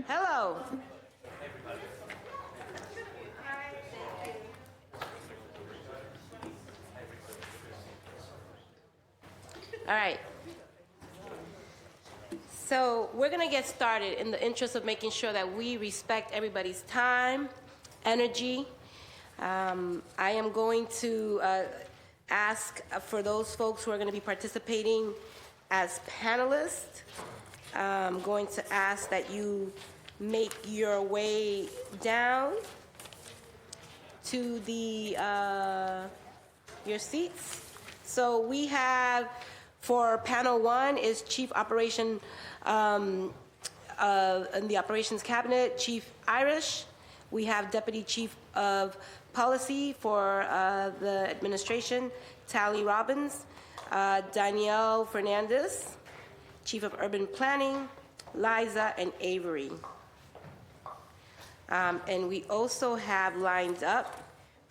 Hello. All right. So we're going to get started in the interest of making sure that we respect everybody's time, energy. I am going to ask for those folks who are going to be participating as panelists, I'm going to ask that you make your way down to your seats. So we have, for panel one is Chief Operation in the Operations Cabinet, Chief Irish. We have Deputy Chief of Policy for the administration, Tally Robbins, Danielle Fernandez, Chief of Urban Planning, Liza and Avery. And we also have lined up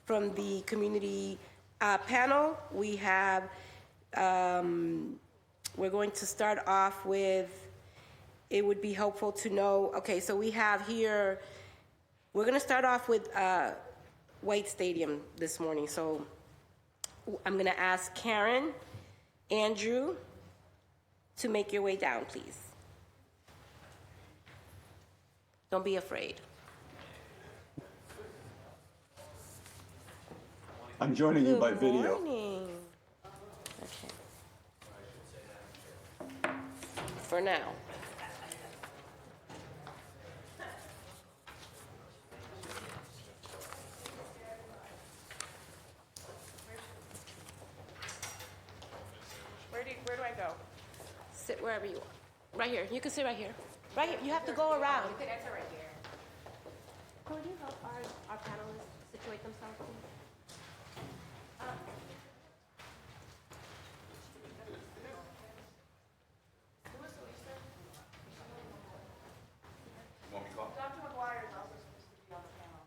from the community panel. We have, we're going to start off with, it would be helpful to know, okay, so we have here, we're gonna start off with White Stadium this morning. So I'm gonna ask Karen, Andrew, to make your way down, please. Don't be afraid. I'm joining you by video. Good morning. Okay. For now. Where do I go? Sit wherever you want. Right here. You can sit right here. Right here. You have to go around. You can enter right here. Could you help our panelists situate themselves, please? Dr. McGuire is also supposed to be on the panel.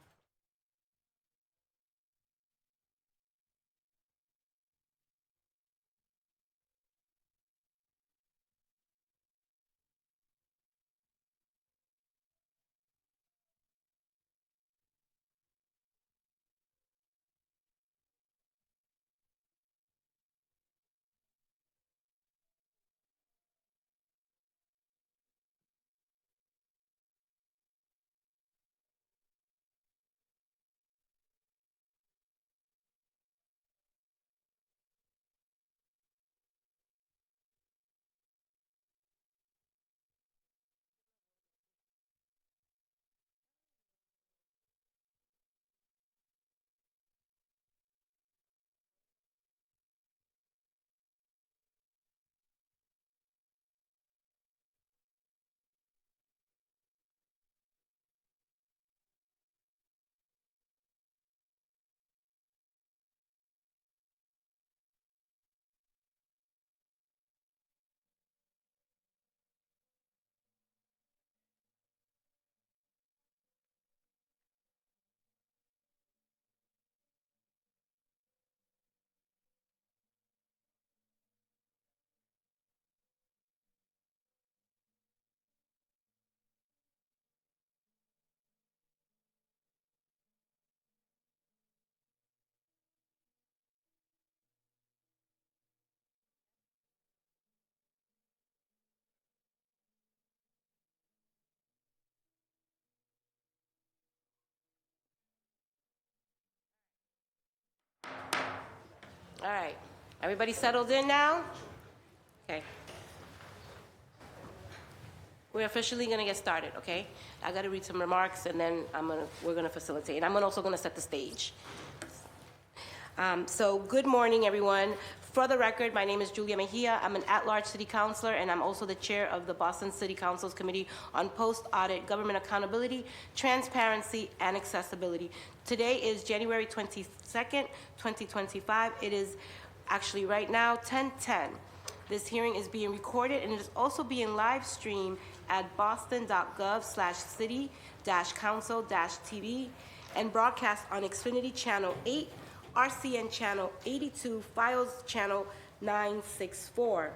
All right. Everybody settled in now? Okay. We're officially going to get started, okay? I got to read some remarks, and then we're going to facilitate. And I'm also going to set the stage. So good morning, everyone. For the record, my name is Julia Mejia. I'm an at-large city councilor, and I'm also the chair of the Boston City Council's Committee on Post-Audit, Government Accountability, Transparency, and Accessibility. Today is January 22nd, 2025. It is actually right now 10:10. This hearing is being recorded, and it is also being live streamed at boston.gov/city-council-tv and broadcast on Xfinity Channel 8, RCN Channel 82, Files Channel 964.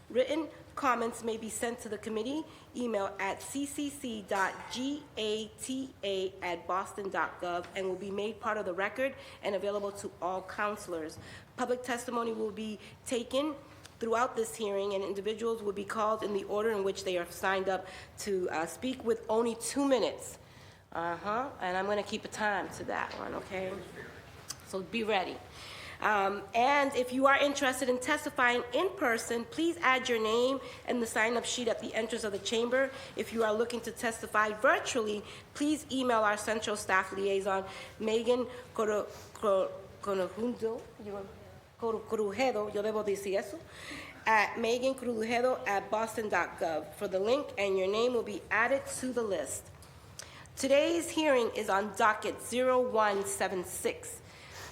Written comments may be sent to the committee email at ccc.gata@boston.gov and will be made part of the record and available to all counselors. Public testimony will be taken throughout this hearing, and individuals will be called in the order in which they are signed up to speak with only 2 minutes. And I'm going to keep a time to that one, okay? So be ready. And if you are interested in testifying in person, please add your name and the sign-up sheet at the entrance of the chamber. If you are looking to testify virtually, please email our central staff liaison, Megan Corujedo, yo debo decir eso, at Megan Corujedo at boston.gov for the link, and your name will be added to the list. Today's hearing is on docket 0176.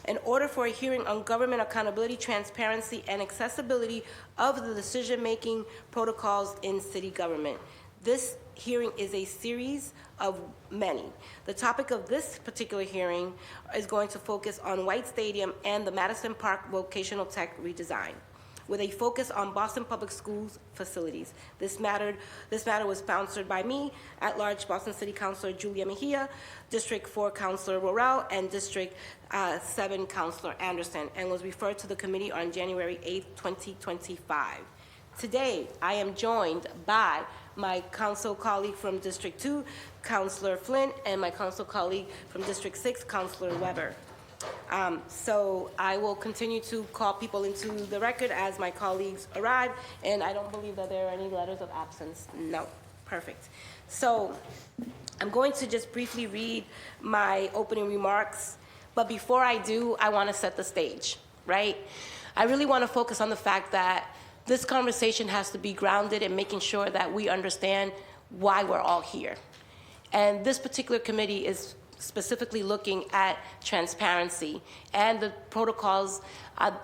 In order for a hearing on government accountability, transparency, and accessibility of the decision-making protocols in city government. This hearing is a series of many. The topic of this particular hearing is going to focus on White Stadium and the Madison Park Vocational Tech redesign, with a focus on Boston Public Schools facilities. This matter was sponsored by me, at-large Boston City Councilor Julia Mejia, District 4 Councilor Worrell, and District 7 Councilor Anderson, and was referred to the committee on January 8, 2025. Today, I am joined by my council colleague from District 2, Councilor Flynn, and my council colleague from District 6, Councilor Weber. So I will continue to call people into the record as my colleagues arrive, and I don't believe that there are any letters of absence. No, perfect. So I'm going to just briefly read my opening remarks, but before I do, I want to set the stage, right? I really want to focus on the fact that this conversation has to be grounded in making sure that we understand why we're all here. And this particular committee is specifically looking at transparency and the protocols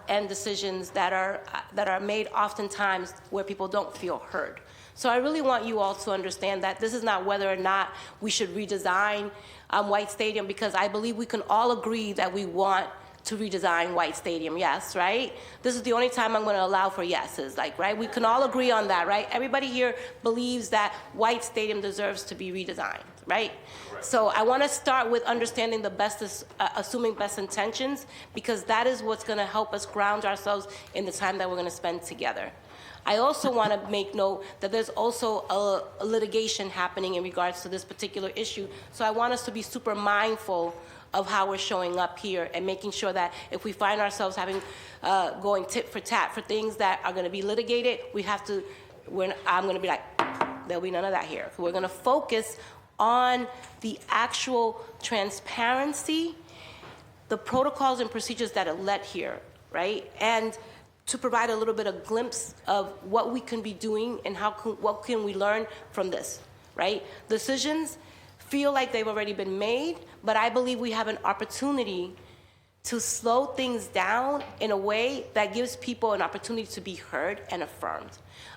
and decisions that are made oftentimes where people don't feel heard. So I really want you all to understand that this is not whether or not we should redesign White Stadium, because I believe we can all agree that we want to redesign White Stadium, yes, right? This is the only time I'm going to allow for yeses, like, right? We can all agree on that, right? Everybody here believes that White Stadium deserves to be redesigned, right? Correct. So I want to start with understanding the best, assuming best intentions, because that is what's going to help us ground ourselves in the time that we're going to spend together. I also want to make note that there's also a litigation happening in regards to this particular issue, so I want us to be super mindful of how we're showing up here and making sure that if we find ourselves having going tit for tat for things that are going to be litigated, we have to. I'm going to be like, there'll be none of that here. We're going to focus on the actual transparency, the protocols and procedures that are led here, right? And to provide a little bit of glimpse of what we can be doing and what can we learn from this, right? Decisions feel like they've already been made, but I believe we have an opportunity to slow things down in a way that gives people an opportunity to be heard and affirmed.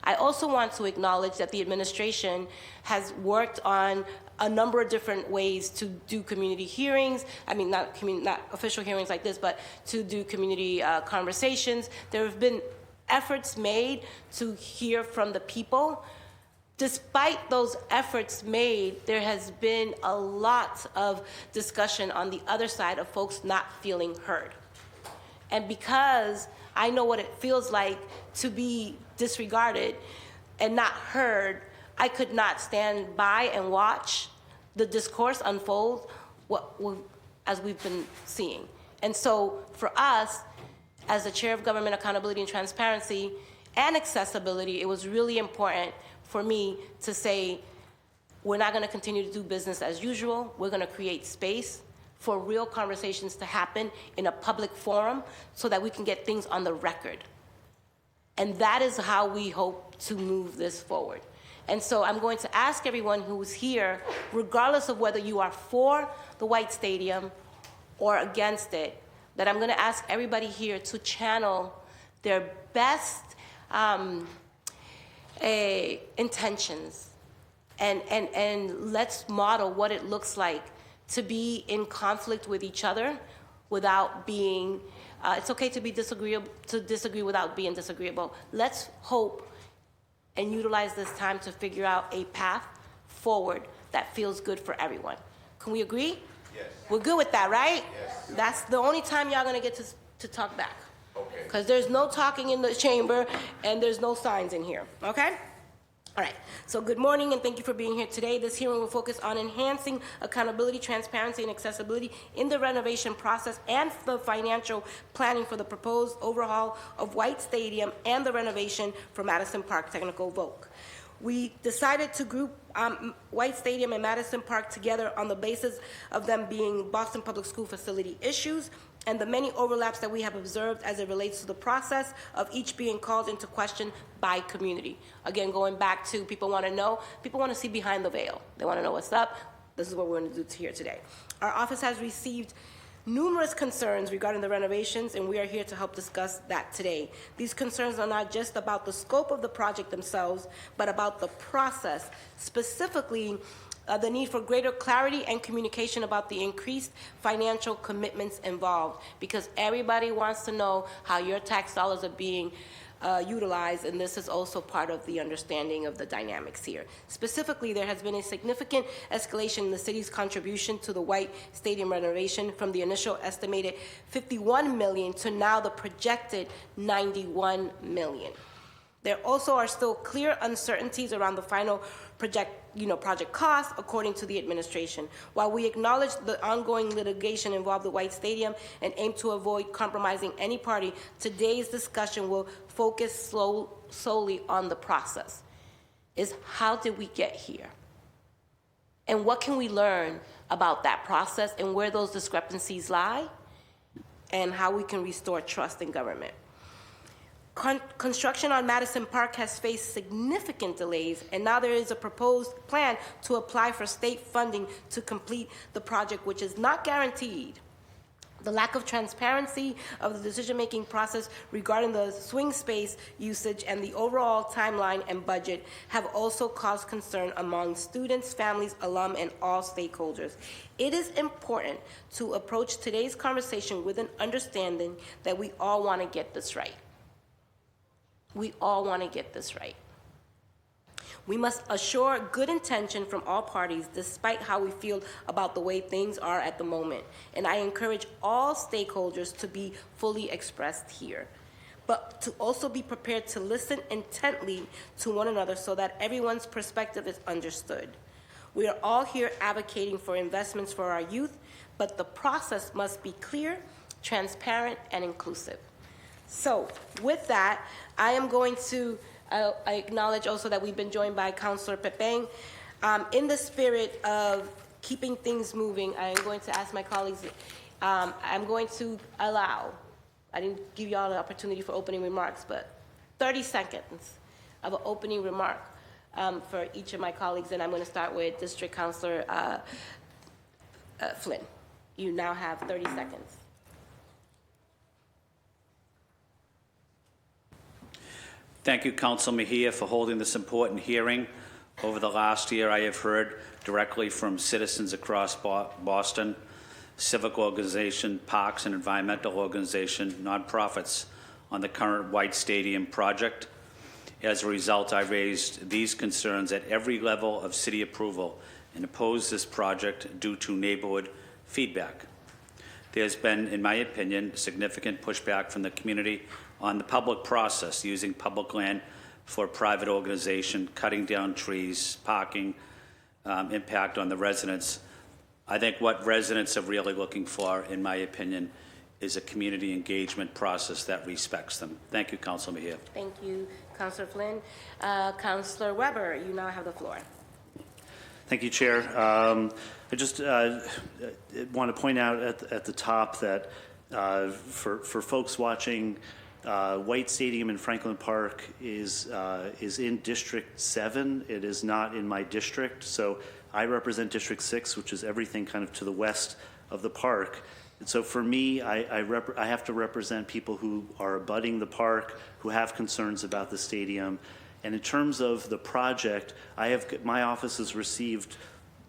I also want to acknowledge that the administration has worked on a number of different ways to do community hearings. I mean, not official hearings like this, but to do community conversations. There have been efforts made to hear from the people. Despite those efforts made, there has been a lot of discussion on the other side of folks not feeling heard. And because I know what it feels like to be disregarded and not heard, I could not stand by and watch the discourse unfold as we've been seeing. And so for us, as the chair of Government Accountability and Transparency and Accessibility, it was really important for me to say, we're not going to continue to do business as usual. We're going to create space for real conversations to happen in a public forum so that we can get things on the record. And that is how we hope to move this forward. And so I'm going to ask everyone who's here, regardless of whether you are for the White Stadium or against it, that I'm going to ask everybody here to channel their best intentions and let's model what it looks like to be in conflict with each other without being, it's okay to be disagreeable, to disagree without being disagreeable. Let's hope and utilize this time to figure out a path forward that feels good for everyone. Can we agree? Yes. We're good with that, right? Yes. That's the only time y'all gonna get to talk back. Okay. Because there's no talking in the chamber and there's no signs in here, okay? All right, so good morning and thank you for being here today. This hearing will focus on enhancing accountability, transparency, and accessibility in the renovation process and the financial planning for the proposed overhaul of White Stadium and the renovation for Madison Park Technical Voc. We decided to group White Stadium and Madison Park together on the basis of them being Boston Public School facility issues and the many overlaps that we have observed as it relates to the process of each being called into question by community. Again, going back to people want to know, people want to see behind the veil. They want to know what's up. This is what we're going to do here today. Our office has received numerous concerns regarding the renovations, and we are here to help discuss that today. These concerns are not just about the scope of the project themselves, but about the process, specifically the need for greater clarity and communication about the increased financial commitments involved, because everybody wants to know how your tax dollars are being utilized, and this is also part of the understanding of the dynamics here. Specifically, there has been a significant escalation in the city's contribution to the White Stadium renovation from the initial estimated $51 million to now the projected $91 million. There also are still clear uncertainties around the final project costs, according to the administration. While we acknowledge the ongoing litigation involved with White Stadium and aim to avoid compromising any party, today's discussion will focus solely on the process. Is how did we get here? And what can we learn about that process and where those discrepancies lie, and how we can restore trust in government. Construction on Madison Park has faced significant delays, and now there is a proposed plan to apply for state funding to complete the project, which is not guaranteed. The lack of transparency of the decision-making process regarding the swing space usage and the overall timeline and budget have also caused concern among students, families, alum, and all stakeholders. It is important to approach today's conversation with an understanding that we all want to get this right. We all want to get this right. We must assure good intention from all parties, despite how we feel about the way things are at the moment. And I encourage all stakeholders to be fully expressed here, but to also be prepared to listen intently to one another so that everyone's perspective is understood. We are all here advocating for investments for our youth, but the process must be clear, transparent, and inclusive. So with that, I am going to I acknowledge also that we've been joined by Councilor Pepeng. In the spirit of keeping things moving, I am going to ask my colleagues, I'm going to allow, I didn't give you all the opportunity for opening remarks, but 30 seconds of an opening remark for each of my colleagues, and I'm going to start with District Councilor Flynn. You now have 30 seconds. Thank you, Council Mejia, for holding this important hearing. Over the last year, I have heard directly from citizens across Boston, civic organization, parks and environmental organization, nonprofits on the current White Stadium project. As a result, I raised these concerns at every level of city approval and opposed this project due to neighborhood feedback. There's been, in my opinion, significant pushback from the community on the public process, using public land for private organization, cutting down trees, parking, impact on the residents. I think what residents are really looking for, in my opinion, is a community engagement process that respects them. Thank you, Councilor Mejia. Thank you, Councilor Flynn. Councilor Weber, you now have the floor. Thank you, Chair. I just want to point out at the top that for folks watching, White Stadium in Franklin Park is in District 7. It is not in my district. So I represent District 6, which is everything kind of to the west of the park. And so for me, I have to represent people who are abutting the park, who have concerns about the stadium. And in terms of the project, my office has received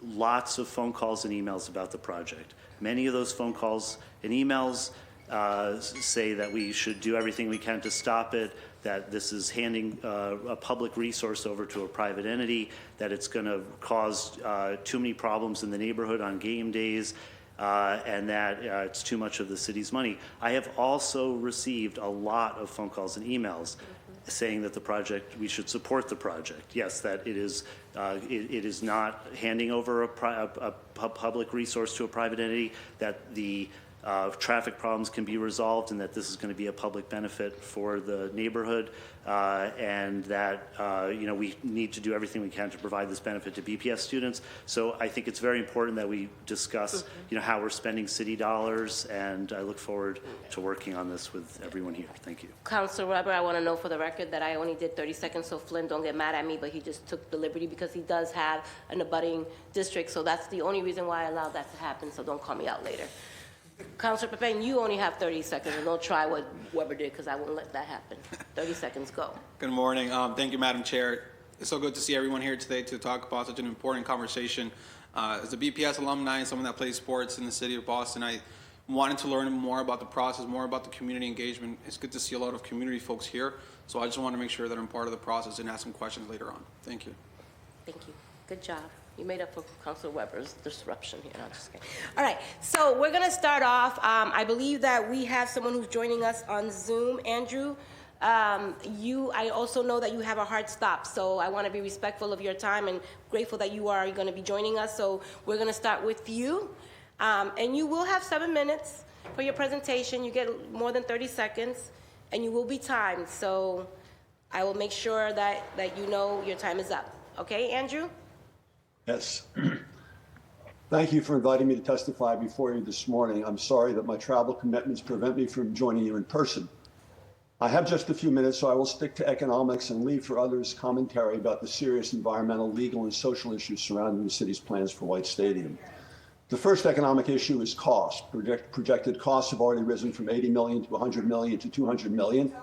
lots of phone calls and emails about the project. Many of those phone calls and emails say that we should do everything we can to stop it, that this is handing a public resource over to a private entity, that it's going to cause too many problems in the neighborhood on game days, and that it's too much of the city's money. I have also received a lot of phone calls and emails saying that the project, we should support the project. Yes, that it is not handing over a public resource to a private entity, that the traffic problems can be resolved, and that this is going to be a public benefit for the neighborhood, and that we need to do everything we can to provide this benefit to BPS students. So I think it's very important that we discuss how we're spending city dollars, and I look forward to working on this with everyone here. Thank you. Councilor Weber, I want to know for the record that I only did 30 seconds, so Flynn, don't get mad at me, but he just took the liberty because he does have an abutting district, so that's the only reason why I allowed that to happen, so don't call me out later. Councilor Pepin, you only have 30 seconds, and don't try what Weber did, because I won't let that happen. 30 seconds, go. Good morning. Thank you, Madam Chair. It's so good to see everyone here today to talk about such an important conversation. As a BPS alumni and someone that plays sports in the city of Boston, I wanted to learn more about the process, more about the community engagement. It's good to see a lot of community folks here, so I just want to make sure that I'm part of the process and ask some questions later on. Thank you. Thank you. Good job. You made up for Councilor Weber's disruption here. No, I'm just kidding. All right, so we're going to start off. I believe that we have someone who's joining us on Zoom. Andrew, I also know that you have a hard stop, so I want to be respectful of your time and grateful that you are going to be joining us. So we're going to start with you, and you will have 7 minutes for your presentation. You get more than 30 seconds, and you will be timed. So I will make sure that you know your time is up. Okay, Andrew? Yes. Thank you for inviting me to testify before you this morning. I'm sorry that my travel commitments prevent me from joining you in person. I have just a few minutes, so I will stick to economics and leave for others commentary about the serious environmental, legal, and social issues surrounding the city's plans for White Stadium. The first economic issue is cost. Projected costs have already risen from 80 million to 100 million to 200 million.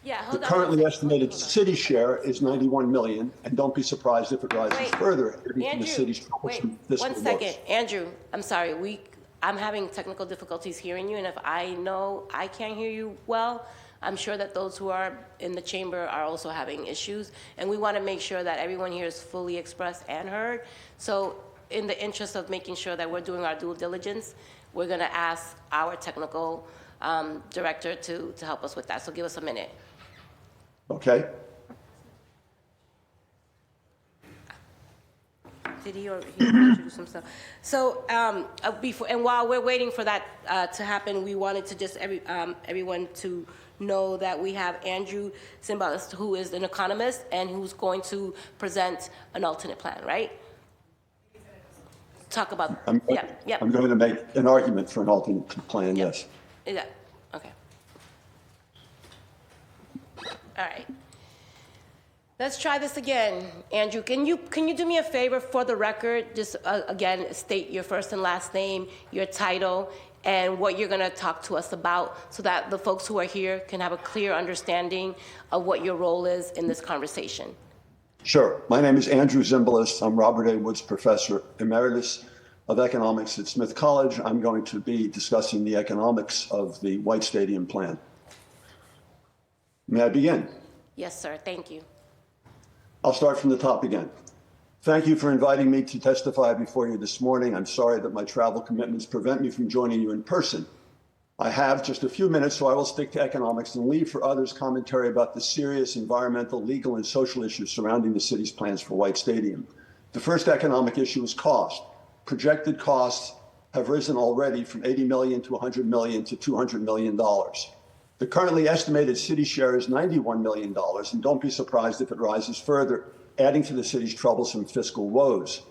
Yeah, The hold on. currently estimated city share is 91 million, and don't be surprised if it rises Wait, further due to the Andrew, city's wait, troublesome fiscal 1 second. woes. Andrew, I'm sorry. I'm having technical difficulties hearing you, and if I know I can't hear you well, I'm sure that those who are in the chamber are also having issues, and we want to make sure that everyone here is fully expressed and heard. So in the interest of making sure that we're doing our due diligence, we're going to ask our technical director to help us with that. So give us a minute. Okay? Did he introduce himself? So before, and while we're waiting for that to happen, we wanted to just everyone to know that we have Andrew Zimbalist, who is an economist and who's going to present an alternate plan, right? Talk about, I'm going to make an argument for an alternate plan, yes. Yeah, okay. All right. Let's try this again. Andrew, can you do me a favor for the record? Just again, state your first and last name, your title, and what you're going to talk to us about so that the folks who are here can have a clear understanding of what your role is in this conversation. Sure. My name is Andrew Zimbalist. I'm Robert A. Woods Professor Emeritus of Economics at Smith College. I'm going to be discussing the economics of the White Stadium plan. May I begin? Yes, sir. Thank you. I'll start from the top again. Thank you for inviting me to testify before you this morning. I'm sorry that my travel commitments prevent me from joining you in person. I have just a few minutes, so I will stick to economics and leave for others commentary about the serious environmental, legal, and social issues surrounding the city's plans for White Stadium. The first economic issue is cost. Projected costs have risen already from 80 million to 100 million to $200 million. The currently estimated city share is $91 million, and don't be surprised if it rises further, adding to the city's troublesome fiscal woes.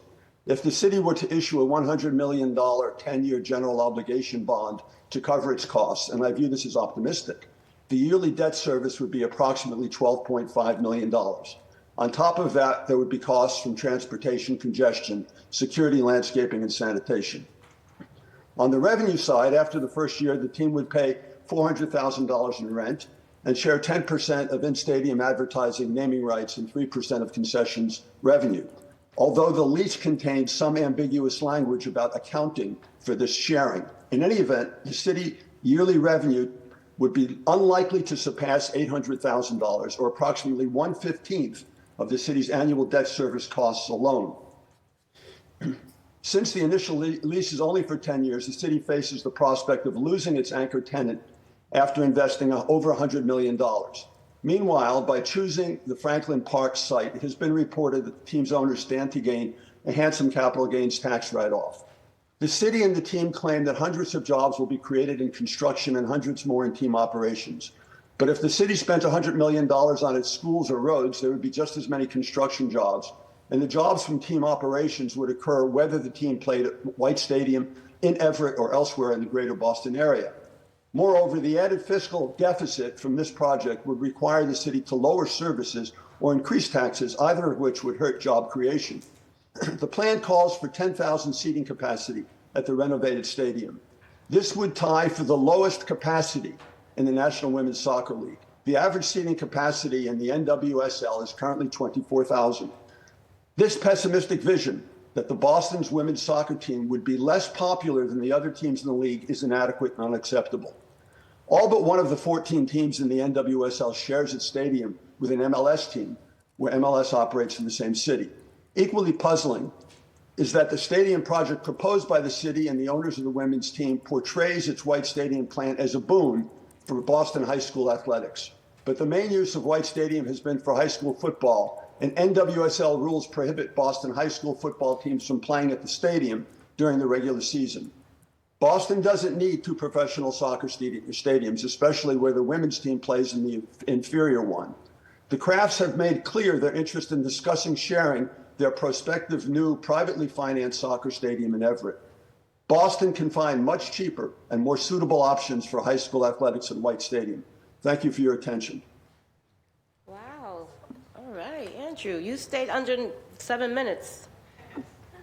If the city were to issue a $100 million 10-year general obligation bond to cover its costs, and I view this as optimistic, the yearly debt service would be approximately $12.5 million. On top of that, there would be costs from transportation, congestion, security, landscaping, and sanitation. On the revenue side, after the first year, the team would pay $400,000 in rent and share 10% of in-stadium advertising, naming rights, and 3% of concessions revenue. Although the lease contains some ambiguous language about accounting for this sharing. In any event, the city yearly revenue would be unlikely to surpass $800,000, or approximately 1/15 of the city's annual debt service costs alone. Since the initial lease is only for 10 years, the city faces the prospect of losing its anchor tenant after investing over $100 million. Meanwhile, by choosing the Franklin Park site, it has been reported that the team's owners stand to gain a handsome capital gains tax write-off. The city and the team claim that hundreds of jobs will be created in construction and hundreds more in team operations. But if the city spent $100 million on its schools or roads, there would be just as many construction jobs. And the jobs from team operations would occur whether the team played at White Stadium, in Everett, or elsewhere in the greater Boston area. Moreover, the added fiscal deficit from this project would require the city to lower services or increase taxes, either of which would hurt job creation. The plan calls for 10,000 seating capacity at the renovated stadium. This would tie for the lowest capacity in the National Women's Soccer League. The average seating capacity in the NWSL is currently 24,000. This pessimistic vision that the Boston's women's soccer team would be less popular than the other teams in the league is inadequate and unacceptable. All but one of the 14 teams in the NWSL shares its stadium with an MLS team, where MLS operates in the same city. Equally puzzling is that the stadium project proposed by the city and the owners of the women's team portrays its White Stadium plan as a boon for Boston high school athletics. But the main use of White Stadium has been for high school football, and NWSL rules prohibit Boston high school football teams from playing at the stadium during the regular season. Boston doesn't need two professional soccer stadiums, especially where the women's team plays in the inferior one. The Crafts have made clear their interest in discussing sharing their prospective new privately financed soccer stadium in Everett. Boston can find much cheaper and more suitable options for high school athletics at White Stadium. Thank you for your attention. Wow. All right, Andrew, you stayed under 7 minutes.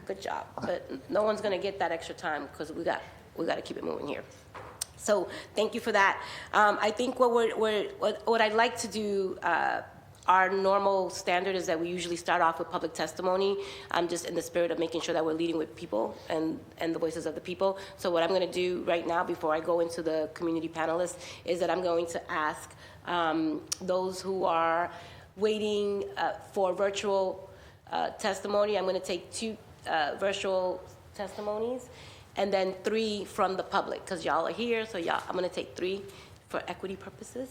Good job. But no one's going to get that extra time because we got to keep it moving here. So thank you for that. I think what I'd like to do, our normal standard is that we usually start off with public testimony, just in the spirit of making sure that we're leading with people and the voices of the people. So what I'm going to do right now before I go into the community panelists is that I'm going to ask those who are waiting for virtual testimony. I'm going to take 2 virtual testimonies and then 3 from the public, because y'all are here, so I'm going to take 3 for equity purposes.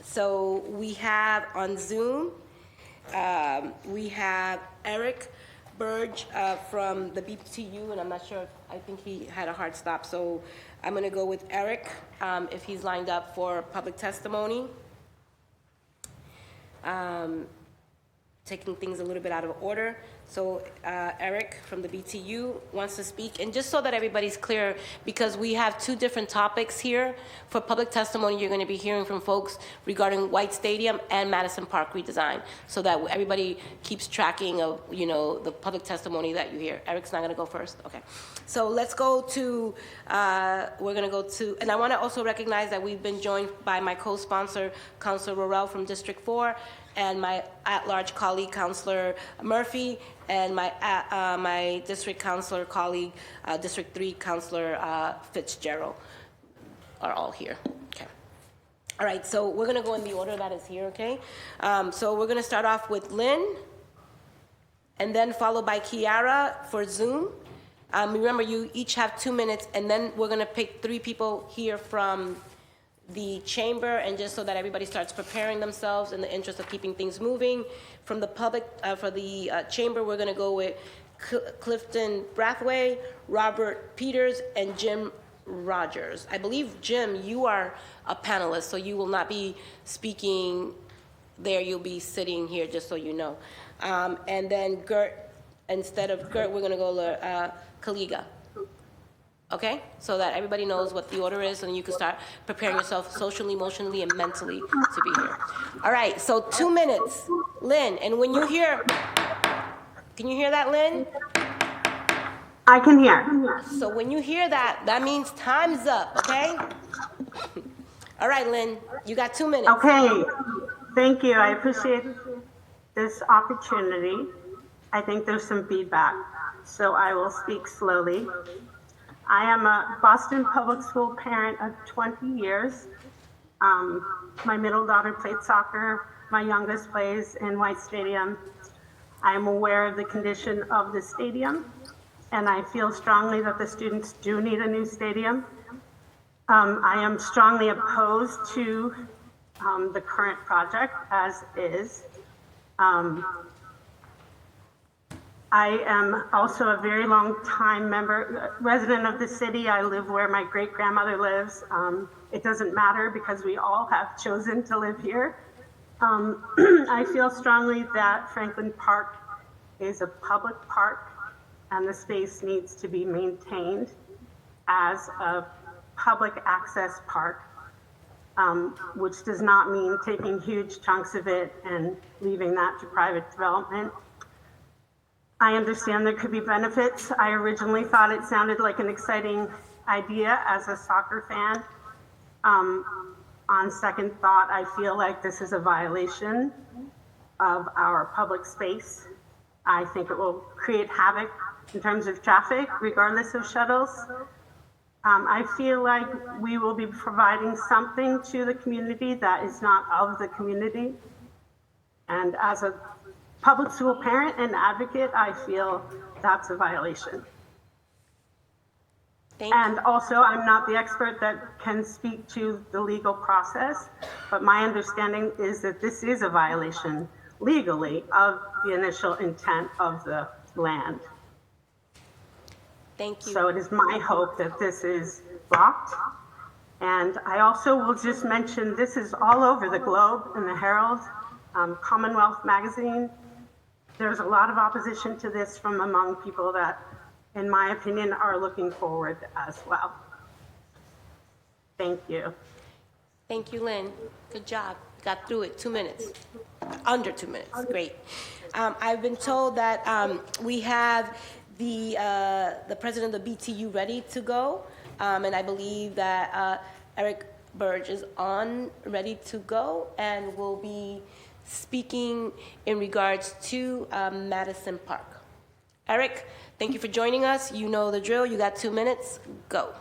So we have on Zoom, we have Eric Burge from the BTU, and I'm not sure, I think he had a hard stop, so I'm going to go with Eric if he's lined up for public testimony. Taking things a little bit out of order. So Eric from the BTU wants to speak. And just so that everybody's clear, because we have 2 different topics here, for public testimony, you're going to be hearing from folks regarding White Stadium and Madison Park redesign, so that everybody keeps tracking of, the public testimony that you hear. Eric's not going to go first? Okay. So let's go to, we're going to go to, and I want to also recognize that we've been joined by my co-sponsor, Councilor Rohrell from District 4, and my at-large colleague, Councilor Murphy, and my district councilor colleague, District 3 Councilor Fitzgerald, are all here. Okay. All right, so we're going to go in the order that is here, okay? So we're going to start off with Lynn, and then followed by Kiara for Zoom. Remember, you each have 2 minutes, and then we're going to pick 3 people here from the chamber, and just so that everybody starts preparing themselves in the interest of keeping things moving. From the public, for the chamber, we're going to go with Clifton Brathwaite, Robert Peters, and Jim Rogers. I believe, Jim, you are a panelist, so you will not be speaking there. You'll be sitting here, just so you know. And then Gert, instead of Gert, we're going to go to Kaliga. Okay, so that everybody knows what the order is, and you can start preparing yourself socially, emotionally, and mentally to be here. All right, so 2 minutes, Lynn, and when you hear, can you hear that, Lynn? I can hear. So when you hear that, that means time's up, okay? All right, Lynn, you got 2 minutes. Okay, thank you. I appreciate this opportunity. I think there's some feedback, so I will speak slowly. I am a Boston public school parent of 20 years. My middle daughter played soccer. My youngest plays in White Stadium. I am aware of the condition of the stadium, and I feel strongly that the students do need a new stadium. I am strongly opposed to the current project as is. I am also a very long time resident of the city. I live where my great grandmother lives. It doesn't matter because we all have chosen to live here. I feel strongly that Franklin Park is a public park and the space needs to be maintained as a public access park, which does not mean taking huge chunks of it and leaving that to private development. I understand there could be benefits. I originally thought it sounded like an exciting idea as a soccer fan. On second thought, I feel like this is a violation of our public space. I think it will create havoc in terms of traffic, regardless of shuttles. I feel like we will be providing something to the community that is not of the community. And as a public school parent and advocate, I feel that's a violation. And also, I'm not the expert that can speak to the legal process, but my understanding is that this is a violation legally of the initial intent of the land. Thank you. So it is my hope that this is blocked. And I also will just mention this is all over the globe in the Herald, Commonwealth Magazine. There's a lot of opposition to this from among people that, in my opinion, are looking forward as well. Thank you. Thank you, Lynn. Good job. Got through it, 2 minutes. Under 2 minutes, great. I've been told that we have the president of the BTU ready to go, and I believe that Eric Burge is ready to go, and will be speaking in regards to Madison Park. Eric, thank you for joining us. You know the drill. You got 2 minutes. Go.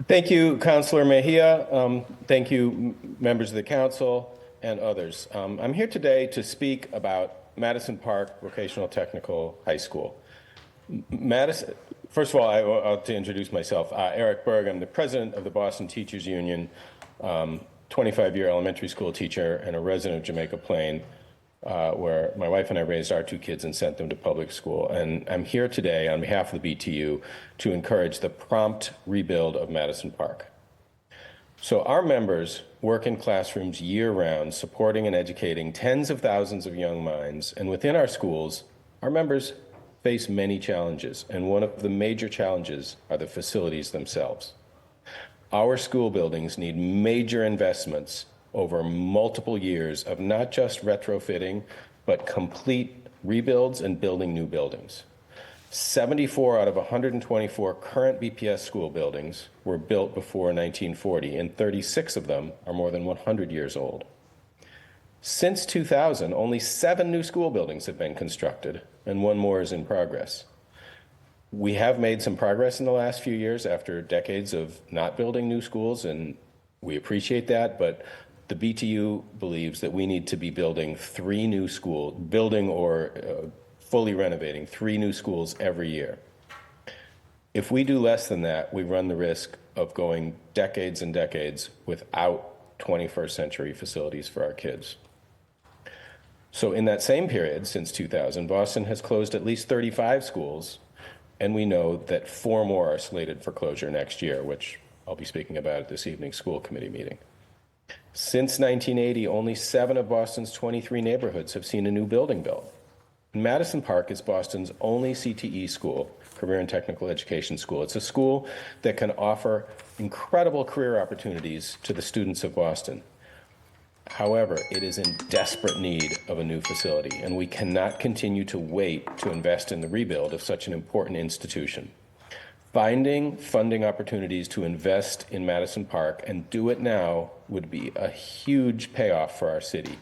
Thank you, Councilor Mejia. Thank you, members of the council and others. I'm here today to speak about Madison Park Vocational Technical High School. Madison, first of all, I'll to introduce myself. Eric Berg, I'm the president of the Boston Teachers Union, 25-year elementary school teacher and a resident of Jamaica Plain, where my wife and I raised our 2 kids and sent them to public school. And I'm here today on behalf of the BTU to encourage the prompt rebuild of Madison Park. So our members work in classrooms year-round, supporting and educating tens of thousands of young minds. And within our schools, our members face many challenges. And one of the major challenges are the facilities themselves. Our school buildings need major investments over multiple years of not just retrofitting, but complete rebuilds and building new buildings. 74 out of 124 current BPS school buildings were built before 1940, and 36 of them are more than 100 years old. Since 2000, only 7 new school buildings have been constructed, and 1 more is in progress. We have made some progress in the last few years after decades of not building new schools, and we appreciate that, but the BTU believes that we need to be building 3 new schools, fully renovating 3 new schools every year. If we do less than that, we run the risk of going decades and decades without 21st century facilities for our kids. So in that same period, since 2000, Boston has closed at least 35 schools, and we know that 4 more are slated for closure next year, which I'll be speaking about at this evening's school committee meeting. Since 1980, only 7 of Boston's 23 neighborhoods have seen a new building built. Madison Park is Boston's only CTE school, career and technical education school. It's a school that can offer incredible career opportunities to the students of Boston. However, it is in desperate need of a new facility, and we cannot continue to wait to invest in the rebuild of such an important institution. Finding funding opportunities to invest in Madison Park and do it now would be a huge payoff for our city.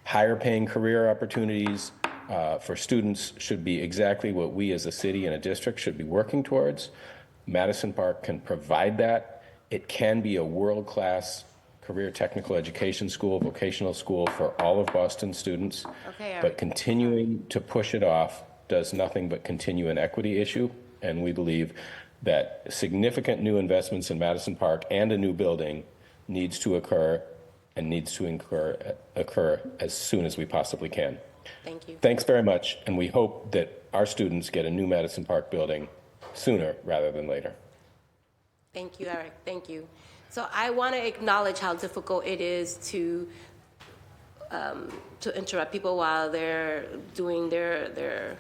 Higher paying career opportunities for students should be exactly what we as a city and a district should be working towards. Madison Park can provide that. It can be a world-class career technical education school, vocational school for all of Boston students. Okay, Eric. But continuing to push it off does nothing but continue an equity issue, and we believe that significant new investments in Madison Park and a new building needs to occur and needs to occur as soon as we possibly can. Thank you. Thanks very much, and we hope that our students get a new Madison Park building sooner rather than later. Thank you, Eric. Thank you. So I want to acknowledge how difficult it is to interrupt people while they're doing their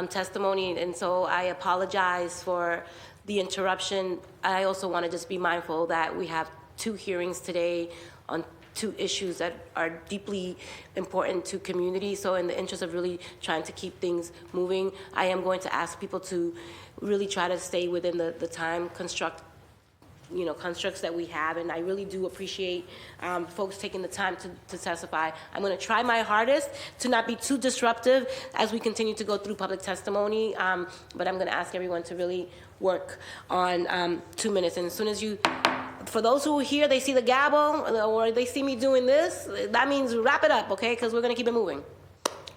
testimony, and so I apologize for the interruption. I also want to just be mindful that we have 2 hearings today on 2 issues that are deeply important to community. So in the interest of really trying to keep things moving, I am going to ask people to really try to stay within the time constructs that we have, and I really do appreciate folks taking the time to testify. I'm going to try my hardest to not be too disruptive as we continue to go through public testimony, but I'm going to ask everyone to really work on 2 minutes. And as soon as for those who are here, they see the gavel, or they see me doing this, that means wrap it up, okay? Because we're going to keep it moving.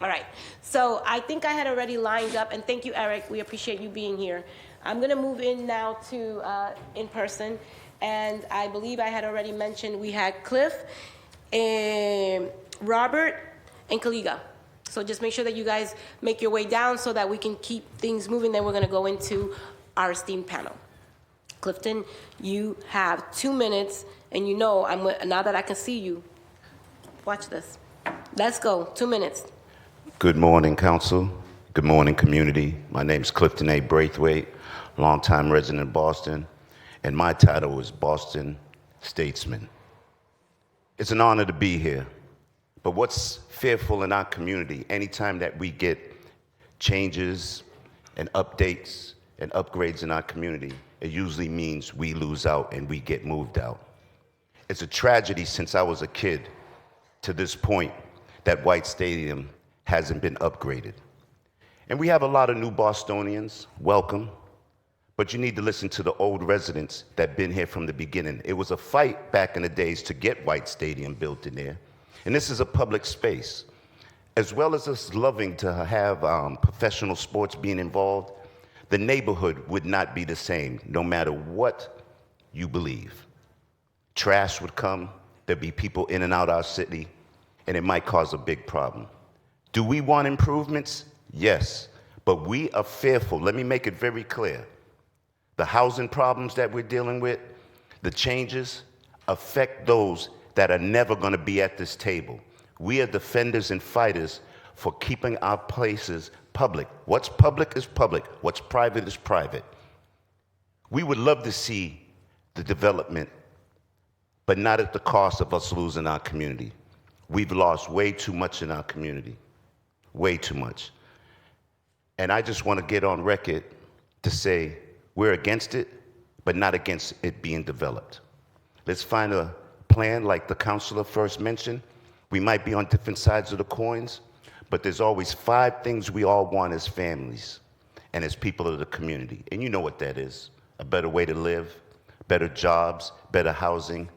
All right. So I think I had already lined up, and thank you, Eric. We appreciate you being here. I'm going to move in now to in person, and I believe I had already mentioned we had Cliff, and Robert, and Kaliga. So just make sure that you guys make your way down so that we can keep things moving. Then we're going to go into our esteemed panel. Clifton, you have 2 minutes, and now that I can see you, watch this. Let's go, 2 minutes. Good morning, Council. Good morning, community. My name is Clifton A. Braithwaite, longtime resident of Boston, and my title is Boston Statesman. It's an honor to be here, but what's fearful in our community, anytime that we get changes and updates and upgrades in our community, it usually means we lose out and we get moved out. It's a tragedy since I was a kid to this point that White Stadium hasn't been upgraded. And we have a lot of new Bostonians, welcome, but you need to listen to the old residents that been here from the beginning. It was a fight back in the days to get White Stadium built in there. And this is a public space. As well as us loving to have professional sports being involved, the neighborhood would not be the same no matter what you believe. Trash would come, there'd be people in and out our city, and it might cause a big problem. Do we want improvements? Yes, but we are fearful. Let me make it very clear. The housing problems that we're dealing with, the changes, affect those that are never going to be at this table. We are defenders and fighters for keeping our places public. What's public is public. What's private is private. We would love to see the development, but not at the cost of us losing our community. We've lost way too much in our community, way too much. And I just want to get on record to say we're against it, but not against it being developed. Let's find a plan like the councilor first mentioned. We might be on different sides of the coins, but there's always 5 things we all want as families and as people of the community. And you know what that is. A better way to live, better jobs, better housing,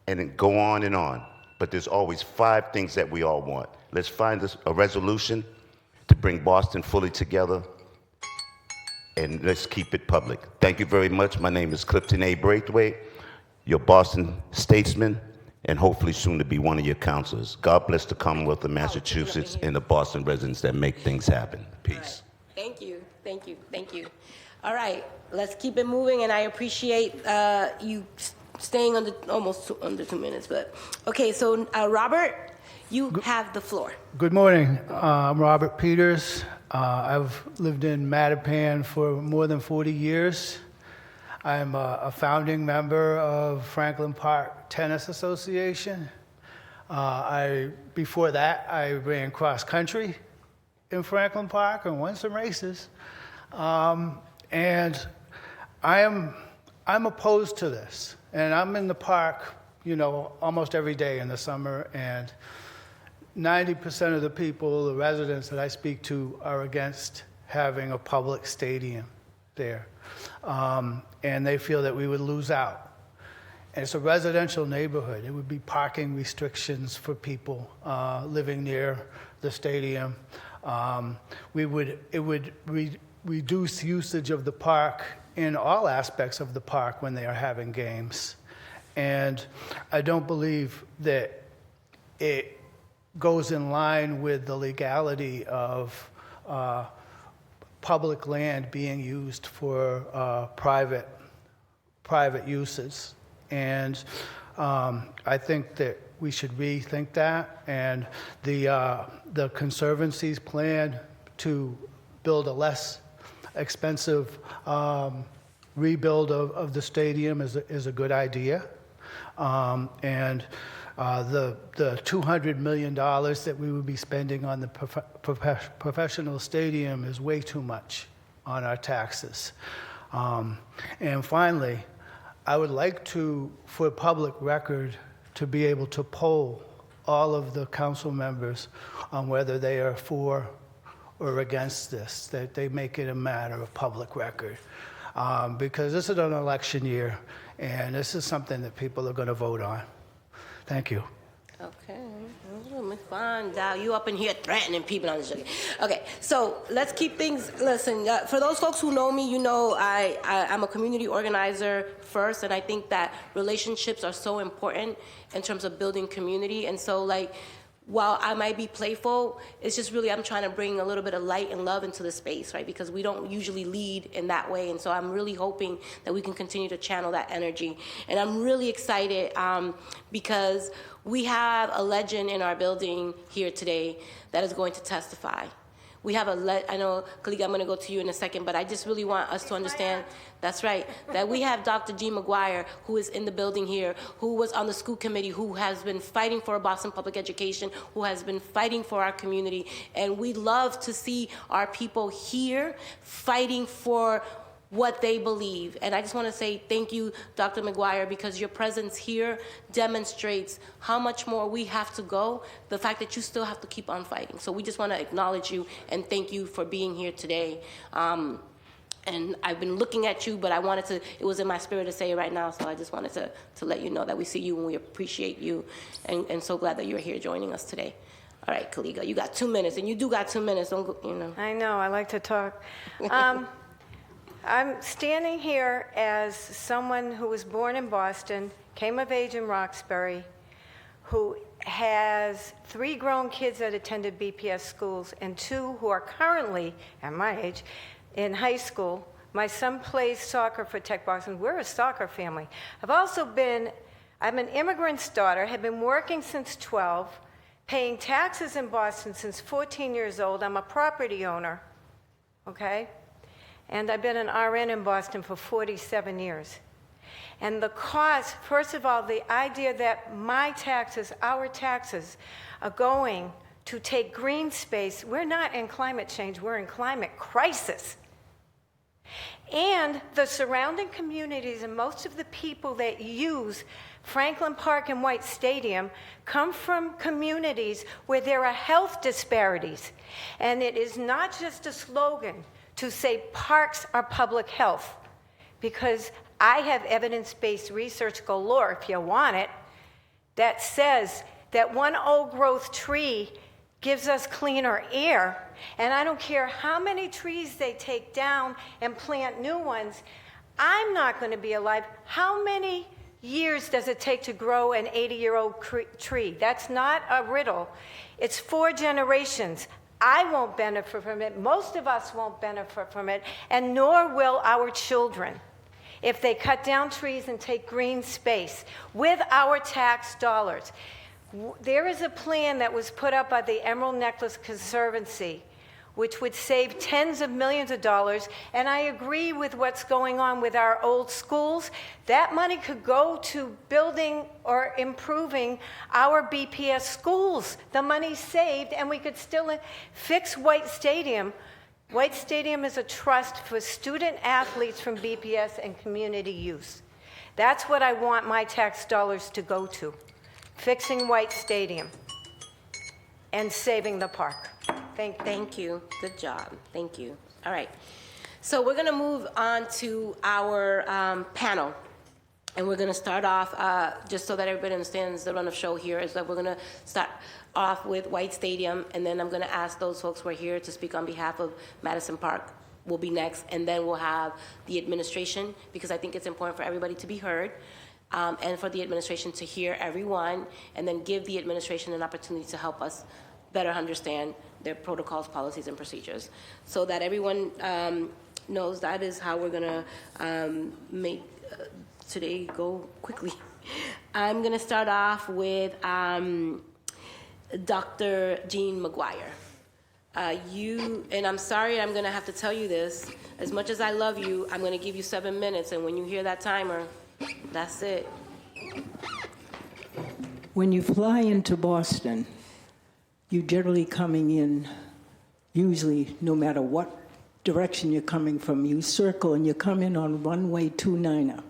and then go on and on. But there's always 5 things that we all want. Let's find a resolution to bring Boston fully together, and let's keep it public. Thank you very much. My name is Clifton A. Braithwaite, your Boston statesman, and hopefully soon to be one of your counselors. God bless the Commonwealth of Massachusetts and the Boston residents that make things happen. Peace. Right. Thank you, thank you, thank you. All right, let's keep it moving, and I appreciate you staying under 2 minutes. But okay, so Robert, you have the floor. Good morning. I'm Robert Peters. I've lived in Mattapan for more than 40 years. I'm a founding member of Franklin Park Tennis Association. Before that, I ran cross country in Franklin Park and won some races. And I'm opposed to this. And I'm in the park, almost every day in the summer, and 90% of the people, the residents that I speak to, are against having a public stadium there. And they feel that we would lose out. And it's a residential neighborhood. It would be parking restrictions for people living near the stadium. It would reduce usage of the park in all aspects of the park when they are having games. And I don't believe that it goes in line with the legality of public land being used for private uses. And I think that we should rethink that. And the Conservancy's plan to build a less expensive rebuild of the stadium is a good idea. And the $200 million that we would be spending on the professional stadium is way too much on our taxes. And finally, I would like for public record, to be able to poll all of the council members on whether they are for or against this, that they make it a matter of public record. Because this is an election year, and this is something that people are going to vote on. Thank you. Okay, fine, Dow. You up in here threatening people. I'm just joking. Okay, so let's keep things. Listen, for those folks who know me, you know I'm a community organizer first, and I think that relationships are so important in terms of building community. And so, like, while I might be playful, it's just really I'm trying to bring a little bit of light and love into the space, right? Because we don't usually lead in that way, and so I'm really hoping that we can continue to channel that energy. And I'm really excited because we have a legend in our building here today that is going to testify. We have I know, Kaliga, I'm going to go to you in a second, but I just really want us to understand, that's right, that we have Dr. G. McGuire, who is in the building here, who was on the school committee, who has been fighting for Boston public education, who has been fighting for our community. And we love to see our people here fighting for what they believe. And I just want to say thank you, Dr. McGuire, because your presence here demonstrates how much more we have to go, the fact that you still have to keep on fighting. So we just want to acknowledge you and thank you for being here today. And I've been looking at you, but it was in my spirit to say it right now, so I just wanted to let you know that we see you and we appreciate you, and so glad that you're here joining us today. All right, Kaliga, you got 2 minutes, and you do got 2 minutes, don't go, you know. I know, I like to talk. I'm standing here as someone who was born in Boston, came of age in Roxbury, who has 3 grown kids that attended BPS schools and 2 who are currently, at my age, in high school. My son plays soccer for Tech Boston. We're a soccer family. I'm an immigrant's daughter, have been working since 12, paying taxes in Boston since 14 years old. I'm a property owner, okay? And I've been an RN in Boston for 47 years. And the cost, first of all, the idea that my taxes, our taxes, are going to take green space. We're not in climate change, we're in climate crisis. And the surrounding communities and most of the people that use Franklin Park and White Stadium come from communities where there are health disparities. And it is not just a slogan to say parks are public health, because I have evidence-based research galore, if you want it, that says that one old-growth tree gives us cleaner air, and I don't care how many trees they take down and plant new ones, I'm not going to be alive. How many years does it take to grow an 80-year-old tree? That's not a riddle. It's 4 generations. I won't benefit from it, most of us won't benefit from it, and nor will our children if they cut down trees and take green space with our tax dollars. There is a plan that was put up by the Emerald Necklace Conservancy, which would save tens of millions of dollars, and I agree with what's going on with our old schools. That money could go to building or improving our BPS schools. The money saved, and we could still fix White Stadium. White Stadium is a trust for student athletes from BPS and community use. That's what I want my tax dollars to go to, fixing White Stadium and saving the park. Thank you. Thank you. Good job. Thank you. All right. So we're going to move on to our panel. And we're going to start off, just so that everybody understands the run of show here, is that we're going to start off with White Stadium, and then I'm going to ask those folks who are here to speak on behalf of Madison Park will be next, and then we'll have the administration, because I think it's important for everybody to be heard, and for the administration to hear everyone, and then give the administration an opportunity to help us better understand their protocols, policies, and procedures, so that everyone knows that is how we're going to make today go quickly. I'm going to start off with Dr. Jean McGuire. And I'm sorry I'm going to have to tell you this, as much as I love you, I'm going to give you 7 minutes, and when you hear that timer, that's it. When you fly into Boston, you're generally coming in, usually no matter what direction you're coming from, you circle and you come in on runway 29.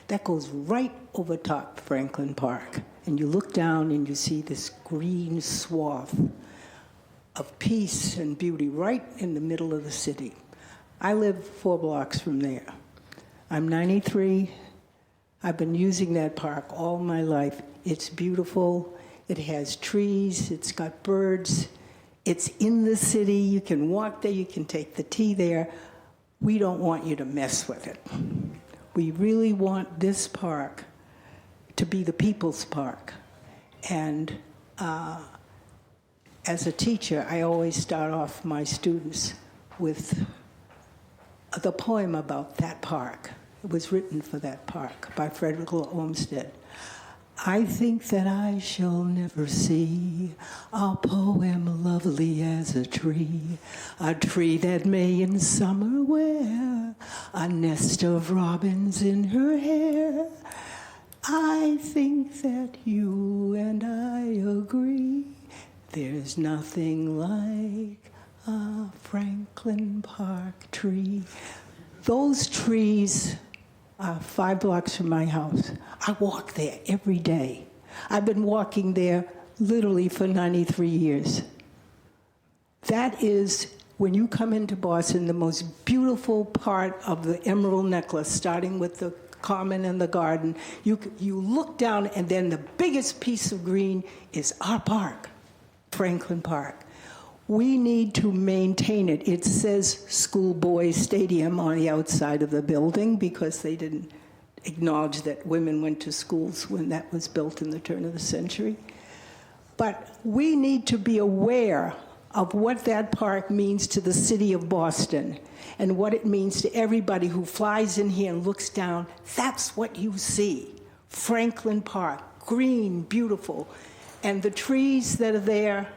That goes right over top Franklin Park. And you look down and you see this green swath of peace and beauty right in the middle of the city. I live 4 blocks from there. I'm 93. I've been using that park all my life. It's beautiful. It has trees. It's got birds. It's in the city. You can walk there. You can take the T there. We don't want you to mess with it. We really want this park to be the people's park. And as a teacher, I always start off my students with the poem about that park. It was written for that park by Frederick Olmsted. I think that I shall never see a poem lovely as a tree that may in summer wear a nest of robins in her hair. I think that you and I agree there's nothing like a Franklin Park tree. Those trees are 5 blocks from my house. I walk there every day. I've been walking there literally for 93 years. That is, when you come into Boston, the most beautiful part of the Emerald Necklace, starting with the Common and the Garden. You look down, and then the biggest piece of green is our park, Franklin Park. We need to maintain it. It says Schoolboy Stadium on the outside of the building because they didn't acknowledge that women went to schools when that was built in the turn of the century. But we need to be aware of what that park means to the city of Boston and what it means to everybody who flies in here and looks down. That's what you see. Franklin Park, green, beautiful. And the trees that are there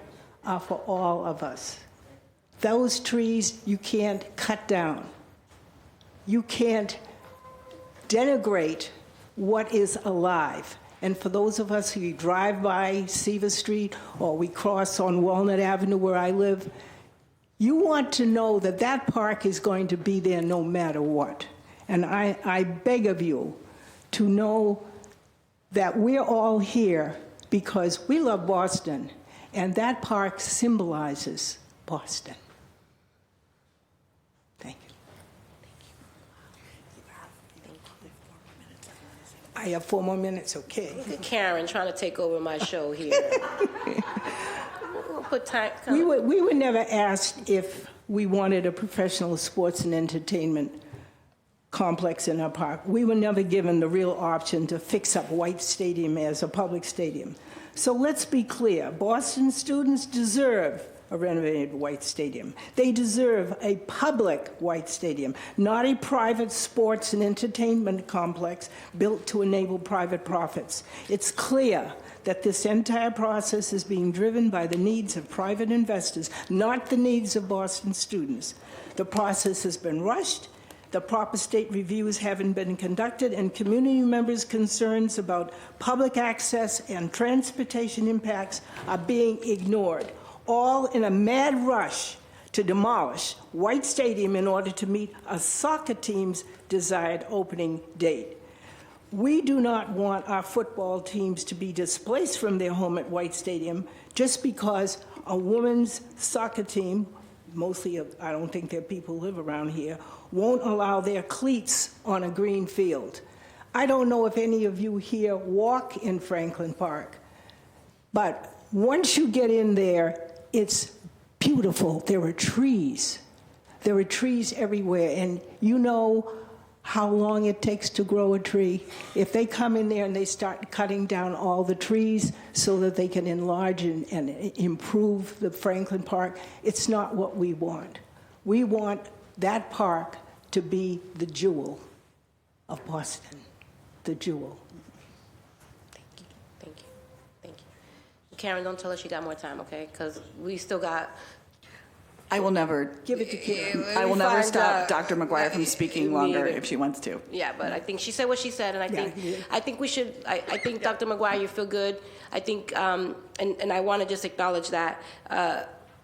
are for all of us. Those trees you can't cut down. You can't denigrate what is alive. And for those of us who drive by Seaver Street or we cross on Walnut Avenue where I live, you want to know that that park is going to be there no matter what. And I beg of you to know that we're all here because we love Boston, and that park symbolizes Boston. Thank you. I have 4 more minutes, okay. Look at Karen trying to take over my show here. We'll put time. We were never asked if we wanted a professional sports and entertainment complex in our park. We were never given the real option to fix up White Stadium as a public stadium. So let's be clear. Boston students deserve a renovated White Stadium. They deserve a public White Stadium, not a private sports and entertainment complex built to enable private profits. It's clear that this entire process is being driven by the needs of private investors, not the needs of Boston students. The process has been rushed. The proper state reviews haven't been conducted, and community members' concerns about public access and transportation impacts are being ignored, all in a mad rush to demolish White Stadium in order to meet a soccer team's desired opening date. We do not want our football teams to be displaced from their home at White Stadium just because a women's soccer team I don't think there are people who live around here, won't allow their cleats on a green field. I don't know if any of you here walk in Franklin Park, but once you get in there, it's beautiful. There are trees. There are trees everywhere, and you know how long it takes to grow a tree. If they come in there and they start cutting down all the trees so that they can enlarge and improve the Franklin Park, it's not what we want. We want that park to be the jewel of Boston, the jewel. Thank you. Karen, don't tell us you got more time, okay? Because we still got... I will never Give it to Karen. I will never find, stop Dr. McGuire from speaking longer neither. if she wants to. Yeah, but I think she said what she said, and I think we should. I think Dr. McGuire, you feel good. I think, and I want to just acknowledge that.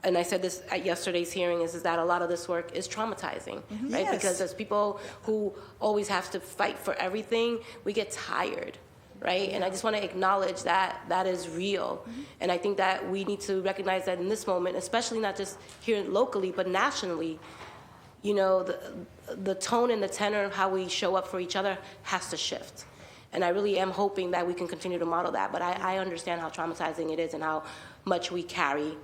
And I said this at yesterday's hearing is that a lot of this work is traumatizing, right? Yes. Because as people who always have to fight for everything, we get tired. Right? And I just want to acknowledge that that is real. And I think that we need to recognize that in this moment, especially not just here locally, but nationally, you know, the tone and the tenor of how we show up for each other has to shift. And I really am hoping that we can continue to model that. But I understand how traumatizing it is and how much we carry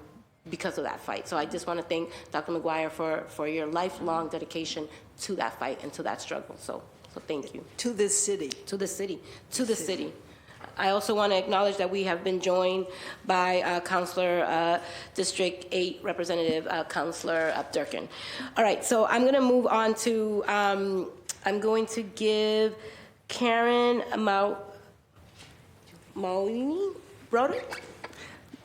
because of that fight. So I just want to thank Dr. McGuire for your lifelong dedication to that fight and to that struggle. So thank you. To this city. To the city. I also want to acknowledge that we have been joined by Councilor District 8 Representative Councilor Durkin. All right, so I'm going to move on to, I'm going to give Karen Maulini Broderick?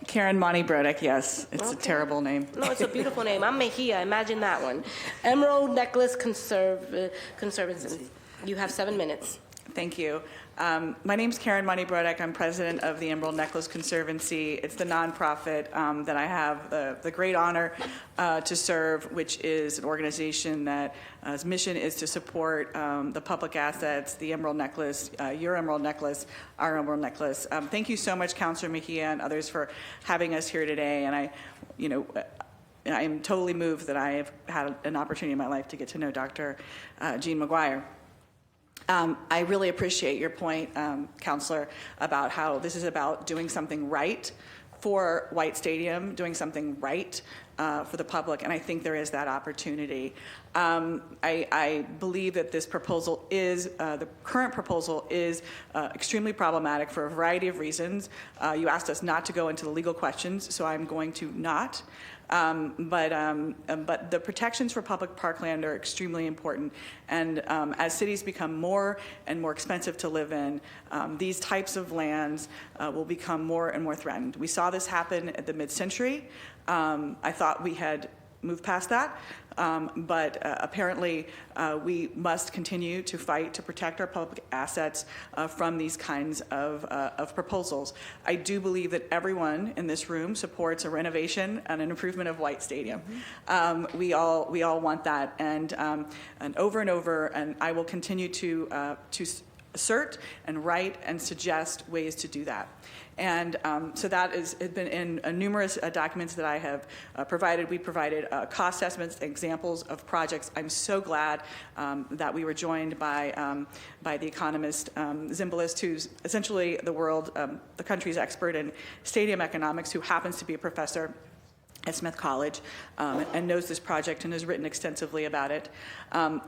Karen Monty Broderick, yes. It's a terrible name. No, it's a beautiful name. I'm Mejia. Imagine that one. Emerald Necklace Conservancy. You have 7 minutes. Thank you. My name's Karen Monty Broderick. I'm president of the Emerald Necklace Conservancy. It's the nonprofit that I have the great honor to serve, which is an organization that its mission is to support the public assets, the Emerald Necklace, your Emerald Necklace, our Emerald Necklace. Thank you so much, Councilor Mejia and others, for having us here today. And I am totally moved that I have had an opportunity in my life to get to know Dr. Jean McGuire. I really appreciate your point, Counselor, about how this is about doing something right for White Stadium, doing something right for the public, and I think there is that opportunity. I believe that this proposal is, the current proposal is extremely problematic for a variety of reasons. You asked us not to go into the legal questions, so I'm going to not. But the protections for public parkland are extremely important. And as cities become more and more expensive to live in, these types of lands will become more and more threatened. We saw this happen at the mid-century. I thought we had moved past that. But apparently we must continue to fight to protect our public assets from these kinds of proposals. I do believe that everyone in this room supports a renovation and an improvement of White Stadium. We all want that, and over, and I will continue to assert and write and suggest ways to do that. And so that has been in numerous documents that I have provided. We provided cost estimates, examples of projects. I'm so glad that we were joined by the economist Zimbalist, who's essentially the country's expert in stadium economics, who happens to be a professor at Smith College and knows this project and has written extensively about it.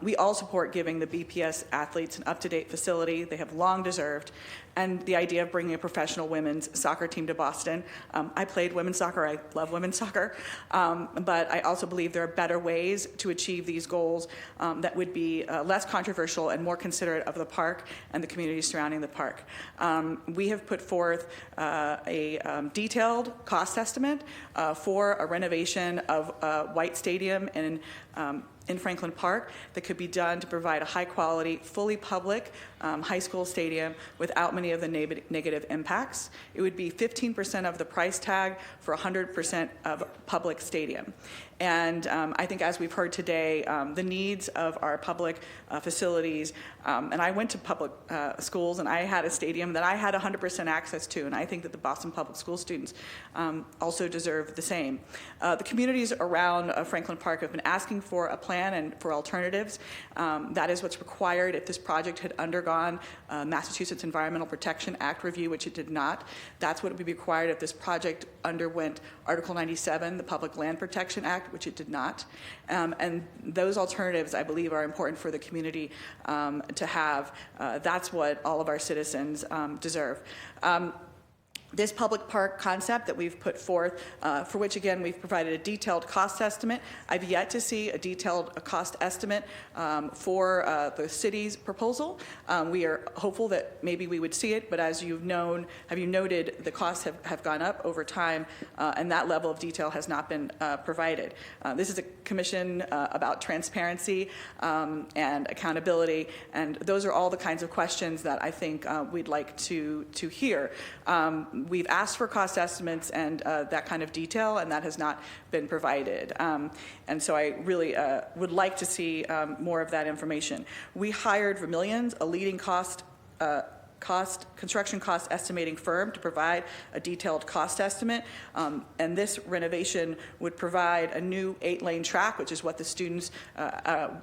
We all support giving the BPS athletes an up-to-date facility they have long deserved, and the idea of bringing a professional women's soccer team to Boston. I played women's soccer. I love women's soccer. But I also believe there are better ways to achieve these goals that would be less controversial and more considerate of the park and the community surrounding the park. We have put forth a detailed cost estimate for a renovation of White Stadium in in Franklin Park that could be done to provide a high-quality, fully public high school stadium without many of the negative impacts. It would be 15% of the price tag for 100% of public stadium. And I think, as we've heard today, the needs of our public facilities, and I went to public schools, and I had a stadium that I had 100% access to, and I think that the Boston Public School students also deserve the same. The communities around Franklin Park have been asking for a plan and for alternatives. That is what's required if this project had undergone Massachusetts Environmental Protection Act review, which it did not. That's what would be required if this project underwent Article 97, the Public Land Protection Act, which it did not. And those alternatives, I believe, are important for the community to have. That's what all of our citizens deserve. This public park concept that we've put forth, for which, again, we've provided a detailed cost estimate. I've yet to see a detailed cost estimate for the city's proposal. We are hopeful that maybe we would see it, but as you've noted, the costs have gone up over time, and that level of detail has not been provided. This is a commission about transparency and accountability, and those are all the kinds of questions that I think we'd like to hear. We've asked for cost estimates and that kind of detail, and that has not been provided. And so I really would like to see more of that information. We hired Vermillions, a leading construction cost estimating firm, to provide a detailed cost estimate. And this renovation would provide a new 8-lane track, which is what the students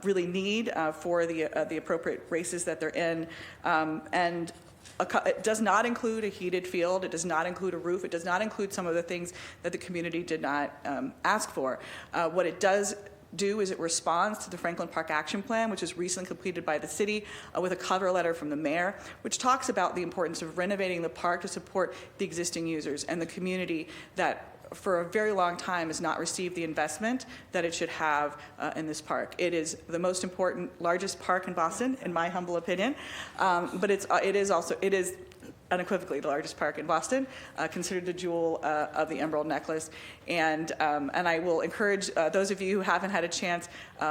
really need for the appropriate races that they're in. And it does not include a heated field. It does not include a roof. It does not include some of the things that the community did not ask for. What it does do is it responds to the Franklin Park Action Plan, which was recently completed by the city with a cover letter from the mayor, which talks about the importance of renovating the park to support the existing users and the community that for a very long time has not received the investment that it should have in this park. It is the most important, largest park in Boston, in my humble opinion, but it is unequivocally the largest park in Boston, considered the jewel of the Emerald Necklace. And I will encourage those of you who haven't had a chance,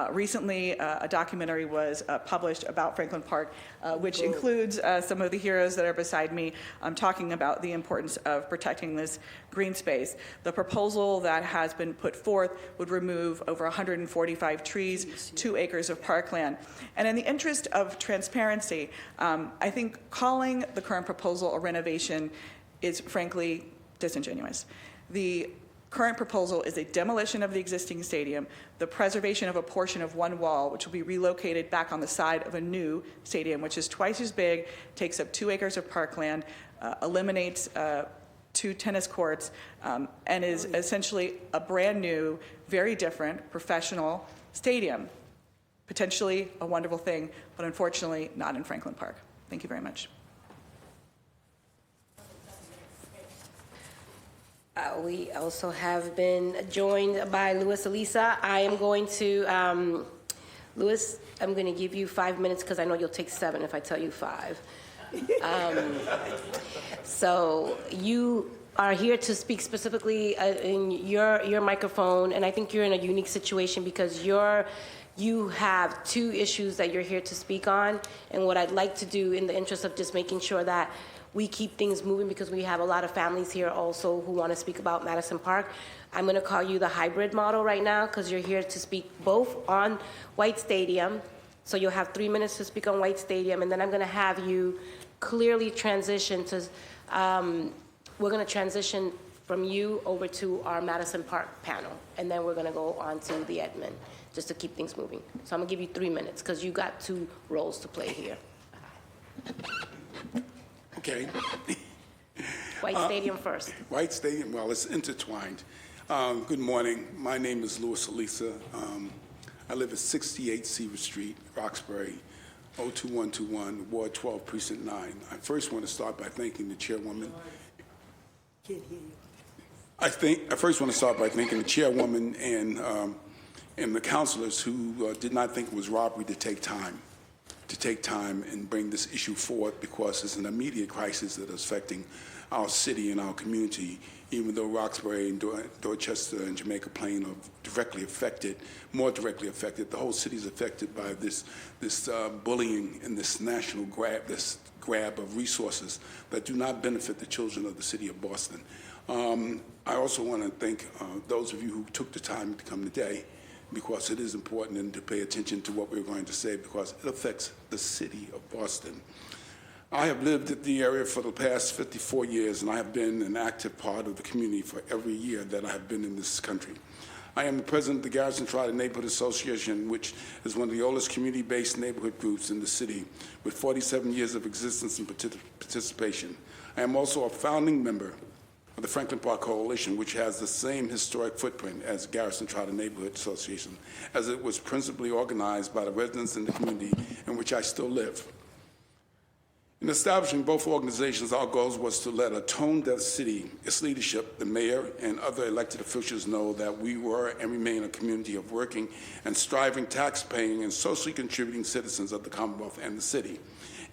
recently a documentary was published about Franklin Park, which includes some of the heroes that are beside me talking about the importance of protecting this green space. The proposal that has been put forth would remove over 145 trees, 2 acres of parkland. And in the interest of transparency, I think calling the current proposal a renovation is frankly disingenuous. The current proposal is a demolition of the existing stadium, the preservation of a portion of one wall, which will be relocated back on the side of a new stadium, which is twice as big, takes up 2 acres of parkland, eliminates 2 tennis courts, and is essentially a brand new, very different, professional stadium. Potentially a wonderful thing, but unfortunately not in Franklin Park. Thank you very much. We also have been joined by Louis Elisa. I am going to, Louis, I'm going to give you 5 minutes because I know you'll take 7 if I tell you 5. So you are here to speak specifically in your microphone, and I think you're in a unique situation because you have 2 issues that you're here to speak on, and what I'd like to do in the interest of just making sure that we keep things moving because we have a lot of families here also who want to speak about Madison Park. I'm going to call you the hybrid model right now because you're here to speak both on White Stadium. So you'll have 3 minutes to speak on White Stadium, and then I'm going to have you clearly transition to, we're going to transition from you over to our Madison Park panel, and then we're going to go on to the admin just to keep things moving. So I'm going to give you 3 minutes because you got 2 roles to play here. Okay. White Stadium first. White Stadium, well, it's intertwined. Good morning. My name is Louis Elisa. I live at 68 Seaver Street, Roxbury, 02121, Ward 12, Precinct 9. I first want to start by thanking the chairwoman. Can't hear you. I first want to start by thanking the chairwoman and the councilors who did not think it was robbery to take time and bring this issue forward because it's an immediate crisis that is affecting our city and our community, even though Roxbury and Dorchester and Jamaica Plain are directly affected, more directly affected. The whole city is affected by this bullying and this national grab of resources that do not benefit the children of the city of Boston. I also want to thank those of you who took the time to come today, because it is important and to pay attention to what we're going to say, because it affects the city of Boston. I have lived in the area for the past 54 years, and I have been an active part of the community for every year that I have been in this country. I am the president of the Garrison Trotter Neighborhood Association, which is one of the oldest community-based neighborhood groups in the city, with 47 years of existence and participation. I am also a founding member of the Franklin Park Coalition, which has the same historic footprint as Garrison Trotter Neighborhood Association, as it was principally organized by the residents in the community in which I still live. In establishing both organizations, our goal was to let a tone-deaf city, its leadership, the mayor, and other elected officials know that we were and remain a community of working and striving, tax-paying, and socially contributing citizens of the Commonwealth and the city,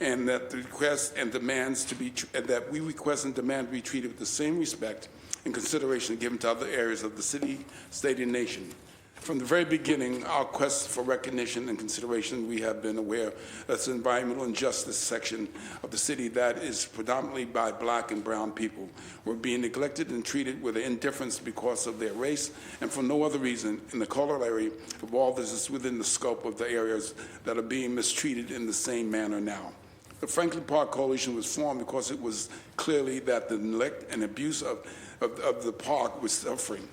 and that the requests and demands that we request and demand to be treated with the same respect and consideration given to other areas of the city, state, and nation. From the very beginning, our quest for recognition and consideration, we have been aware that the environmental injustice section of the city that is predominantly by Black and brown people were being neglected and treated with indifference because of their race and for no other reason. In the corollary of all this is within the scope of the areas that are being mistreated in the same manner now. The Franklin Park Coalition was formed because it was clearly that the neglect and abuse of the park was suffering.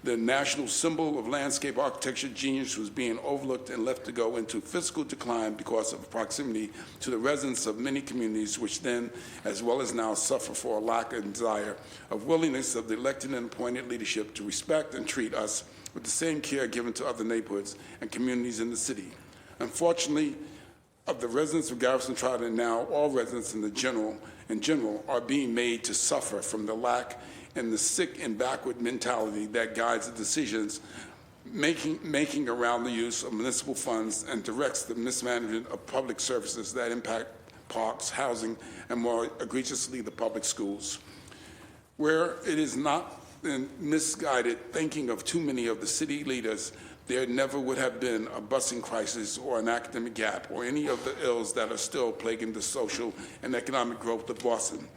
The national symbol of landscape architecture genius was being overlooked and left to go into physical decline because of proximity to the residents of many communities, which then, as well as now, suffer for a lack of desire of willingness of the elected and appointed leadership to respect and treat us with the same care given to other neighborhoods and communities in the city. Unfortunately, of the residents of Garrison Trotter, and now all residents in general are being made to suffer from the lack and the sick and backward mentality that guides the decisions making around the use of municipal funds and directs the mismanagement of public services that impact parks, housing, and more egregiously, the public schools. Where it is not misguided thinking of too many of the city leaders, there never would have been a busing crisis or an academic gap or any of the ills that are still plaguing the social and economic growth of Boston.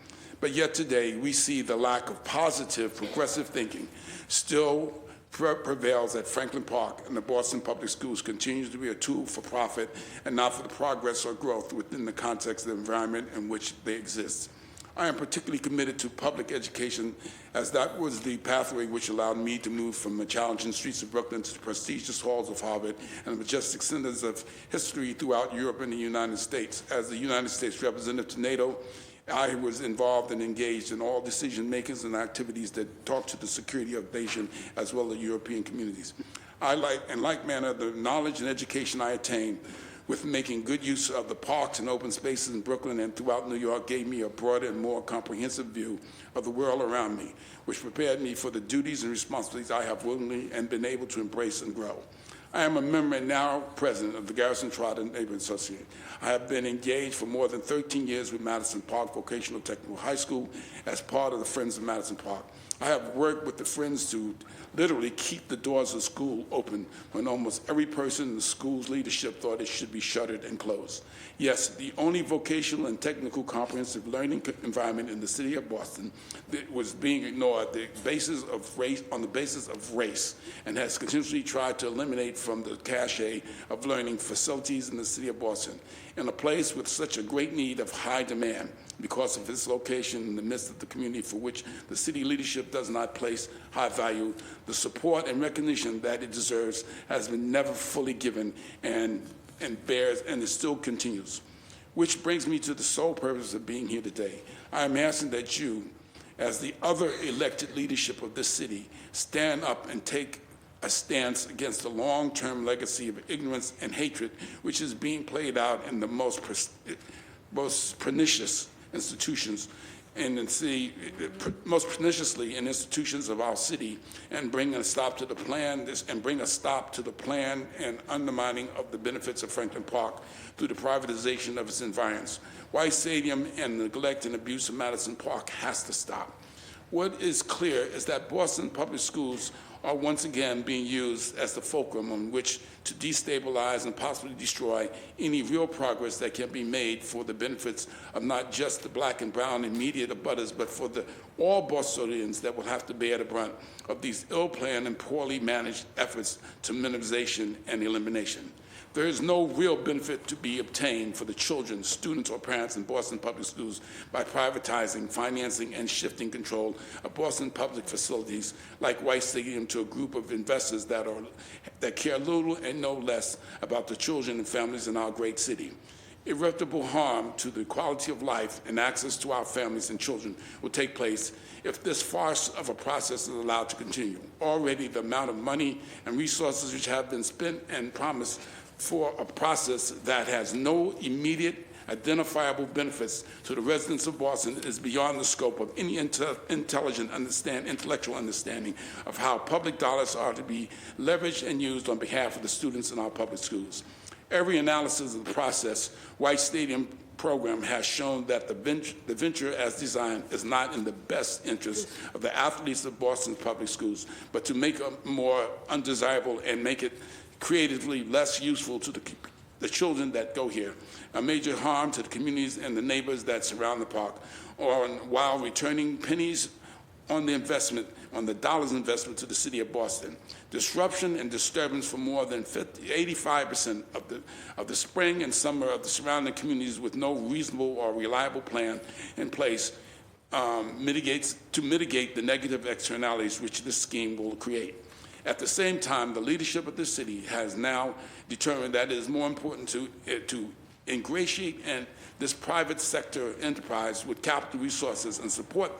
But yet today, we see the lack of positive, progressive thinking still prevails at Franklin Park, and the Boston Public Schools continues to be a tool for profit and not for the progress or growth within the context of the environment in which they exist. I am particularly committed to public education, as that was the pathway which allowed me to move from the challenging streets of Brooklyn to the prestigious halls of Harvard and the majestic centers of history throughout Europe and the United States. As the United States representative to NATO, I was involved and engaged in all decision makings and activities that talk to the security of the nation as well as European communities. In like manner, the knowledge and education I attained with making good use of the parks and open spaces in Brooklyn and throughout New York gave me a broader and more comprehensive view of the world around me, which prepared me for the duties and responsibilities I have willingly and been able to embrace and grow. I am a member and now president of the Garrison Trotter Neighborhood Association. I have been engaged for more than 13 years with Madison Park Vocational Technical High School as part of the Friends of Madison Park. I have worked with the Friends to literally keep the doors of school open when almost every person in the school's leadership thought it should be shuttered and closed. Yes, the only vocational and technical comprehensive learning environment in the city of Boston that was being ignored on the basis of race, and has continuously tried to eliminate from the cachet of learning facilities in the city of Boston. In a place with such a great need of high demand, because of its location in the midst of the community for which the city leadership does not place high value, the support and recognition that it deserves has been never fully given and it still continues. Which brings me to the sole purpose of being here today. I am asking that you, as the other elected leadership of this city, stand up and take a stance against the long-term legacy of ignorance and hatred which is being played out in the most pernicious institutions in the city, most perniciously in institutions of our city, and bring a stop to the plan and undermining of the benefits of Franklin Park through the privatization of its environs. White Stadium and the neglect and abuse of Madison Park has to stop. What is clear is that Boston Public Schools are once again being used as the fulcrum on which to destabilize and possibly destroy any real progress that can be made for the benefits of not just the black and brown immediate abutters, but for all Bostonians that will have to bear the brunt of these ill-planned and poorly managed efforts to minimization and elimination. There is no real benefit to be obtained for the children, students, or parents in Boston Public Schools by privatizing, financing, and shifting control of Boston public facilities like White Stadium to a group of investors that care little and no less about the children and families in our great city. Irreparable harm to the quality of life and access to our families and children will take place if this farce of a process is allowed to continue. Already, the amount of money and resources which have been spent and promised for a process that has no immediate identifiable benefits to the residents of Boston is beyond the scope of any intellectual understanding of how public dollars are to be leveraged and used on behalf of the students in our public schools. Every analysis of the process, White Stadium program has shown that the venture as designed is not in the best interest of the athletes of Boston's public schools, but to make it more undesirable and make it creatively less useful to the children that go here, a major harm to the communities and the neighbors that surround the park, while returning pennies on the dollars investment to the city of Boston. Disruption and disturbance for more than 85% of the spring and summer of the surrounding communities with no reasonable or reliable plan in place to mitigate the negative externalities which this scheme will create. At the same time, the leadership of the city has now determined that it is more important to ingratiate this private sector enterprise with capital resources and support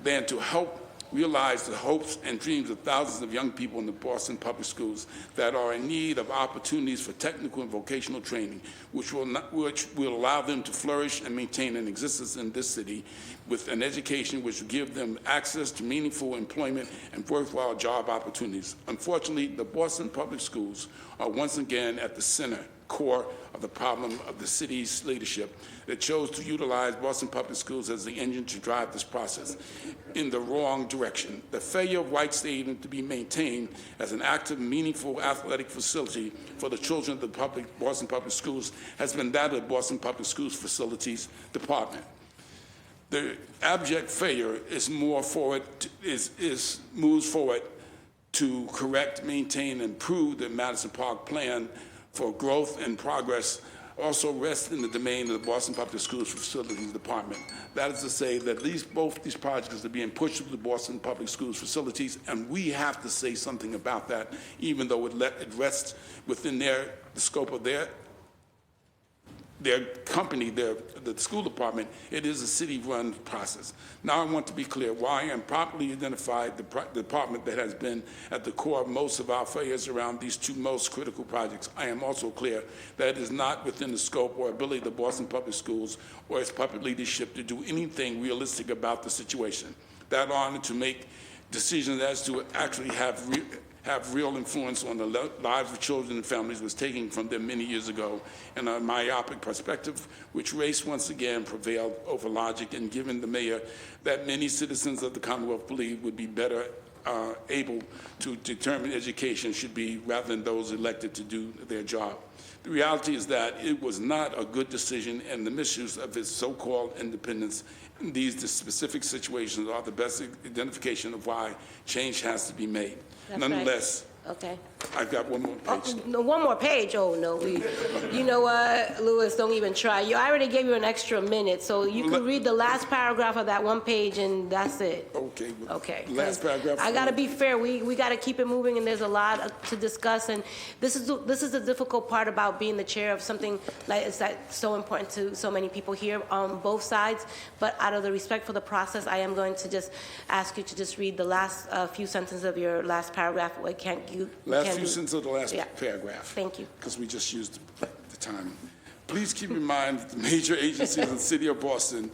than to help realize the hopes and dreams of thousands of young people in the Boston public schools that are in need of opportunities for technical and vocational training, which will allow them to flourish and maintain an existence in this city with an education which will give them access to meaningful employment and worthwhile job opportunities. Unfortunately, the Boston public schools are once again at the core of the problem of the city's leadership that chose to utilize Boston Public Schools as the engine to drive this process in the wrong direction. The failure of White Stadium to be maintained as an active, meaningful athletic facility for the children of the Boston Public Schools has been that of the Boston Public Schools Facilities Department. The abject failure moves forward to correct, maintain, and improve the Madison Park plan for growth and progress also rests in the domain of the Boston Public Schools Facilities Department. That is to say that both these projects are being pushed through the Boston Public Schools facilities, and we have to say something about that, even though it rests within the scope of their company, the school department. It is a city-run process. Now I want to be clear. While I am properly identified the department that has been at the core of most of our failures around these two most critical projects, I am also clear that it is not within the scope or ability of the Boston Public Schools or its public leadership to do anything realistic about the situation. That honor to make decisions as to actually have real influence on the lives of children and families was taken from them many years ago, and a myopic perspective, which race once again prevailed over logic, and given the mayor that many citizens of the Commonwealth believe would be better able to determine education should be rather than those elected to do their job. The reality is that it was not a good decision, and the misuse of its so-called independence in these specific situations are the best identification of why change has to be made. That's Nonetheless, right. Okay. I've got one more page. Oh, no, one more page? Oh, no. You know what, Louis, don't even try. I already gave you an extra minute, so you can read the last paragraph of that one page, and that's it. Okay. Okay. Last paragraph. I got to be fair. We got to keep it moving, and there's a lot to discuss, and this is the difficult part about being the chair of something that's so important to so many people here on both sides. But out of the respect for the process, I am going to just ask you to just read the last few sentences of your last paragraph. Since of the last paragraph. Thank you. Because we just used the time. Please keep in mind that the major agencies in the city of Boston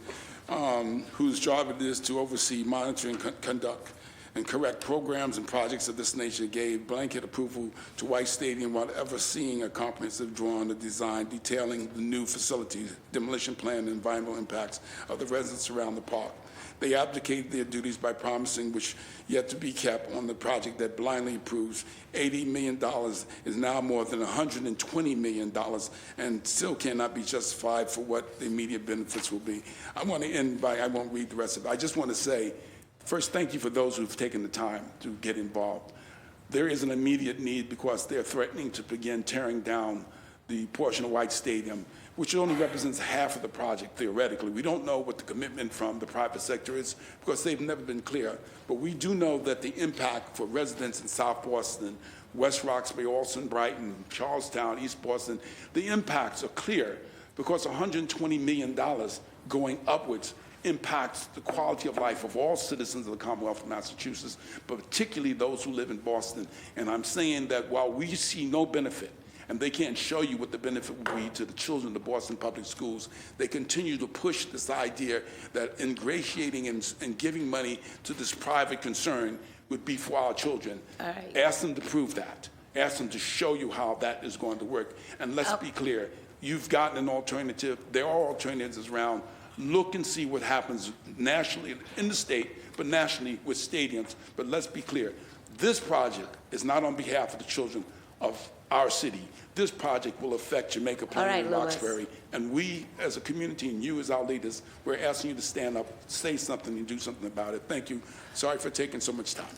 whose job it is to oversee, monitor, and conduct and correct programs and projects of this nature, gave blanket approval to White Stadium without ever seeing a comprehensive drawing or design detailing the new facility, demolition plan, and environmental impacts of the residents around the park. They abdicated their duties by promising, which yet to be kept, on the project that blindly approves. $80 million is now more than $120 million and still cannot be justified for what the immediate benefits will be. I want to end by, I won't read the rest of it. I just want to say, first, thank you for those who've taken the time to get involved. There is an immediate need because they're threatening to begin tearing down the portion of White Stadium, which only represents half of the project, theoretically. We don't know what the commitment from the private sector is because they've never been clear. But we do know that the impact for residents in South Boston, West Roxbury, Alston, Brighton, Charlestown, East Boston, the impacts are clear because $120 million going upwards impacts the quality of life of all citizens of the Commonwealth of Massachusetts, but particularly those who live in Boston. And I'm saying that while we see no benefit, and they can't show you what the benefit will be to the children of the Boston Public Schools, they continue to push this idea that ingratiating and giving money to this private concern would be for our children. All right. Ask them to prove that. Ask them to show you how that is going to work. And let's be clear, you've gotten an alternative. There are alternatives around. Look and see what happens nationally, in the state, but nationally with stadiums. But let's be clear, this project is not on behalf of the children of our city. This project will affect Jamaica Plain and Roxbury. And we, as a community, and you as our leaders, we're asking you to stand up, say something, and do something about it. Thank you. Sorry for taking so much time.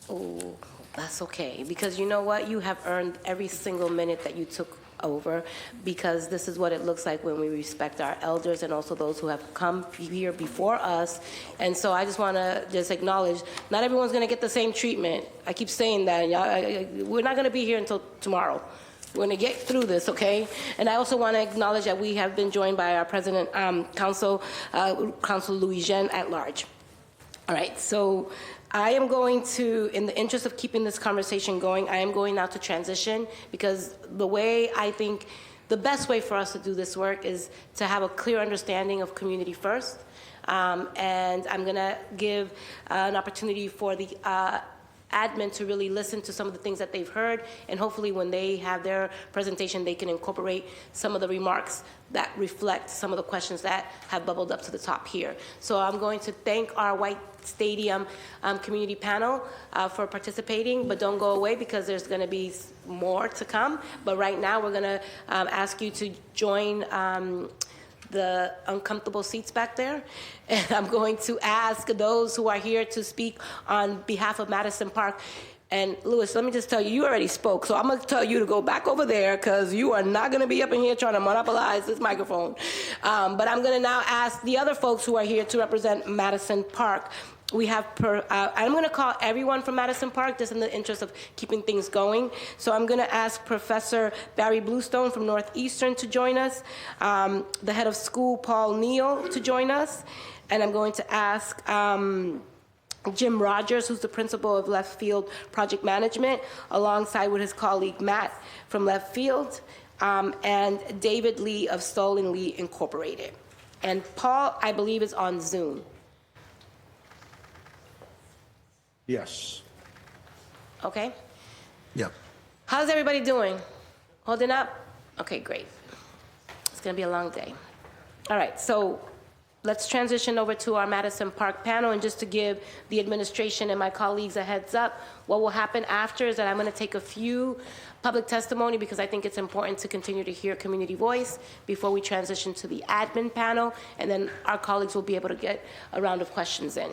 Oh, that's okay, because you know what? You have earned every single minute that you took over, because this is what it looks like when we respect our elders and also those who have come here before us. And so I just want to just acknowledge, not everyone's going to get the same treatment. I keep saying that. We're not going to be here until tomorrow. We're going to get through this, okay? And I also want to acknowledge that we have been joined by our President, Council Louis Jean at large. All right, so I am going to, in the interest of keeping this conversation going, I am going now to transition, because the way I think the best way for us to do this work is to have a clear understanding of community first. And I'm going to give an opportunity for the admin to really listen to some of the things that they've heard, and hopefully when they have their presentation, they can incorporate some of the remarks that reflect some of the questions that have bubbled up to the top here. So I'm going to thank our White Stadium community panel for participating, but don't go away because there's going to be more to come. But right now we're going to ask you to join the uncomfortable seats back there. And I'm going to ask those who are here to speak on behalf of Madison Park. And Louis, let me just tell you, you already spoke, so I'm going to tell you to go back over there because you are not going to be up in here trying to monopolize this microphone. But I'm going to now ask the other folks who are here to represent Madison Park. We have, I'm going to call everyone from Madison Park just in the interest of keeping things going. So I'm going to ask Professor Barry Bluestone from Northeastern to join us, the head of school, Paul Neal, to join us, and I'm going to ask Jim Rogers, who's the principal of Left Field Project Management, alongside with his colleague Matt from Left Field, and David Lee of Stoll and Lee Incorporated. And Paul, I believe, is on Zoom. Yes. Okay. Yep. How's everybody doing? Holding up? Okay, great. It's going to be a long day. All right, so let's transition over to our Madison Park panel. And just to give the administration and my colleagues a heads up, what will happen after is that I'm going to take a few public testimony because I think it's important to continue to hear community voice before we transition to the admin panel. And then our colleagues will be able to get a round of questions in.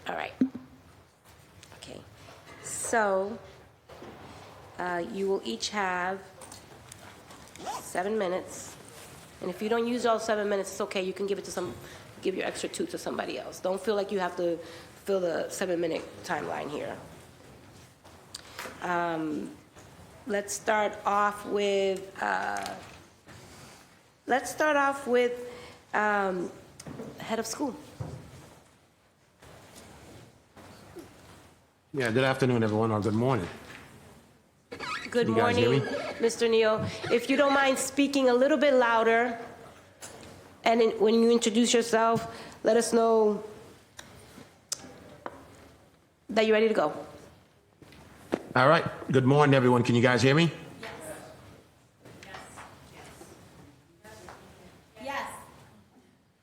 All right. Okay. So you will each have 7 minutes. And if you don't use all 7 minutes, it's okay. You can give it to give your extra 2 to somebody else. Don't feel like you have to fill the 7-minute timeline here. Let's start off with head of school. Yeah, good afternoon, everyone, or good morning. Good Can you guys hear morning. me? Mr. Neal, if you don't mind speaking a little bit louder, and when you introduce yourself, let us know that you're ready to go. All right. Good morning, everyone. Can you guys hear me? Yes.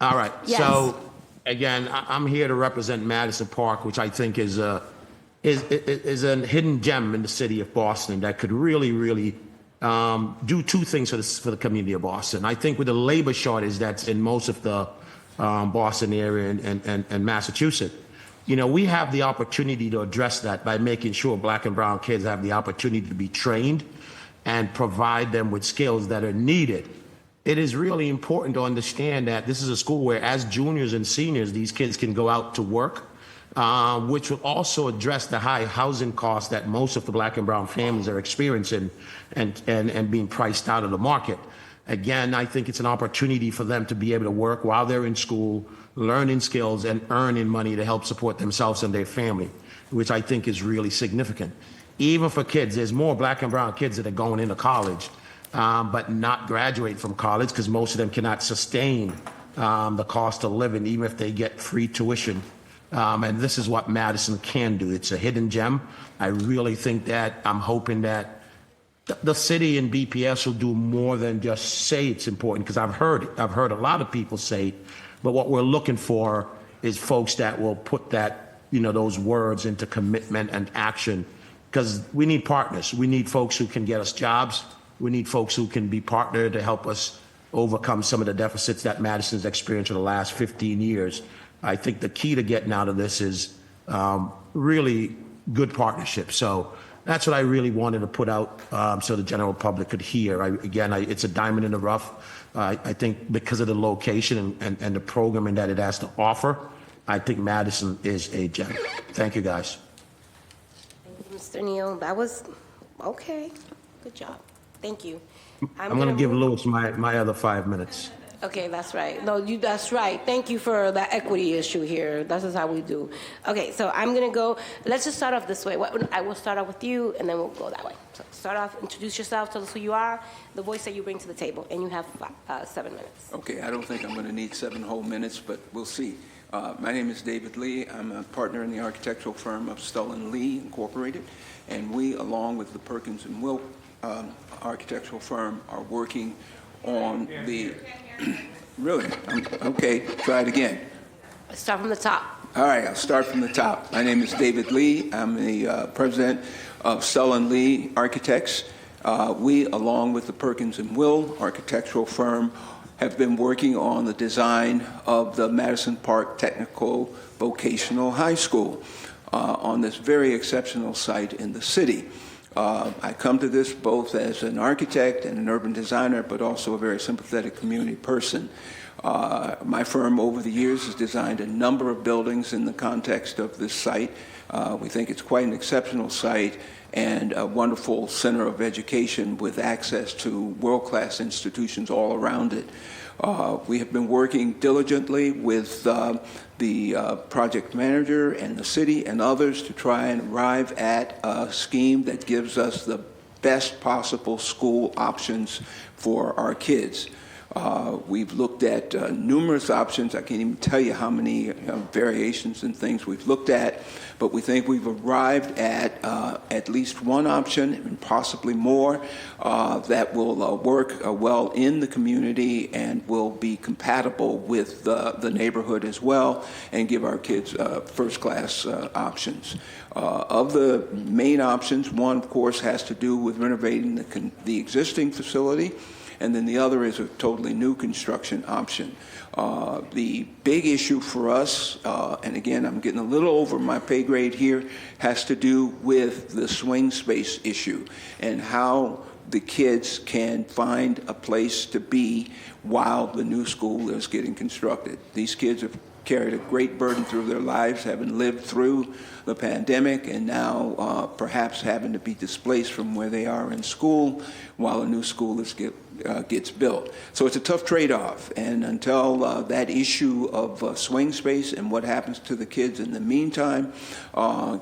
All right. Yes. So, again, I'm here to represent Madison Park, which I think is a hidden gem in the city of Boston that could really do two things for the community of Boston. I think with the labor shortage that's in most of the Boston area and Massachusetts, we have the opportunity to address that by making sure black and brown kids have the opportunity to be trained and provide them with skills that are needed. It is really important to understand that this is a school where, as juniors and seniors, these kids can go out to work, which will also address the high housing costs that most of the black and brown families are experiencing and being priced out of the market. Again, I think it's an opportunity for them to be able to work while they're in school, learning skills and earning money to help support themselves and their family, which I think is really significant. Even for kids, there's more black and brown kids that are going into college, but not graduate from college because most of them cannot sustain the cost of living, even if they get free tuition. And this is what Madison can do. It's a hidden gem. I really think that I'm hoping that the city and BPS will do more than just say it's important, because I've heard a lot of people say it, but what we're looking for is folks that will put that, those words into commitment and action, because we need partners. We need folks who can get us jobs. We need folks who can be partnered to help us overcome some of the deficits that Madison's experienced for the last 15 years. I think the key to getting out of this is really good partnership. So that's what I really wanted to put out so the general public could hear. It's a diamond in the rough. I think because of the location and the programming that it has to offer, I think Madison is a gem. Thank you, guys. Thank you, Mr. Neal. That was okay. Good job. Thank you. I'm going to give Louis my other 5 minutes. Okay, that's right. No, that's right. Thank you for that equity issue here. This is how we do. Okay, so I'm going to go. Let's just start off this way. I will start off with you, and then we'll go that way. So start off, introduce yourself, tell us who you are, the voice that you bring to the table, and you have 7 minutes. Okay, I don't think I'm going to need 7 whole minutes, but we'll see. My name is David Lee. I'm a partner in the architectural firm of Stull & Lee, Incorporated, and we, along with the Perkins & Will architectural firm, are working on the... Really? Okay, try it again. Let's start from the top. All right, I'll start from the top. My name is David Lee. I'm the president of Stull & Lee Architects. We, along with the Perkins & Will architectural firm, have been working on the design of the Madison Park Technical Vocational High School on this very exceptional site in the city. I come to this both as an architect and an urban designer, but also a very sympathetic community person. My firm over the years has designed a number of buildings in the context of this site. We think it's quite an exceptional site and a wonderful center of education with access to world-class institutions all around it. We have been working diligently with the project manager and the city and others to try and arrive at a scheme that gives us the best possible school options for our kids. We've looked at numerous options. I can't even tell you how many variations and things we've looked at, but we think we've arrived at least one option and possibly more that will work well in the community and will be compatible with the neighborhood as well and give our kids first-class options. Of the main options, one, of course, has to do with renovating the existing facility, and then the other is a totally new construction option. The big issue for us, and again, I'm getting a little over my pay grade here, has to do with the swing space issue and how the kids can find a place to be while the new school is getting constructed. These kids have carried a great burden through their lives, having lived through the pandemic, and now perhaps having to be displaced from where they are in school while a new school gets built. So it's a tough trade-off, and until that issue of swing space and what happens to the kids in the meantime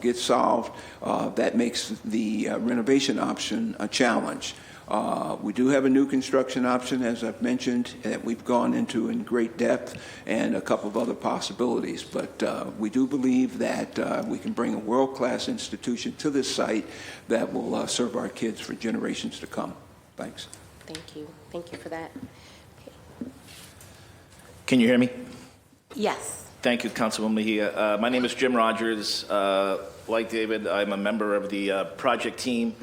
gets solved, that makes the renovation option a challenge. We do have a new construction option, as I've mentioned, that we've gone into in great depth, and a couple of other possibilities. But we do believe that we can bring a world-class institution to this site that will serve our kids for generations to come. Thanks. Thank you. Thank you for that. Can you hear me? Yes. Thank you, Councilwoman Mejia. My name is Jim Rogers. Like David, I'm a member of the project team.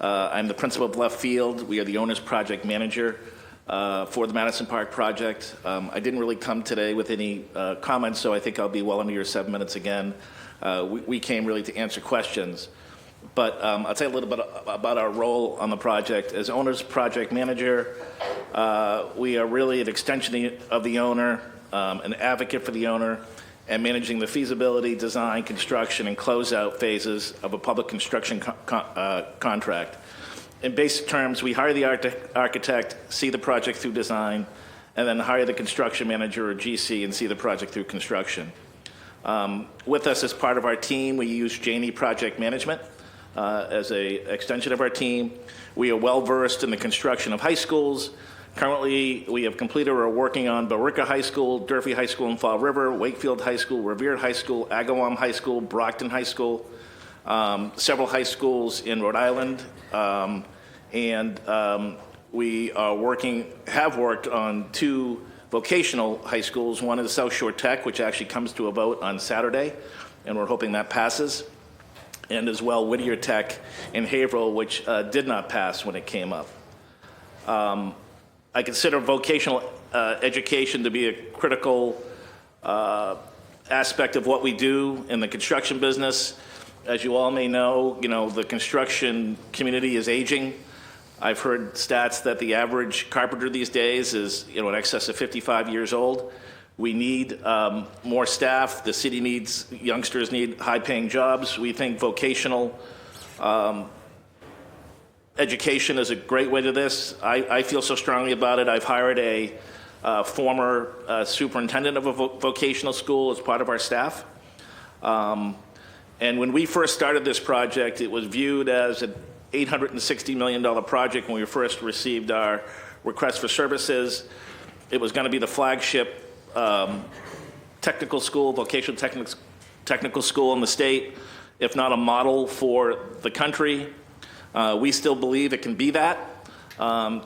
I'm the principal of Left Field. We are the owner's project manager for the Madison Park project. I didn't really come today with any comments, so I think I'll be well under your 7 minutes again. We came really to answer questions. But I'll tell you a little bit about our role on the project. As owner's project manager, we are really an extension of the owner, an advocate for the owner, and managing the feasibility, design, construction, and closeout phases of a public construction contract. In basic terms, we hire the architect, see the project through design, and then hire the construction manager or GC and see the project through construction. With us as part of our team, we use Janie Project Management as an extension of our team. We are well versed in the construction of high schools. Currently, we have completed or are working on Billerica High School, Durfee High School in Fall River, Wakefield High School, Revere High School, Agawam High School, Brockton High School, several high schools in Rhode Island, we have worked on 2 vocational high schools. One is South Shore Tech, which actually comes to a vote on Saturday, and we're hoping that passes, and as well Whittier Tech in Haverhill, which did not pass when it came up. I consider vocational education to be a critical aspect of what we do in the construction business. As you all may know, the construction community is aging. I've heard stats that the average carpenter these days is, in excess of 55 years old. We need more staff. The city needs, youngsters need high-paying jobs. We think vocational education is a great way to this. I feel so strongly about it. I've hired a former superintendent of a vocational school as part of our staff. And when we first started this project, it was viewed as an $860 million project when we first received our request for services. It was going to be the flagship technical school, vocational technical school in the state, if not a model for the country. We still believe it can be that.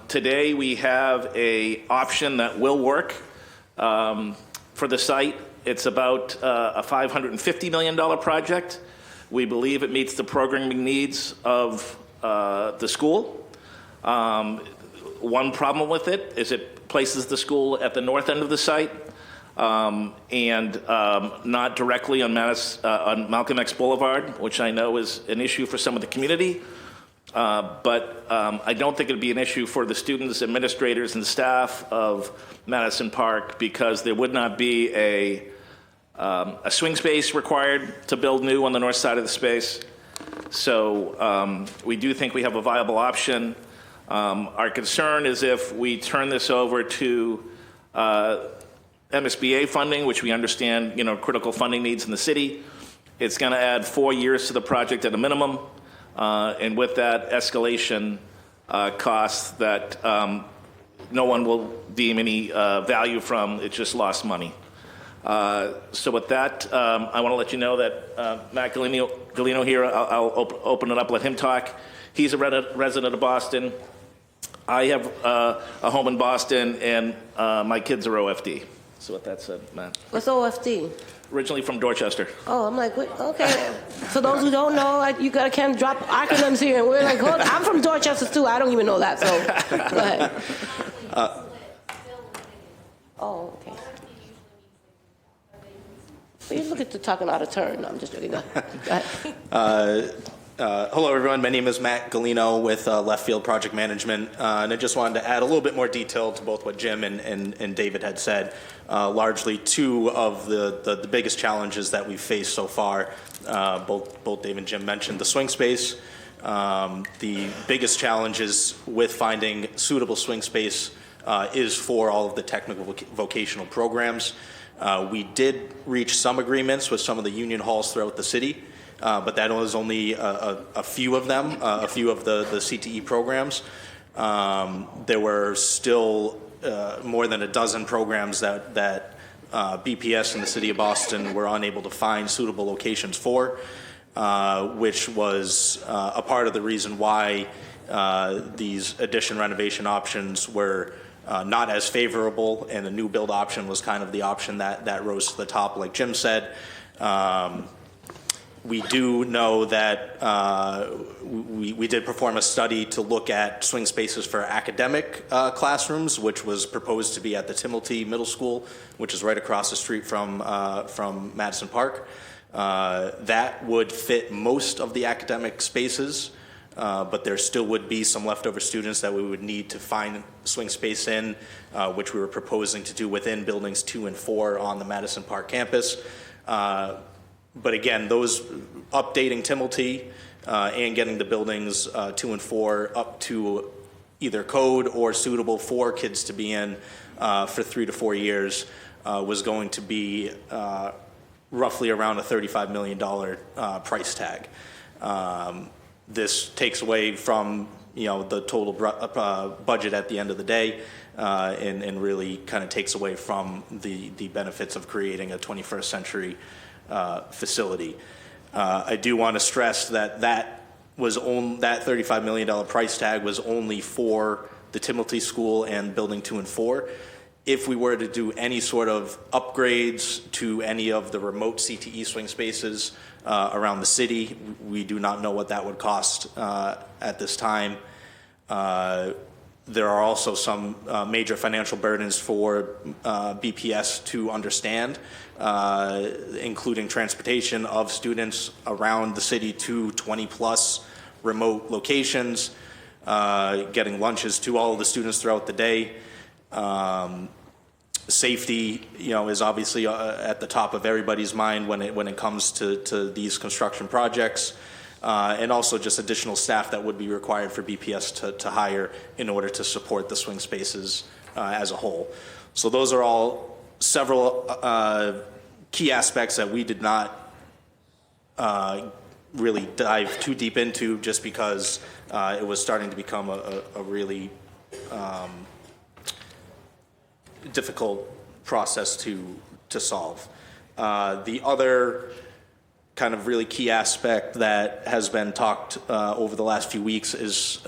Today we have an option that will work for the site. It's about a $550 million project. We believe it meets the programming needs of the school. One problem with it is it places the school at the north end of the site and not directly on Malcolm X Boulevard, which I know is an issue for some of the community. But I don't think it'd be an issue for the students, administrators, and staff of Madison Park because there would not be a swing space required to build new on the north side of the space. So we do think we have a viable option. Our concern is if we turn this over to MSBA funding, which we understand, critical funding needs in the city, it's going to add 4 years to the project at a minimum. And with that escalation costs that no one will deem any value from, it's just lost money. So with that, I want to let you know that Matt Galino here, I'll open it up, let him talk. He's a resident of Boston. I have a home in Boston, and my kids are OFD. So with that said, Matt. What's OFD? Originally from Dorchester. Oh, I'm like, okay. For those who don't know, you gotta kind of drop acronyms here, and we're like, hold on. I'm from Dorchester too. I don't even know that. So go ahead. Oh, okay. Well, you look at the talking out of turn. No, I'm just joking. Go ahead. Hello, everyone. My name is Matt Galino with Left Field Project Management, and I just wanted to add a little bit more detail to both what Jim and David had said. Largely, 2 of the biggest challenges that we've faced so far. Both Dave and Jim mentioned the swing space. The biggest challenges with finding suitable swing space is for all of the technical vocational programs. We did reach some agreements with some of the union halls throughout the city. But that was only a few of them, a few of the CTE programs. there were still more than a dozen programs that BPS and the City of Boston were unable to find suitable locations for, which was a part of the reason why these addition renovation options were not as favorable, and the new build option was kind of the option that rose to the top, like Jim said. We do know that we did perform a study to look at swing spaces for academic classrooms, which was proposed to be at the Timilty Middle School, which is right across the street from Madison Park. That would fit most of the academic spaces, but there still would be some leftover students that we would need to find swing space in, which we were proposing to do within buildings 2 and 4 on the Madison Park campus. But again, those updating Timilty and getting the buildings 2 and 4 up to either code or suitable for kids to be in for 3 to 4 years was going to be roughly around a $35 million price tag. This takes away from the total budget at the end of the day, and really kind of takes away from the benefits of creating a 21st century facility. I do want to stress that $35 million price tag was only for the Timilty School and Building 2 and 4. If we were to do any sort of upgrades to any of the remote CTE swing spaces around the city, we do not know what that would cost at this time. There are also some major financial burdens for BPS to understand, including transportation of students around the city to 20-plus remote locations, getting lunches to all of the students throughout the day. Safety, is obviously at the top of everybody's mind when it comes to these construction projects. And also just additional staff that would be required for BPS to hire in order to support the swing spaces as a whole. So those are all several key aspects that we did not really dive too deep into, just because it was starting to become a really difficult process to solve. The other kind of really key aspect that has been talked over the last few weeks is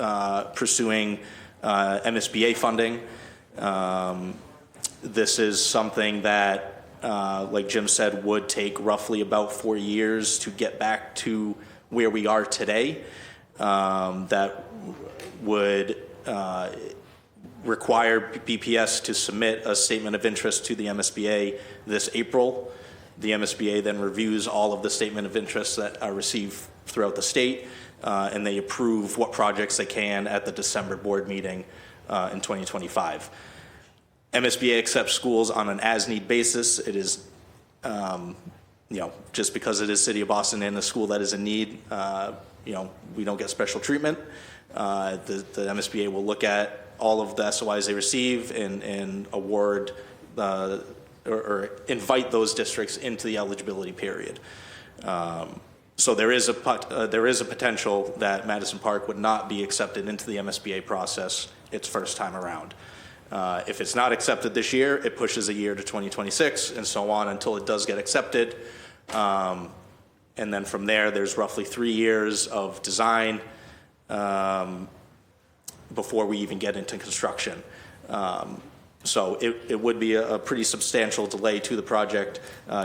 pursuing MSBA funding. This is something that, like Jim said, would take roughly about 4 years to get back to where we are today. That would require BPS to submit a statement of interest to the MSBA this April. The MSBA then reviews all of the statement of interests that are received throughout the state, and they approve what projects they can at the December board meeting in 2025. MSBA accepts schools on an as-need basis. It is, just because it is City of Boston and a school that is in need, we don't get special treatment. The MSBA will look at all of the SOIs they receive and award or invite those districts into the eligibility period. So there is a potential that Madison Park would not be accepted into the MSBA process its first time around. If it's not accepted this year, it pushes a year to 2026 and so on until it does get accepted. And then from there, there's roughly 3 years of design before we even get into construction. So it would be a pretty substantial delay to the project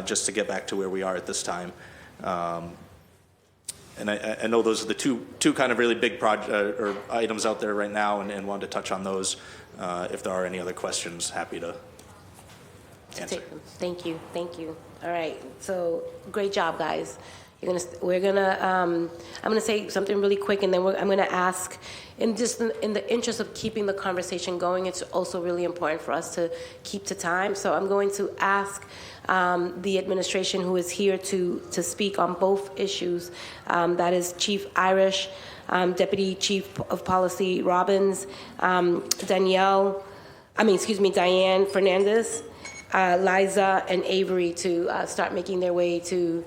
just to get back to where we are at this time. And I know those are the two kind of really big or items out there right now, and wanted to touch on those. If there are any other questions, happy to answer. Thank you. All right, so great job, guys. I'm gonna say something really quick, and then I'm gonna ask, in the interest of keeping the conversation going, it's also really important for us to keep to time. So I'm going to ask the administration who is here to speak on both issues. That is Chief Irish, Deputy Chief of Policy Robbins, Diane Fernandez, Liza, and Avery to start making their way to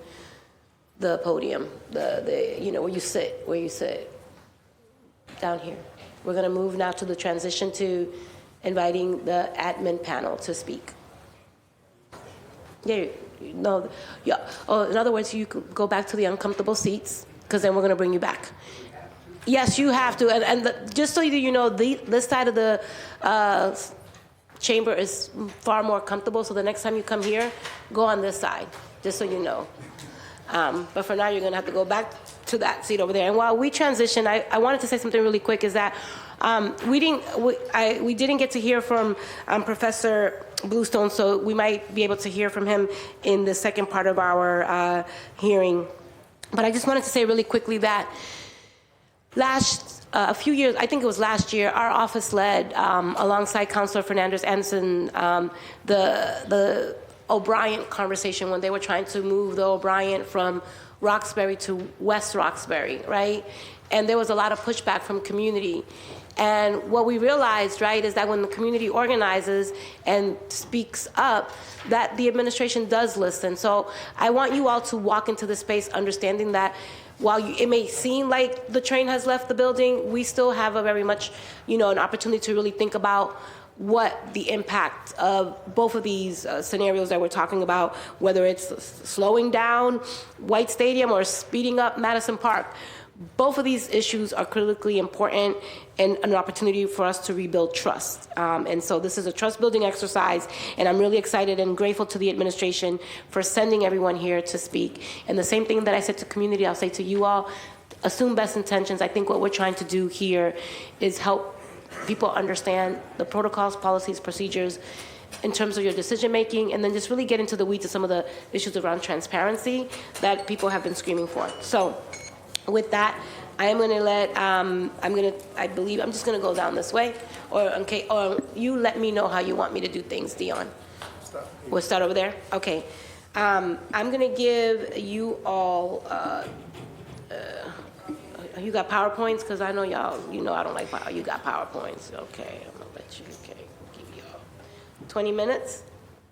the podium, where you sit down here. We're going to move now to the transition to inviting the admin panel to speak. Yeah, no, yeah. Oh, in other words, you could go back to the uncomfortable seats, because then we're going to bring you back. Yes, you have to. And just so you know, this side of the chamber is far more comfortable, so the next time you come here, go on this side, just so you know. But for now, you're going to have to go back to that seat over there. And while we transition, I wanted to say something really quick, is that we didn't get to hear from Professor Bluestone, so we might be able to hear from him in the second part of our hearing. But I just wanted to say really quickly that a few years, I think it was last year, our office led, alongside Councilor Fernandez-Anderson, the O'Brien conversation when they were trying to move the O'Brien from Roxbury to West Roxbury, right? And there was a lot of pushback from community. And what we realized, right, is that when the community organizes and speaks up, that the administration does listen. So I want you all to walk into the space understanding that while it may seem like the train has left the building, we still have a very much, an opportunity to really think about what the impact of both of these scenarios that we're talking about, whether it's slowing down White Stadium or speeding up Madison Park. Both of these issues are critically important and an opportunity for us to rebuild trust. And so this is a trust building exercise, and I'm really excited and grateful to the administration for sending everyone here to speak. And the same thing that I said to community, I'll say to you all, assume best intentions. I think what we're trying to do here is help people understand the protocols, policies, procedures in terms of your decision making, and then just really get into the weeds of some of the issues around transparency that people have been screaming for. So with that, I am going to let, I'm just going to go down this way, or you let me know how you want me to do things, Dion. We'll start over there? Okay. I'm going to give you all, you got PowerPoints? Because I know y'all, I don't like power. You got PowerPoints. Okay, I'm going to let you, give y'all 20 minutes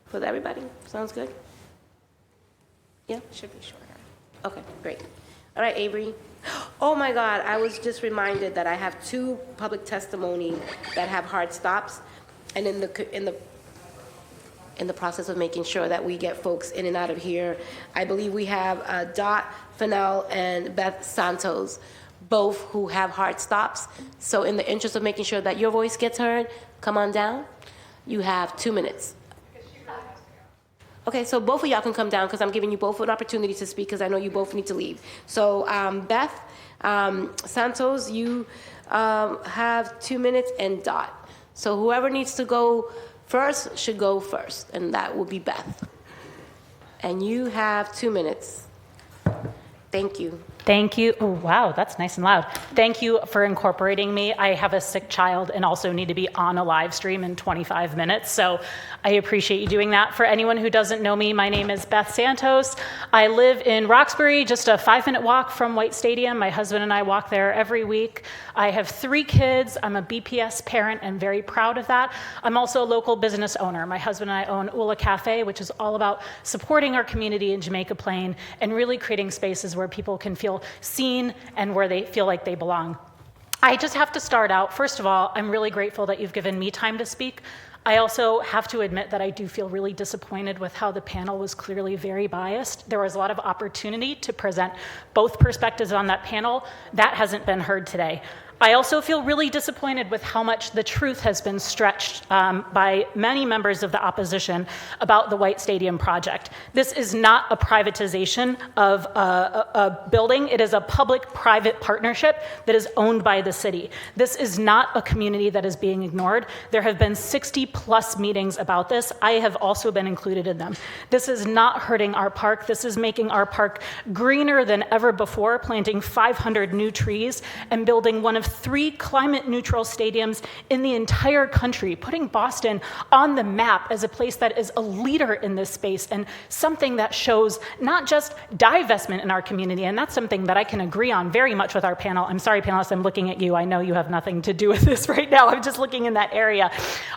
for everybody. Sounds good? Yeah? Should be shorter. Okay, great. All right, Avery. Oh my God, I was just reminded that I have 2 public testimony that have hard stops, and in the process of making sure that we get folks in and out of here, I believe we have Dot Fennell and Beth Santos, both who have hard stops. So in the interest of making sure that your voice gets heard, come on down. You have 2 minutes. Okay, so both of y'all can come down because I'm giving you both an opportunity to speak because I know you both need to leave. So Beth Santos, you have 2 minutes, and Dot. So whoever needs to go first should go first, and that will be Beth. And you have 2 minutes. Thank you. Thank you. Oh, wow, that's nice and loud. Thank you for incorporating me. I have a sick child and also need to be on a live stream in 25 minutes, so I appreciate you doing that. For anyone who doesn't know me, my name is Beth Santos. I live in Roxbury, just a 5-minute walk from White Stadium. My husband and I walk there every week. I have 3 kids. I'm a BPS parent and very proud of that. I'm also a local business owner. My husband and I own Ula Cafe, which is all about supporting our community in Jamaica Plain and really creating spaces where people can feel seen and where they feel like they belong. I just have to start out. First of all, I'm really grateful that you've given me time to speak. I also have to admit that I do feel really disappointed with how the panel was clearly very biased. There was a lot of opportunity to present both perspectives on that panel. That hasn't been heard today. I also feel really disappointed with how much the truth has been stretched by many members of the opposition about the White Stadium project. This is not a privatization of a building. It is a public-private partnership that is owned by the city. This is not a community that is being ignored. There have been 60-plus meetings about this. I have also been included in them. This is not hurting our park. This is making our park greener than ever before, planting 500 new trees and building one of 3 climate-neutral stadiums in the entire country, putting Boston on the map as a place that is a leader in this space and something that shows not just divestment in our community, and that's something that I can agree on very much with our panel. I'm sorry, panelists, I'm looking at you. I know you have nothing to do with this right now. I'm just looking in that area.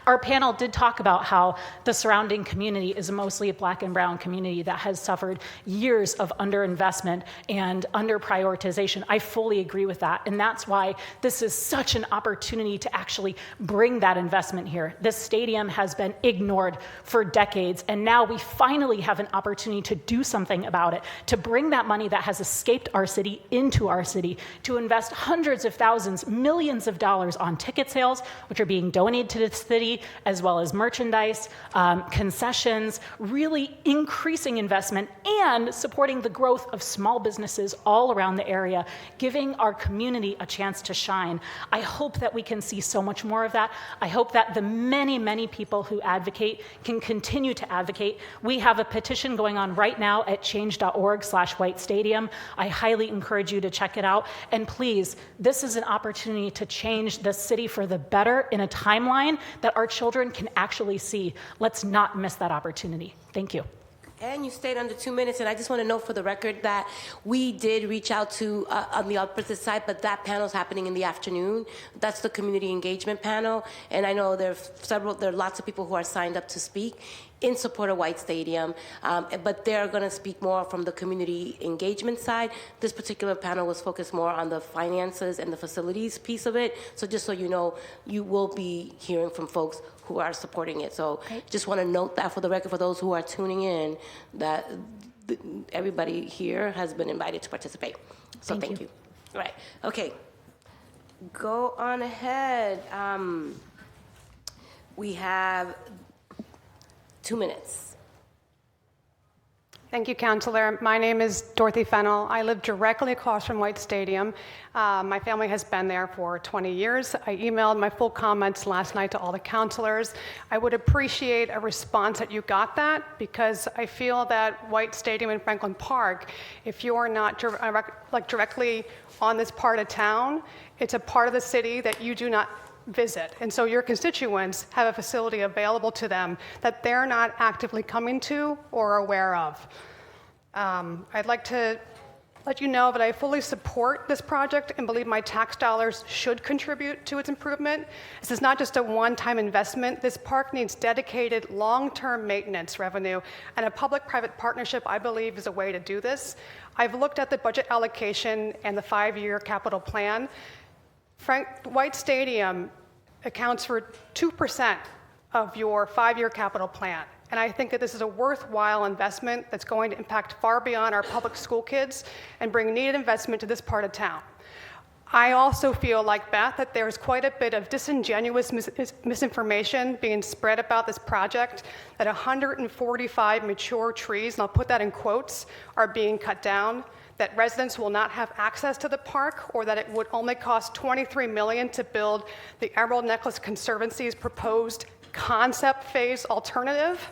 Our panel did talk about how the surrounding community is mostly a Black and brown community that has suffered years of underinvestment and under prioritization. I fully agree with that, and that's why This is such an opportunity to actually bring that investment here. This stadium has been ignored for decades, and now we finally have an opportunity to do something about it, to bring that money that has escaped our city into our city, to invest hundreds of thousands, millions of dollars on ticket sales, which are being donated to the city, as well as merchandise, concessions, really increasing investment and supporting the growth of small businesses all around the area, giving our community a chance to shine. I hope that we can see so much more of that. I hope that the many, many people who advocate can continue to advocate. We have a petition going on right now at change.org/White Stadium. I highly encourage you to check it out. And please, this is an opportunity to change the city for the better in a timeline that our children can actually see. Let's not miss that opportunity. Thank you. And you stayed under 2 minutes, and I just want to note for the record that we did reach out to on the opposite side, but that panel is happening in the afternoon. That's the community engagement panel, and I know there are lots of people who are signed up to speak in support of White Stadium, but they're going to speak more from the community engagement side. This particular panel was focused more on the finances and the facilities piece of it. So just so you know, you will be hearing from folks who are supporting it. So just want to note that for the record, for those who are tuning in, that everybody here has been invited to participate. So thank you. All right. Okay. Go on ahead. We have 2 minutes. Thank you, Councilor. My name is Dorothy Fennell. I live directly across from White Stadium. My family has been there for 20 years. I emailed my full comments last night to all the councilors. I would appreciate a response that you got that, because I feel that White Stadium and Franklin Park, if you're not directly on this part of town, it's a part of the city that you do not visit. And so your constituents have a facility available to them that they're not actively coming to or aware of. I'd like to let you know that I fully support this project and believe my tax dollars should contribute to its improvement. This is not just a one-time investment. This park needs dedicated long-term maintenance revenue, and a public-private partnership, I believe, is a way to do this. I've looked at the budget allocation and the 5-year capital plan. White Stadium accounts for 2% of your 5-year capital plan. And I think that this is a worthwhile investment that's going to impact far beyond our public school kids and bring needed investment to this part of town. I also feel, like Beth, that there's quite a bit of disingenuous misinformation being spread about this project, that 145 mature trees, and I'll put that in quotes, are being cut down, that residents will not have access to the park, or that it would only cost $23 million to build the Emerald Necklace Conservancy's proposed concept phase alternative.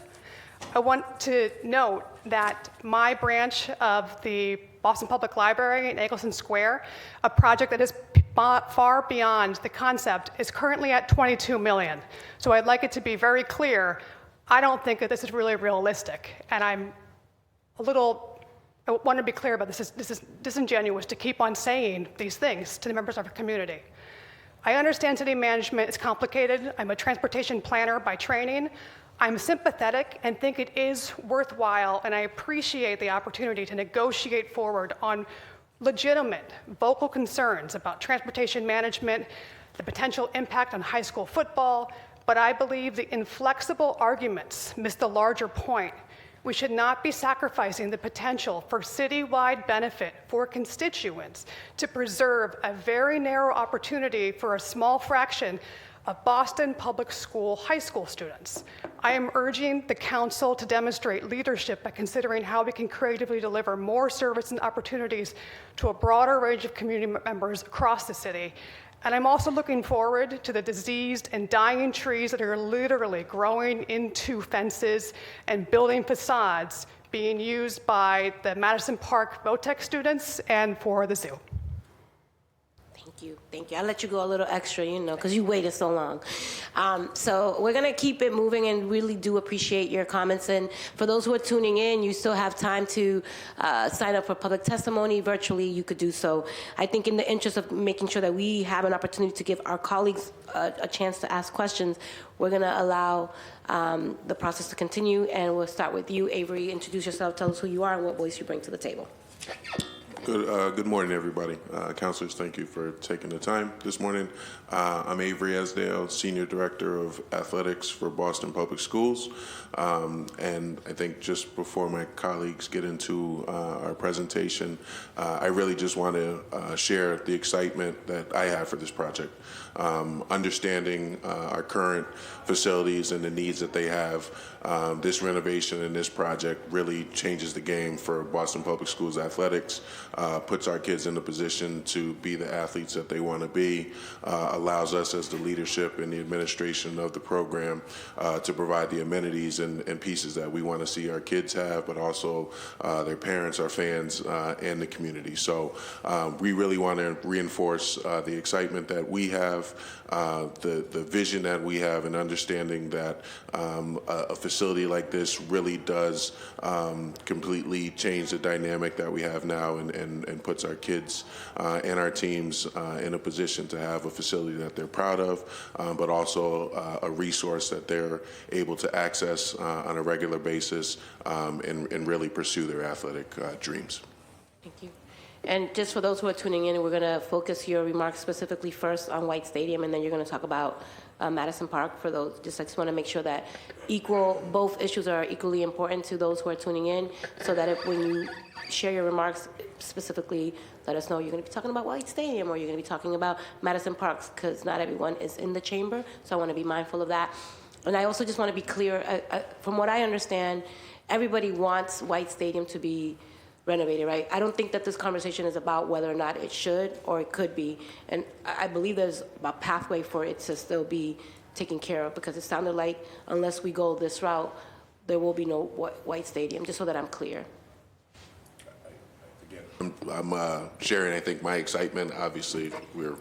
I want to note that my branch of the Boston Public Library in Eggleston Square, a project that is far beyond the concept, is currently at $22 million. So I'd like it to be very clear, I don't think that this is really realistic. And I want to be clear about this is disingenuous to keep on saying these things to the members of our community. I understand city management is complicated. I'm a transportation planner by training. I'm sympathetic and think it is worthwhile, and I appreciate the opportunity to negotiate forward on legitimate, vocal concerns about transportation management, the potential impact on high school football, but I believe the inflexible arguments miss the larger point. We should not be sacrificing the potential for citywide benefit for constituents to preserve a very narrow opportunity for a small fraction of Boston Public School high school students. I am urging the council to demonstrate leadership by considering how we can creatively deliver more service and opportunities to a broader range of community members across the city. And I'm also looking forward to the diseased and dying trees that are literally growing into fences and building facades being used by the Madison Park Votech students and for the zoo. Thank you. I'll let you go a little extra, because you waited so long. So we're going to keep it moving and really do appreciate your comments. And for those who are tuning in, you still have time to sign up for public testimony. Virtually, you could do so. I think in the interest of making sure that we have an opportunity to give our colleagues a chance to ask questions, we're going to allow the process to continue. And we'll start with you, Avery. Introduce yourself, tell us who you are and what voice you bring to the table. Good morning, everybody. Councilors, thank you for taking the time this morning. I'm Avery Esdale, Senior Director of Athletics for Boston Public Schools. And I think just before my colleagues get into our presentation, I really just want to share the excitement that I have for this project. Understanding our current facilities and the needs that they have, this renovation and this project really changes the game for Boston Public Schools athletics, puts our kids in a position to be the athletes that they want to be, allows us as the leadership and the administration of the program to provide the amenities and pieces that we want to see our kids have, but also their parents, our fans, and the community. So we really want to reinforce the excitement that we have, the vision that we have, and understanding that a facility like this really does completely change the dynamic that we have now and puts our kids and our teams in a position to have a facility that they're proud of, but also a resource that they're able to access on a regular basis and really pursue their athletic dreams. Thank you. And just for those who are tuning in, we're going to focus your remarks specifically first on White Stadium, and then you're going to talk about Madison Park. For those, I just want to make sure that both issues are equally important to those who are tuning in, so that when you share your remarks specifically, let us know you're going to be talking about White Stadium or you're going to be talking about Madison Park, because not everyone is in the chamber, so I want to be mindful of that. And I also just want to be clear, from what I understand, everybody wants White Stadium to be renovated, right? I don't think that this conversation is about whether or not it should or it could be. And I believe there's a pathway for it to still be taken care of, because it sounded like unless we go this route, there will be no White Stadium, just so that I'm clear. I'm sharing, I think, my excitement. Obviously,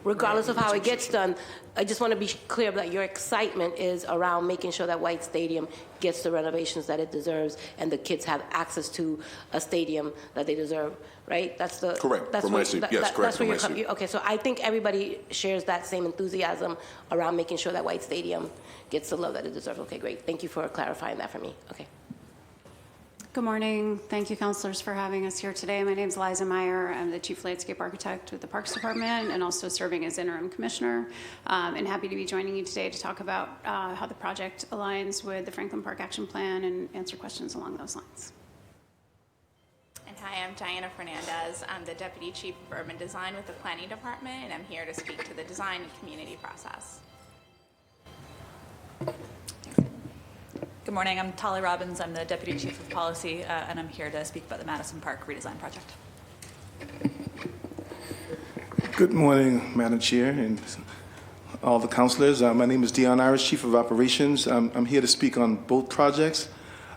Regardless of how it gets done, I just want to be clear that your excitement is around making sure that White Stadium gets the renovations that it deserves and the kids have access to a stadium that they deserve, right? That's the correct. That's from where, my seat. That, Yes, that, correct. That's where from you're okay, so I think everybody shares that same enthusiasm around making sure that White Stadium gets the love that it deserves. Okay, great. Thank you for clarifying that for me. Okay. Good morning. Thank you, councilors, for having us here today. My name is Liza Meyer. I'm the Chief Landscape Architect with the Parks Department and also serving as Interim Commissioner. And happy to be joining you today to talk about how the project aligns with the Franklin Park Action Plan and answer questions along those lines. And hi, I'm Diana Fernandez. I'm the Deputy Chief of Urban Design with the Planning Department, and I'm here to speak to the design and community process. Good morning, I'm Tali Robbins. I'm the Deputy Chief of Policy, and I'm here to speak about the Madison Park redesign project. Good morning, Madam Chair and all the councilors. My name is Dion Irish, Chief of Operations. I'm here to speak on both projects.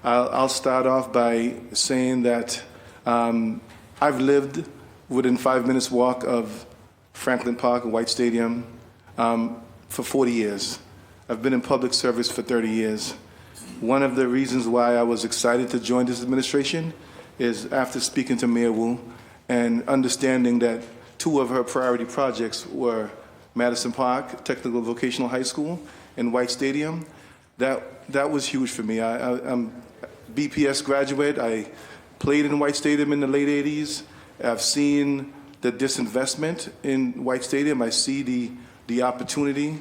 I'll start off by saying that I've lived within 5 minutes walk of Franklin Park and White Stadium for 40 years. I've been in public service for 30 years. One of the reasons why I was excited to join this administration is after speaking to Mayor Wu and understanding that two of her priority projects were Madison Park, Technical Vocational High School, and White Stadium. That was huge for me. I'm a BPS graduate. I played in White Stadium in the late 80s. I've seen the disinvestment in White Stadium. I see the opportunity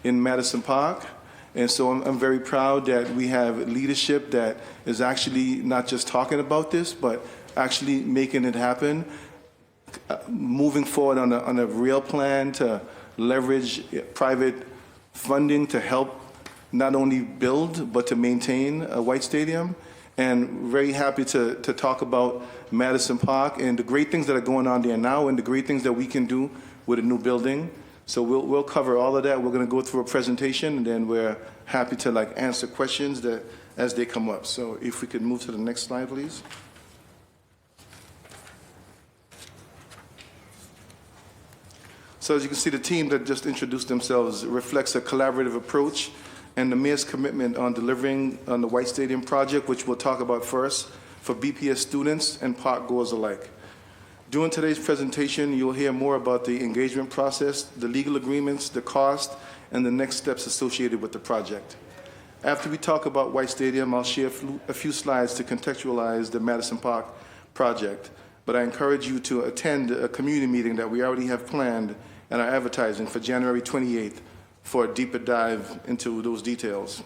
in Madison Park. And so I'm very proud that we have leadership that is actually not just talking about this, but actually making it happen, moving forward on a real plan to leverage private funding to help not only build, but to maintain a White Stadium. And very happy to talk about Madison Park and the great things that are going on there now and the great things that we can do with a new building. So we'll cover all of that. We're going to go through a presentation, and then we're happy to answer questions as they come up. So if we could move to the next slide, please. So as you can see, the team that just introduced themselves reflects a collaborative approach and the mayor's commitment on delivering on the White Stadium project, which we'll talk about first, for BPS students and park goers alike. During today's presentation, you'll hear more about the engagement process, the legal agreements, the cost, and the next steps associated with the project. After we talk about White Stadium, I'll share a few slides to contextualize the Madison Park project. but I encourage you to attend a community meeting that we already have planned and are advertising for January 28th for a deeper dive into those details.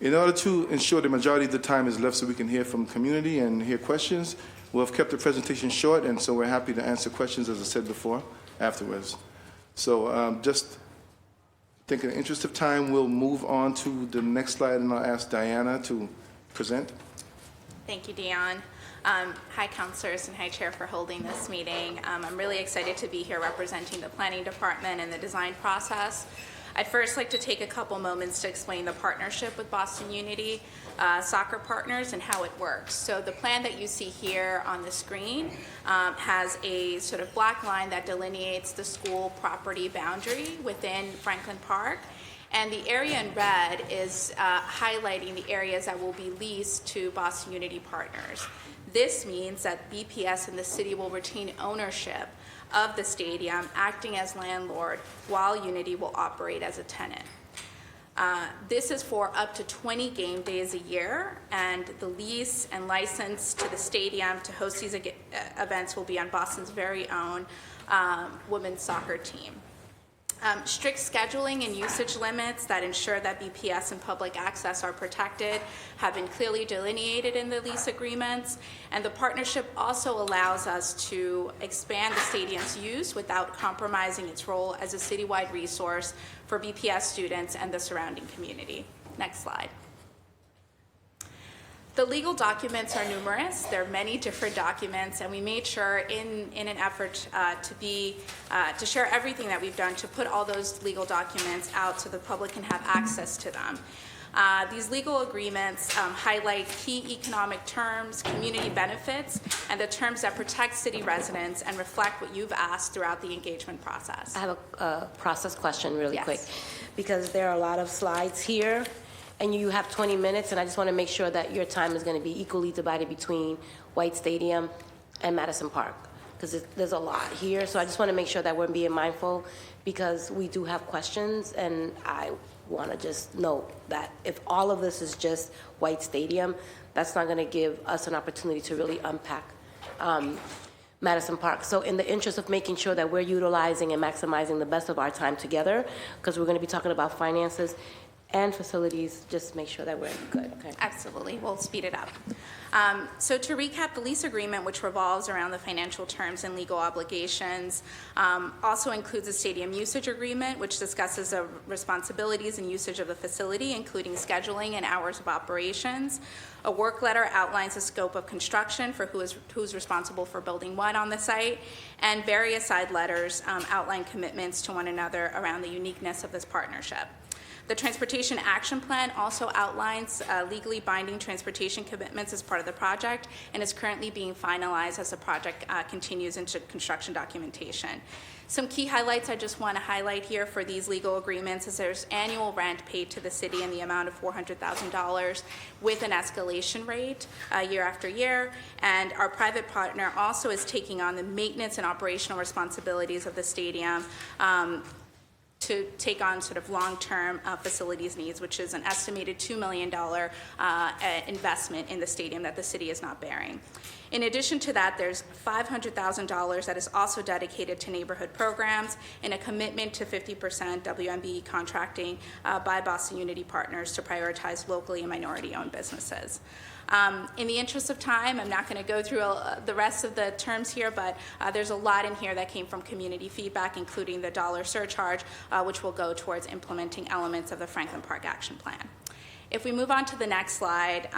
In order to ensure the majority of the time is left so we can hear from the community and hear questions, we'll have kept the presentation short, and so we're happy to answer questions, as I said before, afterwards. So just I think in the interest of time, we'll move on to the next slide, and I'll ask Diana to present. Thank you, Dion. Hi, councilors, and hi, Chair, for holding this meeting. I'm really excited to be here representing the planning department and the design process. I'd first like to take a couple moments to explain the partnership with Boston Unity Soccer Partners and how it works. So the plan that you see here on the screen has a sort of black line that delineates the school property boundary within Franklin Park. And the area in red is highlighting the areas that will be leased to Boston Unity Partners. This means that BPS and the city will retain ownership of the stadium, acting as landlord, while Unity will operate as a tenant. This is for up to 20 game days a year, and the lease and license to the stadium to host these events will be on Boston's very own women's soccer team. Strict scheduling and usage limits that ensure that BPS and public access are protected have been clearly delineated in the lease agreements, and the partnership also allows us to expand the stadium's use without compromising its role as a citywide resource for BPS students and the surrounding community. Next slide. The legal documents are numerous. There are many different documents, and we made sure in an effort to share everything that we've done to put all those legal documents out so the public can have access to them. These legal agreements highlight key economic terms, community benefits, and the terms that protect city residents and reflect what you've asked throughout the engagement process. I have a process question really Yes. quick, because there are a lot of slides here, and you have 20 minutes, and I just want to make sure that your time is going to be equally divided between White Stadium and Madison Park, because there's a lot here. So I just want to make sure that we're being mindful, because we do have questions, and I want to just note that if all of this is just White Stadium, that's not going to give us an opportunity to really unpack Madison Park. So in the interest of making sure that we're utilizing and maximizing the best of our time together, because we're going to be talking about finances and facilities, just make sure that we're good. Okay. Absolutely, we'll speed it up. So to recap, the lease agreement, which revolves around the financial terms and legal obligations, also includes a stadium usage agreement, which discusses the responsibilities and usage of the facility, including scheduling and hours of operations. A work letter outlines the scope of construction for who's responsible for building what on the site, and various side letters outline commitments to one another around the uniqueness of this partnership. The Transportation Action Plan also outlines legally binding transportation commitments as part of the project, and is currently being finalized as the project continues into construction documentation. Some key highlights I just want to highlight here for these legal agreements is there's annual rent paid to the city in the amount of $400,000 with an escalation rate year after year, and our private partner also is taking on the maintenance and operational responsibilities of the stadium to take on sort of long-term facilities needs, which is an estimated $2 million investment in the stadium that the city is not bearing. In addition to that, there's $500,000 that is also dedicated to neighborhood programs and a commitment to 50% WMBE contracting by Boston Unity Partners to prioritize locally and minority-owned businesses. In the interest of time, I'm not going to go through the rest of the terms here, but there's a lot in here that came from community feedback, including the dollar surcharge, which will go towards implementing elements of the Franklin Park Action Plan. If we move on to the next slide,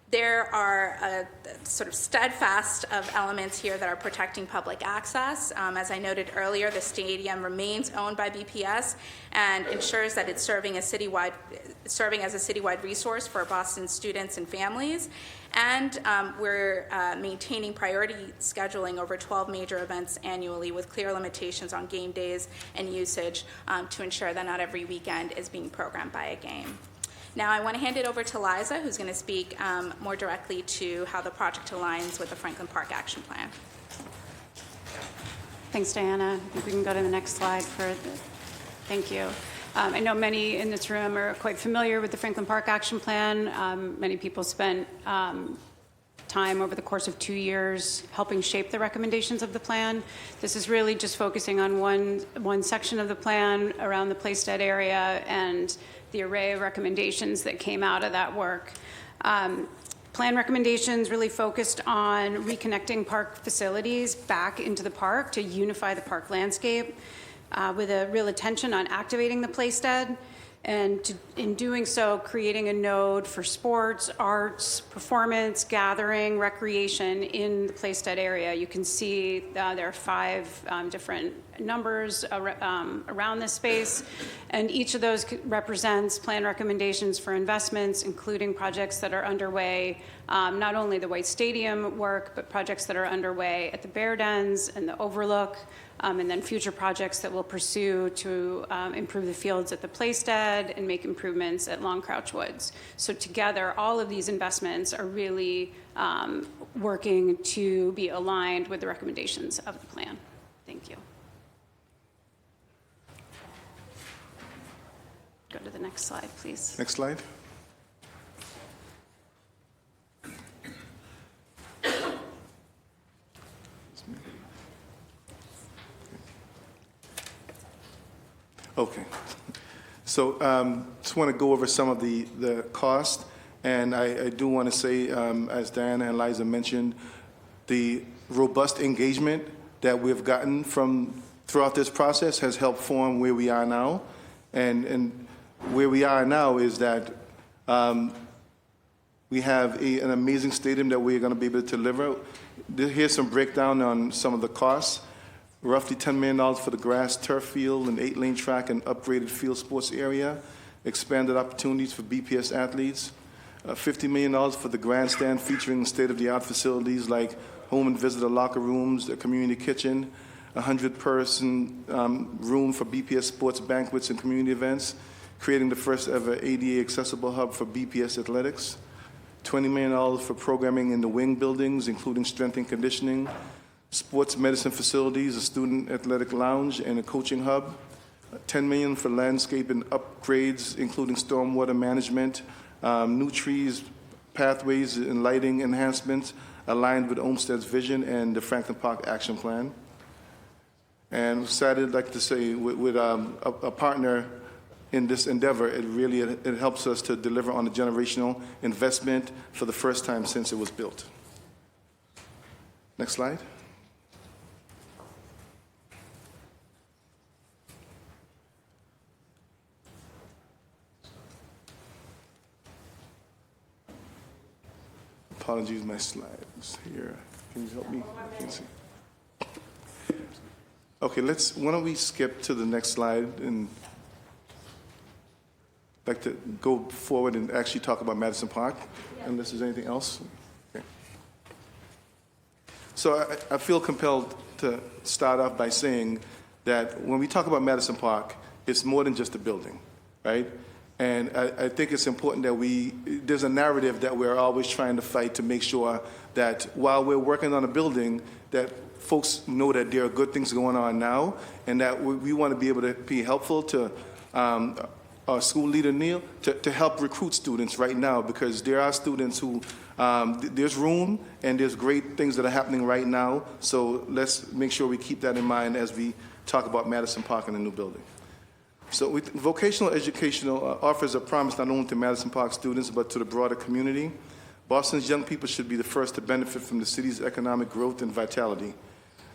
there are a sort of steadfast of elements here that are protecting public access. As I noted earlier, the stadium remains owned by BPS and ensures that it's serving as a citywide resource for Boston students and families. And we're maintaining priority scheduling over 12 major events annually with clear limitations on game days and usage to ensure that not every weekend is being programmed by a game. Now I want to hand it over to Liza, who's going to speak more directly to how the project aligns with the Franklin Park Action Plan. Thanks, Diana. I think we can go to the next slide thank you. I know many in this room are quite familiar with the Franklin Park Action Plan. Many people spent time over the course of 2 years helping shape the recommendations of the plan. This is really just focusing on one section of the plan around the Playstead area and the array of recommendations that came out of that work. Plan recommendations really focused on reconnecting park facilities back into the park to unify the park landscape with a real attention on activating the Playstead, and in doing so, creating a node for sports, arts, performance, gathering, recreation in the Playstead area. You can see there are 5 different numbers around this space, and each of those represents plan recommendations for investments, including projects that are underway, not only the White Stadium work, but projects that are underway at the Bear Dens and the Overlook, and then future projects that we'll pursue to improve the fields at the Playstead and make improvements at Long Crouch Woods. So together, all of these investments are really working to be aligned with the recommendations of the plan. Thank you. Go to the next slide, please. Next slide. Okay. So just want to go over some of the cost. And I do want to say, as Diana and Liza mentioned, the robust engagement that we've gotten from throughout this process has helped form where we are now. And where we are now is that we have an amazing stadium that we're going to be able to deliver. Here's some breakdown on some of the costs. Roughly $10 million for the grass turf field, an 8-lane track and upgraded field sports area, expanded opportunities for BPS athletes, $50 million for the grandstand featuring state-of-the-art facilities like home and visitor locker rooms, a community kitchen, 100-person room for BPS sports banquets and community events, creating the first ever ADA accessible hub for BPS athletics, $20 million for programming in the wing buildings, including strength and conditioning, sports medicine facilities, a student athletic lounge, and a coaching hub, $10 million for landscape and upgrades, including stormwater management, new trees, pathways, and lighting enhancements aligned with Olmsted's vision and the Franklin Park Action Plan. And excited, like to say, with a partner in this endeavor, it helps us to deliver on a generational investment for the first time since it was built. Next slide. Apologies, my slides here. Can you help me? I can't see. Okay, why don't we skip to the next slide and like to go forward and actually talk about Madison Park, unless there's anything else. Okay. So I feel compelled to start off by saying that when we talk about Madison Park, it's more than just a building, right? And I think it's important that there's a narrative that we're always trying to fight to make sure that while we're working on a building, that folks know that there are good things going on now, and that we want to be able to be helpful to our school leader, Neil, to help recruit students right now, because there are students who, there's room and there's great things that are happening right now. So let's make sure we keep that in mind as we talk about Madison Park and the new building. So vocational education offers a promise not only to Madison Park students, but to the broader community. Boston's young people should be the first to benefit from the city's economic growth and vitality.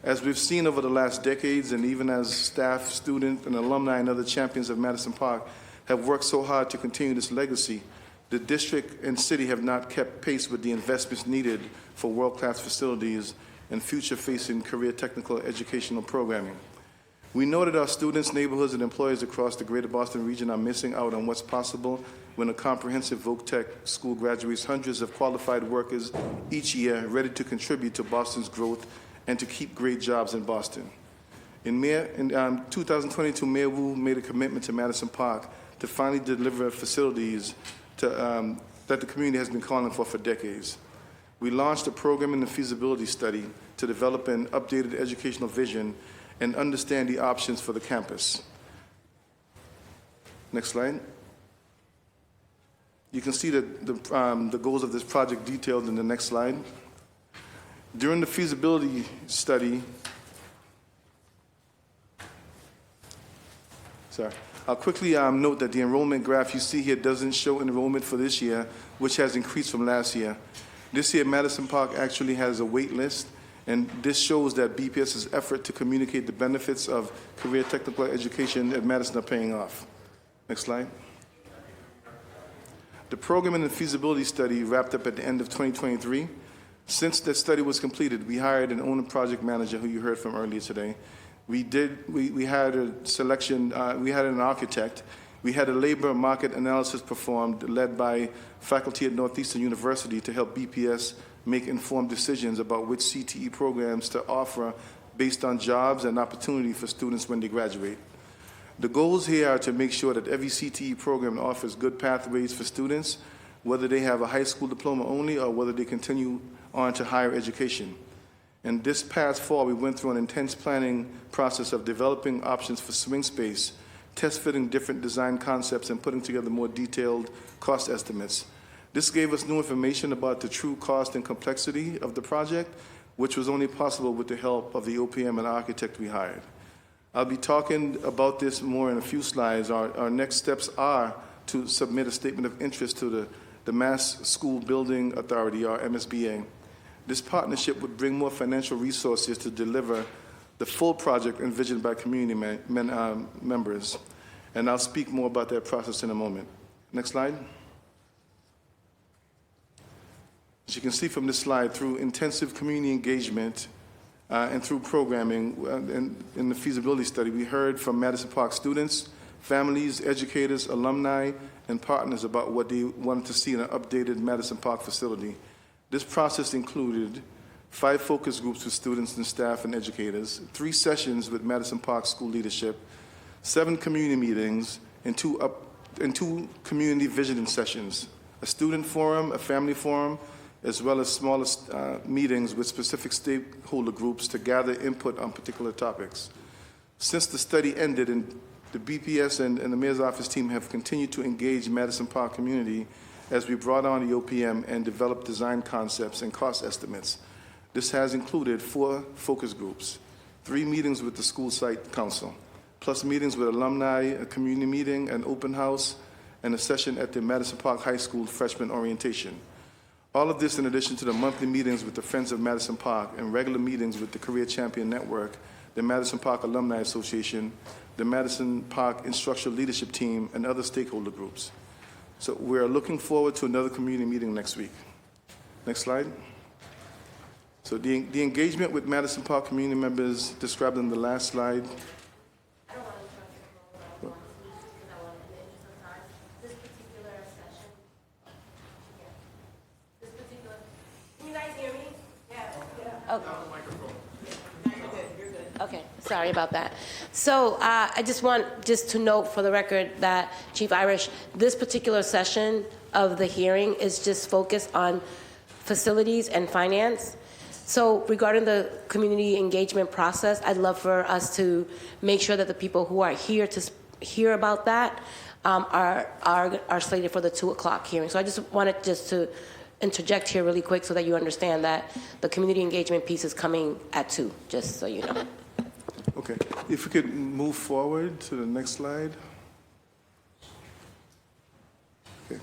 As we've seen over the last decades, and even as staff, student, and alumni and other champions of Madison Park have worked so hard to continue this legacy, the district and city have not kept pace with the investments needed for world-class facilities and future-facing career technical educational programming. We know that our students, neighborhoods, and employers across the greater Boston region are missing out on what's possible when a comprehensive Voc Tech school graduates hundreds of qualified workers each year ready to contribute to Boston's growth and to keep great jobs in Boston. In 2022, Mayor Wu made a commitment to Madison Park to finally deliver facilities that the community has been calling for decades. We launched a program in the feasibility study to develop an updated educational vision and understand the options for the campus. Next slide. You can see the goals of this project detailed in the next slide. During the feasibility study, I'll quickly note that the enrollment graph you see here doesn't show enrollment for this year, which has increased from last year. This year, Madison Park actually has a wait list, and this shows that BPS's effort to communicate the benefits of career technical education at Madison are paying off. Next slide. The program and the feasibility study wrapped up at the end of 2023. Since that study was completed, we hired an owner project manager who you heard from earlier today. We had a selection, we had an architect. We had a labor market analysis performed led by faculty at Northeastern University to help BPS make informed decisions about which CTE programs to offer based on jobs and opportunity for students when they graduate. The goals here are to make sure that every CTE program offers good pathways for students, whether they have a high school diploma only or whether they continue on to higher education. And this past fall, we went through an intense planning process of developing options for swing space, test fitting different design concepts, and putting together more detailed cost estimates. This gave us new information about the true cost and complexity of the project, which was only possible with the help of the OPM and architect we hired. I'll be talking about this more in a few slides. Our next steps are to submit a statement of interest to the Mass School Building Authority, or MSBA. This partnership would bring more financial resources to deliver the full project envisioned by community members. And I'll speak more about that process in a moment. Next slide. As you can see from this slide, through intensive community engagement and through programming in the feasibility study, we heard from Madison Park students, families, educators, alumni, and partners about what they wanted to see in an updated Madison Park facility. This process included 5 focus groups with students and staff and educators, 3 sessions with Madison Park school leadership, 7 community meetings, and 2 community visioning sessions, a student forum, a family forum, as well as smaller meetings with specific stakeholder groups to gather input on particular topics. Since the study ended, and the BPS and the Mayor's Office team have continued to engage Madison Park community as we brought on the OPM and developed design concepts and cost estimates. This has included 4 focus groups, 3 meetings with the school site council, plus meetings with alumni, a community meeting, an open house, and a session at the Madison Park High School freshman orientation. All of this in addition to the monthly meetings with the Friends of Madison Park and regular meetings with the Career Champion Network, the Madison Park Alumni Association, the Madison Park Instructional Leadership Team, and other stakeholder groups. So we're looking forward to another community meeting next week. Next slide. So the engagement with Madison Park community members described in the last slide. Okay, sorry about that. So I just want to note for the record that, Chief Irish, this particular session of the hearing is just focused on facilities and finance. So regarding the community engagement process, I'd love for us to make sure that the people who are here to hear about that are slated for the 2 o'clock hearing. So I just wanted to interject here really quick so that you understand that the community engagement piece is coming at 2, just so you know. Okay, if we could move forward to the next slide. Okay.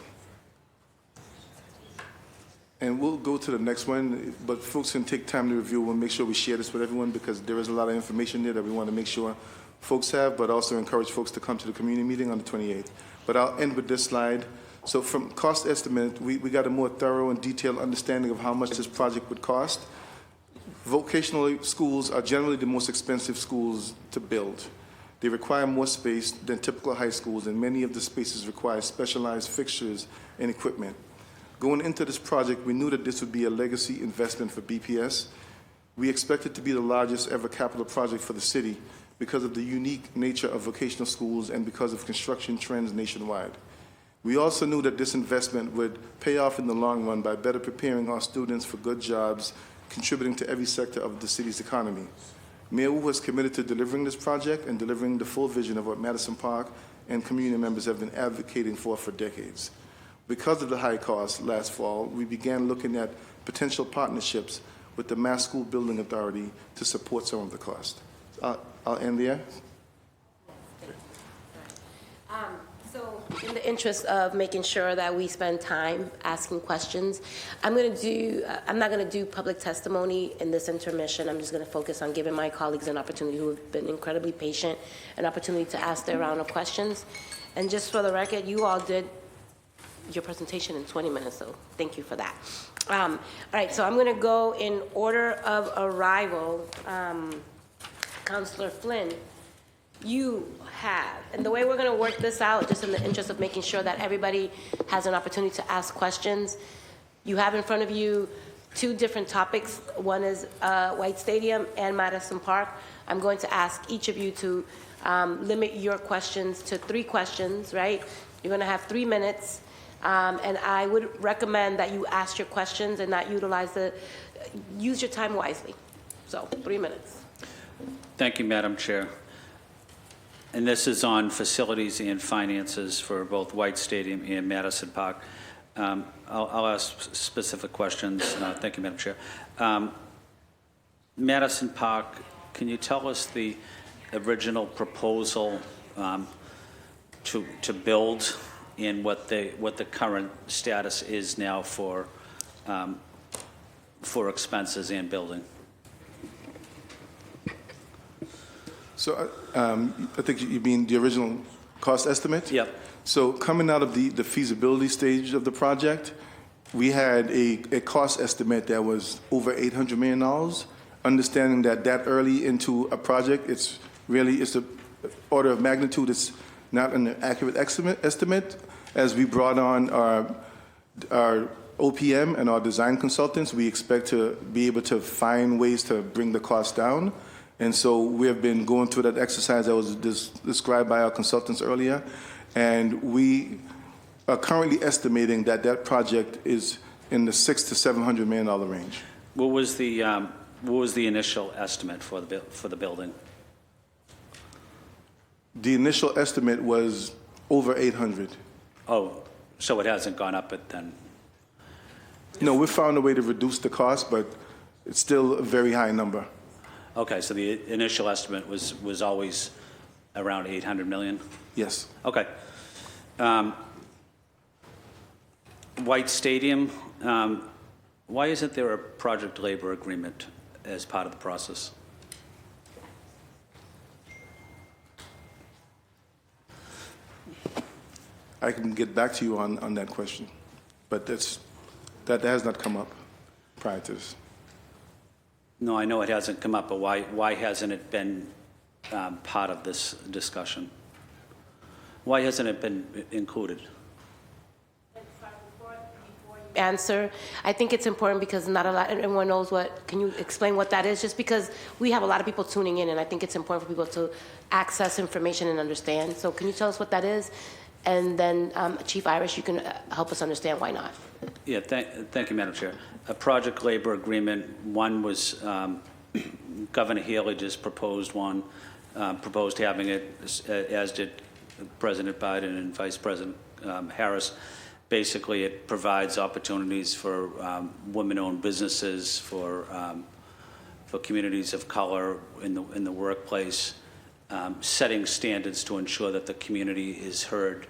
And we'll go to the next one, but folks can take time to review. We'll make sure we share this with everyone because there is a lot of information there that we want to make sure folks have, but also encourage folks to come to the community meeting on the 28th. But I'll end with this slide. So from cost estimate, we got a more thorough and detailed understanding of how much this project would cost. Vocational schools are generally the most expensive schools to build. They require more space than typical high schools, and many of the spaces require specialized fixtures and equipment. Going into this project, we knew that this would be a legacy investment for BPS. We expect it to be the largest ever capital project for the city because of the unique nature of vocational schools and because of construction trends nationwide. We also knew that this investment would pay off in the long run by better preparing our students for good jobs, contributing to every sector of the city's economy. Mayor Wu was committed to delivering this project and delivering the full vision of what Madison Park and community members have been advocating for decades. Because of the high cost last fall, we began looking at potential partnerships with the Mass School Building Authority to support some of the cost. I'll end there. So in the interest of making sure that we spend time asking questions, I'm not going to do public testimony in this intermission. I'm just going to focus on giving my colleagues an opportunity who have been incredibly patient, an opportunity to ask their round of questions. And just for the record, you all did your presentation in 20 minutes, so thank you for that. All right, so I'm going to go in order of arrival. Councilor Flynn, you have, and the way we're going to work this out, just in the interest of making sure that everybody has an opportunity to ask questions, you have in front of you two different topics. One is White Stadium and Madison Park. I'm going to ask each of you to limit your questions to 3 questions, right? You're going to have 3 minutes, and I would recommend that you ask your questions and not use your time wisely. So 3 minutes. Thank you, Madam Chair. And this is on facilities and finances for both White Stadium and Madison Park. I'll ask specific questions. Thank you, Madam Chair. Madison Park, can you tell us the original proposal to build and what the current status is now for expenses and building? So I think you mean the original cost estimate? Yep. So coming out of the feasibility stage of the project, we had a cost estimate that was over $800 million. Understanding that early into a project, it's the order of magnitude. It's not an accurate estimate. As we brought on our OPM and our design consultants, we expect to be able to find ways to bring the cost down. And so we have been going through that exercise that was described by our consultants earlier. And we are currently estimating that project is in the $600 to $700 million range. What was the initial estimate for the building? The initial estimate was over 800. Oh, so it hasn't gone up then? No, we found a way to reduce the cost, but it's still a very high number. Okay, so the initial estimate was always around 800 million? Yes. Okay. White Stadium, why isn't there a project labor agreement as part of the process? I can get back to you on that question, but that has not come up prior to this. No, I know it hasn't come up, but why hasn't it been part of this discussion? Why hasn't it been included? Answer. I think it's important because not everyone knows can you explain what that is? Just because we have a lot of people tuning in, and I think it's important for people to access information and understand. So can you tell us what that is? And then Chief Irish, you can help us understand why not. Yeah, thank you, Madam Chair. A project labor agreement, one was Governor Healy just proposed having it, as did President Biden and Vice President Harris. Basically, it provides opportunities for women-owned businesses, for communities of color in the workplace, setting standards to ensure that the community is heard,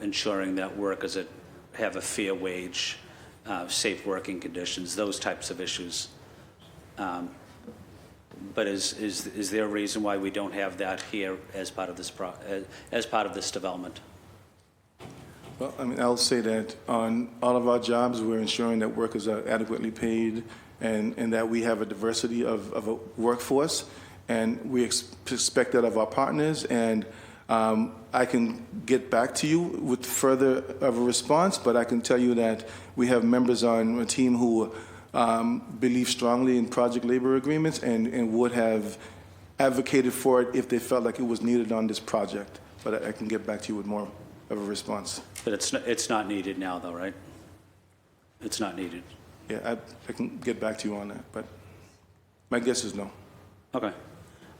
ensuring that workers have a fair wage, safe working conditions, those types of issues. But is there a reason why we don't have that here as part of this development? Well, I mean, I'll say that on all of our jobs, we're ensuring that workers are adequately paid and that we have a diversity of a workforce, and we expect that of our partners. And I can get back to you with further of a response, but I can tell you that we have members on a team who believe strongly in project labor agreements and would have advocated for it if they felt like it was needed on this project. But I can get back to you with more of a response. But it's not needed now, though, right? It's not needed. Yeah, I can get back to you on that, but my guess is no. Okay.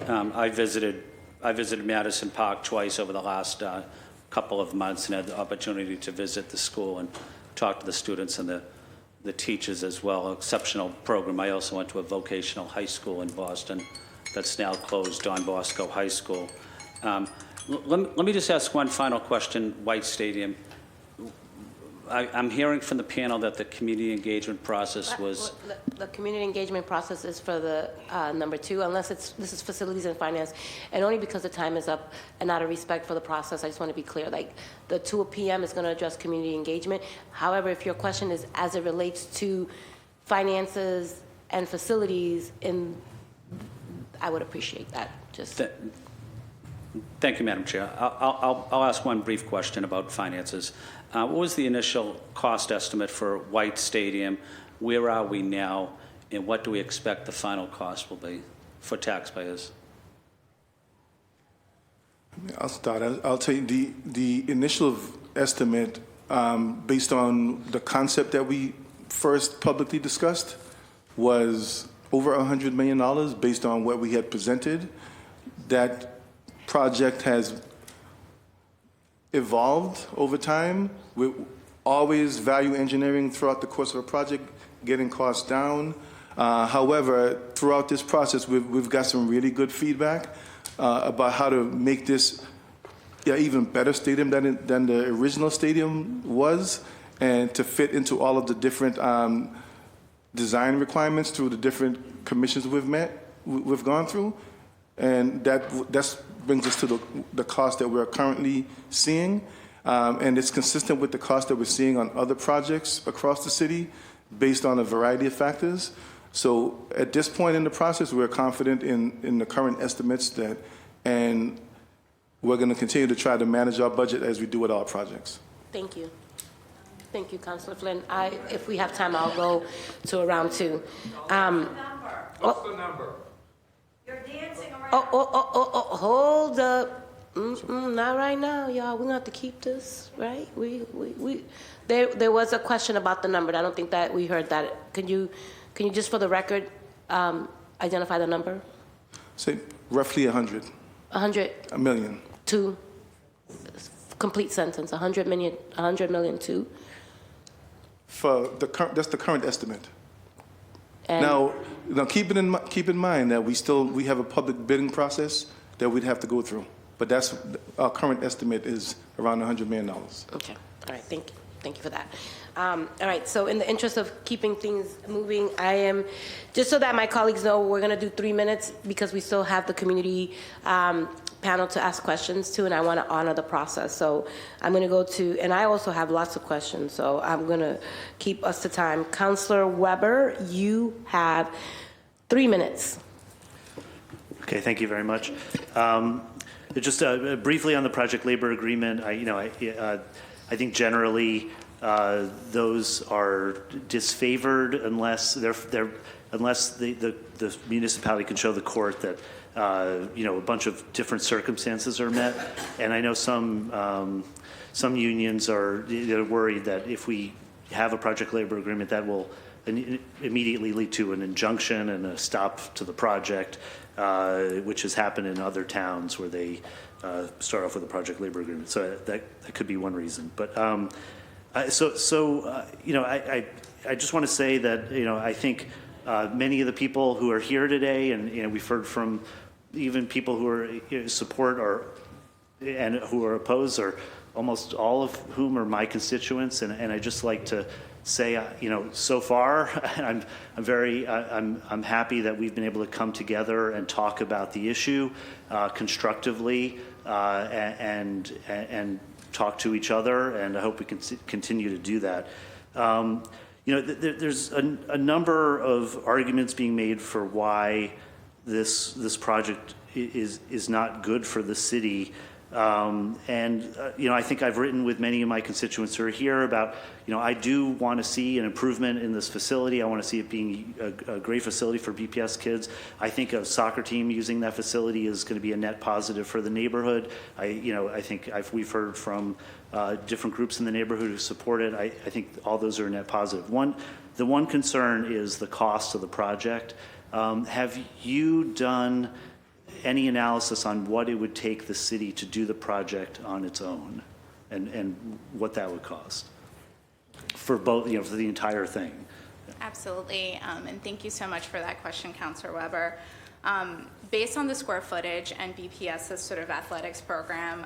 I visited Madison Park twice over the last couple of months and had the opportunity to visit the school and talk to the students and the teachers as well. Exceptional program. I also went to a vocational high school in Boston that's now closed, Don Bosco High School. Let me just ask one final question, White Stadium. I'm hearing from the panel that the community engagement process was... The community engagement process is for the number 2, unless this is facilities and finance, and only because the time is up and out of respect for the process, I just want to be clear. Like, the 2 p.m. is going to address community engagement. However, if your question is as it relates to finances and facilities, I would appreciate that. Thank you, Madam Chair. I'll ask one brief question about finances. What was the initial cost estimate for White Stadium? Where are we now? And what do we expect the final cost will be for taxpayers? I'll start. I'll tell you the initial estimate based on the concept that we first publicly discussed was over $100 million based on what we had presented. That project has evolved over time. We always value engineering throughout the course of a project, getting costs down. However, throughout this process, we've got some really good feedback about how to make this even better stadium than the original stadium was, and to fit into all of the different design requirements through the different commissions we've gone through. And that brings us to the cost that we're currently seeing. And it's consistent with the cost that we're seeing on other projects across the city based on a variety of factors. So at this point in the process, we're confident in the current estimates and we're going to continue to try to manage our budget as we do with all projects. Thank you. Thank you, Councilor Flynn. If we have time, I'll go to a round 2. What's the number? You're dancing around. Hold up. Not right now, y'all. We're going to have to keep this, right? There was a question about the number. I don't think that we heard that. Can you just, for the record, identify the number? Say roughly 100. 100. A million. To complete sentence. 100 million to. That's the current estimate. And now keep in mind that we have a public bidding process that we'd have to go through. But that's our current estimate is around $100 million. Okay. All right. Thank you. Thank you for that. All right. So in the interest of keeping things moving, just so that my colleagues know, we're going to do 3 minutes because we still have the community panel to ask questions to, and I want to honor the process. So I'm going to go to, and I also have lots of questions, so I'm going to keep us to time. Councilor Weber, you have 3 minutes. Okay. Thank you very much. Just briefly on the project labor agreement, I think generally those are disfavored unless the municipality can show the court that a bunch of different circumstances are met. And I know some unions are worried that if we have a project labor agreement, that will immediately lead to an injunction and a stop to the project, which has happened in other towns where they start off with a project labor agreement. So that could be one reason. But I just want to say that I think many of the people who are here today, and we've heard from even people who are support and who are opposed, or almost all of whom are my constituents, and I just like to say, so far, I'm happy that we've been able to come together and talk about the issue constructively and talk to each other, and I hope we can continue to do that. There's a number of arguments being made for why this project is not good for the city. I think I've written with many of my constituents who are here about, I do want to see an improvement in this facility. I want to see it being a great facility for BPS kids. I think a soccer team using that facility is going to be a net positive for the neighborhood. I think we've heard from different groups in the neighborhood who support it. I think all those are net positive. The one concern is the cost of the project. Have you done any analysis on what it would take the city to do the project on its own and what that would cost for both, for the entire thing? Absolutely, and thank you so much for that question, Councilor Weber. Based on the square footage and BPS's sort of athletics program,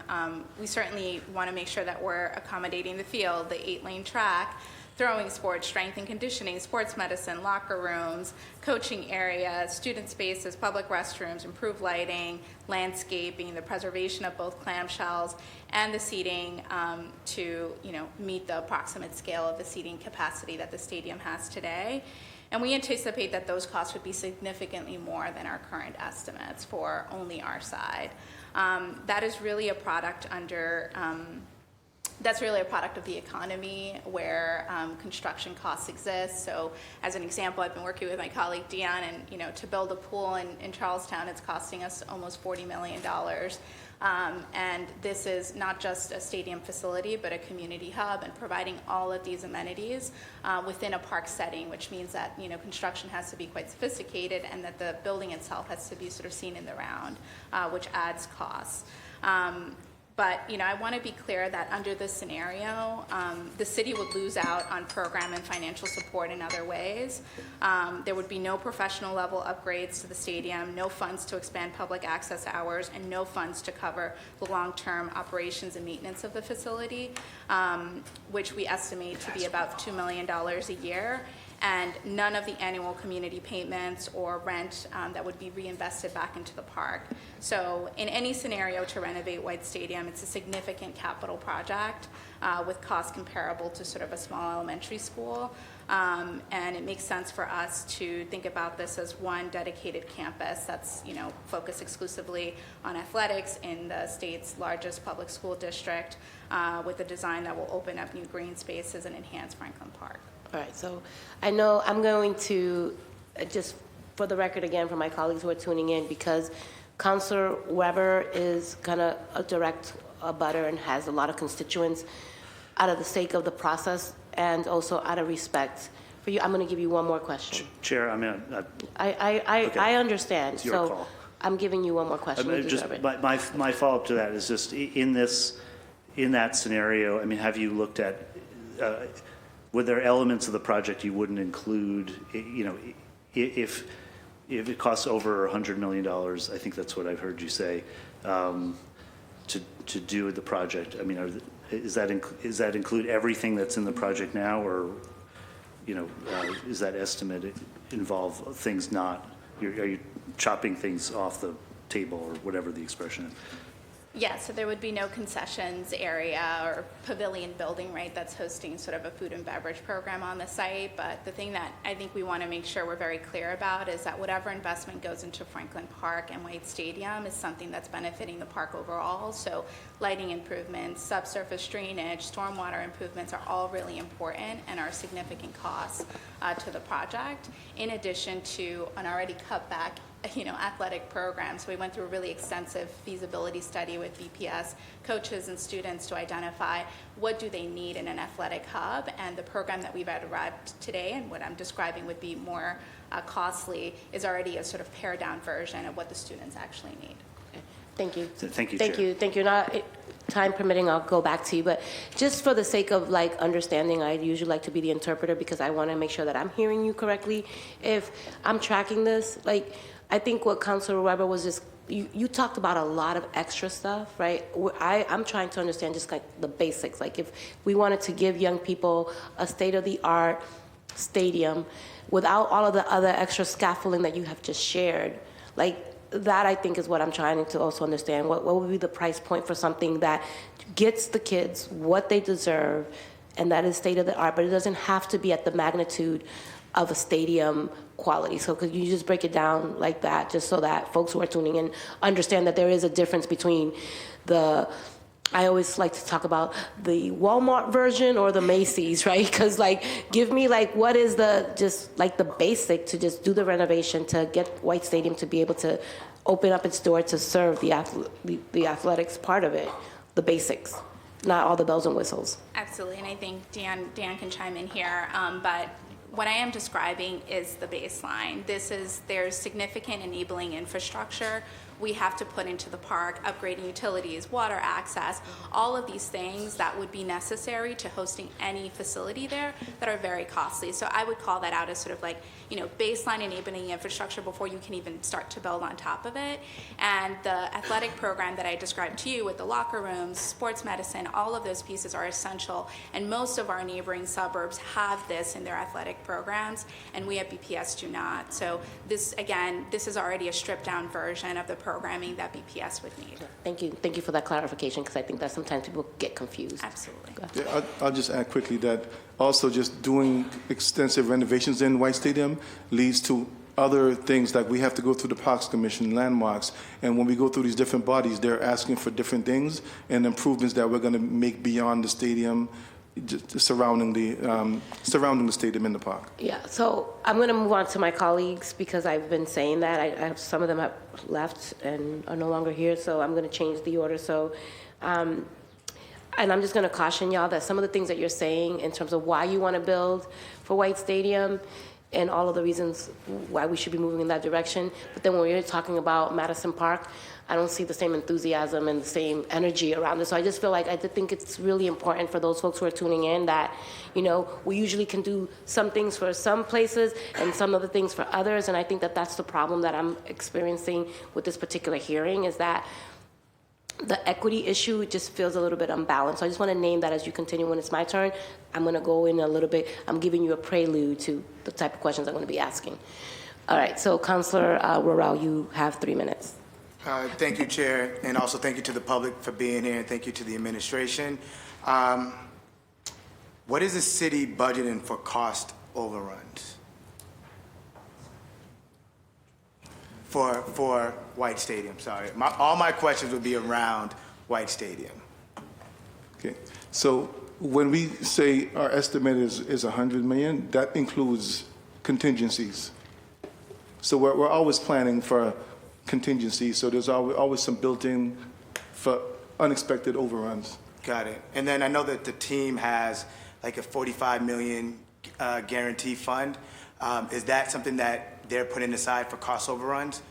we certainly want to make sure that we're accommodating the field, the 8-lane track, throwing sports, strength and conditioning, sports medicine, locker rooms, coaching areas, student spaces, public restrooms, improved lighting, landscaping, the preservation of both clamshells, and the seating to meet the approximate scale of the seating capacity that the stadium has today. And we anticipate that those costs would be significantly more than our current estimates for only our side. That is really a product that's really a product of the economy where construction costs exist. So as an example, I've been working with my colleague Dion, and to build a pool in Charlestown, it's costing us almost $40 million. And this is not just a stadium facility, but a community hub, and providing all of these amenities within a park setting, which means that construction has to be quite sophisticated, and that the building itself has to be sort of seen in the round, which adds costs. But I want to be clear that under this scenario, the city would lose out on program and financial support in other ways. There would be no professional level upgrades to the stadium, no funds to expand public access hours, and no funds to cover the long-term operations and maintenance of the facility, which we estimate to be about $2 million a year. And none of the annual community payments or rent that would be reinvested back into the park. So in any scenario to renovate White Stadium, it's a significant capital project with costs comparable to sort of a small elementary school. And it makes sense for us to think about this as one dedicated campus that's focused exclusively on athletics in the state's largest public school district, with a design that will open up new green spaces and enhance Franklin Park. All right, so I know I'm going to, just for the record again, for my colleagues who are tuning in, because Councilor Weber is kind of a direct abutter and has a lot of constituents, out of the sake of the process and also out of respect for you, I'm going to give you one more question. Chair, I understand. It's your so call. I'm giving you one more question. You Just deserve it. my follow-up to that is just in that scenario, I mean, have you looked at, were there elements of the project you wouldn't include, if it costs over $100 million, I think that's what I've heard you say, to do the project? I mean, is that include everything that's in the project now, or, is that estimate involve things not, are you chopping things off the table, or whatever the expression is? Yeah, so there would be no concessions area or pavilion building, right, that's hosting sort of a food and beverage program on the site. But the thing that I think we want to make sure we're very clear about is that whatever investment goes into Franklin Park and White Stadium is something that's benefiting the park overall. So lighting improvements, subsurface drainage, stormwater improvements are all really important and are significant costs to the project, in addition to an already cut back athletic program. So we went through a really extensive feasibility study with BPS coaches and students to identify what do they need in an athletic hub, and the program that we've arrived today, and what I'm describing would be more costly, is already a sort of pared down version of what the students actually need. Okay. Thank you. Thank you, Thank Chair. you. Thank you. Now, time permitting, I'll go back to you, but just for the sake of understanding, I usually like to be the interpreter because I want to make sure that I'm hearing you correctly. If I'm tracking this, I think what Councilor Weber was just, you talked about a lot of extra stuff, right? I'm trying to understand just the basics. If we wanted to give young people a state-of-the-art stadium without all of the other extra scaffolding that you have just shared, that I think is what I'm trying to also understand. What would be the price point for something that gets the kids what they deserve, and that is state-of-the-art, but it doesn't have to be at the magnitude of a stadium quality. So could you just break it down like that, just so that folks who are tuning in understand that there is a difference between I always like to talk about the Walmart version or the Macy's, right? Because give me what is the basic to just do the renovation to get White Stadium to be able to open up its door to serve the athletics part of it, the basics, not all the bells and whistles. Absolutely, and I think Dan can chime in here, but what I am describing is the baseline. There's significant enabling infrastructure we have to put into the park, upgrading utilities, water access, all of these things that would be necessary to hosting any facility there that are very costly. So I would call that out as sort of like, baseline enabling infrastructure before you can even start to build on top of it. And the athletic program that I described to you with the locker rooms, sports medicine, all of those pieces are essential. And most of our neighboring suburbs have this in their athletic programs, and we at BPS do not. So this, again, this is already a stripped down version of the programming that BPS would need. Thank you for that clarification, because I think that sometimes people get confused. Absolutely. Yeah, I'll just add quickly that also just doing extensive renovations in White Stadium leads to other things like we have to go through the Parks Commission, landmarks, and when we go through these different bodies, they're asking for different things and improvements that we're going to make beyond the stadium, just surrounding the stadium in the park. Yeah, so I'm going to move on to my colleagues because I've been saying that. I have some of them have left and are no longer here, so I'm going to change the order. So, and I'm just going to caution y'all that some of the things that you're saying in terms of why you want to build for White Stadium and all of the reasons why we should be moving in that direction. But then when we're talking about Madison Park, I don't see the same enthusiasm and the same energy around it. So I just feel like I think it's really important for those folks who are tuning in that, we usually can do some things for some places and some other things for others. And I think that that's the problem that I'm experiencing with this particular hearing is that the equity issue just feels a little bit unbalanced. So I just want to name that as you continue. When it's my turn, I'm going to go in a little bit. I'm giving you a prelude to the type of questions I'm going to be asking. All right, so Councilor Worrell, you have 3 minutes. Thank you, Chair, and also thank you to the public for being here, and thank you to the administration. What is the city budgeting for cost overruns for White Stadium? Sorry, all my questions would be around White Stadium. Okay, so when we say our estimate is 100 million, that includes contingencies. So we're always planning for contingencies, so there's always some built-in for unexpected overruns. Got it. And then I know that the team has like a 45 million guarantee fund. Is that something that they're putting aside for cost overruns?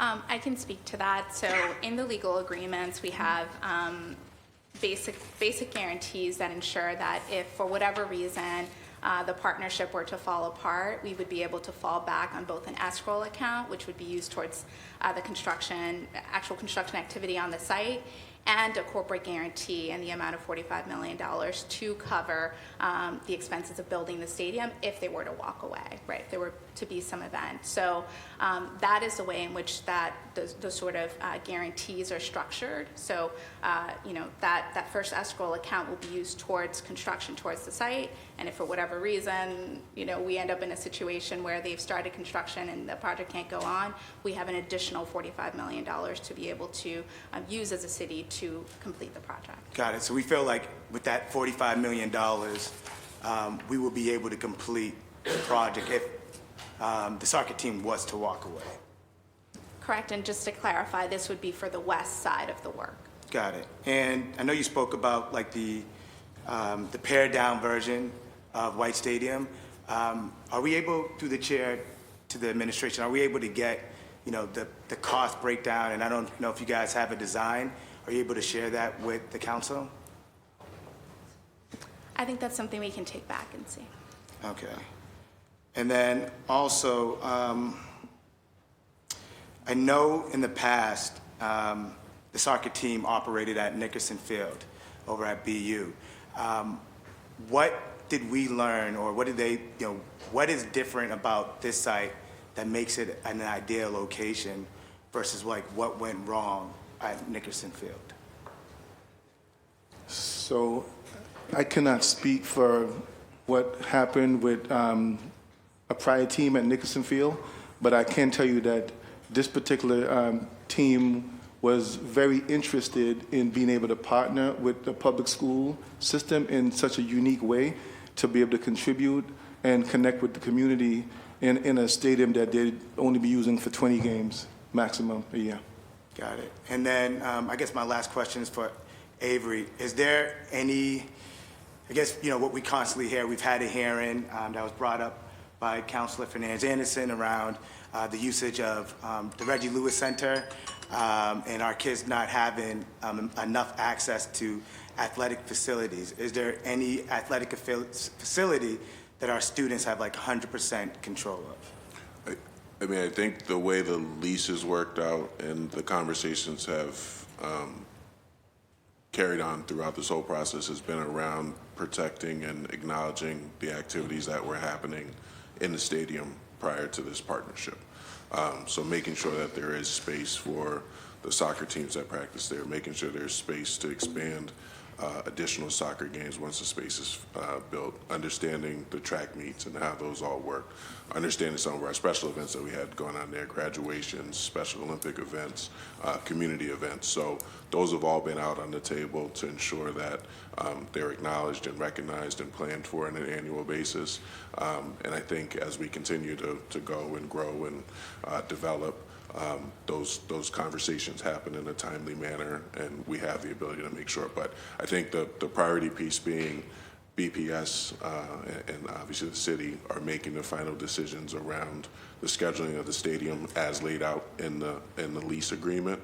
I can speak to that. So in the legal agreements, we have basic guarantees that ensure that if for whatever reason the partnership were to fall apart, we would be able to fall back on both an escrow account, which would be used towards the actual construction activity on the site, and a corporate guarantee in the amount of $45 million to cover the expenses of building the stadium if they were to walk away, right? If there were to be some event. So that is the way in which the sort of guarantees are structured. So that first escrow account will be used towards construction towards the site, and if for whatever reason we end up in a situation where they've started construction and the project can't go on, we have an additional $45 million to be able to use as a city to complete the project. Got it. So we feel like with that $45 million, we will be able to complete the project if the soccer team was to walk away. Correct. And just to clarify, this would be for the west side of the work. Got it. And I know you spoke about like the pared down version of White Stadium. Are we able, through the chair to the administration, are we able to get the cost breakdown? And I don't know if you guys have a design. Are you able to share that with the council? I think that's something we can take back and see. Okay. And then also, I know in the past, the soccer team operated at Nickerson Field over at BU. What did we learn, or what did they, what is different about this site that makes it an ideal location versus like what went wrong at Nickerson Field? So I cannot speak for what happened with a prior team at Nickerson Field, but I can tell you that this particular team was very interested in being able to partner with the public school system in such a unique way to be able to contribute and connect with the community in a stadium that they'd only be using for 20 games maximum a year. Got it. And then I guess my last question is for Avery. Is there any, I guess, what we constantly hear, we've had a hearing that was brought up by Councilor Fernandez-Anderson around the usage of the Reggie Lewis Center and our kids not having enough access to athletic facilities. Is there any athletic facility that our students have like 100% control of? I mean, I think the way the lease is worked out and the conversations have carried on throughout this whole process has been around protecting and acknowledging the activities that were happening in the stadium prior to this partnership. So making sure that there is space for the soccer teams that practice there, making sure there's space to expand additional soccer games once the space is built, understanding the track meets and how those all work, understanding some of our special events that we had going on there, graduations, Special Olympic events, community events. So those have all been out on the table to ensure that they're acknowledged and recognized and planned for on an annual basis. And I think as we continue to go and grow and develop, those conversations happen in a timely manner, and we have the ability to make sure. But I think the priority piece being BPS and obviously the city are making the final decisions around the scheduling of the stadium as laid out in the lease agreement,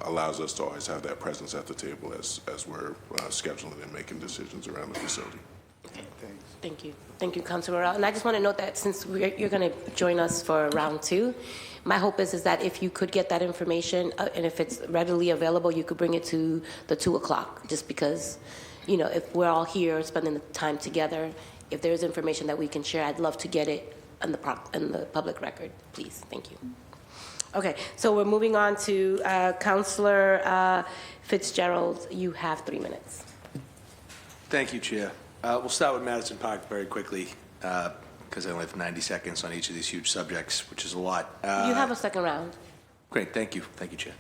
allows us to always have that presence at the table as we're scheduling and making decisions around the facility. Thank you. Thank you, Councilor Morel. And I just want to note that since you're going to join us for round 2, my hope is that if you could get that information and if it's readily available, you could bring it to the 2 o'clock, just because, you know, if we're all here spending the time together, if there's information that we can share, I'd love to get it in the public record, please. Thank you. Okay, so we're moving on to Councilor Fitzgerald. You have 3 minutes. Thank you, Chair. We'll start with Madison Park very quickly, because I only have 90 seconds on each of these huge subjects, which is a lot. You have a second round. Great, thank you. Thank you, Chair.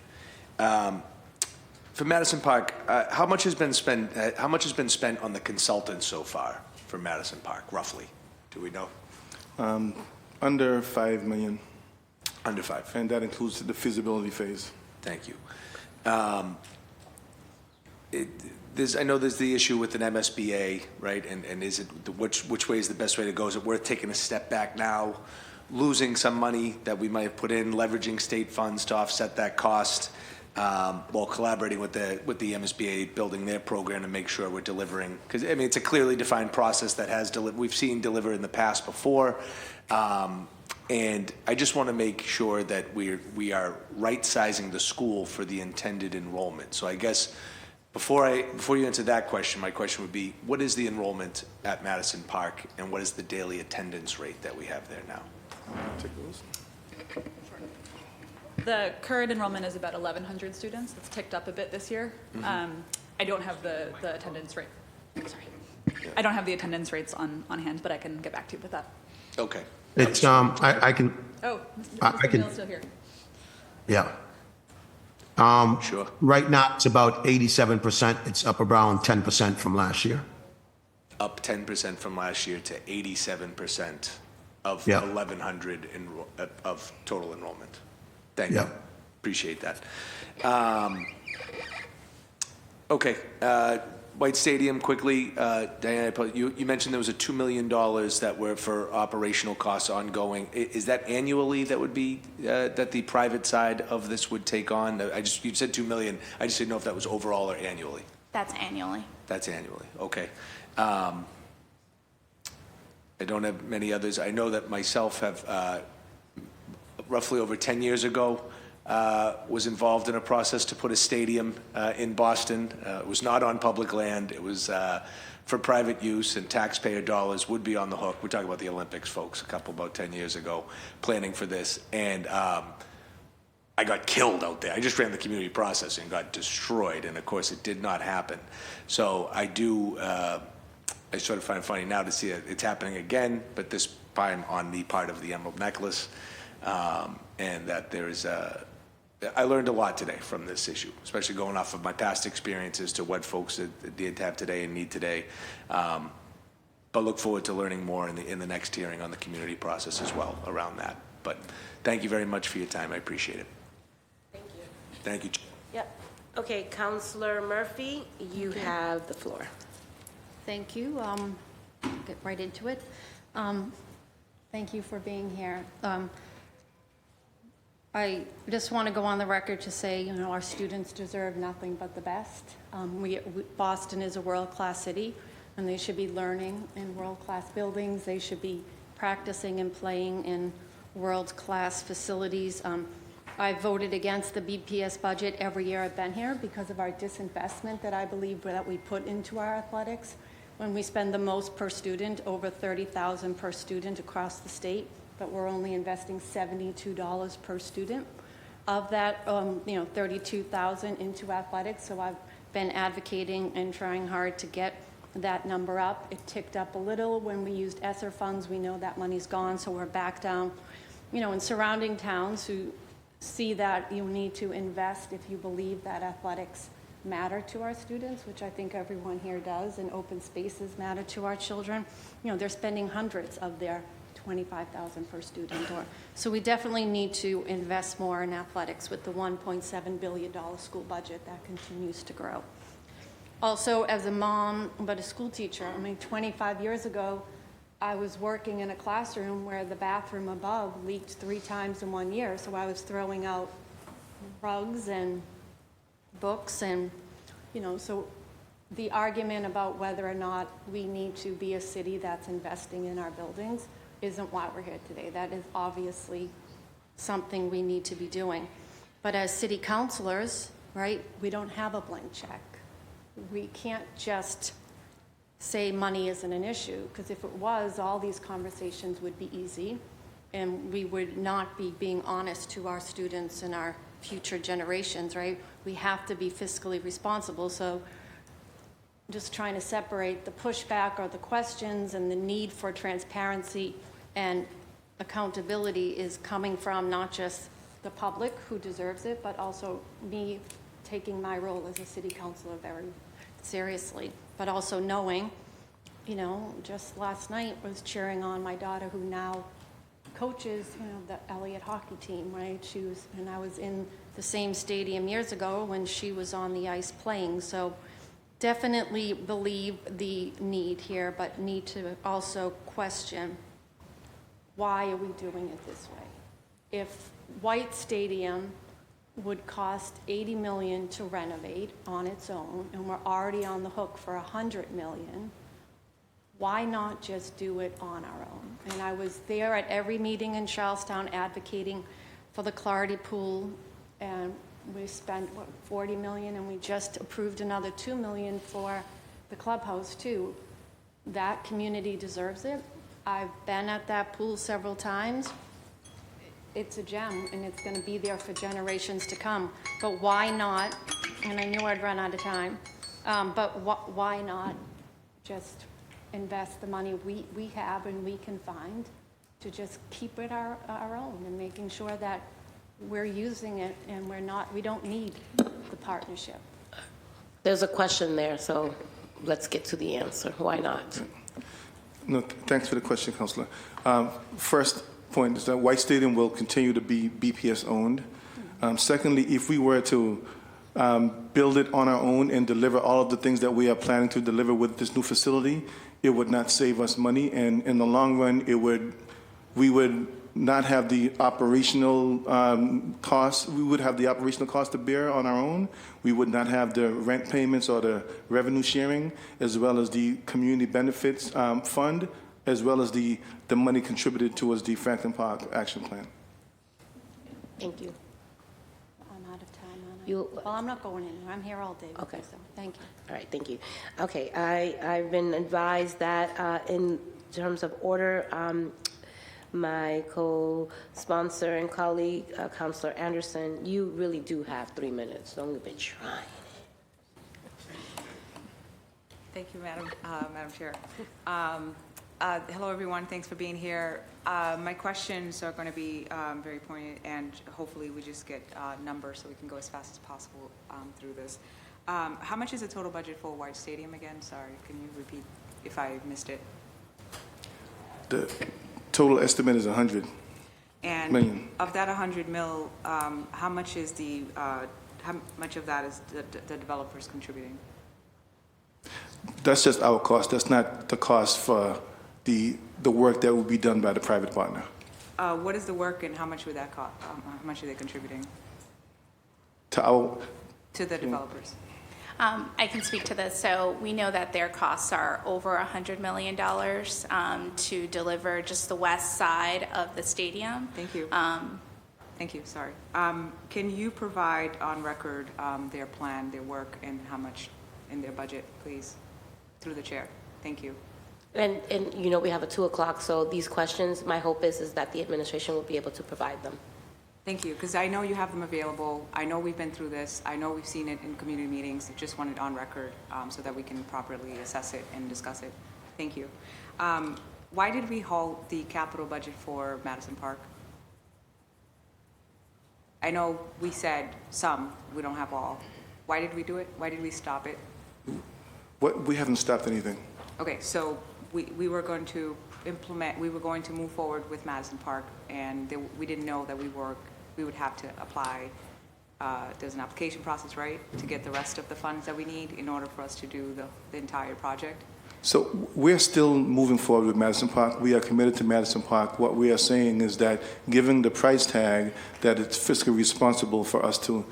For Madison Park, how much has been spent on the consultants so far for Madison Park, roughly? Do we know? Under $5 million. Under 5. And that includes the feasibility phase. Thank you. I know there's the issue with an MSBA, right? And is it which way is the best way to go? Is it worth taking a step back now, losing some money that we might have put in, leveraging state funds to offset that cost, while collaborating with the MSBA, building their program to make sure we're delivering? Because I mean, it's a clearly defined process that we've seen deliver in the past before. And I just want to make sure that we are right-sizing the school for the intended enrollment. So I guess before you answer that question, my question would be, what is the enrollment at Madison Park, and what is the daily attendance rate that we have there now? Take those. The current enrollment is about 1,100 students. It's ticked up a bit this year. Mm-hmm. I don't have the attendance rate. Sorry. I don't have the attendance rates on hand, but I can get back to you with that. Okay. It's, I can. Oh, I Mr. can. Neal's still here. Yeah. Sure. Right now, it's about 87%. It's up around 10% from last year. Up 10% from last year to 87% of Yeah. 1,100 of total enrollment. Thank Yeah. you. Appreciate that. Okay. White Stadium, quickly. Diana, you mentioned there was a $2 million that were for operational costs ongoing. Is that annually that would be, that the private side of this would take on? You said $2 million. I just didn't know if that was overall or annually. That's annually. That's annually. Okay. I don't have many others. I know that myself have, roughly over 10 years ago, was involved in a process to put a stadium in Boston. It was not on public land. It was for private use, and taxpayer dollars would be on the hook. We're talking about the Olympics, folks, about 10 years ago, planning for this. And I got killed out there. I just ran the community process and got destroyed. And, of course, it did not happen. So I sort of find it funny now to see that it's happening again, but this time on the part of the Emerald Necklace. And that there is I learned a lot today from this issue, especially going off of my past experiences to what folks did have today and need today. But look forward to learning more in the next hearing on the community process as well around that. But thank you very much for your time. I appreciate it. Thank you. Thank you. Yep. Okay, Councilor Murphy, you have the floor. Thank you. Get right into it. Thank you for being here. I just want to go on the record to say, you know, our students deserve nothing but the best. Boston is a world-class city, and they should be learning in world-class buildings. They should be practicing and playing in world-class facilities. I voted against the BPS budget every year I've been here because of our disinvestment that I believe that we put into our athletics. When we spend the most per student, over $30,000 per student across the state, but we're only investing $72 per student. Of that, $32,000 into athletics. So I've been advocating and trying hard to get that number up. It ticked up a little when we used ESSER funds. We know that money's gone, so we're back down. You know, in surrounding towns who see that you need to invest if you believe that athletics matter to our students, which I think everyone here does, and open spaces matter to our children. You know, they're spending hundreds of their $25,000 per student. So we definitely need to invest more in athletics with the $1.7 billion school budget that continues to grow. Also, as a mom, but a school teacher, I mean, 25 years ago, I was working in a classroom where the bathroom above leaked 3 times in 1 year. So I was throwing out rugs and books and, you know, so the argument about whether or not we need to be a city that's investing in our buildings isn't why we're here today. That is obviously something we need to be doing. But as city councilors, right, we don't have a blank check. We can't just say money isn't an issue, because if it was, all these conversations would be easy, and we would not be being honest to our students and our future generations, right? We have to be fiscally responsible. So just trying to separate the pushback or the questions and the need for transparency and accountability is coming from not just the public who deserves it, but also me taking my role as a city councilor very seriously, but also knowing, you know, just last night was cheering on my daughter who now coaches, you know, the Elliott hockey team, right? And I was in the same stadium years ago when she was on the ice playing. So definitely believe the need here, but need to also question, why are we doing it this way? If White Stadium would cost $80 million to renovate on its own, and we're already on the hook for $100 million, why not just do it on our own? And I was there at every meeting in Charlestown advocating for the Clarity Pool, and we spent, what, $40 million, and we just approved another $2 million for the clubhouse too. That community deserves it. I've been at that pool several times. It's a gem, and it's going to be there for generations to come. But why not, and I knew I'd run out of time, but why not just invest the money we have and we can find to just keep it our own, and making sure that we're using it and we don't need the partnership. There's a question there, so let's get to the answer. Why not? No, thanks for the question, Councilor. First point is that White Stadium will continue to be BPS owned. Secondly, if we were to build it on our own and deliver all of the things that we are planning to deliver with this new facility, it would not save us money, and in the long run, we would not have the operational costs. We would have the operational cost to bear on our own. We would not have the rent payments or the revenue sharing, as well as the community benefits fund, as well as the money contributed towards the Franklin Park Action Plan. Thank you. I'm out of time. Well, I'm not going anywhere. I'm here all day. Okay. So thank you. All right, thank you. Okay, I've been advised that in terms of order, my co-sponsor and colleague, Councilor Anderson, you really do have 3 minutes. Don't even try. Thank you, Madam Chair. Hello, everyone. Thanks for being here. My questions are going to be very poignant, and hopefully we just get numbers so we can go as fast as possible through this. How much is the total budget for White Stadium again? Sorry, can you repeat if I missed it? The total estimate is $100 million. Of that $100 million, how much is how much of that is the developers contributing? That's just our cost. That's not the cost for the work that will be done by the private partner. What is the work and how much would that cost? How much are they contributing to the developers? I can speak to this. So we know that their costs are over $100 million to deliver just the west side of the stadium. Thank you. Thank you, sorry. Can you provide on record their plan, their work, and how much in their budget, please, through the chair? Thank you. And you know, we have a 2 o'clock, so these questions, my hope is that the administration will be able to provide them. Thank you, because I know you have them available. I know we've been through this. I know we've seen it in community meetings. I just want it on record so that we can properly assess it and discuss it. Thank you. Why did we halt the capital budget for Madison Park? I know we said some, we don't have all. Why did we do it? Why did we stop it? We haven't stopped anything. Okay, so we were going to move forward with Madison Park, and we didn't know that we would have to apply. There's an application process, right, to get the rest of the funds that we need in order for us to do the entire project? So we're still moving forward with Madison Park. We are committed to Madison Park. What we are saying is that given the price tag, that it's fiscally responsible for us to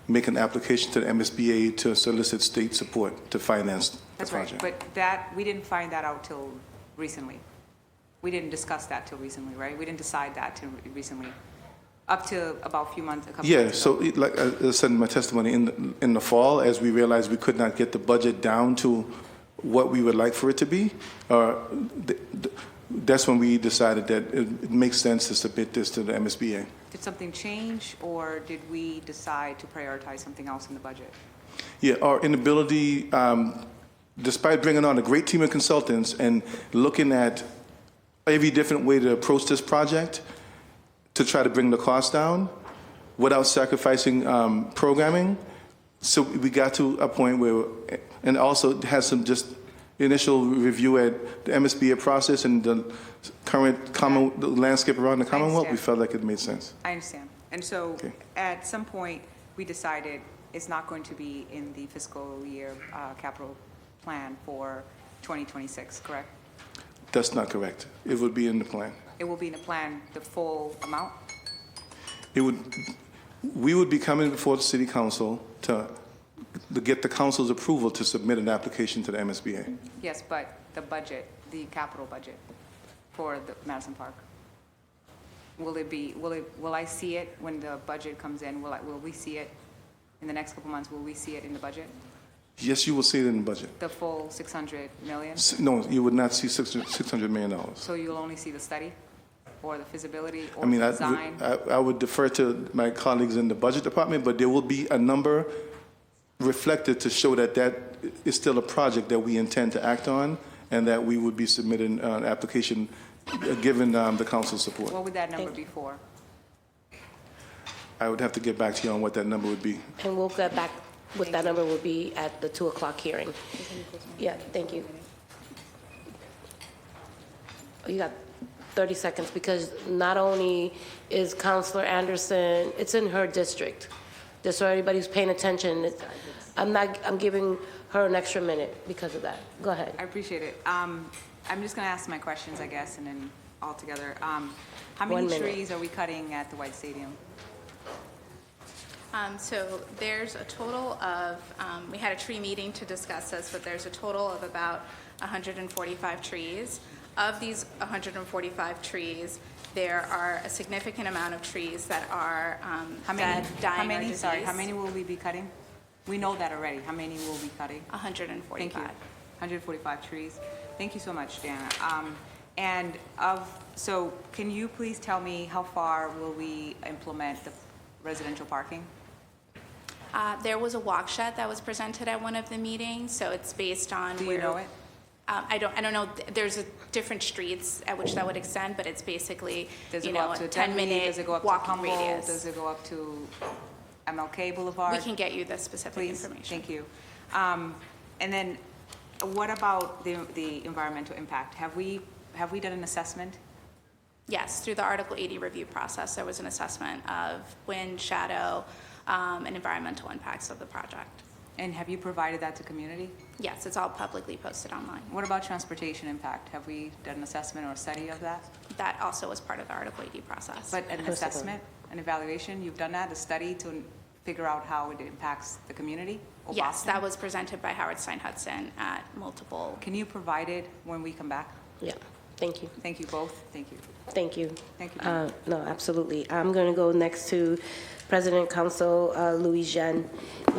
make an application to the MSBA to solicit state support to finance the project. That's right, but we didn't find that out till recently. We didn't discuss that till recently, right? We didn't decide that till recently, up to about a couple months ago. Yeah, so like I said in my testimony, in the fall, as we realized we could not get the budget down to what we would like for it to be, that's when we decided that it makes sense to submit this to the MSBA. Did something change, or did we decide to prioritize something else in the budget? Yeah, our inability, despite bringing on a great team of consultants and looking at every different way to approach this project to try to bring the cost down without sacrificing programming. So we got to a point where, and also had some just initial review at the MSBA process and the current the landscape around the Commonwealth, we felt like it made sense. I understand. And so at some point, we decided it's not going to be in the fiscal year capital plan for 2026, correct? That's not correct. It would be in the plan. It will be in the plan, the full amount? We would be coming before the City Council to get the council's approval to submit an application to the MSBA. Yes, but the budget, the capital budget for the Madison Park. Will I see it when the budget comes in? Will we see it in the next couple months? Will we see it in the budget? Yes, you will see it in the budget. The full 600 million? No, you would not see $600 million. So you'll only see the study or the feasibility or I mean, the design? I would defer to my colleagues in the budget department, but there will be a number reflected to show that that is still a project that we intend to act on and that we would be submitting an application given the council's support. What would that number be for? I would have to get back to you on what that number would be. And we'll get back what that number will be at the 2 o'clock hearing. Yeah, thank you. You got 30 seconds, because not only is Councilor Anderson, it's in her district. Just so everybody's paying attention, I'm giving her an extra minute because of that. Go ahead. I appreciate it. I'm just going to ask my questions, I guess, and then all together. How many trees are we cutting at the White Stadium? So there's a total of, we had a tree meeting to discuss this, but there's a total of about 145 trees. Of these 145 trees, there are a significant amount of trees that are dead, dying, or diseased. Sorry, how many will we be cutting? We know that already. How many will we be cutting? 145. Thank you. 145 trees. Thank you so much, Dana. So can you please tell me how far will we implement the residential parking? There was a walk shed that was presented at one of the meetings, so it's based on Do you know it? I don't know. There's different streets at which that would extend, but it's basically, Does it go up to 10-minute Does it go up to walking Humboldt? radius. Does it go up to MLK Boulevard? We can get you the specific information. Thank you. And then what about the environmental impact? Have we done an assessment? Yes, through the Article 80 review process, there was an assessment of wind, shadow, and environmental impacts of the project. And have you provided that to community? Yes, it's all publicly posted online. What about transportation impact? Have we done an assessment or a study of that? That also was part of the Article 80 process. But an assessment, an evaluation, you've done that, a study to figure out how it impacts the community? Or Yes, Boston? that was presented by Howard Stein Hudson at multiple. Can you provide it when we come back? Yeah, thank you. Thank you both. Thank you. Thank you. Thank you. No, absolutely. I'm going to go next to President Council Louis Jean.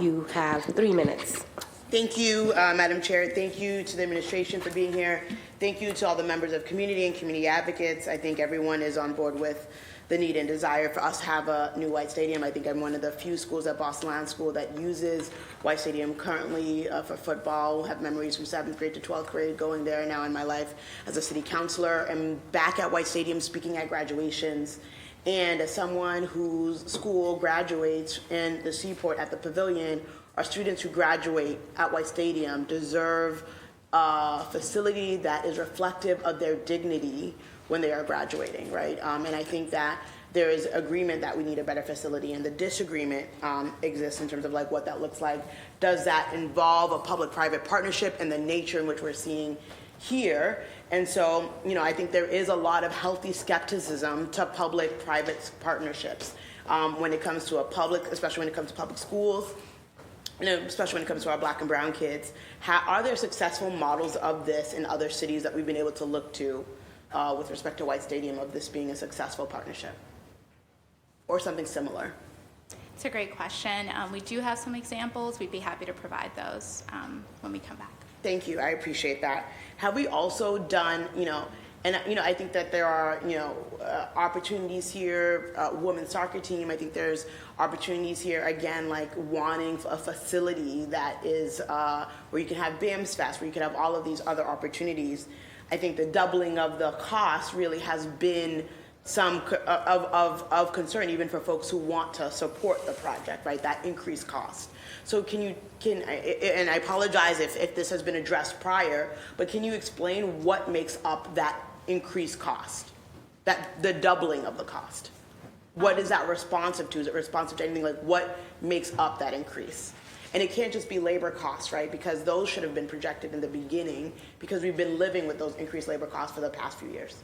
You have 3 minutes. Thank you, Madam Chair. Thank you to the administration for being here. Thank you to all the members of community and community advocates. I think everyone is on board with the need and desire for us to have a new White Stadium. I think I'm one of the few schools at Boston Land School that uses White Stadium currently for football. I have memories from 7th grade to 12th grade going there now in my life as a city councilor. I'm back at White Stadium speaking at graduations. And as someone whose school graduates in the Seaport at the Pavilion, our students who graduate at White Stadium deserve a facility that is reflective of their dignity when they are graduating, right? And I think that there is agreement that we need a better facility, and the disagreement exists in terms of like what that looks like. Does that involve a public-private partnership and the nature in which we're seeing here? And so, you know, I think there is a lot of healthy skepticism to public-private partnerships when it comes to a public, especially when it comes to public schools, you know, especially when it comes to our Black and brown kids. Are there successful models of this in other cities that we've been able to look to with respect to White Stadium, of this being a successful partnership or something similar? It's a great question. We do have some examples. We'd be happy to provide those when we come back. Thank you. I appreciate that. Have we also done, you know, and you know, I think that there are, you know, opportunities here. Women's soccer team. I think there's opportunities here. Again, like wanting a facility that is where you can have BAMS Fest, where you can have all of these other opportunities. I think the doubling of the cost really has been some of concern, even for folks who want to support the project, right? That increased cost. So and I apologize if this has been addressed prior, but can you explain what makes up that increased cost, the doubling of the cost? What is that responsive to? Is it responsive to anything? Like what makes up that increase? And it can't just be labor costs, right? Because those should have been projected in the beginning, because we've been living with those increased labor costs for the past few years.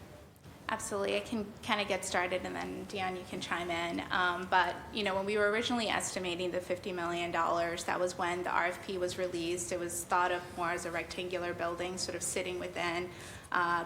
Absolutely. I can kind of get started, and then Dion, you can chime in. But you know, when we were originally estimating the $50 million, that was when the RFP was released. It was thought of more as a rectangular building, sort of sitting within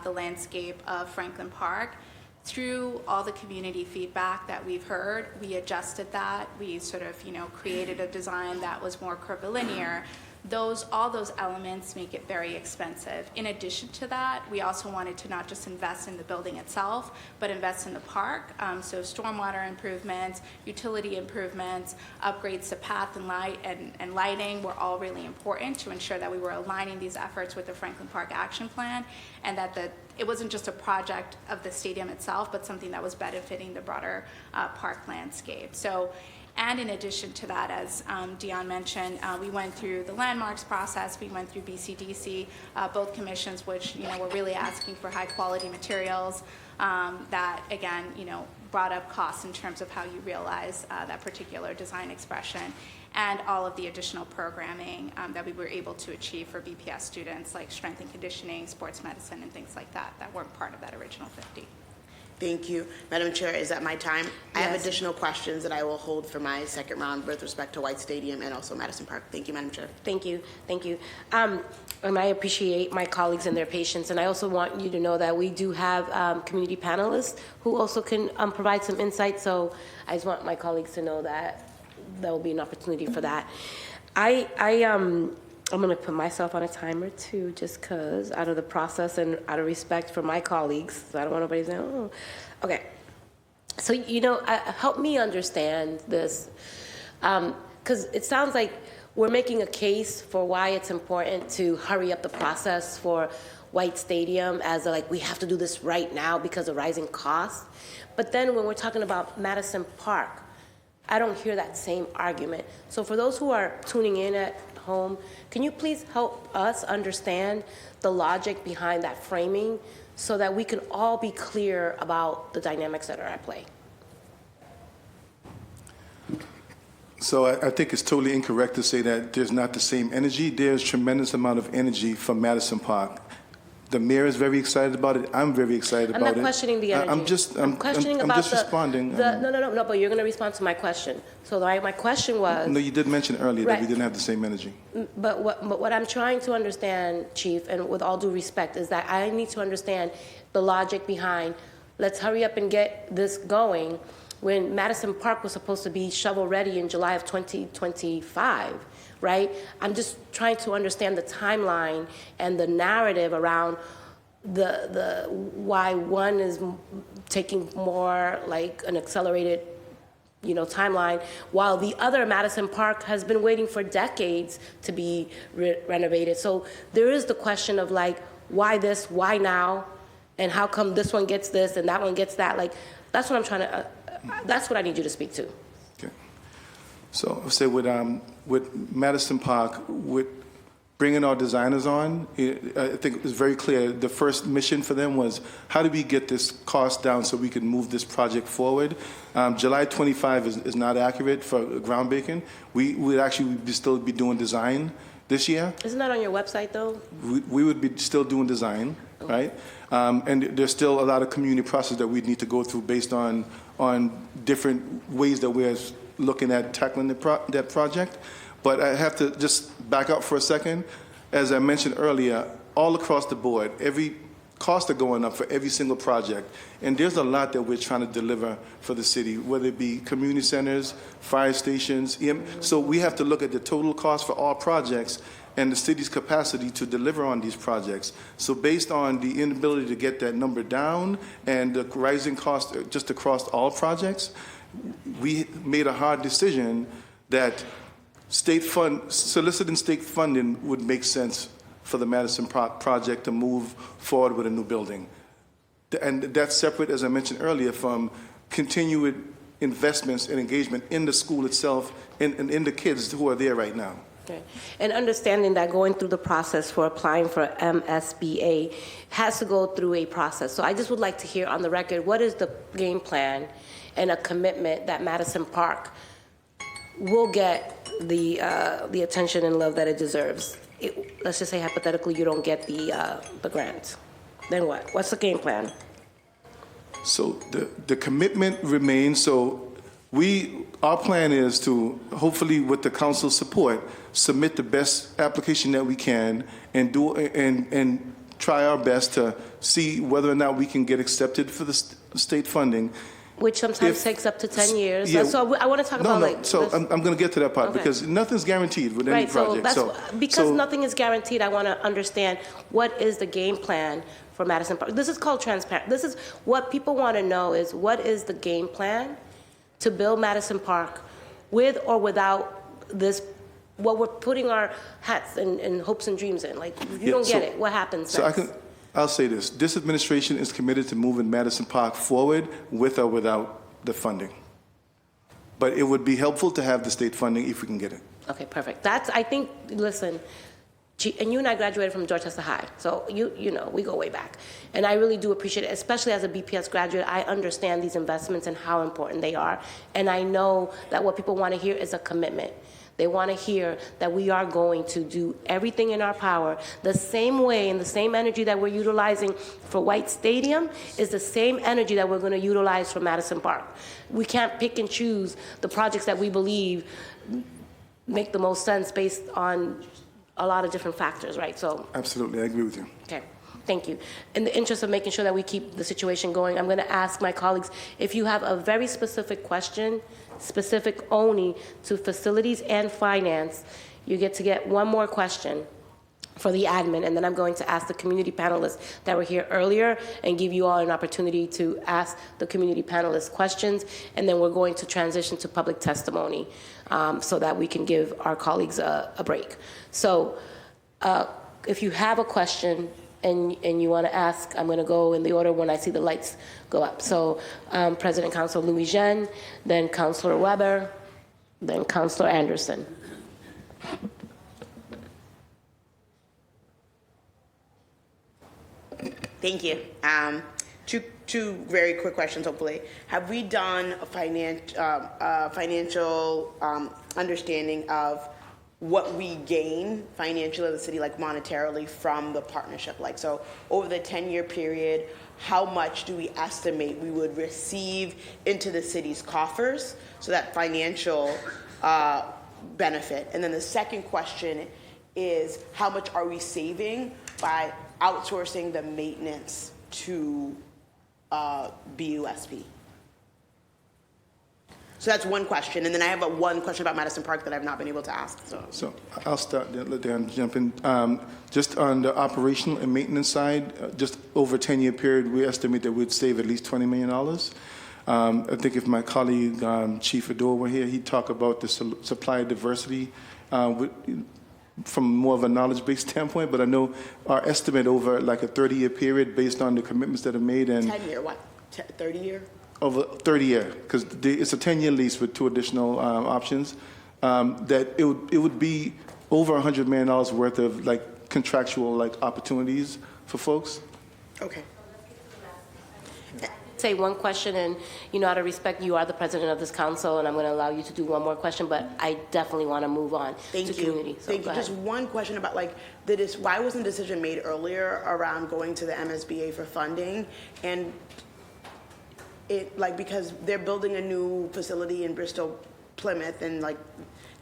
the landscape of Franklin Park. Through all the community feedback that we've heard, we adjusted that. We sort of, you know, created a design that was more curvilinear. All those elements make it very expensive. In addition to that, we also wanted to not just invest in the building itself, but invest in the park. So stormwater improvements, utility improvements, upgrades to path and light and lighting were all really important to ensure that we were aligning these efforts with the Franklin Park Action Plan, and that it wasn't just a project of the stadium itself, but something that was benefiting the broader park landscape. And in addition to that, as Dion mentioned, we went through the landmarks process, we went through BCDC, both commissions, which, you know, were really asking for high quality materials that, again, you know, brought up costs in terms of how you realize that particular design expression, and all of the additional programming that we were able to achieve for BPS students, like strength and conditioning, sports medicine, and things like that weren't part of that original 50. Thank you. Madam Chair, is that my time? Yes. I have additional questions that I will hold for my second round with respect to White Stadium and also Madison Park. Thank you, Madam Chair. Thank you. Thank you. And I appreciate my colleagues and their patience. And I also want you to know that we do have community panelists who also can provide some insight. So I just want my colleagues to know that there will be an opportunity for that. I'm going to put myself on a timer too, just because out of the process and out of respect for my colleagues. So I don't want nobody to say, oh, okay. So, you know, help me understand this, because it sounds like we're making a case for why it's important to hurry up the process for White Stadium as like we have to do this right now because of rising costs. But then when we're talking about Madison Park, I don't hear that same argument. So for those who are tuning in at home, can you please help us understand the logic behind that framing so that we can all be clear about the dynamics that are at play? So I think it's totally incorrect to say that there's not the same energy. There's tremendous amount of energy from Madison Park. The mayor is very excited about it. I'm very excited I'm about it. not questioning the energy. I'm questioning I'm about just responding. No, but you're going to respond to my question. So my question was. No, you did mention earlier Right. that we didn't have the same energy. But what I'm trying to understand, Chief, and with all due respect, is that I need to understand the logic behind, let's hurry up and get this going, when Madison Park was supposed to be shovel-ready in July of 2025, right? I'm just trying to understand the timeline and the narrative around the why one is taking more like an accelerated timeline, while the other, Madison Park, has been waiting for decades to be renovated. So there is the question of like, why this, why now, and how come this one gets this and that one gets that? Like, that's what I'm trying to, that's what I need you to speak to. Okay. So I'll say with Madison Park, with bringing our designers on, I think it was very clear. The first mission for them was, how do we get this cost down so we can move this project forward? July 25 is not accurate for groundbreaking. We would actually still be doing design this year. Isn't that on your website, though? We would be still doing design, right? And there's still a lot of community process that we need to go through based on different ways that we're looking at tackling that project. But I have to just back up for a second. As I mentioned earlier, all across the board, every costs are going up for every single project. And there's a lot that we're trying to deliver for the city, whether it be community centers, fire stations. So we have to look at the total cost for all projects and the city's capacity to deliver on these projects. So based on the inability to get that number down and the rising cost just across all projects, we made a hard decision that soliciting state funding would make sense for the Madison project to move forward with a new building. And that's separate, as I mentioned earlier, from continued investments and engagement in the school itself and in the kids who are there right now. Okay. And understanding that going through the process for applying for MSBA has to go through a process. So I just would like to hear on the record, what is the game plan and a commitment that Madison Park will get the attention and love that it deserves? Let's just say hypothetically you don't get the grant. Then what? What's the game plan? So the commitment remains. So our plan is to, hopefully with the council's support, submit the best application that we can and try our best to see whether or not we can get accepted for the state funding. Which sometimes takes up to 10 years. Yeah, so I want to talk about So I'm going to get to that part, okay, because nothing's guaranteed with any project. Because nothing is guaranteed, I want to understand what is the game plan for Madison Park. This is called transparent. This is what people want to know is what is the game plan to build Madison Park with or without this, what we're putting our hats and hopes and dreams in. Like, if you don't get it, what happens next? I'll say this. This administration is committed to moving Madison Park forward with or without the funding. But it would be helpful to have the state funding if we can get it. Okay, perfect. I think, listen, and you and I graduated from Dorchester High, so you know, we go way back. And I really do appreciate it, especially as a BPS graduate. I understand these investments and how important they are. And I know that what people want to hear is a commitment. They want to hear that we are going to do everything in our power. The same way and the same energy that we're utilizing for White Stadium is the same energy that we're going to utilize for Madison Park. We can't pick and choose the projects that we believe make the most sense based on a lot of different factors, right? So absolutely, I agree with you. Okay. Thank you. In the interest of making sure that we keep the situation going, I'm going to ask my colleagues, if you have a very specific question, specific only to facilities and finance, you get one more question for the admin, and then I'm going to ask the community panelists that were here earlier and give you all an opportunity to ask the community panelists questions, and then we're going to transition to public testimony so that we can give our colleagues a break. So if you have a question and you want to ask, I'm going to go in the order when I see the lights go up. So President Councilor Louis Jean, then Councilor Weber, then Councilor Anderson. Thank you. two very quick questions, hopefully. Have we done a financial understanding of what we gain financially as a city, like monetarily, from the partnership? Like, so over the 10-year period, how much do we estimate we would receive into the city's coffers? So that financial benefit. And then the second question is, how much are we saving by outsourcing the maintenance to BUSP? So that's one question. And then I have one question about Madison Park that I've not been able to ask. So I'll start there, let Dan jump in. Just on the operational and maintenance side, just over a 10-year period, we estimate that we'd save at least $20 million. I think if my colleague, Chief Ador, were here, he'd talk about the supply diversity from more of a knowledge-based standpoint, but I know our estimate over like a 30-year period based on the commitments that are made and 10-year, what? 30-year? over 30-year, because it's a 10-year lease with two additional options, that it would be over $100 million worth of like contractual like opportunities for folks. Okay. Say one question, and out of respect, you are the president of this council, and I'm going to allow you to do one more question, but I definitely want to move on to community. So Thank you. go Just ahead. one question about like, why wasn't the decision made earlier around going to the MSBA for funding? And because they're building a new facility in Bristol, Plymouth, and like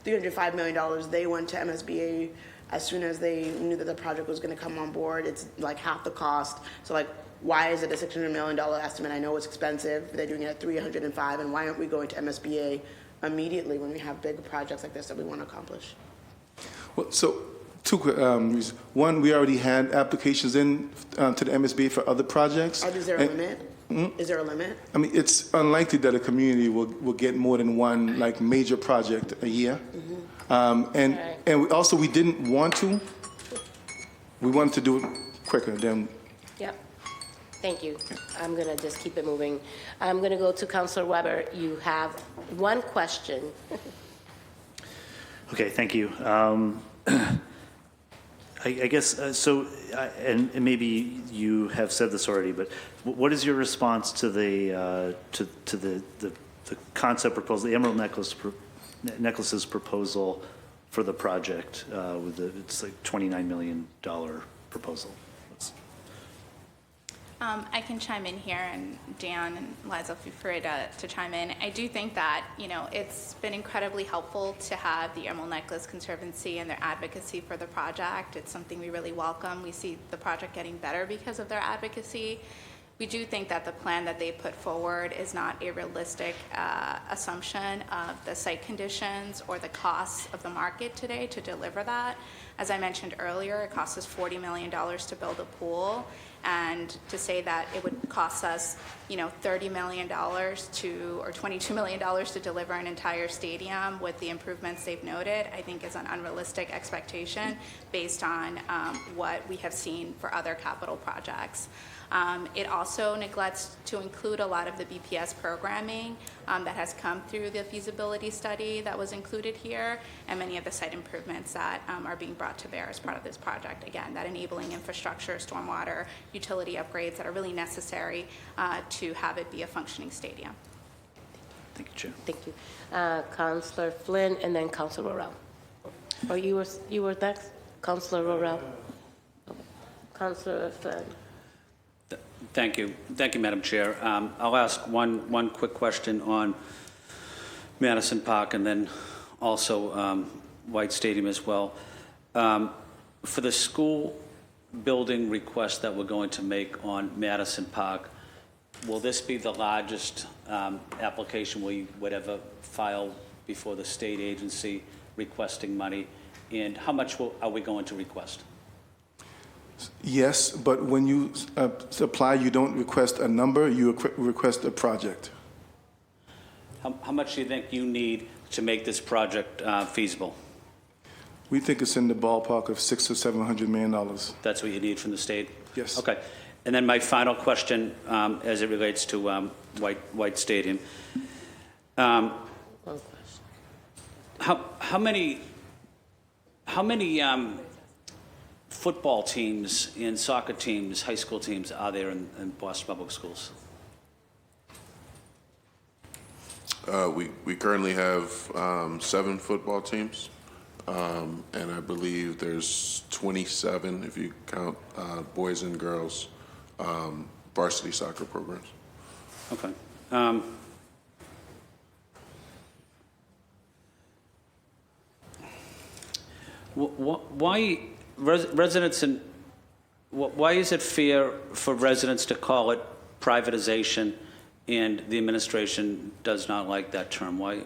$305 million, they went to MSBA as soon as they knew that the project was going to come on board. It's like half the cost. So like, why is it a $600 million estimate? I know it's expensive. They're doing it at 305, and why aren't we going to MSBA immediately when we have big projects like this that we want to accomplish? Well, so two quick reasons. One, we already had applications in to the MSBA for other projects. Is there a limit? Is there a limit? I mean, it's unlikely that a community will get more than one like major project a year. And we didn't want to. We wanted to do it quicker than. Yep. Thank you. I'm going to just keep it moving. I'm going to go to Councilor Weber. You have one question. Okay, thank you. I guess, and maybe you have said this already, but what is your response to the concept proposal, the Emerald Necklace's proposal for the project with it's like $29 million proposal? I can chime in here, and Dan and Liza, feel free to chime in. I do think that, it's been incredibly helpful to have the Emerald Necklace Conservancy and their advocacy for the project. It's something we really welcome. We see the project getting better because of their advocacy. We do think that the plan that they put forward is not a realistic assumption of the site conditions or the costs of the market today to deliver that. As I mentioned earlier, it costs us $40 million to build a pool, and to say that it would cost us, $30 million or $22 million to deliver an entire stadium with the improvements they've noted, I think is an unrealistic expectation based on what we have seen for other capital projects. It also neglects to include a lot of the BPS programming that has come through the feasibility study that was included here, and many of the site improvements that are being brought to bear as part of this project. Again, that enabling infrastructure, stormwater, utility upgrades that are really necessary to have it be a functioning stadium. Thank you, Chair. Thank you. Councilor Flynn, and then Councilor Roel. Or you were next? Councilor Roel. Councilor Flynn. Thank you. Thank you, Madam Chair. I'll ask one quick question on Madison Park and then also White Stadium as well. For the school building request that we're going to make on Madison Park, will this be the largest application we would ever file before the state agency requesting money? And how much are we going to request? Yes, but when you apply, you don't request a number, you request a project. How much do you think you need to make this project feasible? We think it's in the ballpark of $600 or $700 million. That's what you need from the state? Yes. Okay. And then my final question, as it relates to White Stadium. How many football teams and soccer teams, high school teams, are there in Boston Public Schools? We currently have 7 football teams, and I believe there's 27, if you count boys and girls, varsity soccer programs. Okay. Why residents and why is it fair for residents to call it privatization, and the administration does not like that term? Why?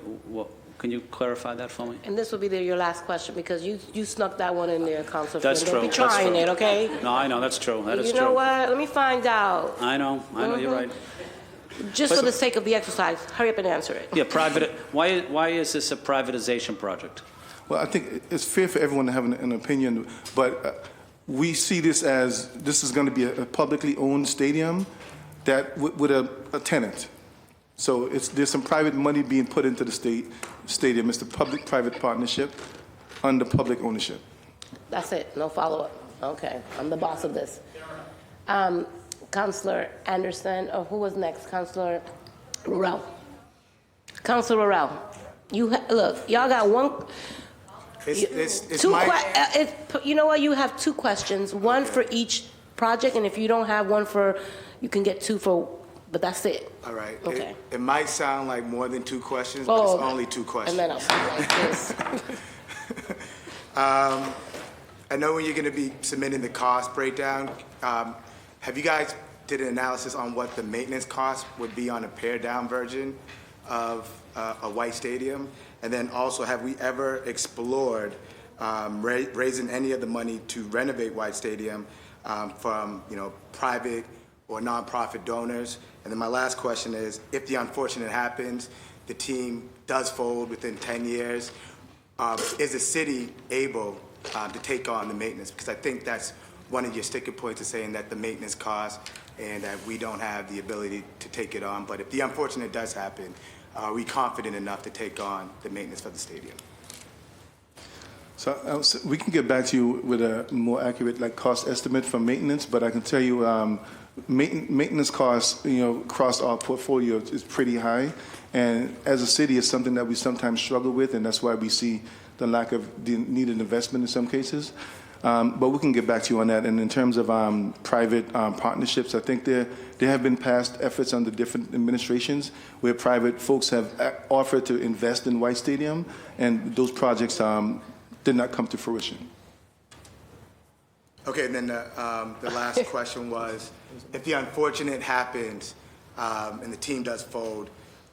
Can you clarify that for me? And this will be your last question, because you snuck that one in there, Councilor. That's Flynn. true. Don't be That's trying true. it, okay? No, I know that's true. That is You true. know what? Let me find out. I know. You're right. Just But- for the sake of the exercise, hurry up and answer it. Yeah, private. Why is this a privatization project? Well, I think it's fair for everyone to have an opinion, but we see this as this is going to be a publicly owned stadium that with a tenant. So there's some private money being put into the stadium. It's the public-private partnership under public ownership. That's it. No follow-up. Okay. I'm the boss of this. Councilor Anderson, or who was next? Councilor Rurel. Councilor Rurel, look, y'all got one. It's Two my. you know what? You have 2 questions, one for each project, and if you don't have one for, you can get 2 for, but that's it. All right. Okay. It might sound like more than 2 questions, but it's only 2 questions. And then I'll sound like this. I know when you're going to be submitting the cost breakdown, have you guys did an analysis on what the maintenance cost would be on a pared-down version of a White Stadium? And then also, have we ever explored raising any of the money to renovate White Stadium from private or nonprofit donors? And then my last question is, if the unfortunate happens, the team does fold within 10 years, is the city able to take on the maintenance? Because I think that's one of your sticking points is saying that the maintenance costs and that we don't have the ability to take it on. But if the unfortunate does happen, are we confident enough to take on the maintenance for the stadium? So we can get back to you with a more accurate cost estimate for maintenance, but I can tell you maintenance costs across our portfolio is pretty high, and as a city it's something that we sometimes struggle with, and that's why we see the lack of the needed investment in some cases. But we can get back to you on that. And in terms of private partnerships, I think there have been past efforts under different administrations where private folks have offered to invest in White Stadium, and those projects did not come to fruition. Okay, and then the last question was, if the unfortunate happens and the team does fold,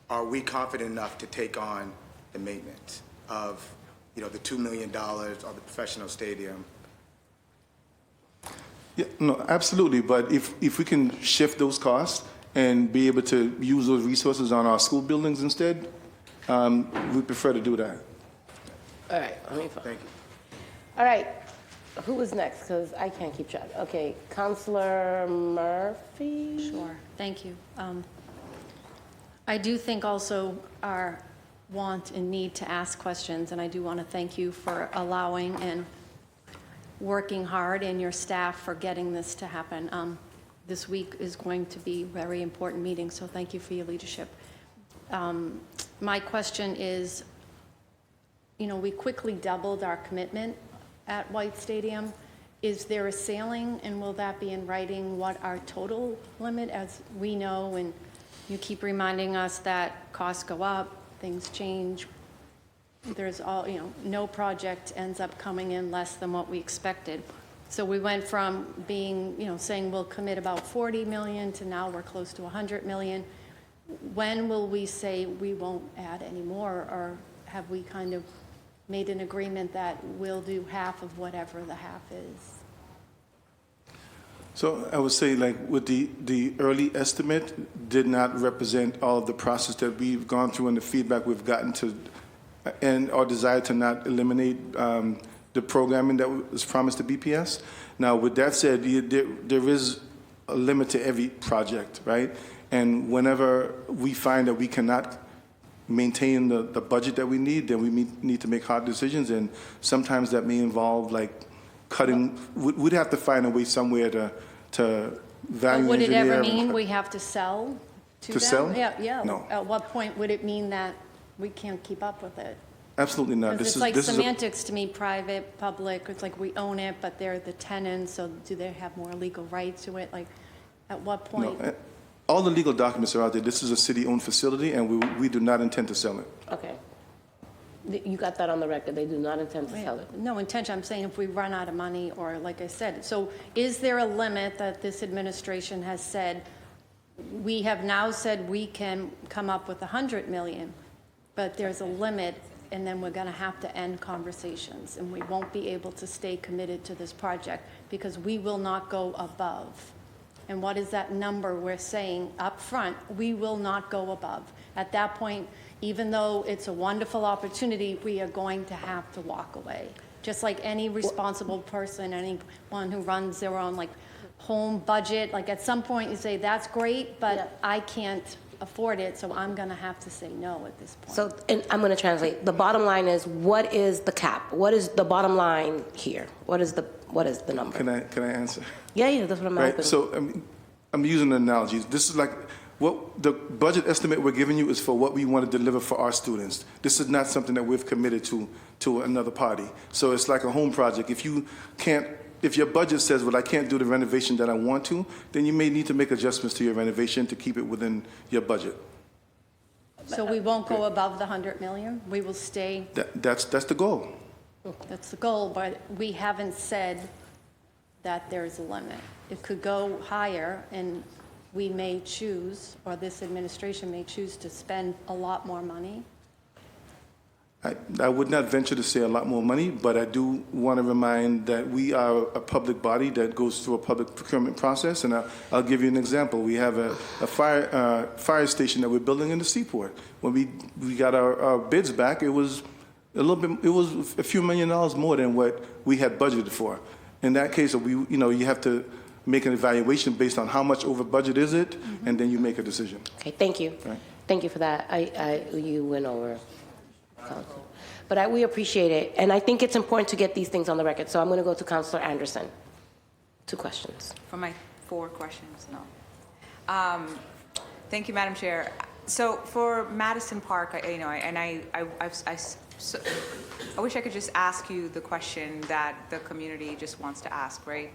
are we confident enough to take on the maintenance of the $2 million of the professional stadium? Yeah, no, absolutely. But if we can shift those costs and be able to use those resources on our school buildings instead, we prefer to do that. All right. Thank you. All right. Who was next? Because I can't keep track. Okay. Councilor Murphy? Sure. Thank you. I do think also our want and need to ask questions, and I do want to thank you for allowing and working hard and your staff for getting this to happen. This week is going to be a very important meeting, so thank you for your leadership. My question is, we quickly doubled our commitment at White Stadium. Is there a ceiling, and will that be in writing what our total limit, as we know, and you keep reminding us that costs go up, things change. There's no project ends up coming in less than what we expected. So we went from being, saying we'll commit about 40 million to now we're close to 100 million. When will we say we won't add any more, or have we kind of made an agreement that we'll do half of whatever the half is? So I would say, with the early estimate did not represent all of the process that we've gone through and the feedback we've gotten to, and our desire to not eliminate the programming that was promised to BPS. Now, with that said, there is a limit to every project, right? And whenever we find that we cannot maintain the budget that we need, then we need to make hard decisions, and sometimes that may involve cutting. We'd have to find a way somewhere to value Would it engineer. ever mean we have to sell To sell? Yeah. No. At what point would it mean that we can't keep up with it? Absolutely not. Because it's like semantics to me, private, public, it's like we own it, but they're the tenants, so do they have more legal rights to it? Like, at what point? No, all the legal documents are out there. This is a city-owned facility, and we do not intend to sell it. Okay. You got that on the record, they do not intend to sell it. No intention, I'm saying if we run out of money, or like I said, so is there a limit that this administration has said, we have now said we can come up with 100 million, but there's a limit, and then we're going to have to end conversations, and we won't be able to stay committed to this project because we will not go above. And what is that number we're saying up front? We will not go above. At that point, even though it's a wonderful opportunity, we are going to have to walk away. Just like any responsible person, anyone who runs their own like home budget, like at some point you say, that's great, but I can't afford it, so I'm going to have to say no at this point. So, and I'm going to translate. The bottom line is, what is the cap? What is the bottom line here? What is the number? Can I answer? Yeah, that's what I'm Right. hoping. So I'm using an analogy. This is like what the budget estimate we're giving you is for what we want to deliver for our students. This is not something that we've committed to another party. So it's like a home project. If your budget says, well, I can't do the renovation that I want to, then you may need to make adjustments to your renovation to keep it within your budget. So we won't go above the 100 million? We will stay, That's the goal. that's the goal, but we haven't said that there's a limit. It could go higher, and we may choose, or this administration may choose to spend a lot more money. I would not venture to say a lot more money, but I do want to remind that we are a public body that goes through a public procurement process, and I'll give you an example. We have a fire station that we're building in the Seaport. When we got our bids back, it was a few $1 million more than what we had budgeted for. In that case, you have to make an evaluation based on how much over budget is it, and then you make a decision. Okay, thank you. Right. Thank you for that. You went over. But we appreciate it, and I think it's important to get these things on the record. So I'm going to go to Councilor Anderson. 2 questions. For my 4 questions, no. Thank you, Madam Chair. So for Madison Park, I wish I could just ask you the question that the community just wants to ask, right?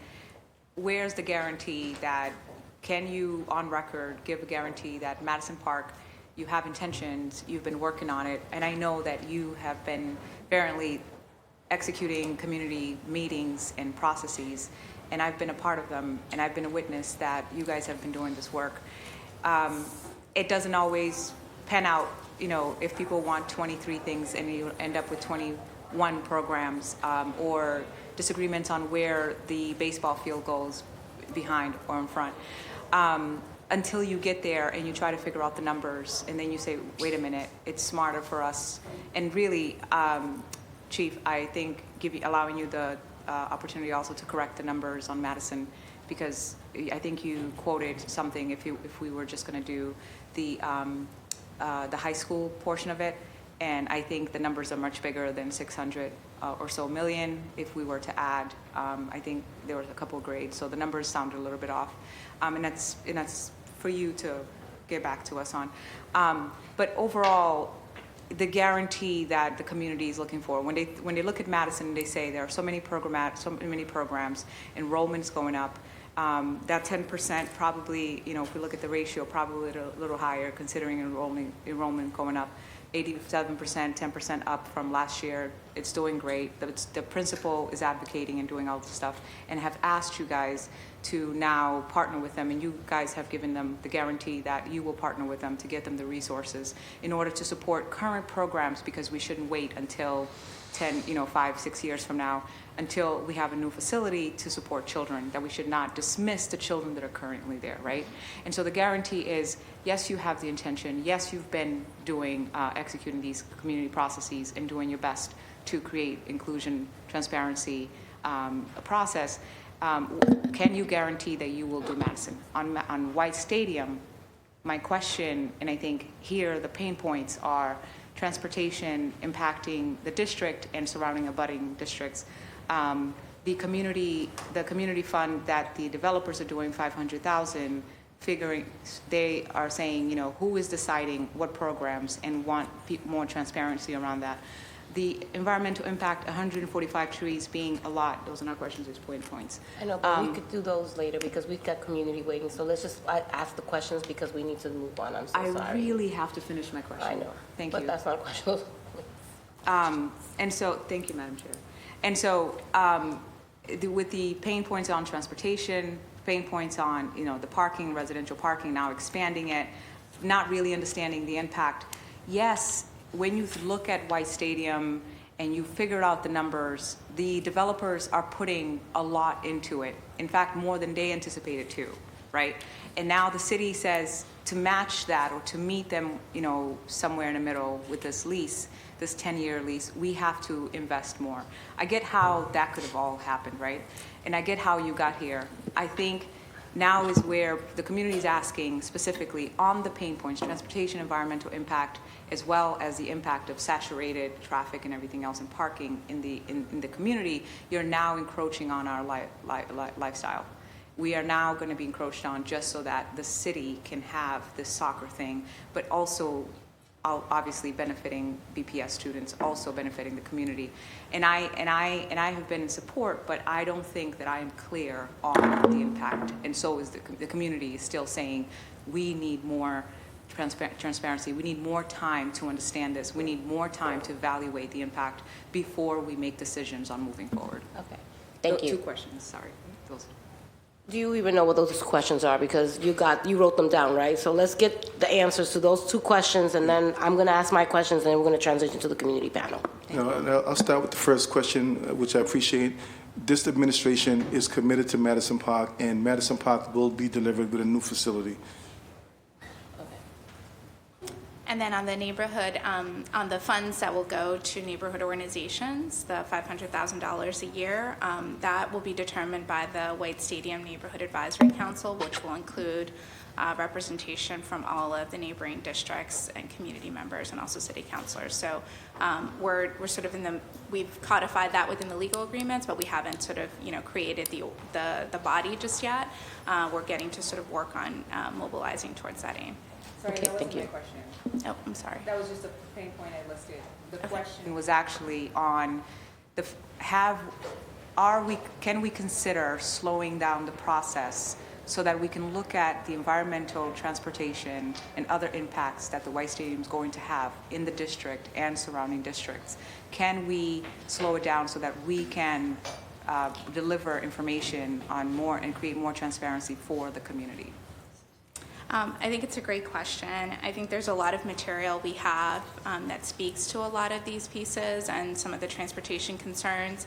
Where's the guarantee that, can you on record give a guarantee that Madison Park, you have intentions, you've been working on it, and I know that you have been apparently executing community meetings and processes, and I've been a part of them, and I've been a witness that you guys have been doing this work. It doesn't always pan out, if people want 23 things and you end up with 21 programs, or disagreements on where the baseball field goes behind or in front. Until you get there and you try to figure out the numbers, and then you say, wait a minute, it's smarter for us. And really, Chief, I think allowing you the opportunity also to correct the numbers on Madison, because I think you quoted something, if we were just going to do the high school portion of it, and I think the numbers are much bigger than 600 or so million. If we were to add, I think there was a couple of grades, so the numbers sounded a little bit off, and that's for you to get back to us on. But overall, the guarantee that the community is looking for, when they look at Madison, they say there are so many programs, enrollment's going up. That 10% probably, if we look at the ratio, probably a little higher considering enrollment going up. 87%, 10% up from last year. It's doing great. The principal is advocating and doing all this stuff, and have asked you guys to now partner with them, and you guys have given them the guarantee that you will partner with them to get them the resources in order to support current programs, because we shouldn't wait until 5, 6 years from now until we have a new facility to support children, that we should not dismiss the children that are currently there, right? And so the guarantee is, yes, you have the intention, yes, you've been executing these community processes and doing your best to create inclusion, transparency, a process. Can you guarantee that you will do Madison? On White Stadium, my question, and I think here the pain points are transportation impacting the district and surrounding abutting districts. The community fund that the developers are doing, $500,000, they are saying, who is deciding what programs and want more transparency around that. The environmental impact, 145 trees being a lot, those are not questions, it's points. I know, but we could do those later because we've got community waiting. So let's just ask the questions because we need to move on. I'm so sorry. I really have to finish my question. I know. Thank but you. But that's not a question. And so, thank you, Madam Chair. And so, with the pain points on transportation, pain points on, the parking, residential parking, now expanding it, not really understanding the impact. Yes, when you look at White Stadium and you figure out the numbers, the developers are putting a lot into it. In fact, more than they anticipated too, right? And now the city says to match that or to meet them, somewhere in the middle with this lease, this 10-year lease, we have to invest more. I get how that could have all happened, right? And I get how you got here. I think now is where the community is asking specifically on the pain points, transportation, environmental impact, as well as the impact of saturated traffic and everything else and parking in the community. You're now encroaching on our lifestyle. We are now going to be encroached on just so that the city can have this soccer thing, but also obviously benefiting BPS students, also benefiting the community. And I have been in support, but I don't think that I am clear on the impact. And so is the community is still saying we need more transparency. We need more time to understand this. We need more time to evaluate the impact before we make decisions on moving forward. Okay, thank you. Two questions, sorry. Do you even know what those questions are? Because you wrote them down, right? So let's get the answers to those two questions, and then I'm going to ask my questions, and then we're going to transition to the community panel. I'll start with the first question, which I appreciate. This administration is committed to Madison Park, and Madison Park will be delivered with a new facility. And then on the neighborhood, on the funds that will go to neighborhood organizations, the $500,000 a year, that will be determined by the White Stadium Neighborhood Advisory Council, which will include representation from all of the neighboring districts and community members and also city councilors. So we're sort of we've codified that within the legal agreements, but we haven't sort of, created the body just yet. We're getting to sort of work on mobilizing towards that aim. Sorry, Okay, that wasn't thank you. my question. Oh, I'm sorry. That was just a pain point I listed. The question was actually on can we consider slowing down the process so that we can look at the environmental, transportation, and other impacts that the White Stadium is going to have in the district and surrounding districts? Can we slow it down so that we can deliver information on more and create more transparency for the community? I think it's a great question. I think there's a lot of material we have that speaks to a lot of these pieces and some of the transportation concerns.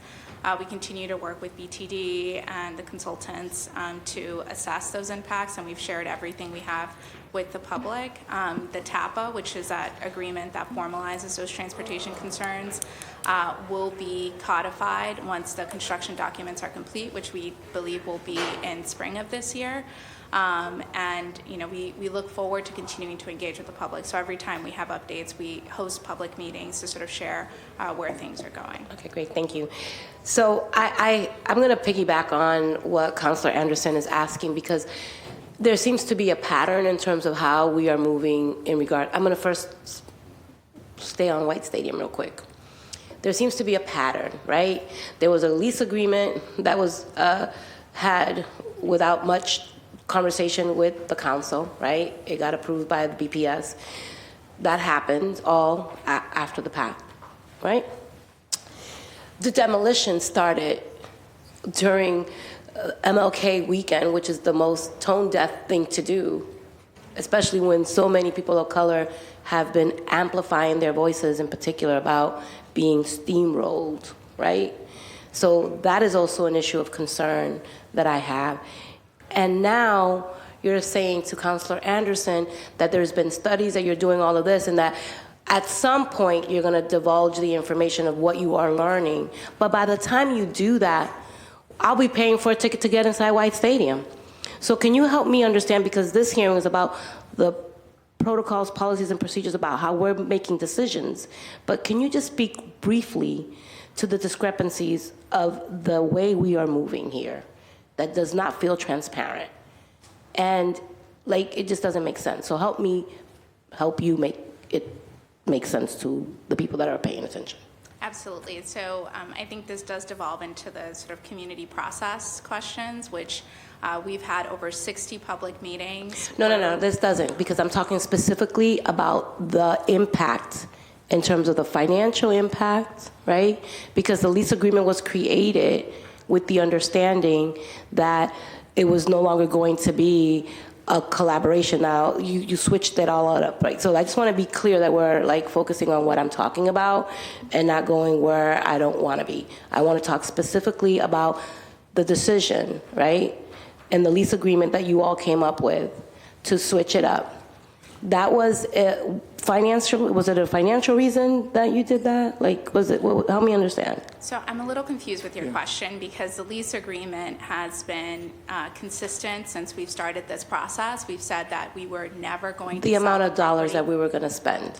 We continue to work with BTD and the consultants to assess those impacts, and we've shared everything we have with the public. The TAPA, which is that agreement that formalizes those transportation concerns, will be codified once the construction documents are complete, which we believe will be in spring of this year. And we look forward to continuing to engage with the public. So every time we have updates, we host public meetings to sort of share where things are going. Okay, great, thank you. So I'm going to piggyback on what Councilor Anderson is asking, because there seems to be a pattern in terms of how we are moving in regard. I'm going to first stay on White Stadium real quick. There seems to be a pattern, right? There was a lease agreement that was had without much conversation with the council, right? It got approved by the BPS. That happened all after the fact, right? The demolition started during MLK weekend, which is the most tone-deaf thing to do, especially when so many people of color have been amplifying their voices, in particular about being steamrolled, right? So that is also an issue of concern that I have. And now you're saying to Councilor Anderson that there's been studies, that you're doing all of this, and that at some point you're going to divulge the information of what you are learning. But by the time you do that, I'll be paying for a ticket to get inside White Stadium. So can you help me understand, because this hearing is about the protocols, policies, and procedures about how we're making decisions, but can you just speak briefly to the discrepancies of the way we are moving here that does not feel transparent? And Like, it just doesn't make sense. So help you make it make sense to the people that are paying attention. Absolutely. So I think this does devolve into the sort of community process questions, which we've had over 60 public meetings. No, this doesn't, because I'm talking specifically about the impact in terms of the financial impact, right? Because the lease agreement was created with the understanding that it was no longer going to be a collaboration. Now, you switched it all up, right? So I just want to be clear that we're like focusing on what I'm talking about and not going where I don't want to be. I want to talk specifically about the decision, right? And the lease agreement that you all came up with to switch it up. That was was it a financial reason that you did that? Like, was it, help me understand. So I'm a little confused with your question because the lease agreement has been consistent since we've started this process. We've said that we were never going to The sell amount the of dollars property. that we were going to spend.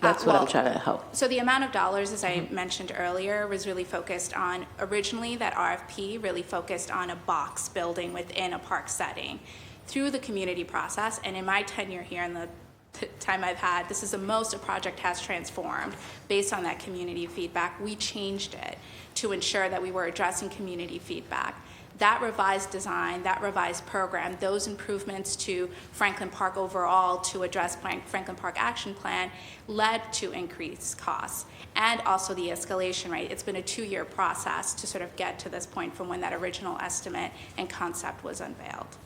That's what I'm trying to help. So the amount of dollars, as I mentioned earlier, was really focused on, originally that RFP really focused on a box building within a park setting. Through the community process, and in my tenure here in the time I've had, this is the most a project has transformed based on that community feedback. We changed it to ensure that we were addressing community feedback. That revised design, that revised program, those improvements to Franklin Park overall to address Franklin Park Action Plan led to increased costs and also the escalation rate. It's been a 2-year process to sort of get to this point from when that original estimate and concept was unveiled.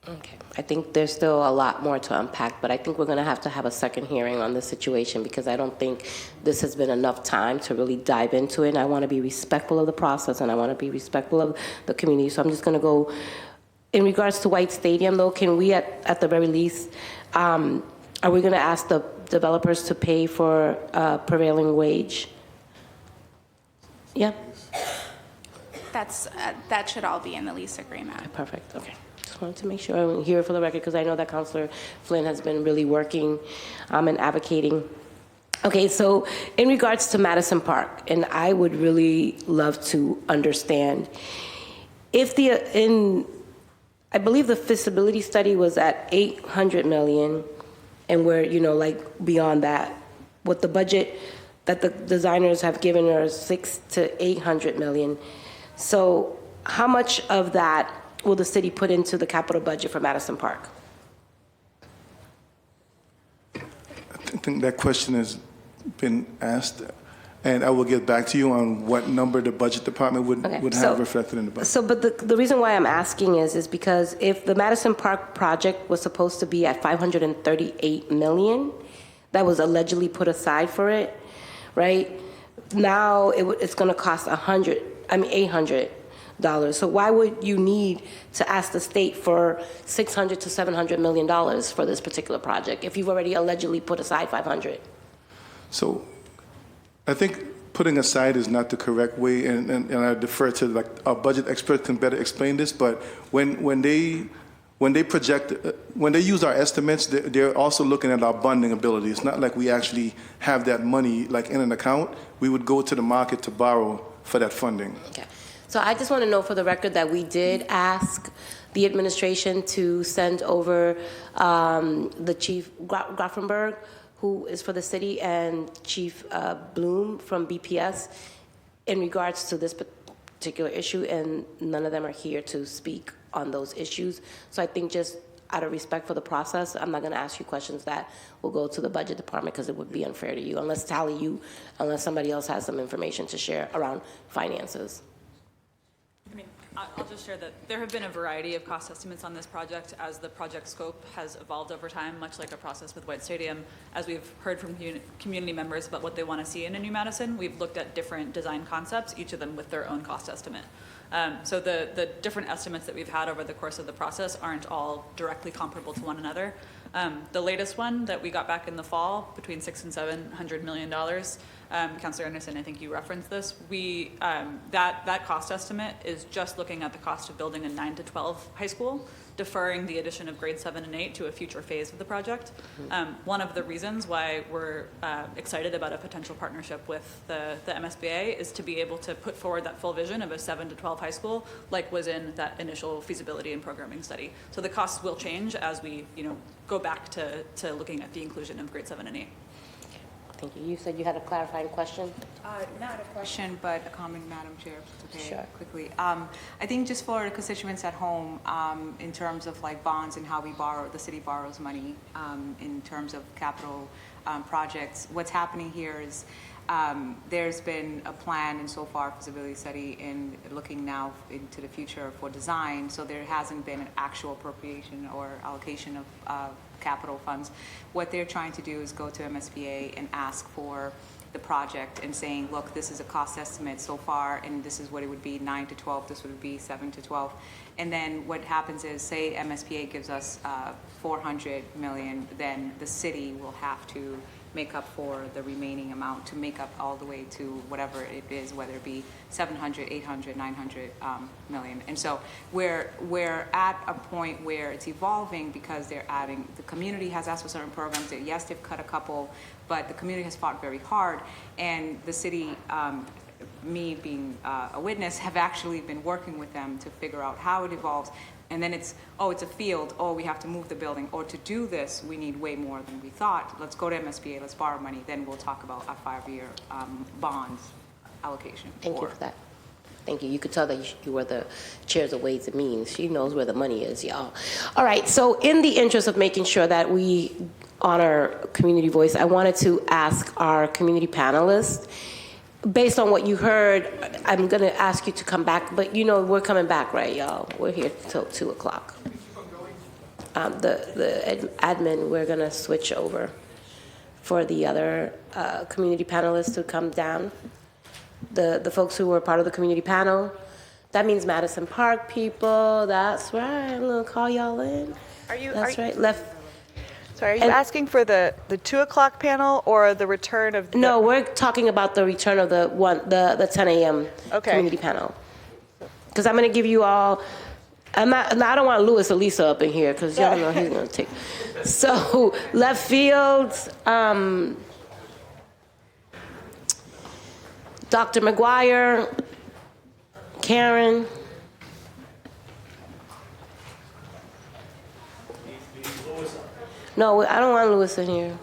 Okay, I think there's still a lot more to unpack, but I think we're going to have a second hearing on this situation because I don't think this has been enough time to really dive into it. And I want to be respectful of the process and I want to be respectful of the community. So I'm just going to go, in regards to White Stadium though, can we at the very least, are we going to ask the developers to pay for prevailing wage? Yeah? That should all be in the lease agreement. Okay, perfect, okay. Just wanted to make sure I'm here for the record because I know that Councilor Flynn has been really working and advocating. Okay, so in regards to Madison Park, and I would really love to understand if I believe the feasibility study was at 800 million and we're, like beyond that, what the budget that the designers have given are 600 to 800 million. So how much of that will the city put into the capital budget for Madison Park? I think that question has been asked, and I will get back to you on what number the budget department would have reflected in the budget. So, but the reason why I'm asking is because if the Madison Park project was supposed to be at 538 million, that was allegedly put aside for it, right? Now it's going to cost $800. So why would you need to ask the state for $600 to $700 million for this particular project if you've already allegedly put aside 500? So I think putting aside is not the correct way, and I defer to like our budget expert can better explain this, but when they project, when they use our estimates, they're also looking at our bonding ability. It's not like we actually have that money like in an account. We would go to the market to borrow for that funding. Okay. So I just want to know for the record that we did ask the administration to send over the Chief Grafenberg, who is for the city, and Chief Bloom from BPS in regards to this particular issue, and none of them are here to speak on those issues. So I think just out of respect for the process, I'm not going to ask you questions that will go to the budget department because it would be unfair to you, unless somebody else has some information to share around finances. I'll just share that there have been a variety of cost estimates on this project as the project scope has evolved over time, much like a process with White Stadium. As we've heard from community members about what they want to see in a new Madison, we've looked at different design concepts, each of them with their own cost estimate. So the different estimates that we've had over the course of the process aren't all directly comparable to one another. The latest one that we got back in the fall, between $600 and $700 million, Councilor Anderson, I think you referenced this. That cost estimate is just looking at the cost of building a 9 to 12 high school. deferring the addition of grades 7 and 8 to a future phase of the project. One of the reasons why we're excited about a potential partnership with the MSBA is to be able to put forward that full vision of a 7 to 12 high school, like was in that initial feasibility and programming study. So the costs will change as we, go back to looking at the inclusion of grade 7 and 8. Thank you. You said you had a clarifying question? Not a question, but a comment, Madam Chair, if it's okay, Sure. quickly. I think just for the constituents at home, in terms of like bonds and how the city borrows money in terms of capital projects, what's happening here is there's been a plan and so far feasibility study in looking now into the future for design, so there hasn't been an actual appropriation or allocation of capital funds. What they're trying to do is go to MSBA and ask for the project and saying, look, this is a cost estimate so far, and this is what it would be 9 to 12, this would be 7 to 12. And then what happens is, say MSBA gives us 400 million, then the city will have to make up for the remaining amount to make up all the way to whatever it is, whether it be 700, 800, 900 million. And so we're at a point where it's evolving because they're adding, the community has asked for certain programs that, yes, they've cut a couple, but the community has fought very hard, and the city, me being a witness, have actually been working with them to figure out how it evolves. And then it's a field, we have to move the building, or to do this, we need way more than we thought. Let's go to MSBA, let's borrow money, then we'll talk about a 5-year bonds allocation. Thank you for that. Thank you. You could tell that you were the chairs of Ways and Means. She knows where the money is, y'all. All right, so in the interest of making sure that we honor community voice, I wanted to ask our community panelists, based on what you heard, I'm going to ask you to come back, but we're coming back, right, y'all? We're here till 2 o'clock. The admin, we're going to switch over for the other community panelists to come down. The folks who were part of the community panel. That means Madison Park people. That's right. I'm going to call y'all in. That's right. Sorry, are you asking for the 2 o'clock panel or the return of the... No, we're talking about the return of the 10 a.m. community panel. Because I'm going to give you all... I don't want Louis or Lisa up in here because y'all know he's going to take... So, left field, Dr. McGuire, Karen... No, I don't want Louis in here.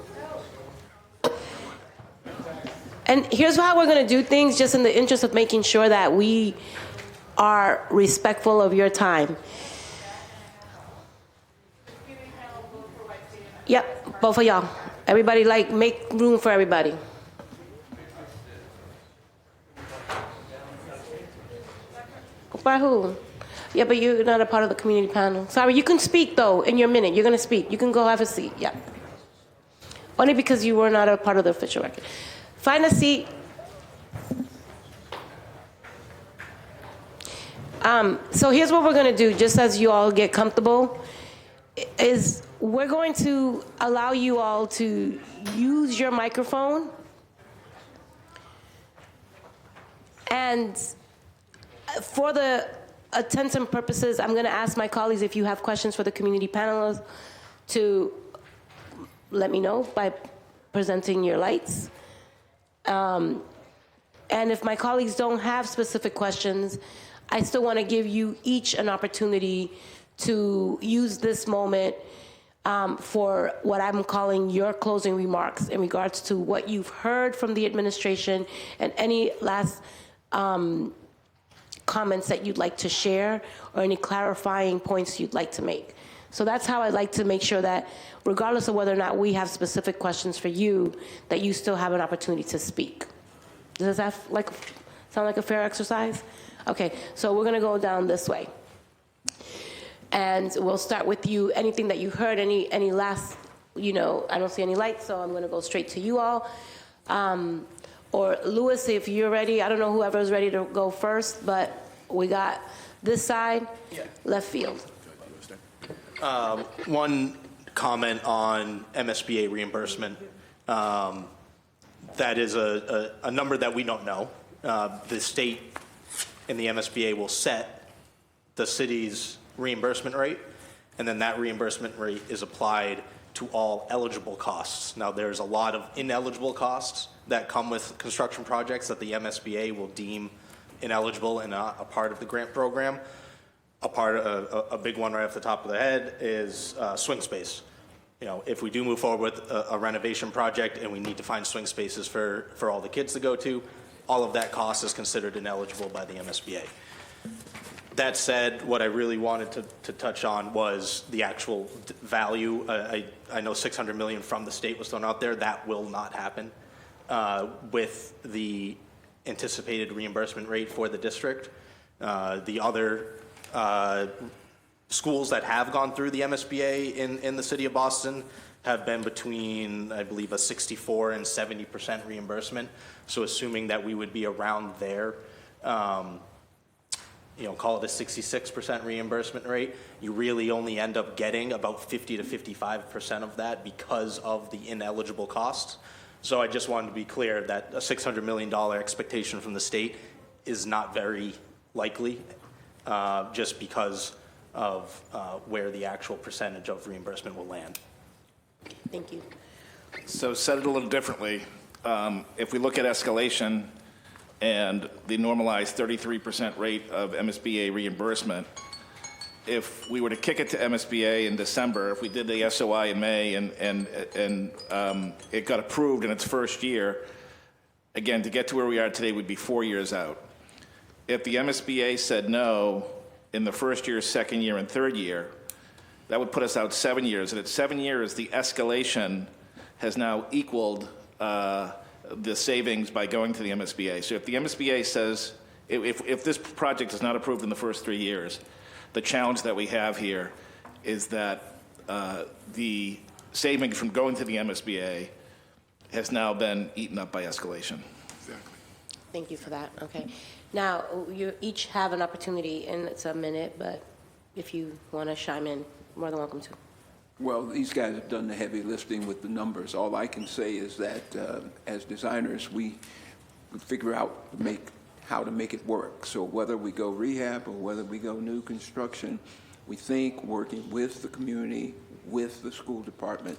And here's how we're going to do things, just in the interest of making sure that we are respectful of your time. Yep, both of y'all. Everybody, make room for everybody. By who? Yeah, but you're not a part of the community panel. Sorry, you can speak, though, in your minute. You're going to speak. You can go have a seat. Yeah. Only because you were not a part of the official record. Find a seat. So here's what we're going to do, just as you all get comfortable, is we're going to allow you all to use your microphone. And for the attention purposes, I'm going to ask my colleagues if you have questions for the community panelists to let me know by presenting your lights. And if my colleagues don't have specific questions, I still want to give you each an opportunity to use this moment for what I'm calling your closing remarks in regards to what you've heard from the administration and any last comments that you'd like to share or any clarifying points you'd like to make. So that's how I'd like to make sure that regardless of whether or not we have specific questions for you, that you still have an opportunity to speak. Does that sound like a fair exercise? Okay, so we're gonna go down this way. And we'll start with you, anything that you heard, any last, I don't see any lights, so I'm gonna go straight to you all. Or Louis, if you're ready, I don't know whoever's ready to go first, but we got this side, left field. One comment on MSBA reimbursement. That is a number that we don't know. The state and the MSBA will set the city's reimbursement rate. and then that reimbursement rate is applied to all eligible costs. Now, there's a lot of ineligible costs that come with construction projects that the MSBA will deem ineligible and not a part of the grant program. A big one right off the top of the head is swing space. You know, if we do move forward with a renovation project and we need to find swing spaces for all the kids to go to, all of that cost is considered ineligible by the MSBA. That said, what I really wanted to touch on was the actual value. I know $600 million from the state was thrown out there. That will not happen with the anticipated reimbursement rate for the district. The other schools that have gone through the MSBA in the city of Boston have been between, I believe, a 64 and 70% reimbursement. So assuming that we would be around there, you know, call it a 66% reimbursement rate, you really only end up getting about 50 to 55% of that because of the ineligible costs. So I just wanted to be clear that a $600 million expectation from the state is not very likely, just because of where the actual percentage of reimbursement will land. Thank you. So said it a little differently, if we look at escalation and the normalized 33% rate of MSBA reimbursement, if we were to kick it to MSBA in December, if we did the SOI in May and it got approved in its first year, again, to get to where we are today would be 4 years out. If the MSBA said no in the first year, second year, and third year, that would put us out 7 years. And at 7 years, the escalation has now equaled the savings by going to the MSBA. So if the MSBA says, if this project is not approved in the first 3 years, the challenge that we have here is that the savings from going to the MSBA has now been eaten up by escalation. Exactly. Thank you for that. Okay. Now, you each have an opportunity, and it's a minute, but if you want to chime in, more than welcome to. Well, these guys have done the heavy lifting with the numbers. All I can say is that as designers, we figure out how to make it work. So whether we go rehab or whether we go new construction, we think working with the community, with the school department,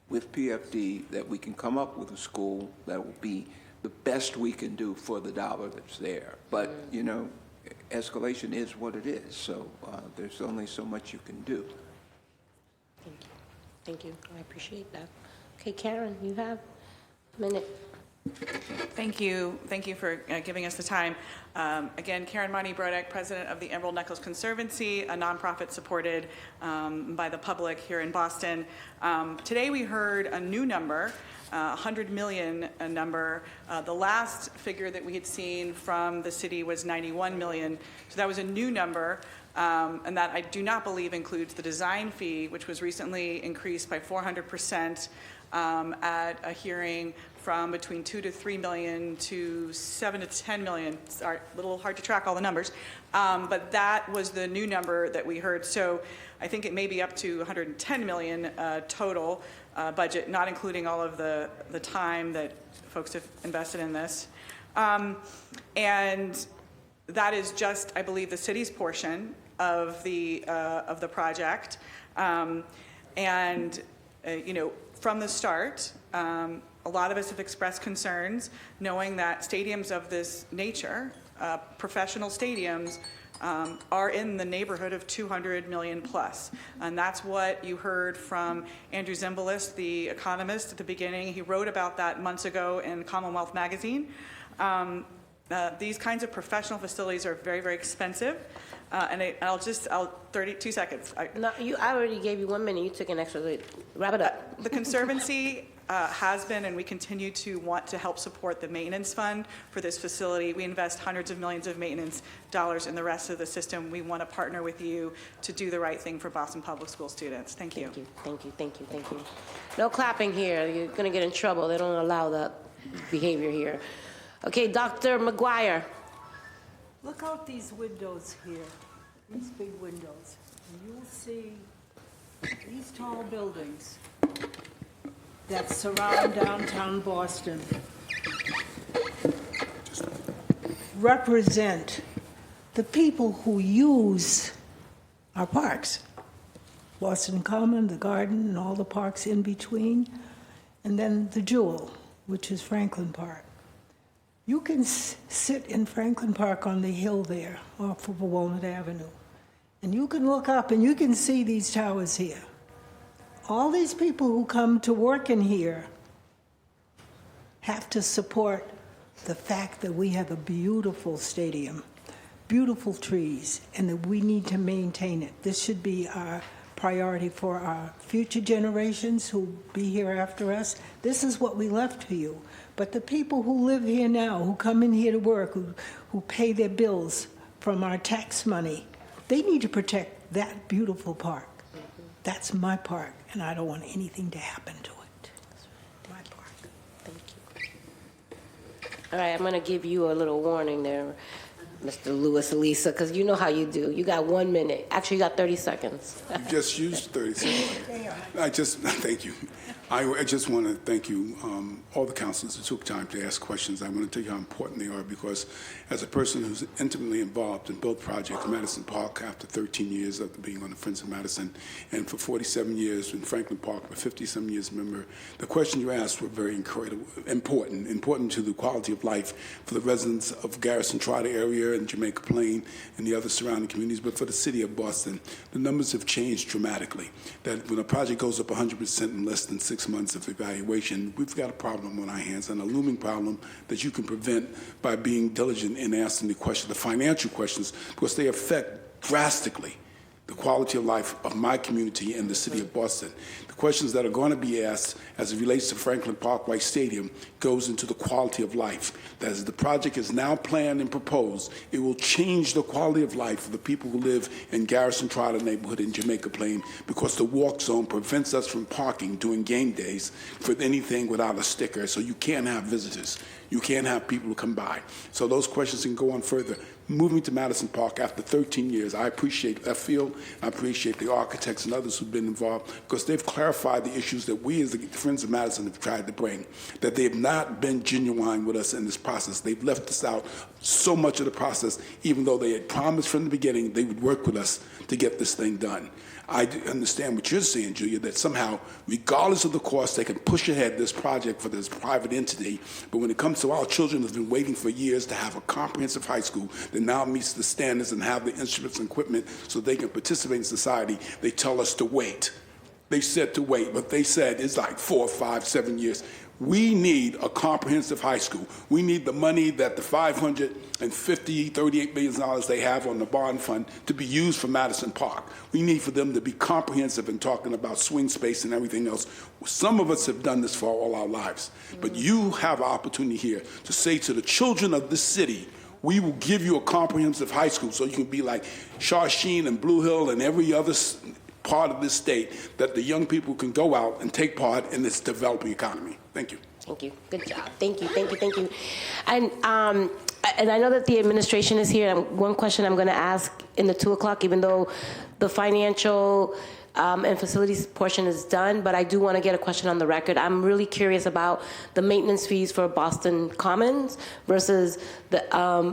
with PFD, that we can come up with a school that will be the best we can do for the dollar that's there. But, you know, escalation is what it is. So there's only so much you can do. Thank you. Thank you. I appreciate that. Okay, Karen, you have a minute. Thank you. Thank you for giving us the time. Again, Karen Monty Brodek, president of the Emerald Necklace Conservancy, a nonprofit supported by the public here in Boston. Today we heard a new number, 100 million number. The last figure that we had seen from the city was 91 million. So that was a new number. And that I do not believe includes the design fee, which was recently increased by 400% at a hearing from between 2 to 3 million to 7 to 10 million. Sorry, a little hard to track all the numbers, but that was the new number that we heard. So I think it may be up to 110 million total budget, not including all of the time that folks have invested in this. And that is just, I believe, the city's portion of the project. You know, from the start, a lot of us have expressed concerns knowing that stadiums of this nature, professional stadiums, are in the neighborhood of 200 million plus. And that's what you heard from Andrew Zimbalist, the economist, at the beginning. He wrote about that months ago in Commonwealth magazine. These kinds of professional facilities are very, very expensive. I'll 32 seconds. No, I already gave you 1 minute. You took an extra. Wrap it up. The Conservancy has been, and we continue to want to help support the maintenance fund for this facility. We invest hundreds of millions of maintenance dollars in the rest of the system. We want to partner with you to do the right thing for Boston Public School students. Thank you. Thank you. Thank you. Thank you. Thank you. No clapping here. You're going to get in trouble. They don't allow that behavior here. Okay, Dr. McGuire. Look out these windows here, these big windows, and you'll see these tall buildings that surround downtown Boston represent the people who use our parks. Boston Common, the Garden, and all the parks in between, and then the Jewel, which is Franklin Park. You can sit in Franklin Park on the hill there off of Walnut Avenue, and you can look up and you can see these towers here. All these people who come to work in here have to support the fact that we have a beautiful stadium, beautiful trees, and that we need to maintain it. This should be our priority for our future generations who will be here after us. This is what we left for you. But the people who live here now, who come in here to work, who pay their bills from our tax money, they need to protect that beautiful park. That's my park, and I don't want anything to happen to it. My park. Thank you. All right, I'm going to give you a little warning there, Mr. Lewis Elisa, because you know how you do. You got 1 minute. Actually, you got 30 seconds. You just used 30 seconds. Thank you. I just want to thank you, all the councilors who took time to ask questions. I want to tell you how important they are, because as a person who's intimately involved in both projects, Madison Park after 13 years of being on the Friends of Madison, and for 47 years in Franklin Park, for 50-some years member, the questions you asked were very important to the quality of life for the residents of Garrison Trotter area and Jamaica Plain and the other surrounding communities, but for the city of Boston. The numbers have changed dramatically. That when a project goes up 100% in less than 6 months of evaluation, we've got a problem on our hands, and a looming problem that you can prevent by being diligent in asking the financial questions, because they affect drastically the quality of life of my community and the city of Boston. The questions that are going to be asked as it relates to Franklin Park White Stadium goes into the quality of life. That as the project is now planned and proposed, it will change the quality of life for the people who live in Garrison Trotter neighborhood in Jamaica Plain, because the walk zone prevents us from parking during game days for anything without a sticker, so you can't have visitors. You can't have people who come by. So those questions can go on further. Moving to Madison Park after 13 years, I appreciate Left Field, I appreciate the architects and others who've been involved, because they've clarified the issues that we as the Friends of Madison have tried to bring, that they have not been genuine with us in this process. They've left us out so much of the process, even though they had promised from the beginning they would work with us to get this thing done. I understand what you're saying, Julia, that somehow, regardless of the cost, they can push ahead this project for this private entity. But when it comes to our children who've been waiting for years to have a comprehensive high school that now meets the standards and have the instruments and equipment so they can participate in society, they tell us to wait. They said to wait, but they said it's like 4, 5, 7 years. We need a comprehensive high school. We need the money that the $38 billion they have on the bond fund to be used for Madison Park. We need for them to be comprehensive in talking about swing space and everything else. Some of us have done this for all our lives, but you have an opportunity here to say to the children of this city, we will give you a comprehensive high school so you can be like Shawsheen and Blue Hill and every other part of this state, that the young people can go out and take part in this developing economy. Thank you. Thank you. Good job. Thank you. Thank you. Thank you. And I know that the administration is here. One question I'm going to ask in the 2 o'clock, even though the financial and facilities portion is done, but I do want to get a question on the record. I'm really curious about the maintenance fees for Boston Commons versus the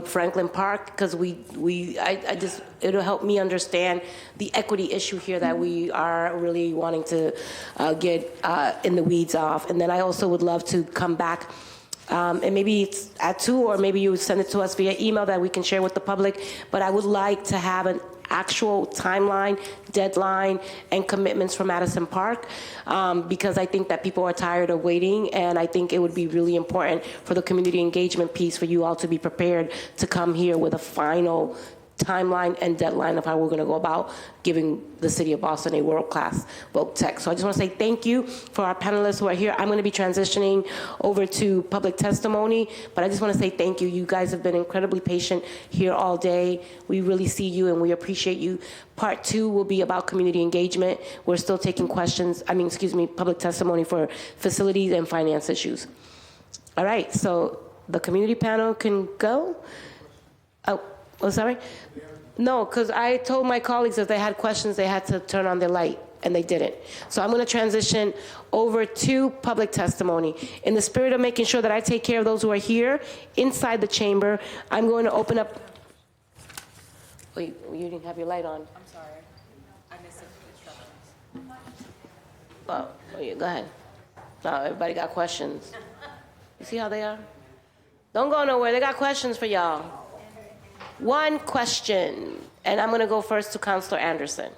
Franklin Park, because it'll help me understand the equity issue here that we are really wanting to get in the weeds off. And then I also would love to come back and maybe it's at 2, or maybe you would send it to us via email that we can share with the public, but I would like to have an actual timeline, deadline, and commitments for Madison Park, because I think that people are tired of waiting, and I think it would be really important for the community engagement piece for you all to be prepared to come here with a final timeline and deadline of how we're going to go about giving the city of Boston a world-class voc tech. So I just want to say thank you for our panelists who are here. I'm going to be transitioning over to public testimony, but I just want to say thank you. You guys have been incredibly patient here all day. We really see you and we appreciate you. Part 2 will be about community engagement. We're still taking public testimony for facilities and finance issues. All right, so the community panel can go. Oh, sorry? No, because I told my colleagues if they had questions, they had to turn on their light, and they didn't. So I'm going to transition over to public testimony. In the spirit of making sure that I take care of those who are here inside the chamber, I'm going to open up. Oh, you didn't have your light on. I'm sorry. I missed the instructions. Oh, yeah, go ahead. No, everybody got questions. You see how they are? Don't go nowhere. They got questions for y'all. One question, and I'm going to go first to Councilor Anderson.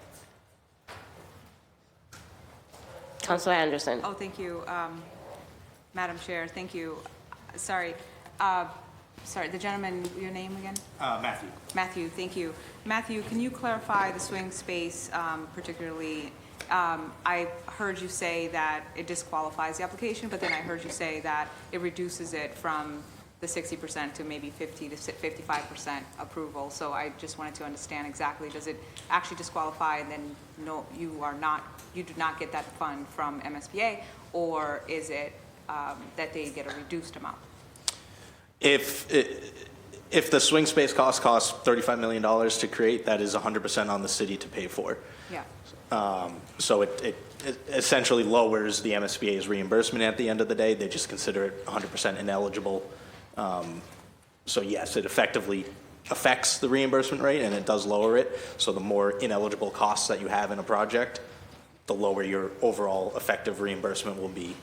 Councilor Anderson. Oh, thank you, Madam Chair. Thank you. Sorry. Sorry, the gentleman, your name again? Matthew. Matthew, thank you. Matthew, can you clarify the swing space particularly? I heard you say that it disqualifies the application, but then I heard you say that it reduces it from the 60% to maybe 50 to 55% approval. So I just wanted to understand exactly, does it actually disqualify and then no, you do not get that fund from MSBA, or is it that they get a reduced amount? If the swing space costs $35 million to create, that is 100% on the city to pay for. Yeah. So it essentially lowers the MSBA's reimbursement at the end of the day. They just consider it 100% ineligible. So yes, it effectively affects the reimbursement rate and it does lower it. So the more ineligible costs that you have in a project, the lower your overall effective reimbursement will be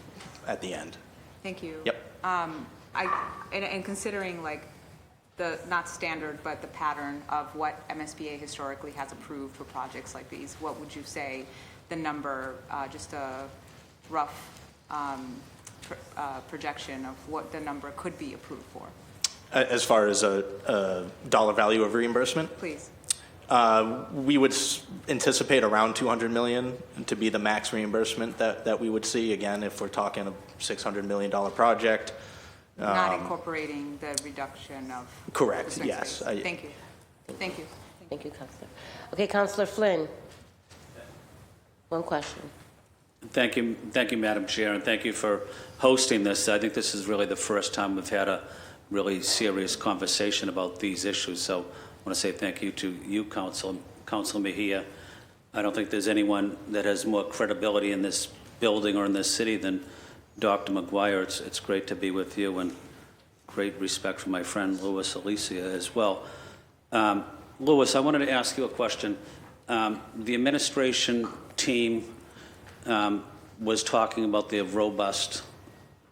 at the end. Thank you. Yep. And considering like the, not standard, but the pattern of what MSBA historically has approved for projects like these, what would you say the number, just a rough projection of what the number could be approved for? As far as a dollar value of reimbursement? Please. We would anticipate around $200 million to be the max reimbursement that we would see. Again, if we're talking a $600 million project. Not incorporating the reduction of. Correct, yes. Thank you. Thank you. Thank you, Councilor. Okay, Councilor Flynn. One question. Thank you, Madam Chair, and thank you for hosting this. I think this is really the first time we've had a really serious conversation about these issues. So I want to say thank you to you, Councilor Mejia. I don't think there's anyone that has more credibility in this building or in this city than Dr. McGuire. It's great to be with you, and great respect for my friend Louis Alicia as well. Louis, I wanted to ask you a question. The administration team was talking about their robust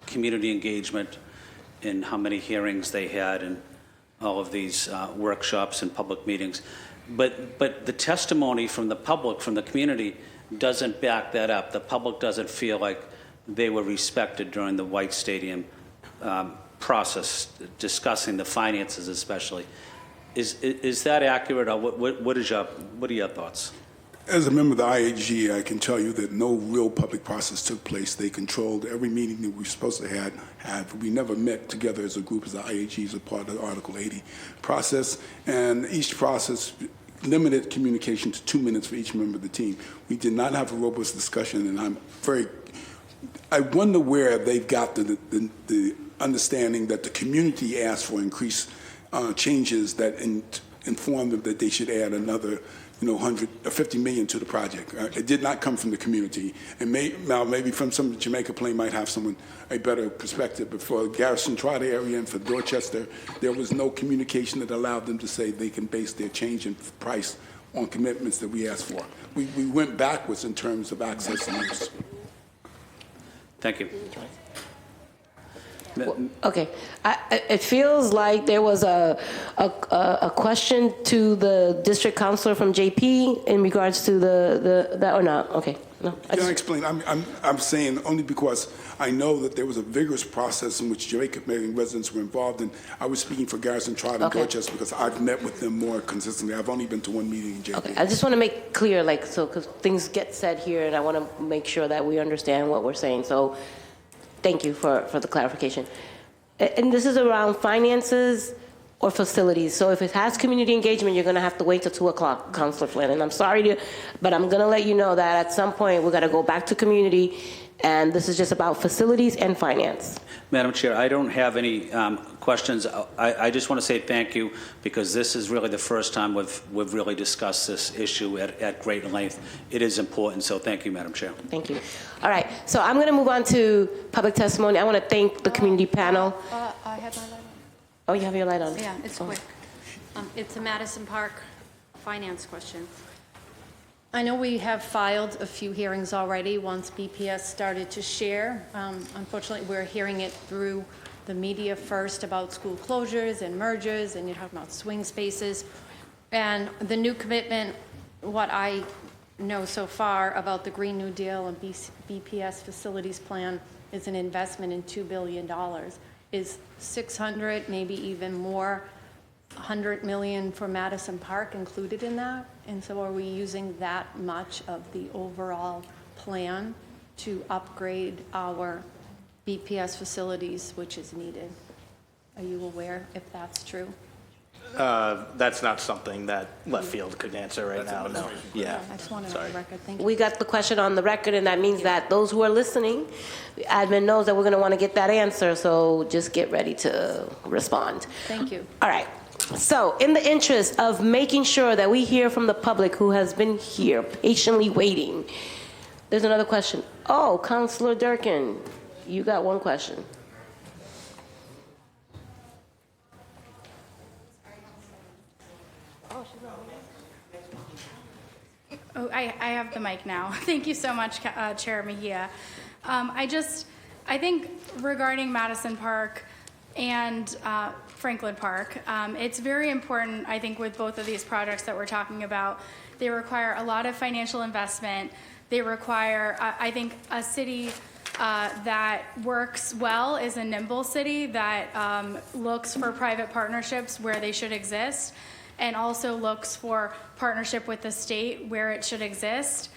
community engagement and how many hearings they had and all of these workshops and public meetings. But the testimony from the public, from the community, doesn't back that up. The public doesn't feel like they were respected during the White Stadium process, discussing the finances especially. Is that accurate, or what are your thoughts? As a member of the IAG, I can tell you that no real public process took place. They controlled every meeting that we were supposed to have. We never met together as a group as the IAG as a part of the Article 80 process. And each process limited communication to 2 minutes for each member of the team. We did not have a robust discussion, and I wonder where they've got the understanding that the community asked for increased changes that informed them that they should add another $50 million to the project. It did not come from the community. And maybe from some Jamaica Plain might have a better perspective, but for Garrison Trotter area and for Dorchester, there was no communication that allowed them to say they can base their change in price on commitments that we asked for. We went backwards in terms of access and use. Thank you. Okay, it feels like there was a question to the district councilor from JP in regards to that or not. Okay, no. Can I explain? I'm saying only because I know that there was a vigorous process in which Jamaica Plain residents were involved in. I was speaking for Garrison Trotter and Dorchester because I've met with them more consistently. I've only been to one meeting in JP. Okay, I just want to make clear, because things get said here, and I want to make sure that we understand what we're saying. So, thank you for the clarification. And this is around finances or facilities. So if it has community engagement, you're going to have to wait till 2 o'clock, Councilor Flynn. And I'm sorry but I'm going to let you know that at some point we're going to go back to community, and this is just about facilities and finance. Madam Chair, I don't have any questions. I just want to say thank you, because this is really the first time we've really discussed this issue at great length. It is important, so thank you, Madam Chair. Thank you. All right, so I'm going to move on to public testimony. I want to thank the community panel. I have my light on. Oh, you have your light on? Yeah, it's quick. It's a Madison Park finance question. I know we have filed a few hearings already once BPS started to share. Unfortunately, we're hearing it through the media first about school closures and mergers, and you're talking about swing spaces. And the new commitment, what I know so far about the Green New Deal and BPS facilities plan is an investment in $2 billion. Is 600, maybe even more, 100 million for Madison Park included in that? And so are we using that much of the overall plan to upgrade our BPS facilities, which is needed? Are you aware if that's true? That's not something that left field could answer right now, no. Yeah. I just want to know the record. Thank you. We got the question on the record, and that means that those who are listening, admin knows that we're going to want to get that answer, so just get ready to respond. Thank you. All right. So in the interest of making sure that we hear from the public who has been here patiently waiting, there's another question. Oh, Councilor Durkin, you got one question. Oh, I have the mic now. Thank you so much, Chair Mejia. I think regarding Madison Park and Franklin Park, it's very important, I think, with both of these projects that we're talking about. They require a lot of financial investment. They require, I think, a city that works well is a nimble city that looks for private partnerships where they should exist, and also looks for partnership with the state where it should exist.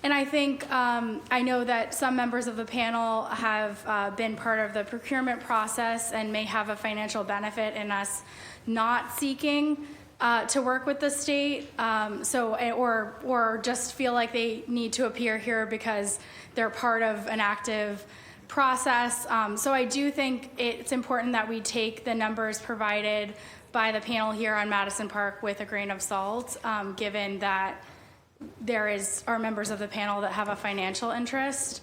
And I think, I know that some members of the panel have been part of the procurement process and may have a financial benefit in us not seeking to work with the state, or just feel like they need to appear here because they're part of an active process. So I do think it's important that we take the numbers provided by the panel here on Madison Park with a grain of salt, given that there are members of the panel that have a financial interest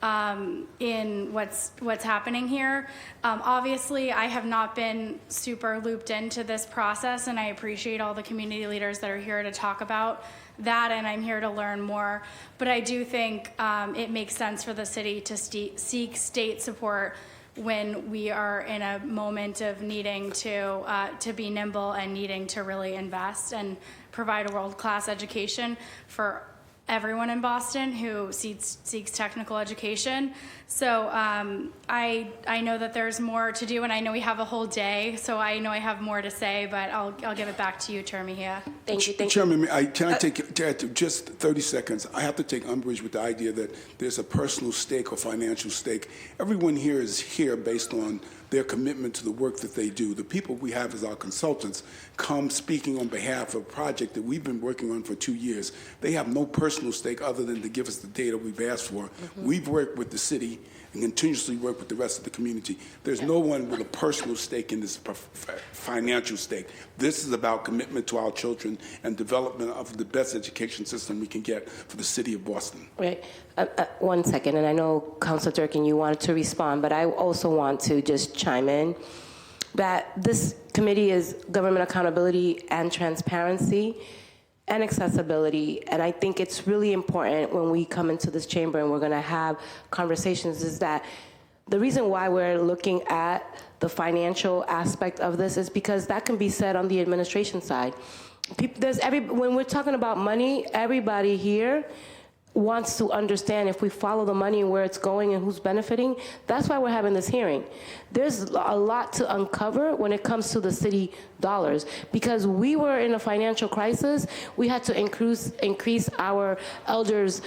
in what's happening here. Obviously, I have not been super looped into this process, and I appreciate all the community leaders that are here to talk about that, and I'm here to learn more. But I do think it makes sense for the city to seek state support when we are in a moment of needing to be nimble and needing to really invest and provide a world-class education for everyone in Boston who seeks technical education. So I know that there's more to do, and I know we have a whole day, so I know I have more to say, but I'll give it back to you, Chair Mejia. Thank you. Chairman, can I take just 30 seconds? I have to take umbrage with the idea that there's a personal stake or financial stake. Everyone here is here based on their commitment to the work that they do. The people we have as our consultants come speaking on behalf of a project that we've been working on for 2 years. They have no personal stake other than to give us the data we've asked for. Mm-hmm. We've worked with the city and continuously work with the rest of the community. There's no one with a personal stake in this financial stake. This is about commitment to our children and development of the best education system we can get for the city of Boston. Right. 1 second, and I know, Councilor Durkin, you wanted to respond, but I also want to just chime in that this committee is government accountability and transparency and accessibility, and I think it's really important when we come into this chamber and we're going to have conversations is that the reason why we're looking at the financial aspect of this is because that can be said on the administration side. When we're talking about money, everybody here wants to understand if we follow the money and where it's going and who's benefiting. That's why we're having this hearing. There's a lot to uncover when it comes to the city dollars, because we were in a financial crisis. We had to increase our elders'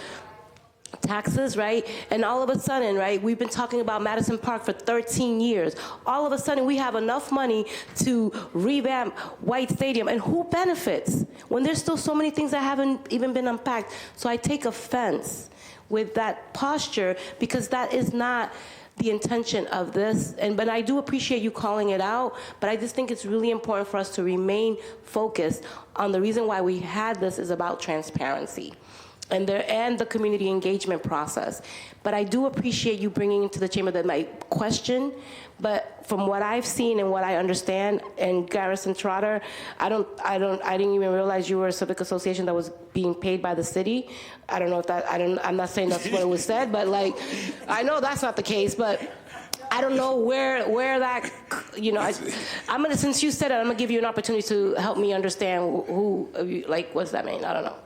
taxes, right? And all of a sudden, right, we've been talking about Madison Park for 13 years. All of a sudden, we have enough money to revamp White Stadium. And who benefits when there's still so many things that haven't even been unpacked? So I take offense with that posture, because that is not the intention of this. But I do appreciate you calling it out, but I just think it's really important for us to remain focused on the reason why we had this is about transparency. and the community engagement process. But I do appreciate you bringing into the chamber my question. But from what I've seen and what I understand, and Garrison Trotter, I didn't even realize you were a civic association that was being paid by the city. I don't know if that, I'm not saying that's what it was said, but like, I know that's not the case, but I don't know where that, I'm gonna, since you said it, I'm gonna give you an opportunity to help me understand who, like, what's that mean? I don't know.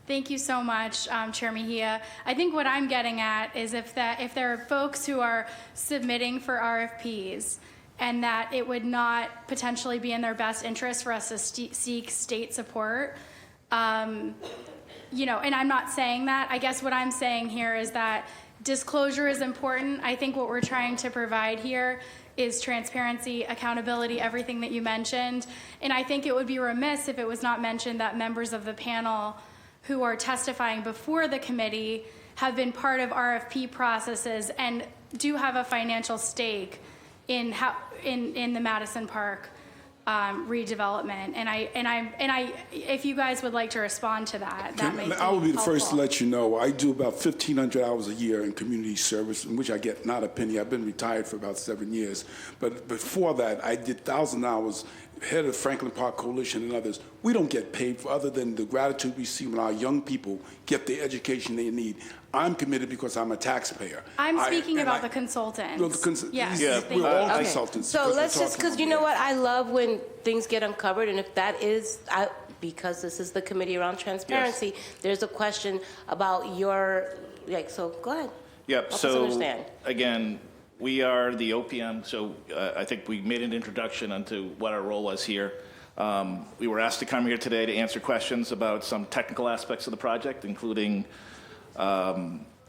Thank you so much, Chair Mejia. I think what I'm getting at is if there are folks who are submitting for RFPs and that it would not potentially be in their best interest for us to seek state support, and I'm not saying that. I guess what I'm saying here is that disclosure is important. I think what we're trying to provide here is transparency, accountability, everything that you mentioned. And I think it would be remiss if it was not mentioned that members of the panel who are testifying before the committee have been part of RFP processes and do have a financial stake in the Madison Park redevelopment. And if you guys would like to respond to that, I will be the first to let you know, I do about 1,500 hours a year in community service, in which I get not a penny. I've been retired for about 7 years. But before that, I did 1,000 hours, head of Franklin Park Coalition and others. We don't get paid for other than the gratitude we see when our young people get the education they need. I'm committed because I'm a taxpayer. I'm speaking about the consultants. Yes, we're all consultants. So let's just, because you know what, I love when things get uncovered, and if that is, because this is the committee around transparency, there's a question about your, so go ahead. Yep, Help us so understand. again, we are the OPM, so I think we made an introduction onto what our role was here. We were asked to come here today to answer questions about some technical aspects of the project, including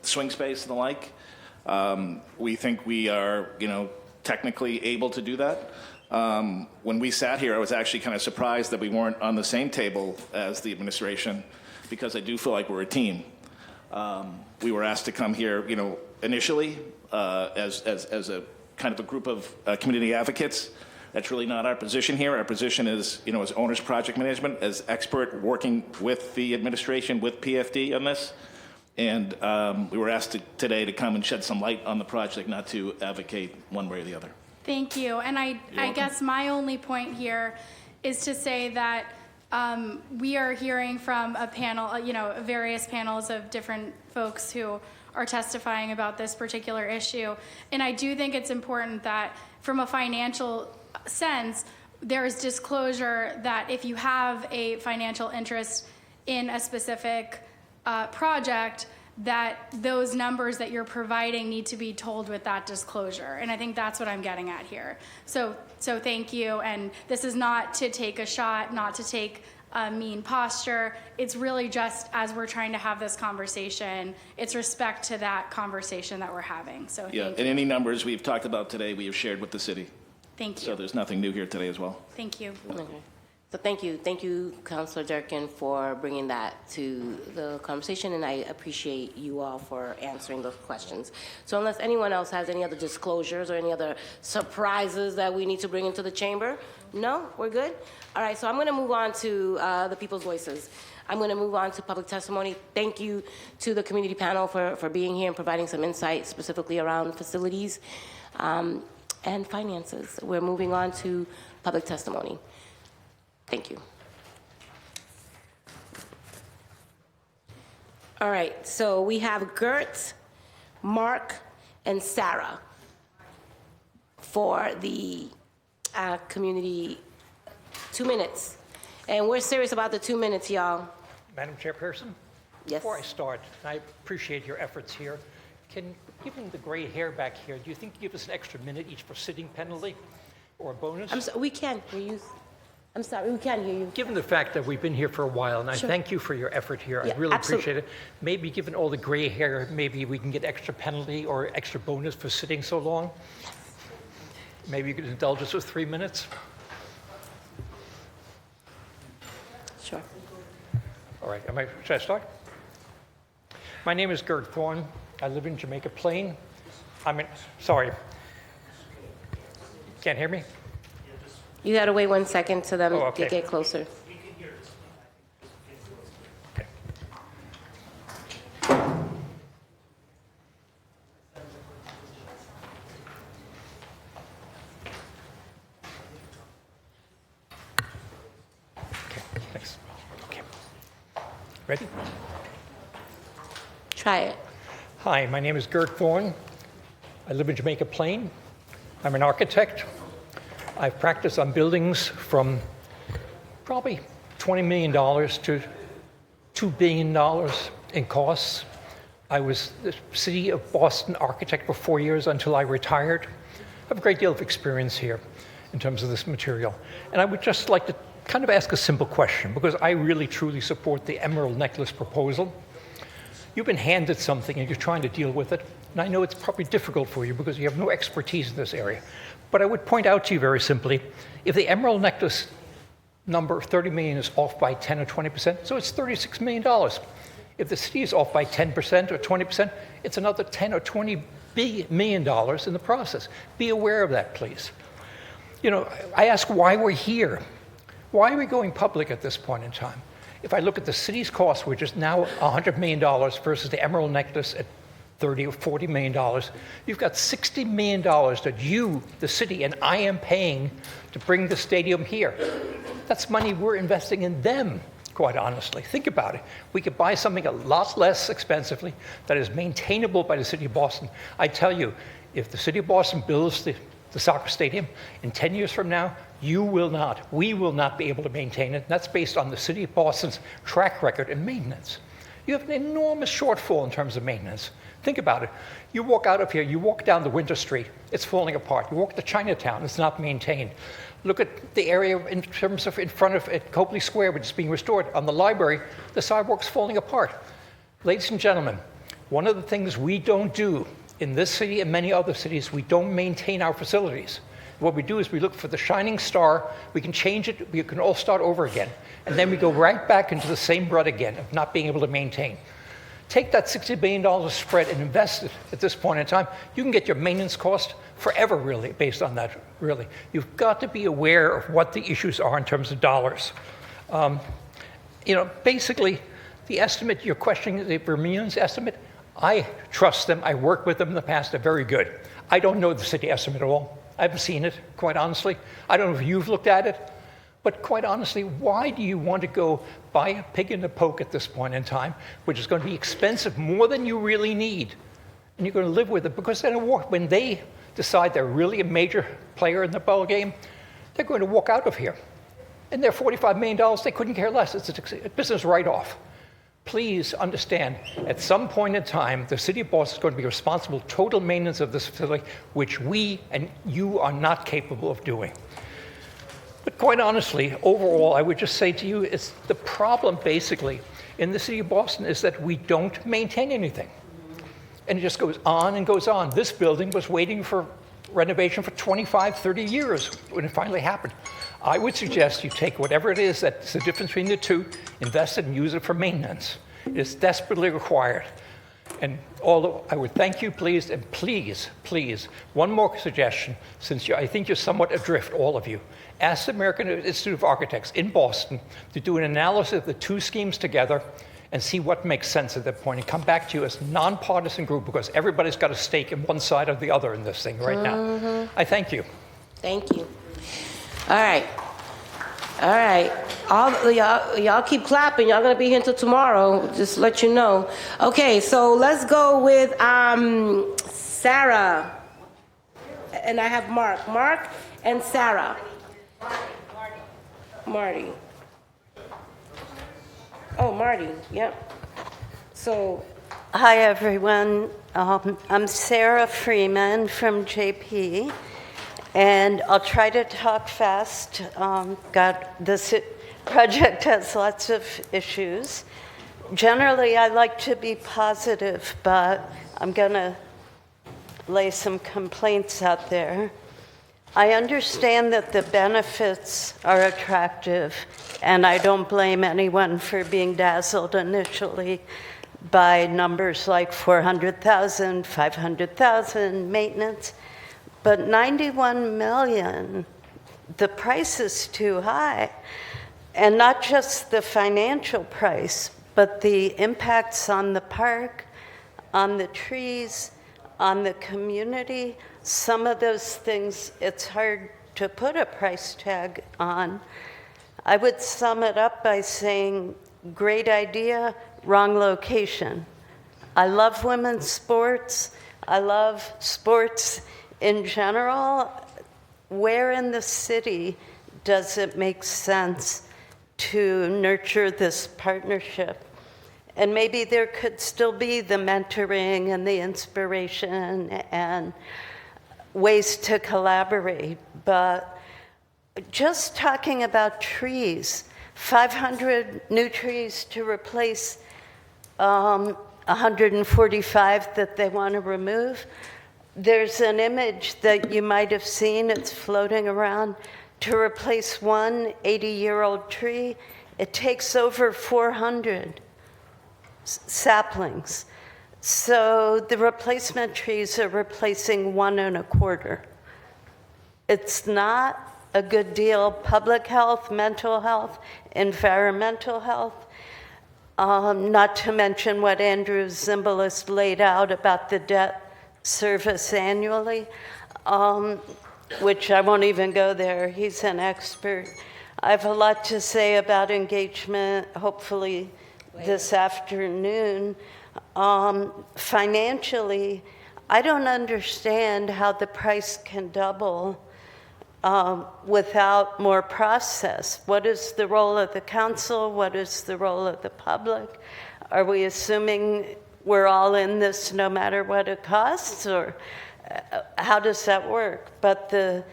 swing space and the like. We think we are, technically able to do that. When we sat here, I was actually kind of surprised that we weren't on the same table as the administration, because I do feel like we're a team. We were asked to come here, initially as a kind of a group of community advocates. That's really not our position here. Our position is, as owners project management, as expert working with the administration, with PFD on this. And we were asked today to come and shed some light on the project, not to advocate one way or the other. Thank you. And I guess my only point here is to say that we are hearing from a panel, various panels of different folks who are testifying about this particular issue. And I do think it's important that from a financial sense, there is disclosure that if you have a financial interest in a specific project, that those numbers that you're providing need to be told with that disclosure. And I think that's what I'm getting at here. So thank you. And this is not to take a shot, not to take a mean posture. It's really just as we're trying to have this conversation, it's respect to that conversation that we're having. So thank you. And any numbers we've talked about today, we have shared with the city. Thank you. So there's nothing new here today as well. Thank you. Okay. So thank you, Councilor Durkin, for bringing that to the conversation, and I appreciate you all for answering those questions. So unless anyone else has any other disclosures or any other surprises that we need to bring into the chamber, no, we're good? All right, so I'm gonna move on to the people's voices. I'm gonna move on to public testimony. Thank you to the community panel for being here and providing some insight specifically around facilities and finances. We're moving on to public testimony. Thank you. All right, so we have Gert, Mark, and Sarah for the community 2 minutes. And we're serious about the 2 minutes, y'all. Madam Chairperson? Yes. Before I start, I appreciate your efforts here. Given the gray hair back here, do you think you give us an extra minute each for sitting penalty or a bonus? We can. I'm sorry, we can't hear you. Given the fact that we've been here for a while, and I thank you for your effort here, I really appreciate it. Maybe given all the gray hair, maybe we can get extra penalty or extra bonus for sitting so long? Maybe you could indulge us with 3 minutes? Sure. All right, should I start? My name is Gert Thorne. I live in Jamaica Plain. Sorry. Can't hear me? You gotta wait 1 second to them Oh, okay. to get closer. Thanks. Okay. Ready? Try it. Hi, my name is Gert Thorne. I live in Jamaica Plain. I'm an architect. I've practiced on buildings from probably $20 million to $2 billion in costs. I was the City of Boston architect for 4 years until I retired. I have a great deal of experience here in terms of this material. And I would just like to kind of ask a simple question, because I really truly support the Emerald Necklace proposal. You've been handed something and you're trying to deal with it. And I know it's probably difficult for you because you have no expertise in this area. But I would point out to you very simply, if the Emerald Necklace number of 30 million is off by 10 or 20%, so it's $36 million. If the city is off by 10% or 20%, it's another 10 or 20 million dollars in the process. Be aware of that, please. You know, I ask why we're here. Why are we going public at this point in time? If I look at the city's cost, which is now $100 million versus the Emerald Necklace at $30 or $40 million, you've got $60 million that you, the city, and I am paying to bring the stadium here. That's money we're investing in them, quite honestly. Think about it. We could buy something a lot less expensively that is maintainable by the city of Boston. I tell you, if the city of Boston builds the soccer stadium in 10 years from now, we will not be able to maintain it. And that's based on the city of Boston's track record in maintenance. You have an enormous shortfall in terms of maintenance. Think about it. You walk out of here, you walk down the Winter Street, it's falling apart. You walk to Chinatown, it's not maintained. Look at the area in terms of in front of at Copley Square, which is being restored. On the library, the sidewalk's falling apart. Ladies and gentlemen, one of the things we don't do in this city and many other cities, we don't maintain our facilities. What we do is we look for the shining star, we can change it, we can all start over again. And then we go right back into the same rut again of not being able to maintain. Take that $60 billion spread and invest it at this point in time. You can get your maintenance cost forever, really, based on that, really. You've got to be aware of what the issues are in terms of dollars. You know, basically, the estimate, you're questioning the Vermilion's estimate, I trust them, I worked with them in the past, they're very good. I don't know the city estimate at all. I haven't seen it, quite honestly. I don't know if you've looked at it. But quite honestly, why do you want to go buy a pig in the poke at this point in time, which is going to be expensive more than you really need? And you're going to live with it, because then when they decide they're really a major player in the ball game, they're going to walk out of here. And their $45 million, they couldn't care less. It's a business write-off. Please understand, at some point in time, the city of Boston is going to be responsible for total maintenance of this facility, which we and you are not capable of doing. But quite honestly, overall, I would just say to you, it's the problem basically in the city of Boston is that we don't maintain anything. And it just goes on and goes on. This building was waiting for renovation for 25, 30 years when it finally happened. I would suggest you take whatever it is that's the difference between the two, invest it and use it for maintenance. It is desperately required. And although I would thank you, please, and please, please, one more suggestion, since I think you're somewhat adrift, all of you. Ask the American Institute of Architects in Boston to do an analysis of the two schemes together and see what makes sense at that point, and come back to you as a nonpartisan group, because everybody's got a stake in one side or the other in this thing right now. I thank you. Thank you. All right. All right. Y'all keep clapping. Y'all gonna be here until tomorrow. Just let you know. Okay, so let's go with Sarah. And I have Mark. Mark and Sarah. Marty. Oh, Marty. Yep. So. Hi, everyone. I'm Sarah Freeman from JP. And I'll try to talk fast. This project has lots of issues. Generally, I like to be positive, but I'm going to lay some complaints out there. I understand that the benefits are attractive, and I don't blame anyone for being dazzled initially by numbers like 400,000, 500,000 maintenance. But 91 million the price is too high. And not just the financial price, but the impacts on the park, on the trees, on the community. Some of those things, it's hard to put a price tag on. I would sum it up by saying, great idea, wrong location. I love women's sports. I love sports in general. Where in the city does it make sense to nurture this partnership? And maybe there could still be the mentoring and the inspiration and ways to collaborate. But just talking about trees, 500 new trees to replace 145 that they want to remove. There's an image that you might have seen, it's floating around, to replace one 80-year-old tree. It takes over 400 saplings. So the replacement trees are replacing 1 1/4. It's not a good deal. Public health, mental health, environmental health, not to mention what Andrew Zimbalist laid out about the debt service annually, which I won't even go there. He's an expert. I have a lot to say about engagement, hopefully this afternoon. Financially, I don't understand how the price can double without more process. What is the role of the council? What is the role of the public? Are we assuming we're all in this no matter what it costs, or how does that work? But I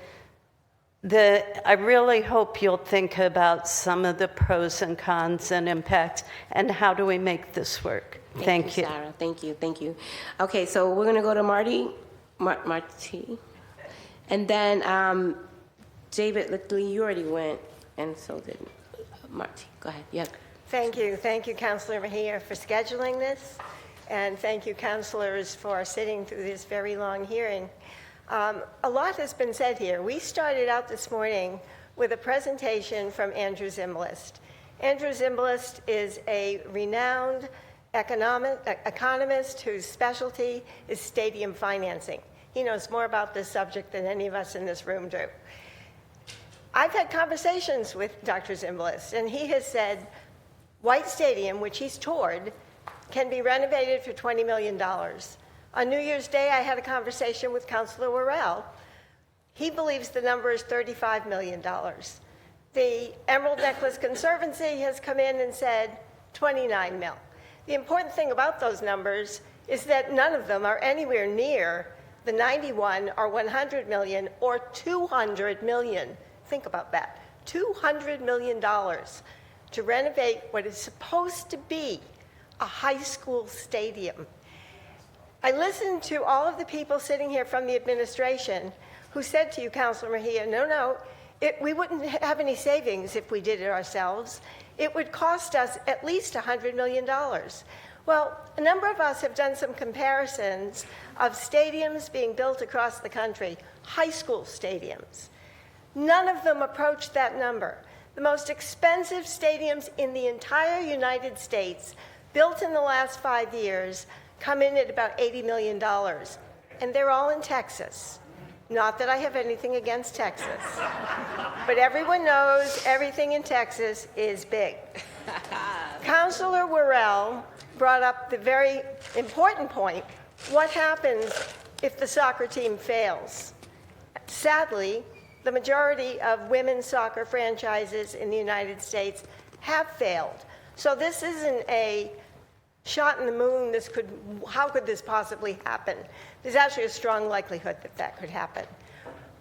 really hope you'll think about some of the pros and cons and impacts, and how do we make this work? Thank you. Sarah. Thank you. Okay, so we're gonna go to Marty, and then David Lickley, you already went, and so did Marty. Go ahead. Yeah. Thank you, Councilor Mejia, for scheduling this, and thank you, councilors, for sitting through this very long hearing. A lot has been said here. We started out this morning with a presentation from Andrew Zimbalist. Andrew Zimbalist is a renowned economist whose specialty is stadium financing. He knows more about this subject than any of us in this room do. I've had conversations with Dr. Zimbalist, and he has said White Stadium, which he's toured, can be renovated for $20 million. On New Year's Day, I had a conversation with Councilor Worrell. He believes the number is $35 million. The Emerald Necklace Conservancy has come in and said 29 mil. The important thing about those numbers is that none of them are anywhere near the 91 or 100 million or 200 million. Think about that. $200 million to renovate what is supposed to be a high school stadium. I listened to all of the people sitting here from the administration who said to you, Councilor Mejia, no, we wouldn't have any savings if we did it ourselves. It would cost us at least $100 million. Well, a number of us have done some comparisons of stadiums being built across the country, high school stadiums. None of them approach that number. The most expensive stadiums in the entire United States, built in the last 5 years, come in at about $80 million, and they're all in Texas. Not that I have anything against Texas, but everyone knows everything in Texas is big. Councilor Worrell brought up the very important point: what happens if the soccer team fails? Sadly, the majority of women's soccer franchises in the United States have failed. So this isn't a shot in the moon. How could this possibly happen? There's actually a strong likelihood that that could happen.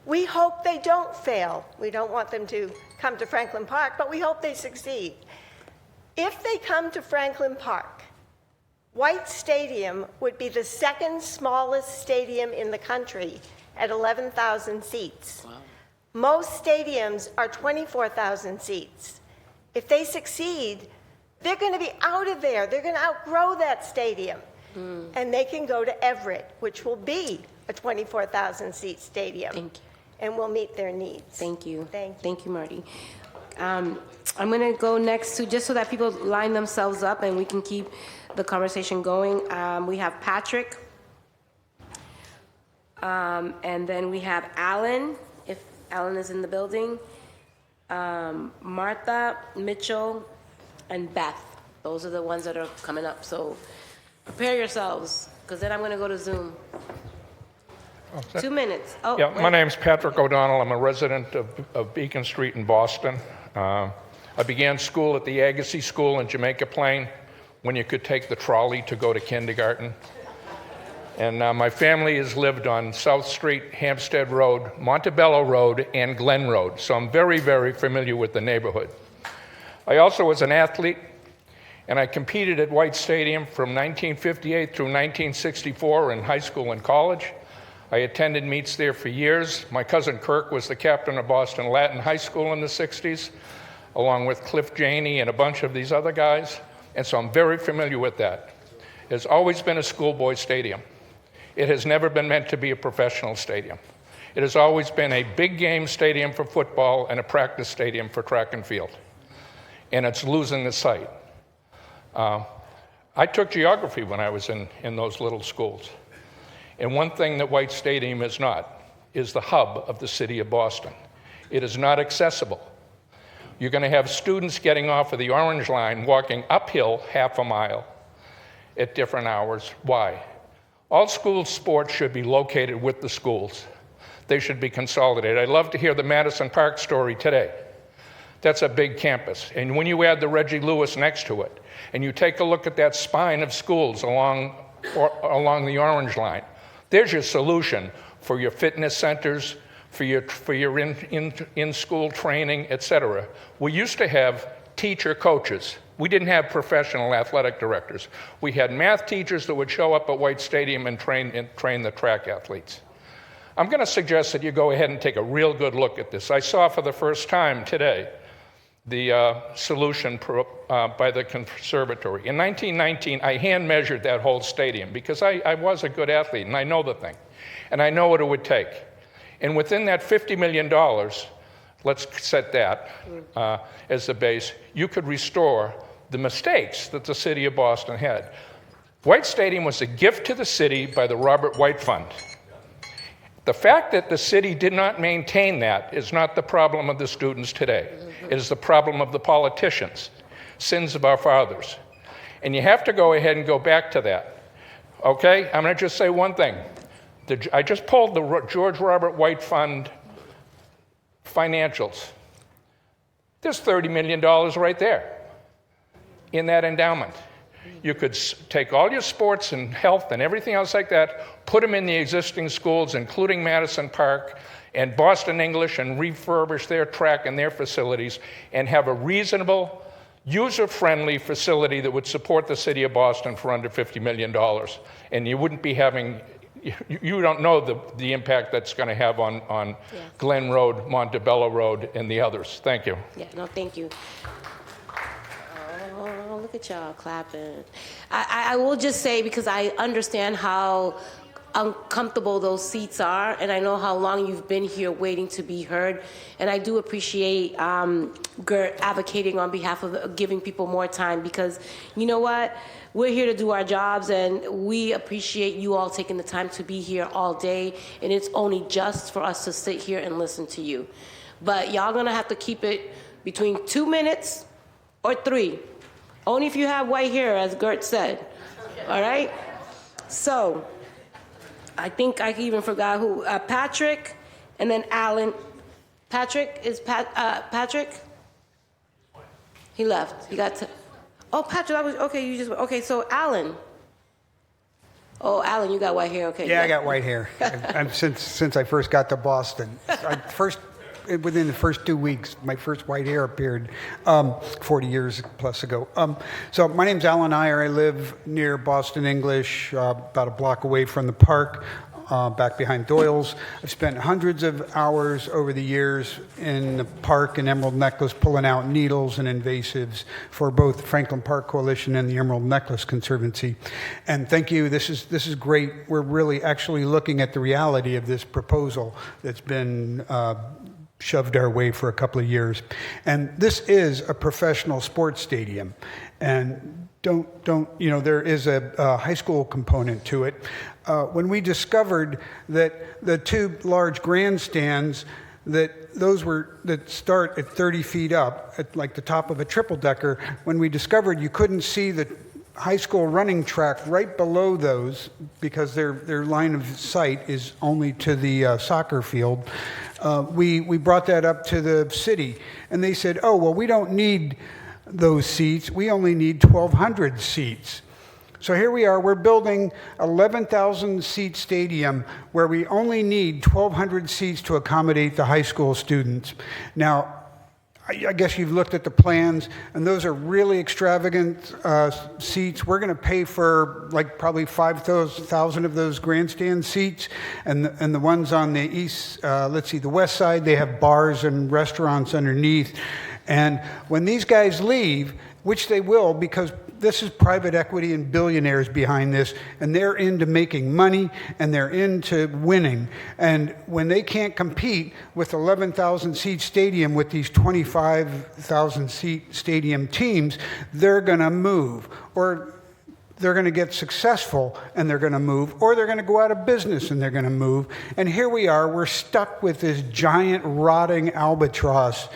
We hope they don't fail. We don't want them to come to Franklin Park, but we hope they succeed. If they come to Franklin Park, White Stadium would be the second smallest stadium in the country at 11,000 seats. Wow. Most stadiums are 24,000 seats. If they succeed, they're going to be out of there. They're going to outgrow that stadium. And they can go to Everett, which will be a 24,000 seat stadium. and we'll meet their needs. Thank you. Thank you. Thank you, Marty. I'm going to go next to, just so that people line themselves up and we can keep the conversation going. We have Patrick. And then we have Alan, if Alan is in the building. Martha, Mitchell, and Beth. Those are the ones that are coming up. So prepare yourselves, because then I'm going to go to Zoom. 2 minutes. Oh, Yeah, wait. my name's Patrick O'Donnell. I'm a resident of Beacon Street in Boston. I began school at the Agassiz School in Jamaica Plain when you could take the trolley to go to kindergarten. And my family has lived on South Street, Hampstead Road, Montebello Road, and Glen Road. So I'm very, very familiar with the neighborhood. I also was an athlete, and I competed at White Stadium from 1958 through 1964 in high school and college. I attended meets there for years. My cousin Kirk was the captain of Boston Latin High School in the 60s, along with Cliff Janey and a bunch of these other guys. And so I'm very familiar with that. It's always been a schoolboy stadium. It has never been meant to be a professional stadium. It has always been a big game stadium for football and a practice stadium for track and field. And it's losing the site. I took geography when I was in those little schools. And one thing that White Stadium is not is the hub of the city of Boston. It is not accessible. You're going to have students getting off of the Orange Line walking uphill half a mile at different hours. Why? All school sports should be located with the schools. They should be consolidated. I'd love to hear the Madison Park story today. That's a big campus. And when you add the Reggie Lewis next to it, and you take a look at that spine of schools along the Orange Line, there's your solution for your fitness centers, for your in-school training, et cetera. We used to have teacher coaches. We didn't have professional athletic directors. We had math teachers that would show up at White Stadium and train the track athletes. I'm going to suggest that you go ahead and take a real good look at this. I saw for the first time today the solution by the conservatory. In 1919, I hand-measured that whole stadium because I was a good athlete, and I know the thing. And I know what it would take. And within that $50 million, let's set that as the base, you could restore the mistakes that the city of Boston had. White Stadium was a gift to the city by the Robert White Fund. The fact that the city did not maintain that is not the problem of the students today. It is the problem of the politicians, sins of our fathers. And you have to go ahead and go back to that. Okay? I'm going to just say one thing. I just pulled the George Robert White Fund financials. There's $30 million right there in that endowment. You could take all your sports and health and everything else like that, put them in the existing schools, including Madison Park and Boston English, and refurbish their track and their facilities, and have a reasonable, user-friendly facility that would support the city of Boston for under $50 million. And you wouldn't be having, you don't know the impact that's going to have on Glen Road, Montebello Road, and the others. Thank you. Yeah, no, thank you. Oh, look at y'all clapping. I will just say, because I understand how uncomfortable those seats are, and I know how long you've been here waiting to be heard, and I do appreciate Gert advocating on behalf of giving people more time, because you know what? We're here to do our jobs, and we appreciate you all taking the time to be here all day, and it's only just for us to sit here and listen to you. But y'all gonna have to keep it between 2 minutes or 3. Only if you have white hair, as Gert said. All right? So, I think I even forgot who. Patrick, and then Alan. Patrick is Patrick? He left. He got to. Oh, Patrick, that was okay. You just okay. So Alan. Oh, Alan, you got white hair. Okay. Yeah, I got white hair. Since I first got to Boston, within the first 2 weeks, my first white hair appeared 40 years plus ago. So my name's Alan Iyer. I live near Boston English, about a block away from the park. back behind Doyle's. I've spent hundreds of hours over the years in the park and Emerald Necklace pulling out needles and invasives for both the Franklin Park Coalition and the Emerald Necklace Conservancy. And thank you. This is great. We're really actually looking at the reality of this proposal that's been shoved our way for a couple of years. And this is a professional sports stadium. And there is a high school component to it. When we discovered that the two large grandstands, that start at 30 feet up, at like the top of a triple decker, when we discovered you couldn't see the high school running track right below those because their line of sight is only to the soccer field, we brought that up to the city, and they said, oh, well, we don't need those seats. We only need 1,200 seats. So here we are, we're building 11,000 seat stadium where we only need 1,200 seats to accommodate the high school students. Now, I guess you've looked at the plans, and those are really extravagant seats. We're going to pay for like probably 5,000 of those grandstand seats, and the ones on the the west side, they have bars and restaurants underneath. And when these guys leave, which they will, because this is private equity and billionaires behind this, and they're into making money, and they're into winning. And when they can't compete with 11,000 seat stadium with these 25,000 seat stadium teams, they're going to move, or they're going to get successful and they're going to move, or they're going to go out of business and they're going to move. And here we are, we're stuck with this giant rotting albatross,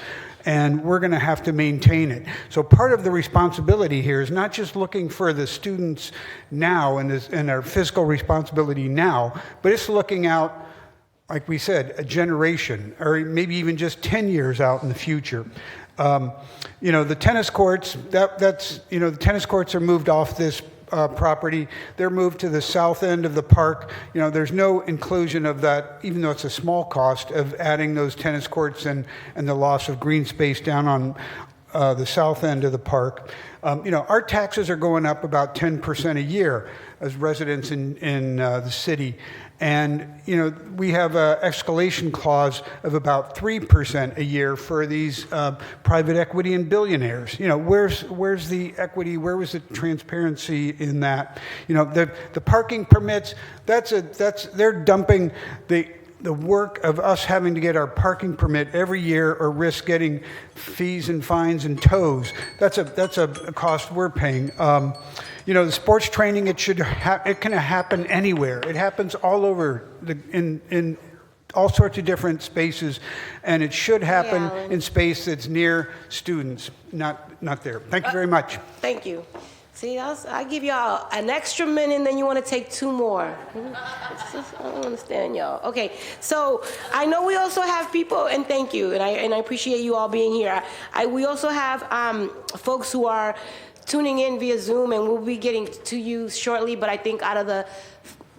and we're going to have to maintain it. So part of the responsibility here is not just looking for the students now and our fiscal responsibility now, but it's looking out, like we said, a generation, or maybe even just 10 years out in the future. The tennis courts, the tennis courts are moved off this property. They're moved to the south end of the park. There's no inclusion of that, even though it's a small cost of adding those tennis courts and the loss of green space down on the south end of the park. Our taxes are going up about 10% a year as residents in the city. And, we have an escalation clause of about 3% a year for these private equity and billionaires. Where's the equity? Where was the transparency in that? The parking permits, they're dumping the work of us having to get our parking permit every year or risk getting fees and fines and tows. That's a cost we're paying. The sports training, it can happen anywhere. It happens all over in all sorts of different spaces, and it should happen in space that's near students, not there. Thank you very much. Thank you. See, I give y'all an extra minute, and then you want to take 2 more. I don't understand y'all. Okay, so I know we also have people, and thank you, and I appreciate you all being here. We also have folks who are tuning in via Zoom, and we'll be getting to you shortly, but I think out of the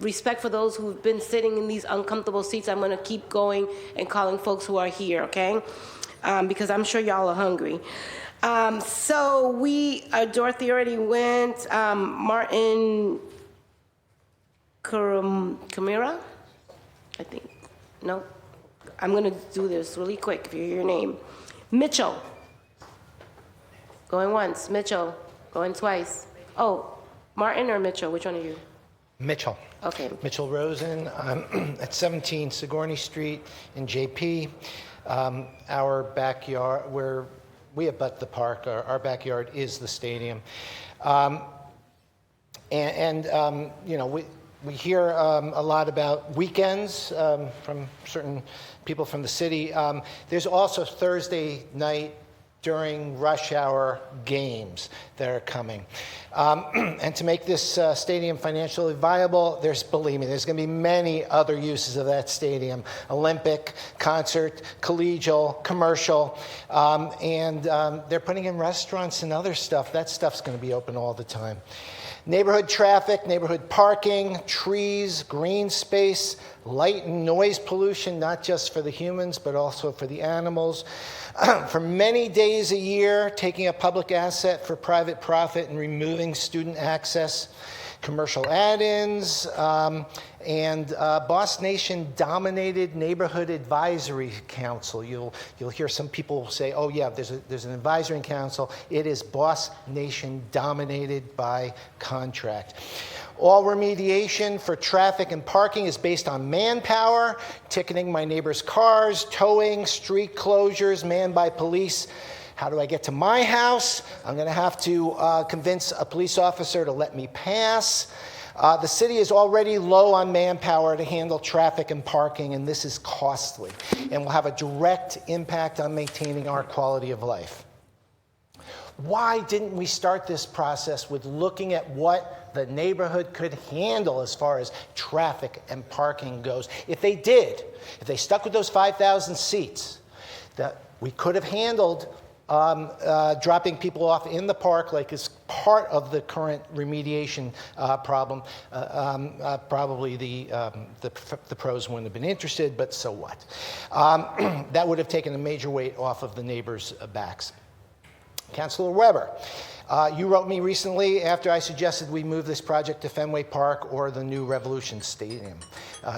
respect for those who've been sitting in these uncomfortable seats, I'm going to keep going and calling folks who are here, okay? Because I'm sure y'all are hungry. So Dorothy already went, Martin Camira, I think. No, I'm going to do this really quick if you hear your name. Mitchell. Going once. Mitchell. Going twice. Oh, Martin or Mitchell? Which one are you? Mitchell. Okay. Mitchell Rosen. I'm at 17 Sigourney Street in JP. Our backyard, where we abut the park, our backyard is the stadium. We hear a lot about weekends from certain people from the city. There's also Thursday night during rush hour games that are coming. And to make this stadium financially viable, believe me, there's going to be many other uses of that stadium: Olympic, concert, collegial, commercial, and they're putting in restaurants and other stuff. That stuff's going to be open all the time. Neighborhood traffic, neighborhood parking, trees, green space, light and noise pollution, not just for the humans, but also for the animals. For many days a year, taking a public asset for private profit and removing student access. commercial add-ins, and Boss Nation dominated neighborhood advisory council. You'll hear some people say, oh yeah, there's an advisory council. It is Boss Nation dominated by contract. All remediation for traffic and parking is based on manpower, ticketing my neighbors' cars, towing, street closures, manned by police. How do I get to my house? I'm going to have to convince a police officer to let me pass. The city is already low on manpower to handle traffic and parking, and this is costly and will have a direct impact on maintaining our quality of life. Why didn't we start this process with looking at what the neighborhood could handle as far as traffic and parking goes? If they did, if they stuck with those 5,000 seats, that we could have handled dropping people off in the park like is part of the current remediation problem. Probably the pros wouldn't have been interested, but so what? That would have taken a major weight off of the neighbors' backs. Councilor Weber, you wrote me recently after I suggested we move this project to Fenway Park or the new Revolution Stadium.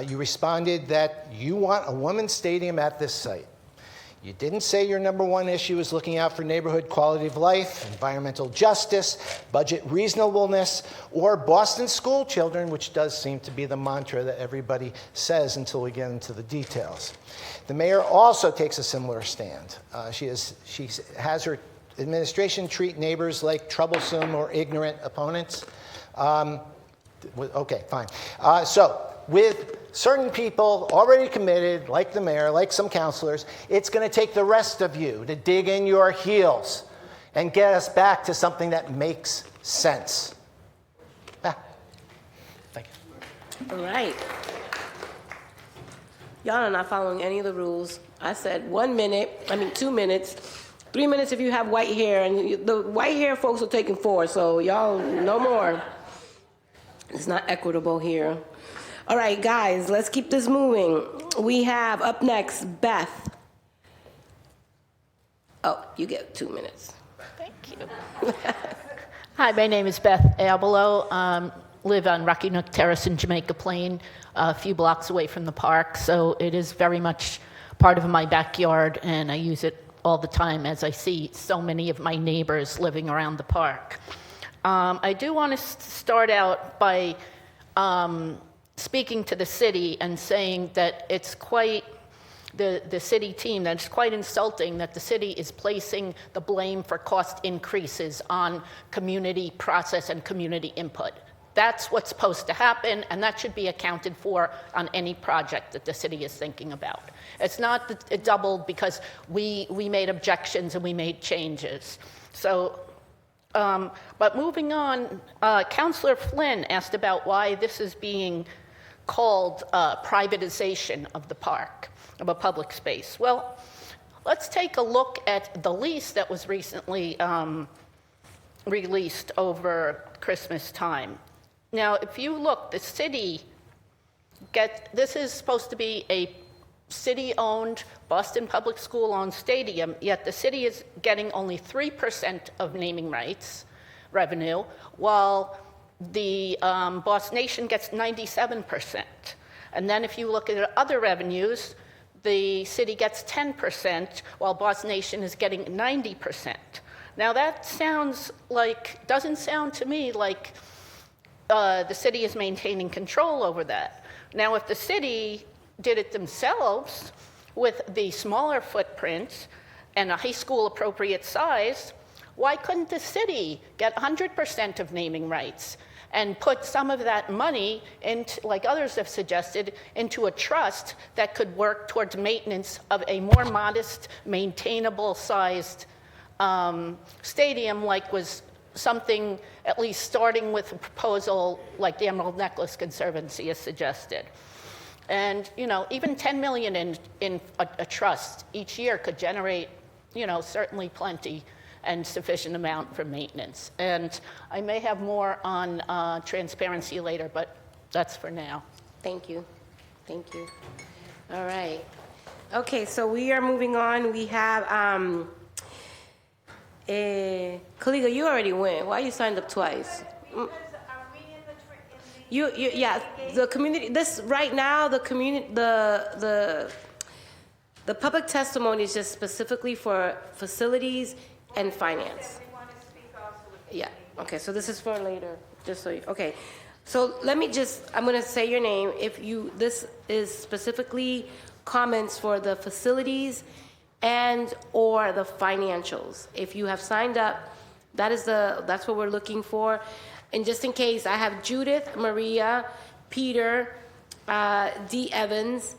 You responded that you want a women's stadium at this site. You didn't say your number one issue is looking out for neighborhood quality of life, environmental justice, budget reasonableness, or Boston school children, which does seem to be the mantra that everybody says until we get into the details. The mayor also takes a similar stand. She has her administration treat neighbors like troublesome or ignorant opponents. Okay, fine. So with certain people already committed, like the mayor, like some councilors, it's going to take the rest of you to dig in your heels and get us back to something that makes sense. Thank you. All right. Y'all are not following any of the rules. I said 2 minutes. 3 minutes if you have white hair, and the white hair folks are taking 4, so y'all, no more. It's not equitable here. All right, guys, let's keep this moving. We have up next, Beth. Oh, you get 2 minutes. Thank you. Hi, my name is Beth Abelo. Live on Rocky Nook Terrace in Jamaica Plain, a few blocks away from the park, so it is very much part of my backyard, and I use it all the time as I see so many of my neighbors living around the park. I do want to start out by speaking to the city and saying that it's quite, the city team, that it's quite insulting that the city is placing the blame for cost increases on community process and community input. That's what's supposed to happen, and that should be accounted for on any project that the city is thinking about. It's not that it doubled because we made objections and we made changes. So, but moving on, Councilor Flynn asked about why this is being called privatization of the park, of a public space. Well, let's take a look at the lease that was recently released over Christmas time. Now, if you look, the city this is supposed to be a city-owned, Boston Public School-owned stadium, yet the city is getting only 3% of naming rights revenue, while the Boss Nation gets 97%. And then if you look at other revenues, the city gets 10%, while Boss Nation is getting 90%. Now that doesn't sound to me like the city is maintaining control over that. Now, if the city did it themselves with the smaller footprint and a high school appropriate size, why couldn't the city get 100% of naming rights and put some of that money into, like others have suggested, into a trust that could work towards maintenance of a more modest, maintainable sized stadium, like was something at least starting with a proposal like the Emerald Necklace Conservancy has suggested. And, even $10 million in a trust each year could generate, certainly plenty and sufficient amount for maintenance. And I may have more on transparency later, but that's for now. Thank you. Thank you. All right. Okay, so we are moving on. We have, Kaliga, you already went. Why you signed up twice? Yeah, the community, this, right now, the community, the public testimony is just specifically for facilities and finance. Yeah, okay, so this is for later, just so you, okay. So let me just, I'm gonna say your name. If you, this is specifically comments for the facilities and or the financials. If you have signed up, that's what we're looking for. And just in case, I have Judith, Maria, Peter, D. Evans,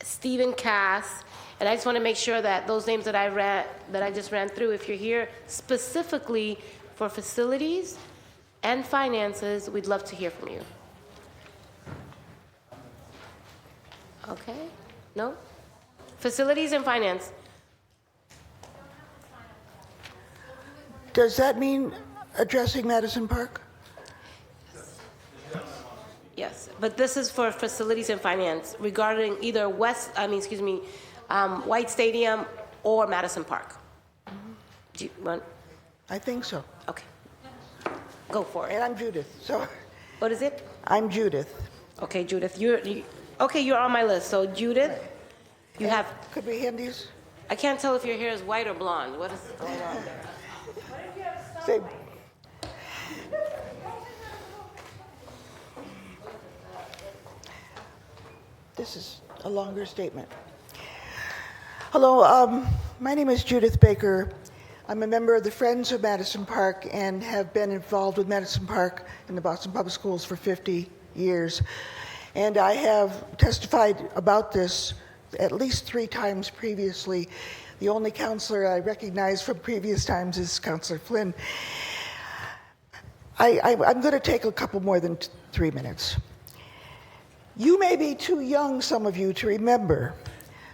Stephen Cass, and I just want to make sure that those names that I just ran through, if you're here specifically for facilities and finances, we'd love to hear from you. Okay? No? Facilities and finance. Does that mean addressing Madison Park? Yes, but this is for facilities and finance regarding either White Stadium or Madison Park. Do you want? I think so. Okay. Go for it. And I'm Judith, so. What is it? I'm Judith. Okay, Judith, you're on my list. So Judith, you have. Could we hand these? I can't tell if your hair is white or blonde. What is going on there? Say, this is a longer statement. Hello, my name is Judith Baker. I'm a member of the Friends of Madison Park and have been involved with Madison Park in the Boston Public Schools for 50 years. And I have testified about this at least 3 times previously. The only counselor I recognize from previous times is Counselor Flynn. I'm going to take a couple more than 3 minutes. You may be too young, some of you, to remember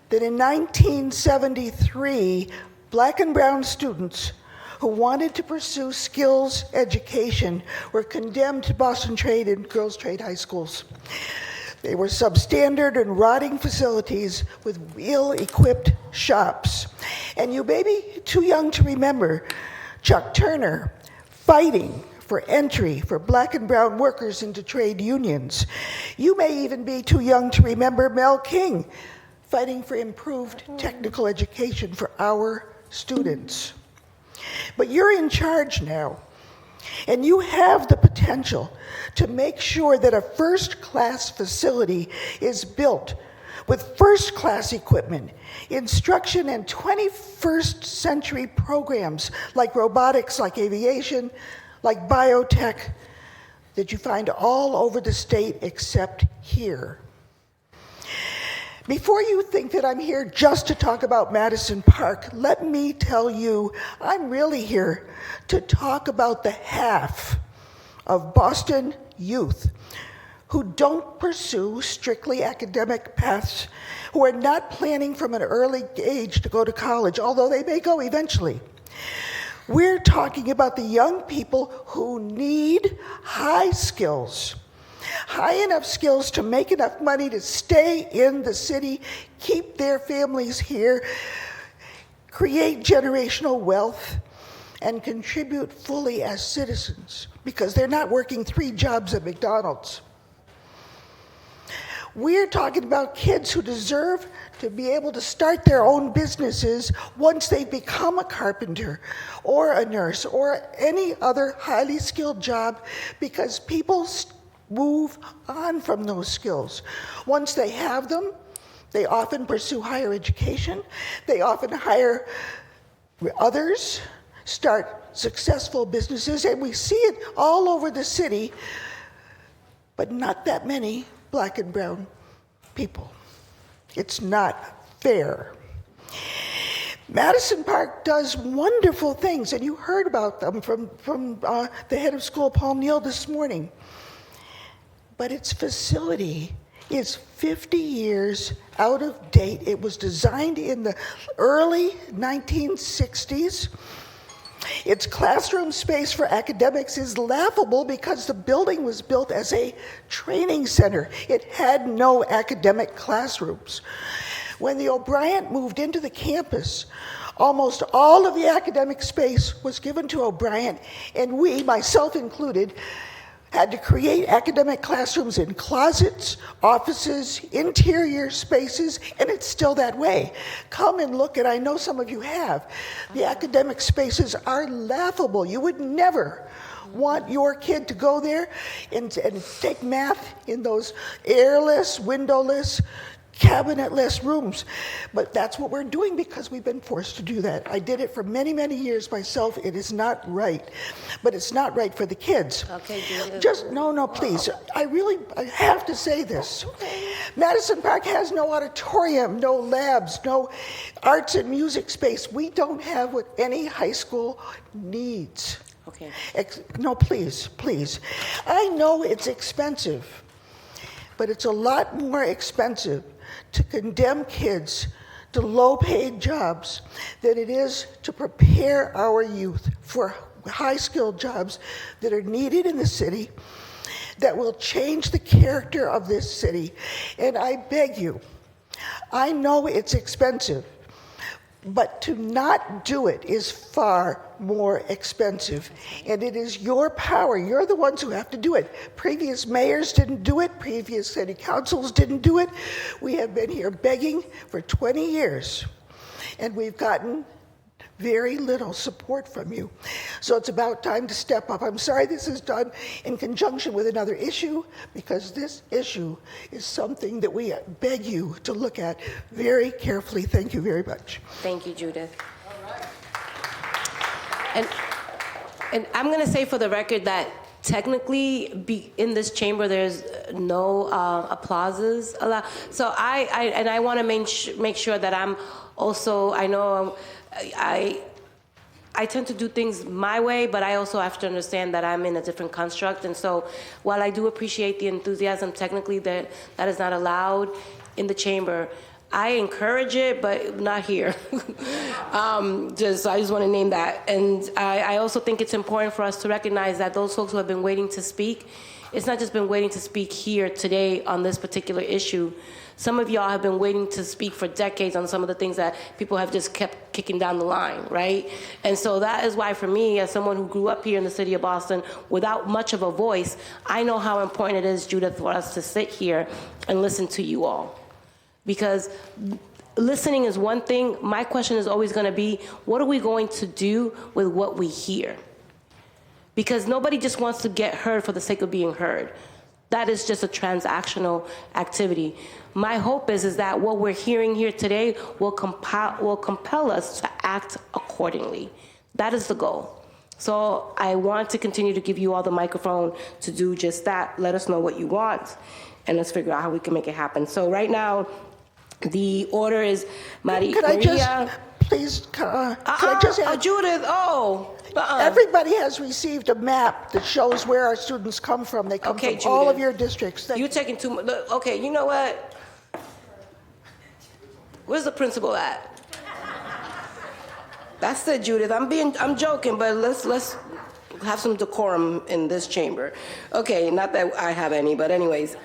that in 1973, Black and brown students who wanted to pursue skills education were condemned to Boston Trade and Girls Trade high schools. They were substandard and rotting facilities with ill-equipped shops. And you may be too young to remember Chuck Turner fighting for entry for Black and brown workers into trade unions. You may even be too young to remember Mel King fighting for improved technical education for our students. But you're in charge now, and you have the potential to make sure that a first-class facility is built with first-class equipment, instruction, and 21st century programs like robotics, like aviation, like biotech, that you find all over the state except here. Before you think that I'm here just to talk about Madison Park, let me tell you, I'm really here to talk about the half of Boston youth who don't pursue strictly academic paths, who are not planning from an early age to go to college, although they may go eventually. We're talking about the young people who need high skills, high enough skills to make enough money to stay in the city, keep their families here, create generational wealth, and contribute fully as citizens, because they're not working 3 jobs at McDonald's. We're talking about kids who deserve to be able to start their own businesses once they become a carpenter or a nurse or any other highly skilled job, because people move on from those skills. Once they have them, they often pursue higher education. They often hire others, start successful businesses, and we see it all over the city, but not that many Black and brown people. It's not fair. Madison Park does wonderful things, and you heard about them from the head of school, Paul Neal, this morning. But its facility is 50 years out of date. It was designed in the early 1960s. Its classroom space for academics is laughable because the building was built as a training center. It had no academic classrooms. When the O'Brien moved into the campus, almost all of the academic space was given to O'Brien, and we, myself included, had to create academic classrooms in closets, offices, interior spaces, and it's still that way. Come and look, and I know some of you have. The academic spaces are laughable. You would never want your kid to go there and take math in those airless, windowless, cabinetless rooms. But that's what we're doing because we've been forced to do that. I did it for many, many years myself. It is not right. But it's not right for the kids. Okay, Judith. Just, no, please. I have to say this. Madison Park has no auditorium, no labs, no arts and music space. We don't have what any high school needs. Okay. No, please. I know it's expensive, but it's a lot more expensive to condemn kids to low-paid jobs than it is to prepare our youth for high-skilled jobs that are needed in the city, that will change the character of this city. And I beg you, I know it's expensive, but to not do it is far more expensive. And it is your power. You're the ones who have to do it. Previous mayors didn't do it. Previous city councils didn't do it. We have been here begging for 20 years. And we've gotten very little support from you. So it's about time to step up. I'm sorry this is done in conjunction with another issue, because this issue is something that we beg you to look at very carefully. Thank you very much. Thank you, Judith. And I'm going to say for the record that technically in this chamber there's no applauses allowed. So I want to make sure that I'm also, I know I tend to do things my way, but I also have to understand that I'm in a different construct. And so while I do appreciate the enthusiasm, technically that is not allowed in the chamber. I encourage it, but not here. I just want to name that. And I also think it's important for us to recognize that those folks who have been waiting to speak, it's not just been waiting to speak here today on this particular issue. Some of y'all have been waiting to speak for decades on some of the things that people have just kept kicking down the line, right? And so that is why, for me, as someone who grew up here in the city of Boston without much of a voice, I know how important it is, Judith, for us to sit here and listen to you all. Because listening is one thing. My question is always going to be, what are we going to do with what we hear? Because nobody just wants to get heard for the sake of being heard. That is just a transactional activity. My hope is that what we're hearing here today will compel us to act accordingly. That is the goal. So I want to continue to give you all the microphone to do just that. Let us know what you want, and let's figure out how we can make it happen. So right now, the order is Maria. Could I just, please, could I just add? Judith, Everybody has received a map that shows where our students come from. They come from Judith, all of your districts. You're taking too much. Okay, you know what? Where's the principal at? That's it, Judith. I'm joking, but let's have some decorum in this chamber. Okay, not that I have any, but anyways.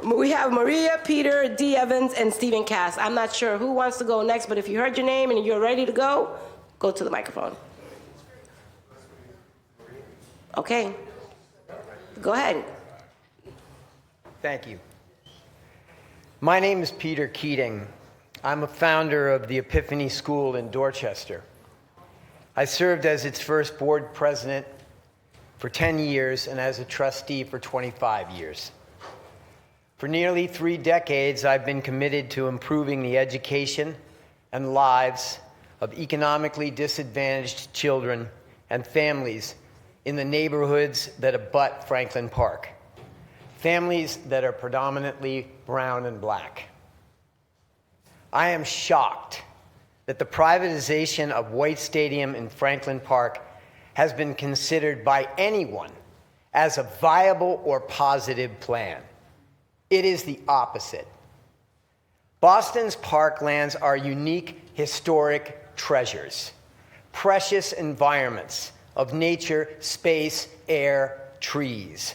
We have Maria, Peter, D. Evans, and Stephen Cass. I'm not sure who wants to go next, but if you heard your name and you're ready to go to the microphone. Okay. Go ahead. Thank you. My name is Peter Keating. I'm a founder of the Epiphany School in Dorchester. I served as its first board president for 10 years and as a trustee for 25 years. For nearly 3 decades, I've been committed to improving the education and lives of economically disadvantaged children and families in the neighborhoods that abut Franklin Park, families that are predominantly brown and black. I am shocked that the privatization of White Stadium in Franklin Park has been considered by anyone as a viable or positive plan. It is the opposite. Boston's parklands are unique historic treasures, precious environments of nature, space, air, trees,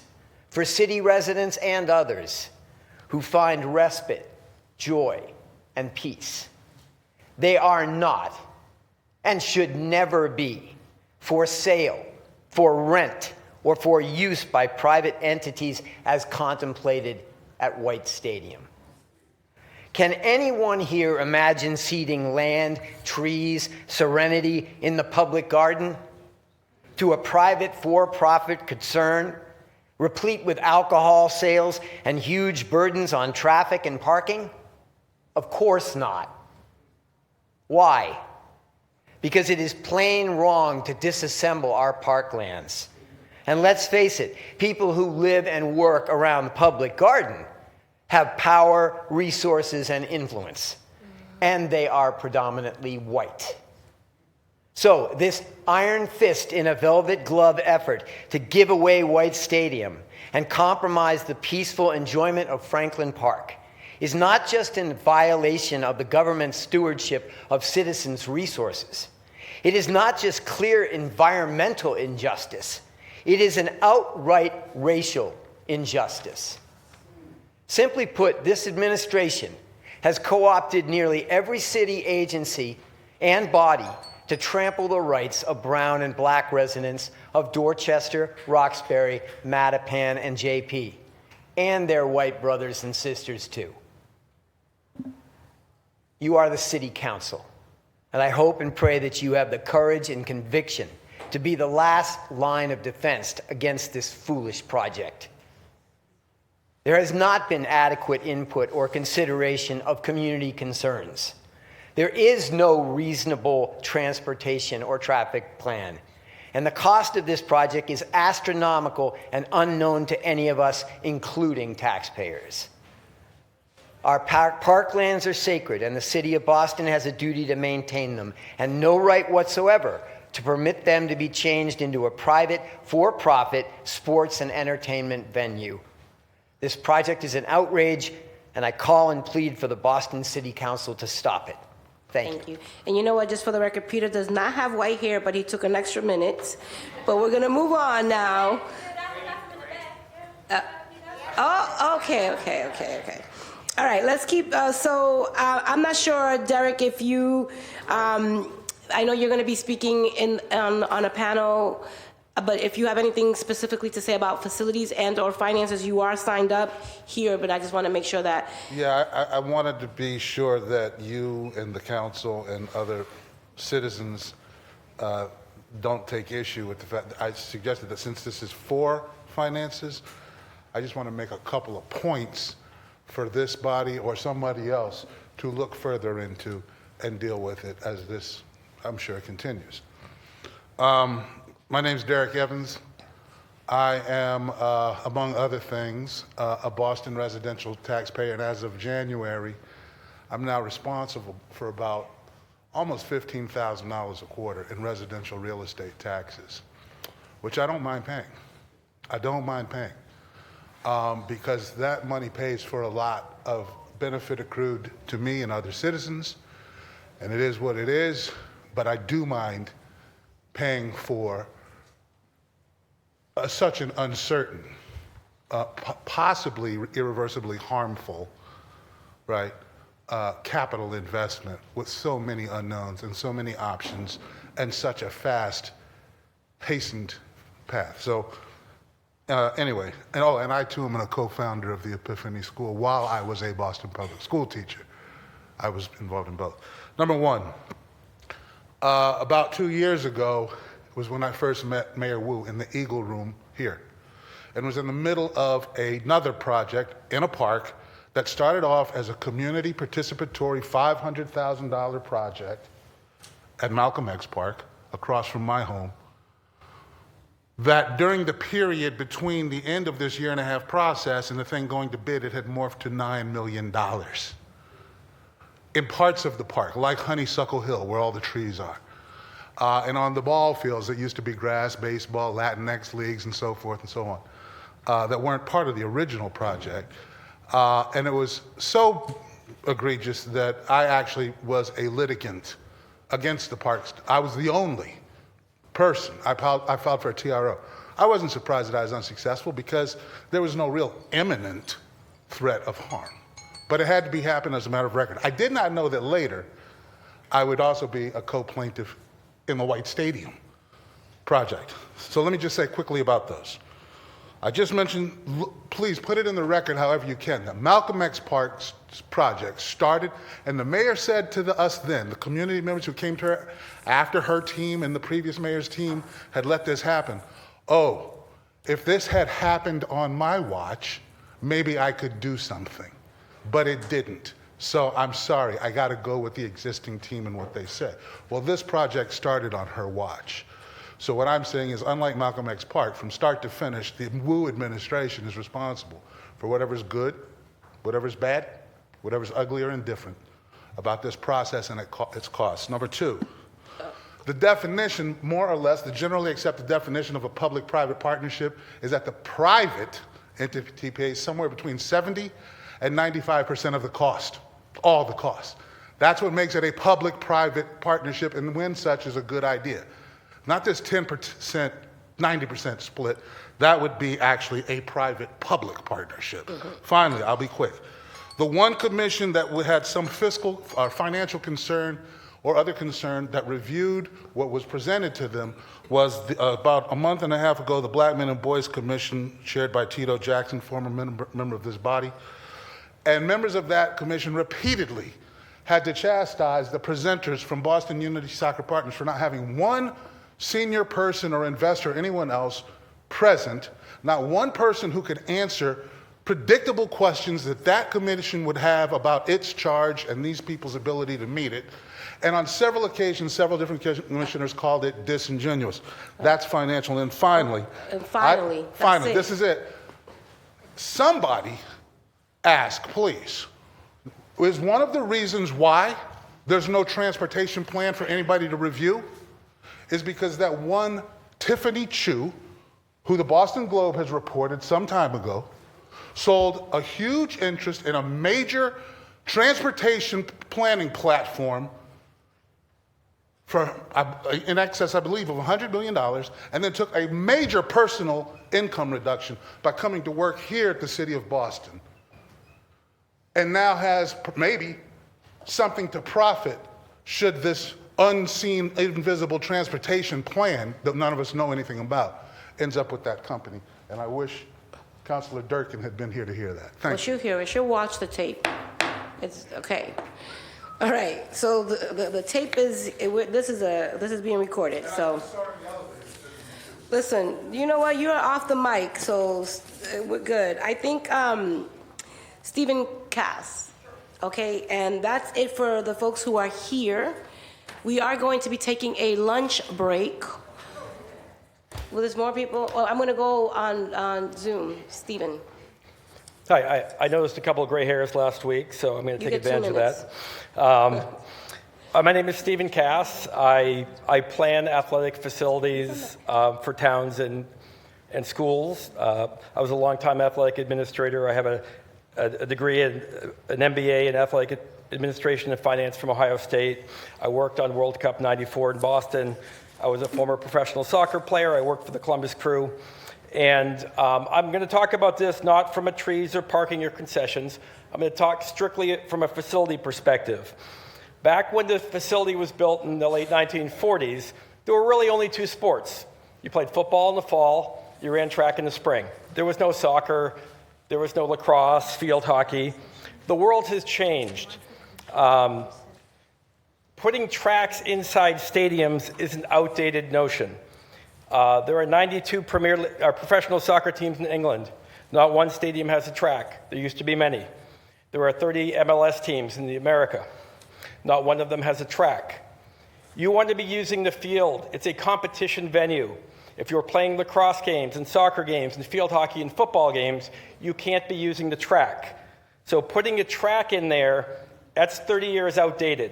for city residents and others who find respite, joy, and peace. They are not, and should never be, for sale, for rent, or for use by private entities as contemplated at White Stadium. Can anyone here imagine ceding land, trees, serenity in the public garden to a private for-profit concern, replete with alcohol sales and huge burdens on traffic and parking? Of course not. Why? Because it is plain wrong to disassemble our parklands. And let's face it, people who live and work around the public garden have power, resources, and influence. And they are predominantly white. So this iron fist in a velvet glove effort to give away White Stadium and compromise the peaceful enjoyment of Franklin Park is not just in violation of the government's stewardship of citizens' resources. It is not just clear environmental injustice. It is an outright racial injustice. Simply put, this administration has co-opted nearly every city agency and body to trample the rights of brown and black residents of Dorchester, Roxbury, Mattapan, and JP, and their white brothers and sisters too. You are the city council, and I hope and pray that you have the courage and conviction to be the last line of defense against this foolish project. There has not been adequate input or consideration of community concerns. There is no reasonable transportation or traffic plan, and the cost of this project is astronomical and unknown to any of us, including taxpayers. Our parklands are sacred, and the city of Boston has a duty to maintain them, and no right whatsoever to permit them to be changed into a private, for-profit sports and entertainment venue. This project is an outrage, and I call and plead for the Boston City Council to stop it. Thank you. And you know what, just for the record, Peter does not have white hair, but he took an extra minute. But we're gonna move on now. Okay. All right, let's keep, I'm not sure, Derek, if you, I know you're gonna be speaking on a panel, but if you have anything specifically to say about facilities and or finances, you are signed up here, but I just want to make sure that. Yeah, I wanted to be sure that you and the council and other citizens don't take issue with the fact that I suggested that since this is for finances, I just want to make a couple of points for this body or somebody else to look further into and deal with it as this, I'm sure, continues. My name's Derek Evans. I am, among other things, a Boston residential taxpayer, and as of January, I'm now responsible for about almost $15,000 a quarter in residential real estate taxes, which I don't mind paying. I don't mind paying, because that money pays for a lot of benefit accrued to me and other citizens, and it is what it is, but I do mind paying for such an uncertain, possibly irreversibly harmful, right, capital investment with so many unknowns and so many options and such a fast, hastened path. So anyway, and I too am a co-founder of the Epiphany School while I was a Boston public school teacher. I was involved in both. Number one, about 2 years ago, was when I first met Mayor Wu in the Eagle Room here, and was in the middle of another project in a park that started off as a community participatory $500,000 project at Malcolm X Park, across from my home, that during the period between the end of this year-and-a-half process and the thing going to bid, it had morphed to $9 million in parts of the park, like Honeysuckle Hill, where all the trees are. And on the ball fields that used to be grass, baseball, Latinx leagues, and so forth and so on, that weren't part of the original project. And it was so egregious that I actually was a litigant against the parks. I was the only person. I filed for a TRO. I wasn't surprised that I was unsuccessful because there was no real imminent threat of harm. But it had to be happen as a matter of record. I did not know that later I would also be a co-plaintiff in the White Stadium project. So let me just say quickly about those. I just mentioned, please put it in the record however you can. The Malcolm X Park's project started, and the mayor said to us then, the community members who came to her after her team and the previous mayor's team had let this happen, oh, if this had happened on my watch, maybe I could do something. But it didn't. So I'm sorry, I got to go with the existing team and what they said. Well, this project started on her watch. So what I'm saying is, unlike Malcolm X Park, from start to finish, the Wu administration is responsible for whatever's good, whatever's bad, whatever's ugly or indifferent about this process and its costs. Number two, the definition, more or less, the generally accepted definition of a public-private partnership is that the private entity pays somewhere between 70 and 95% of the cost, all the cost. That's what makes it a public-private partnership, and when such is a good idea. Not this 10%, 90% split. That would be actually a private-public partnership. Finally, I'll be quick. The one commission that had some fiscal or financial concern or other concern that reviewed what was presented to them was about a month and a half ago, the Black Men and Boys Commission, chaired by Tito Jackson, former member of this body. And members of that commission repeatedly had to chastise the presenters from Boston Unity Soccer Partners for not having one senior person or investor or anyone else present, not one person who could answer predictable questions that that commission would have about its charge and these people's ability to meet it. And on several occasions, several different commissioners called it disingenuous. That's financial. And finally, this is it. Somebody ask, please, is one of the reasons why there's no transportation plan for anybody to review is because that one Tiffany Chu, who the Boston Globe has reported some time ago, sold a huge interest in a major transportation planning platform for in excess, I believe, of $100 million, and then took a major personal income reduction by coming to work here at the city of Boston, and now has maybe something to profit should this unseen, invisible transportation plan that none of us know anything about ends up with that company. And I wish Councilor Durkin had been here to hear that. Thank you. She'll hear it. She'll watch the tape. It's okay. All right. So the tape is this is being recorded. So listen, you know what? You're off the mic, so we're good. I think Stephen Cass. Okay, and that's it for the folks who are here. We are going to be taking a lunch break. Well, there's more people. Well, I'm going to go on Zoom. Stephen. Hi, I noticed a couple of gray hairs last week, so I'm going to take advantage of that. My name is Stephen Cass. I plan athletic facilities for towns and schools. I was a longtime athletic administrator. I have a degree in an MBA in athletic administration and finance from Ohio State. I worked on World Cup '94 in Boston. I was a former professional soccer player. I worked for the Columbus Crew. And I'm going to talk about this not from a trees or parking or concessions. I'm going to talk strictly from a facility perspective. Back when the facility was built in the late 1940s, there were really only two sports. You played football in the fall, you ran track in the spring. There was no soccer, there was no lacrosse, field hockey. The world has changed. Putting tracks inside stadiums is an outdated notion. There are 92 professional soccer teams in England. Not one stadium has a track. There used to be many. There are 30 MLS teams in America. Not one of them has a track. You want to be using the field. It's a competition venue. If you're playing lacrosse games and soccer games and field hockey and football games, you can't be using the track. So putting a track in there, that's 30 years outdated.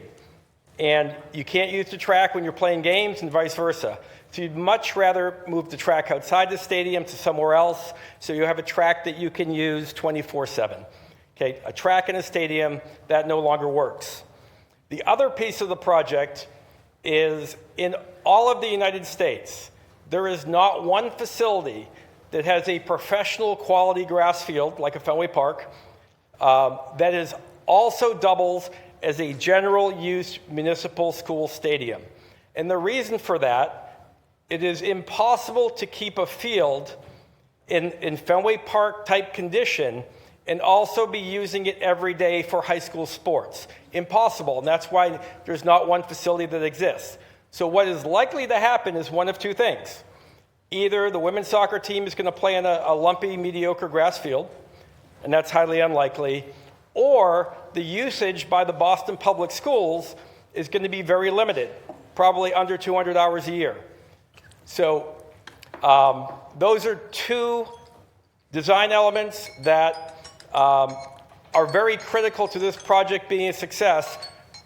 And you can't use the track when you're playing games and vice versa. So you'd much rather move the track outside the stadium to somewhere else so you have a track that you can use 24/7. Okay, a track in a stadium, that no longer works. The other piece of the project is in all of the United States, there is not one facility that has a professional quality grass field, like a Fenway Park, that is also doubles as a general use municipal school stadium. And the reason for that it is impossible to keep a field in Fenway Park type condition and also be using it every day for high school sports. Impossible, and that's why there's not one facility that exists. So what is likely to happen is one of two things. Either the women's soccer team is going to play in a lumpy, mediocre grass field, and that's highly unlikely, or the usage by the Boston Public Schools is going to be very limited, probably under 200 hours a year. So those are two design elements that are very critical to this project being a success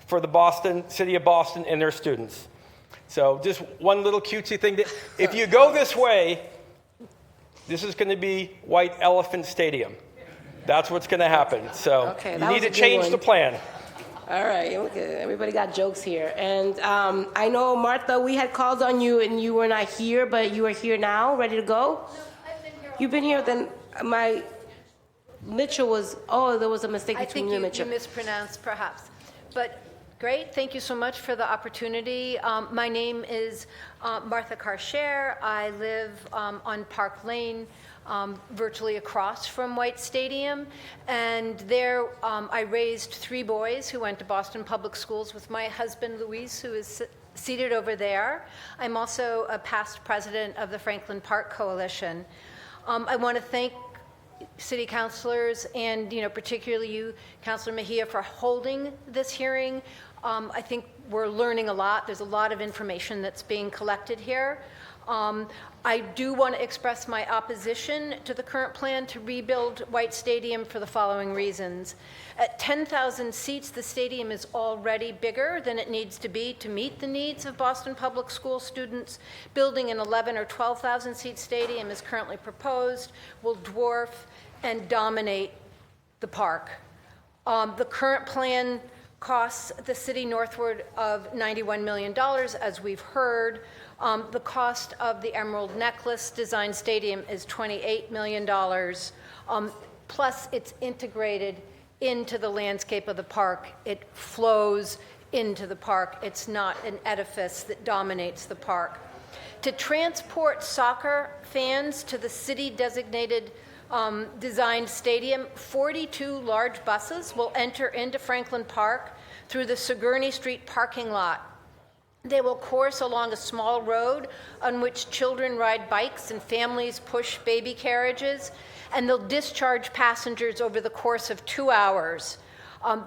for the city of Boston and their students. So just one little cutesy thing. If you go this way, this is going to be White Elephant Stadium. That's what's going to happen. So Okay, you that need was to a good change one. the plan. All right, okay, everybody got jokes here. And I know, Martha, we had called on you and you were not here, but you are here now, ready to go? No, I've been here. You've been here, then my Mitchell was, there was a mistake between you and Mitchell. I think you mispronounced, perhaps. But great, thank you so much for the opportunity. My name is Martha Carcher. I live on Park Lane, virtually across from White Stadium. And there I raised 3 boys who went to Boston Public Schools with my husband, Luis, who is seated over there. I'm also a past president of the Franklin Park Coalition. I want to thank city councilors and, particularly you, Councilor Mejia, for holding this hearing. I think we're learning a lot. There's a lot of information that's being collected here. I do want to express my opposition to the current plan to rebuild White Stadium for the following reasons. At 10,000 seats, the stadium is already bigger than it needs to be to meet the needs of Boston Public School students. Building an 11 or 12,000 seat stadium is currently proposed, will dwarf and dominate the park. The current plan costs the city northward of $91 million, as we've heard. The cost of the Emerald Necklace Design Stadium is $28 million. Plus, it's integrated into the landscape of the park. It flows into the park. It's not an edifice that dominates the park. To transport soccer fans to the city-designated designed stadium, 42 large buses will enter into Franklin Park through the Sigourney Street parking lot. They will course along a small road on which children ride bikes and families push baby carriages, and they'll discharge passengers over the course of 2 hours,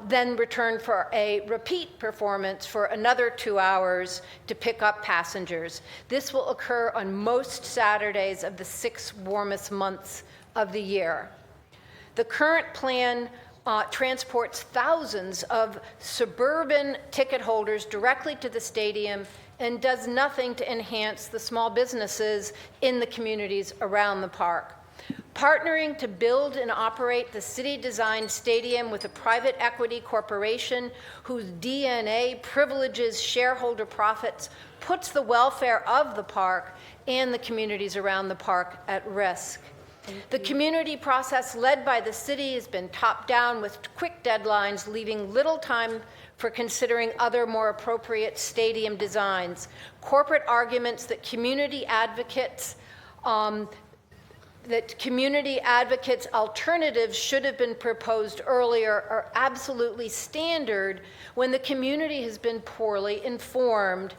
then return for a repeat performance for another 2 hours to pick up passengers. This will occur on most Saturdays of the 6 warmest months of the year. The current plan transports thousands of suburban ticket holders directly to the stadium and does nothing to enhance the small businesses in the communities around the park. Partnering to build and operate the city-designed stadium with a private equity corporation whose DNA privileges shareholder profits puts the welfare of the park and the communities around the park at risk. The community process led by the city has been top-down with quick deadlines, leaving little time for considering other more appropriate stadium designs. Corporate arguments that community advocates alternatives should have been proposed earlier are absolutely standard when the community has been poorly informed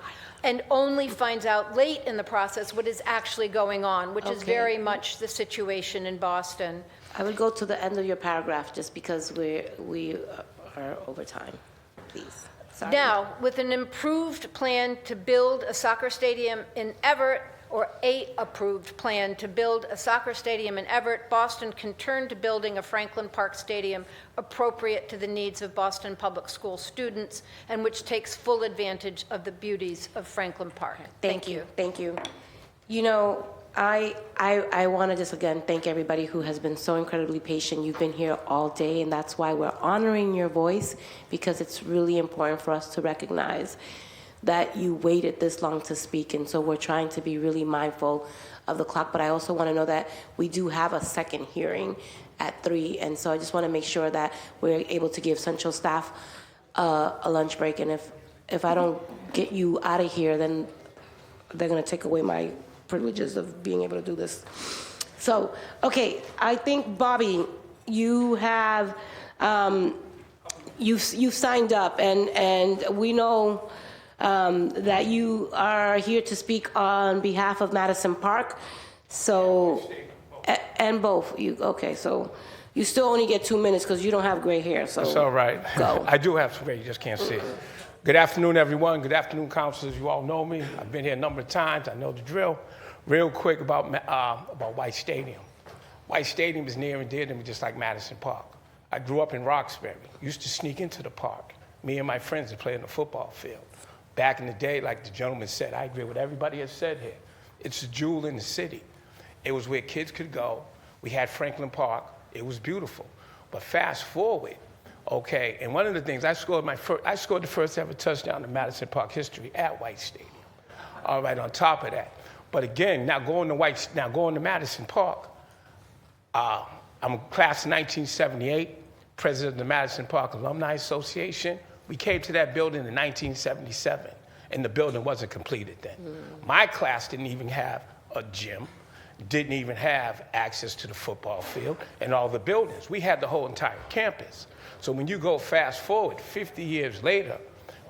and only finds out late in the process what is actually going on, which is very much the situation in Boston. I would go to the end of your paragraph just because we are over time, please. Sorry. Now, with an improved plan to build a soccer stadium in Everett, or a approved plan to build a soccer stadium in Everett, Boston can turn to building a Franklin Park Stadium appropriate to the needs of Boston Public School students and which takes full advantage of the beauties of Franklin Park. Thank you. Thank you. You know, I want to just again thank everybody who has been so incredibly patient. You've been here all day, and that's why we're honoring your voice, because it's really important for us to recognize that you waited this long to speak, and so we're trying to be really mindful of the clock. But I also want to know that we do have a second hearing at 3, and so I just want to make sure that we're able to give central staff a lunch break. And if I don't get you out of here, then they're going to take away my privileges of being able to do this. So, okay, I think, Bobby, you have, you've signed up, and we know that you are here to speak on behalf of Madison Park. So, and both, okay, so you still only get 2 minutes because you don't have gray hair, so. That's all right. Go. I do have some gray, you just can't see it. Good afternoon, everyone. Good afternoon, councilors. You all know me. I've been here a number of times. I know the drill. Real quick about White Stadium. White Stadium is near and dear to me, just like Madison Park. I grew up in Roxbury. Used to sneak into the park. Me and my friends would play in the football field. Back in the day, like the gentleman said, I agree with everybody has said here. It's a jewel in the city. It was where kids could go. We had Franklin Park. It was beautiful. But fast forward, okay, and one of the things, I scored the first ever touchdown in Madison Park history at White Stadium. All right, on top of that. But again, now going to Madison Park, I'm a class of 1978, president of the Madison Park Alumni Association. We came to that building in 1977, and the building wasn't completed then. My class didn't even have a gym, didn't even have access to the football field and all the buildings. We had the whole entire campus. So when you go fast forward 50 years later,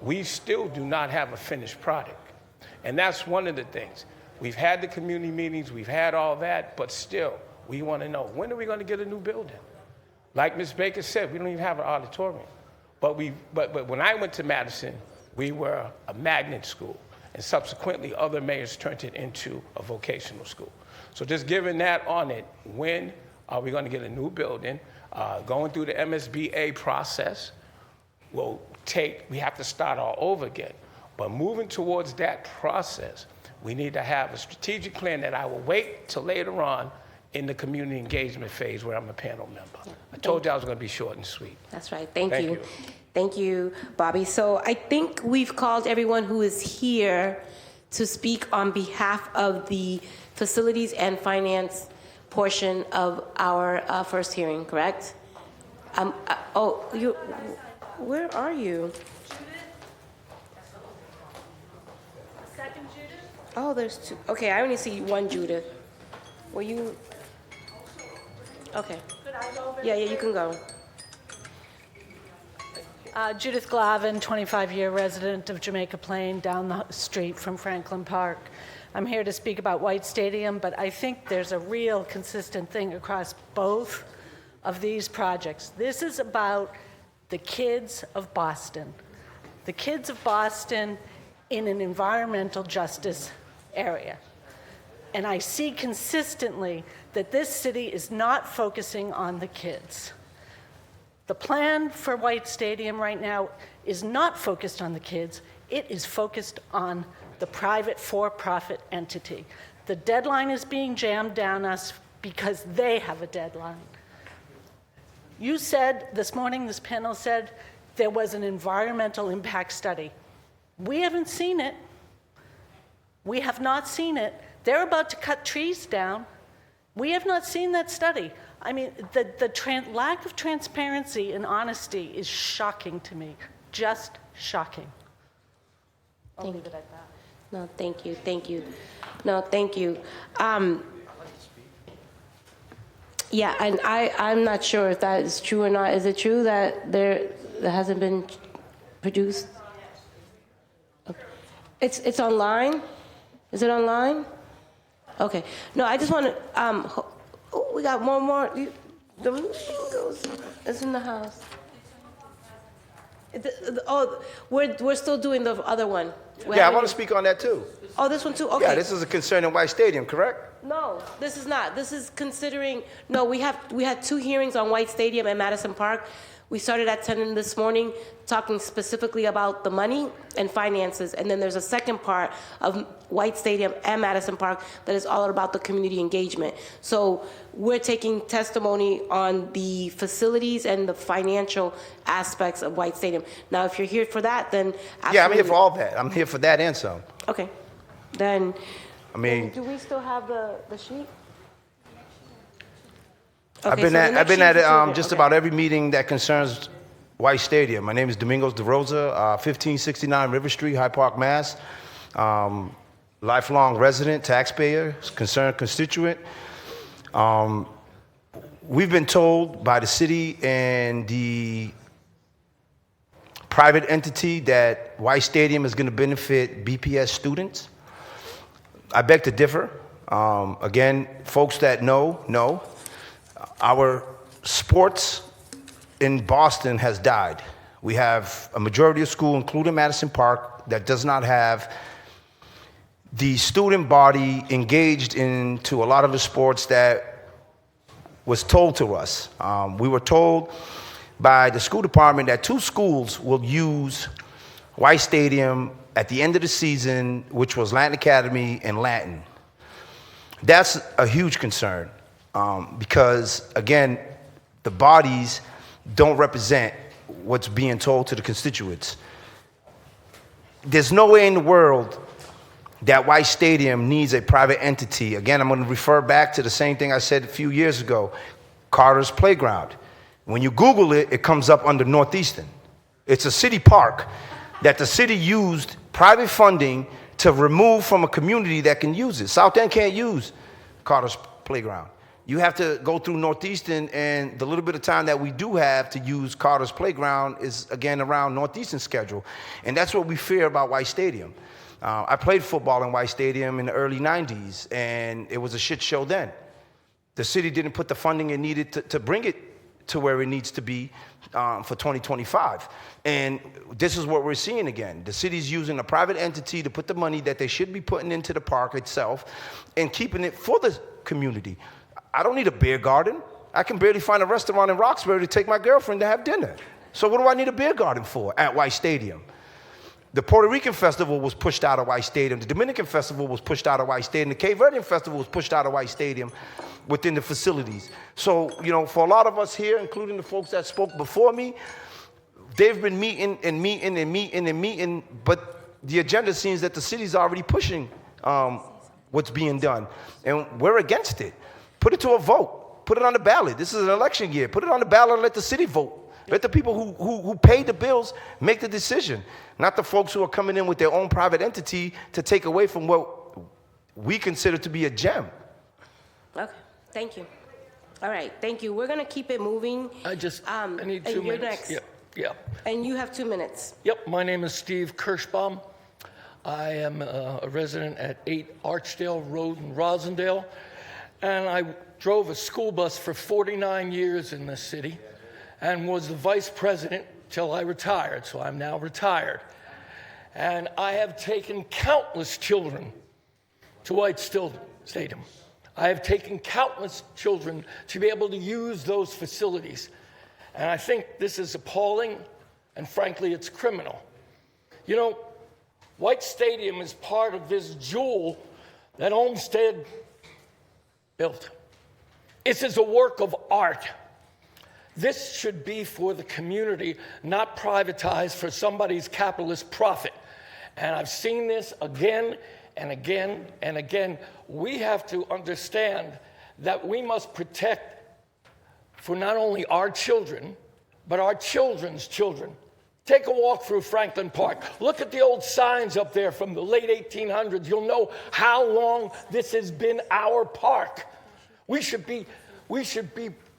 we still do not have a finished product. And that's one of the things. We've had the community meetings, we've had all that, but still, we want to know, when are we going to get a new building? Like Ms. Baker said, we don't even have an auditorium. But when I went to Madison, we were a magnet school, and subsequently other mayors turned it into a vocational school. So just given that on it, when are we going to get a new building? Going through the MSBA process we have to start all over again. But moving towards that process, we need to have a strategic plan that I will wait till later on in the community engagement phase where I'm a panel member. I told you I was going to be short and sweet. That's right. Thank you. Thank you, Bobby. So I think we've called everyone who is here to speak on behalf of the facilities and finance portion of our first hearing, correct? Where are you? Second, Judith? Oh, there's two. Okay, I only see one Judith. Were you? Okay. Could I go over Yeah, you can go. Judith Glavin, 25-year resident of Jamaica Plain, down the street from Franklin Park. I'm here to speak about White Stadium, but I think there's a real consistent thing across both of these projects. This is about the kids of Boston. The kids of Boston in an environmental justice area. And I see consistently that this city is not focusing on the kids. The plan for White Stadium right now is not focused on the kids. It is focused on the private for-profit entity. The deadline is being jammed down us because they have a deadline. You said this morning, this panel said, there was an environmental impact study. We haven't seen it. We have not seen it. They're about to cut trees down. We have not seen that study. I mean, the lack of transparency and honesty is shocking to me, just shocking. I'll leave it at that. No, thank you, thank you. No, thank you. Yeah, and I'm not sure if that is true or not. Is it true that there hasn't been produced? It's online? Is it online? Okay. No, I just want to, we got one more. Domingos is in the house. We're still doing the other one. I want to speak on that too. Oh, this one too? Okay. Yeah, this is a concern in White Stadium, correct? No, this is not. This is considering, no, we had 2 hearings on White Stadium and Madison Park. We started at 10 this morning talking specifically about the money and finances. And then there's a second part of White Stadium and Madison Park that is all about the community engagement. So we're taking testimony on the facilities and the financial aspects of White Stadium. Now, if you're here for that, then absolutely. Yeah, I'm here for all that. I'm here for that and some. Okay. Then, do we still have the sheet? I've been at just about every meeting that concerns White Stadium. My name is Domingos DeRosa, 1569 River Street, Hyde Park, Mass. lifelong resident, taxpayer, concerned constituent. We've been told by the city and the private entity that White Stadium is going to benefit BPS students. I beg to differ. Again, folks that know, our sports in Boston has died. We have a majority of school, including Madison Park, that does not have the student body engaged into a lot of the sports that was told to us. We were told by the school department that 2 schools will use White Stadium at the end of the season, which was Latin Academy and Latin. That's a huge concern because, again, the bodies don't represent what's being told to the constituents. There's no way in the world that White Stadium needs a private entity. Again, I'm going to refer back to the same thing I said a few years ago, Carter's Playground. When you Google it, it comes up under Northeastern. It's a city park that the city used private funding to remove from a community that can use it. South End can't use Carter's Playground. You have to go through Northeastern, and the little bit of time that we do have to use Carter's Playground is, again, around Northeastern's schedule. And that's what we fear about White Stadium. I played football in White Stadium in the early 90s, and it was a shit show then. The city didn't put the funding it needed to bring it to where it needs to be for 2025. And this is what we're seeing again. The city's using a private entity to put the money that they should be putting into the park itself and keeping it for the community. I don't need a beer garden. I can barely find a restaurant in Roxbury to take my girlfriend to have dinner. So what do I need a beer garden for at White Stadium? The Puerto Rican Festival was pushed out of White Stadium. The Dominican Festival was pushed out of White Stadium. The Cape Verdean Festival was pushed out of White Stadium within the facilities. So, for a lot of us here, including the folks that spoke before me, they've been meeting, but the agenda seems that the city's already pushing what's being done. And we're against it. Put it to a vote. Put it on the ballot. This is an election year. Put it on the ballot and let the city vote. Let the people who pay the bills make the decision, not the folks who are coming in with their own private entity to take away from what we consider to be a gem. Okay, thank you. All right, thank you. We're going to keep it moving. I need 2 you're minutes. next. Yeah. And you have 2 minutes. Yep, my name is Steve Kirschbaum. I am a resident at 8 Archdale Road in Rosendale, and I drove a school bus for 49 years in this city and was the vice president till I retired, so I'm now retired. And I have taken countless children to White Stadium. I have taken countless children to be able to use those facilities. And I think this is appalling, and frankly, it's criminal. White Stadium is part of this jewel that Olmsted built. This is a work of art. This should be for the community, not privatized for somebody's capitalist profit. And I've seen this again and again and again. We have to understand that we must protect for not only our children, but our children's children. Take a walk through Franklin Park. Look at the old signs up there from the late 1800s. You'll know how long this has been our park. We should be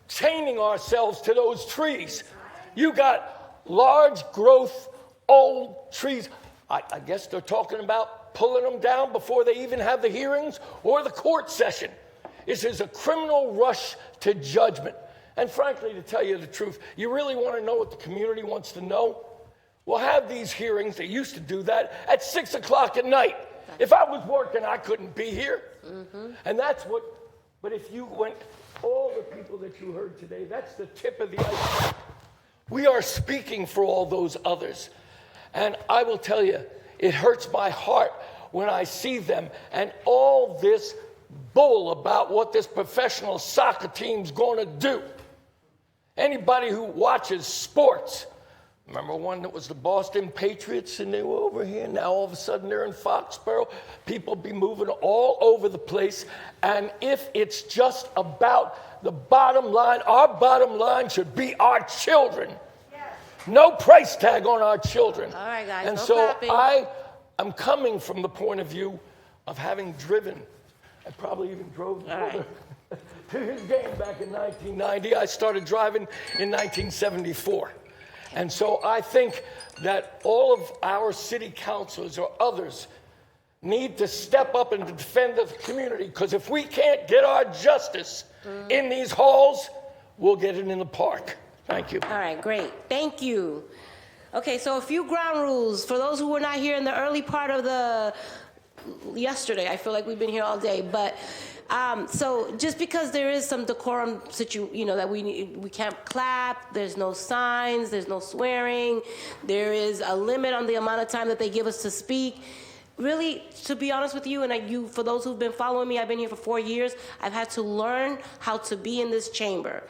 chaining ourselves to those trees. You got large growth, old trees. I guess they're talking about pulling them down before they even have the hearings or the court session. This is a criminal rush to judgment. And frankly, to tell you the truth, you really want to know what the community wants to know? We'll have these hearings. They used to do that at 6 o'clock at night. If I was working, I couldn't be here. And that's what, but if you went, all the people that you heard today, that's the tip of the iceberg. We are speaking for all those others. And I will tell you, it hurts my heart when I see them and all this bull about what this professional soccer team's going to do. Anybody who watches sports, remember one that was the Boston Patriots and they were over here, now all of a sudden they're in Foxborough. People be moving all over the place. And if it's just about the bottom line, our bottom line should be our children. No price tag on our children. All right, guys, and no so clapping. I'm coming from the point of view of having driven. I probably even drove to his game back in 1990. I started driving in 1974. And so I think that all of our city councilors or others need to step up and defend the community, because if we can't get our justice in these halls, we'll get it in the park. Thank you. All right, great. Thank you. Okay, so a few ground rules for those who were not here in the early part of yesterday. I feel like we've been here all day, but so just because there is some decorum that we can't clap, there's no signs, there's no swearing, there is a limit on the amount of time that they give us to speak. Really, to be honest with you, and for those who've been following me, I've been here for 4 years. I've had to learn how to be in this chamber,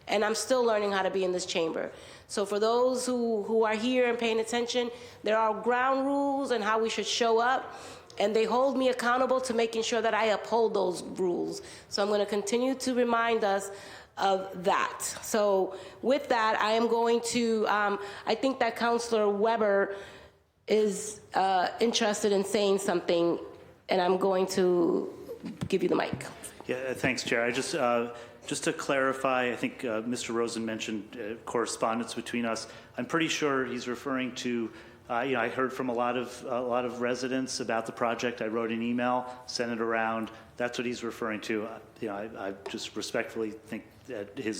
and I'm still learning how to be in this chamber. So for those who are here and paying attention, there are ground rules and how we should show up, and they hold me accountable to making sure that I uphold those rules. So I'm going to continue to remind us of that. So with that, I am going to, I think that Councilor Weber is interested in saying something, and I'm going to give you the mic. Yeah, thanks, Chair. I just to clarify, I think Mr. Rosen mentioned correspondence between us. I'm pretty sure he's referring to. I heard from a lot of residents about the project. I wrote an email, sent it around. That's what he's referring to. I just respectfully think that he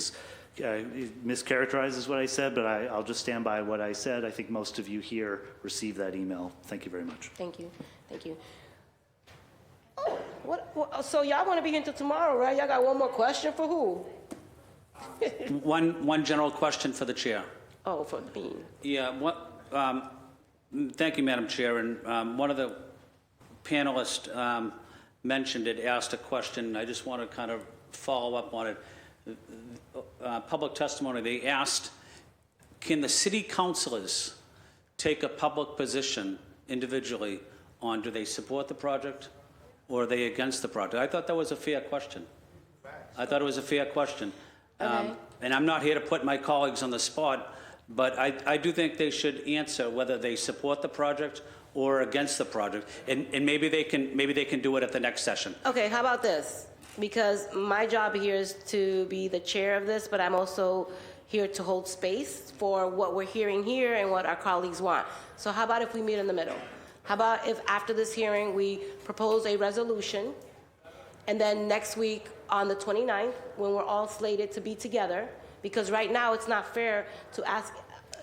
mischaracterizes what I said, but I'll just stand by what I said. I think most of you here received that email. Thank you very much. Thank you. Thank you. Oh, so y'all want to be here until tomorrow, right? Y'all got one more question for who? One general question for the chair. Oh, for me. Yeah. Thank you, Madam Chair. And one of the panelists mentioned it, asked a question. I just want to kind of follow up on it. Public testimony, they asked, can the city councilors take a public position individually on do they support the project or are they against the project? I thought that was a fair question. I thought it was a fair question. Okay. And I'm not here to put my colleagues on the spot, but I do think they should answer whether they support the project or against the project. And maybe they can do it at the next session. Okay, how about this? Because my job here is to be the chair of this, but I'm also here to hold space for what we're hearing here and what our colleagues want. So how about if we meet in the middle? How about if after this hearing we propose a resolution, and then next week on the 29th, when we're all slated to be together, because right now it's not fair to ask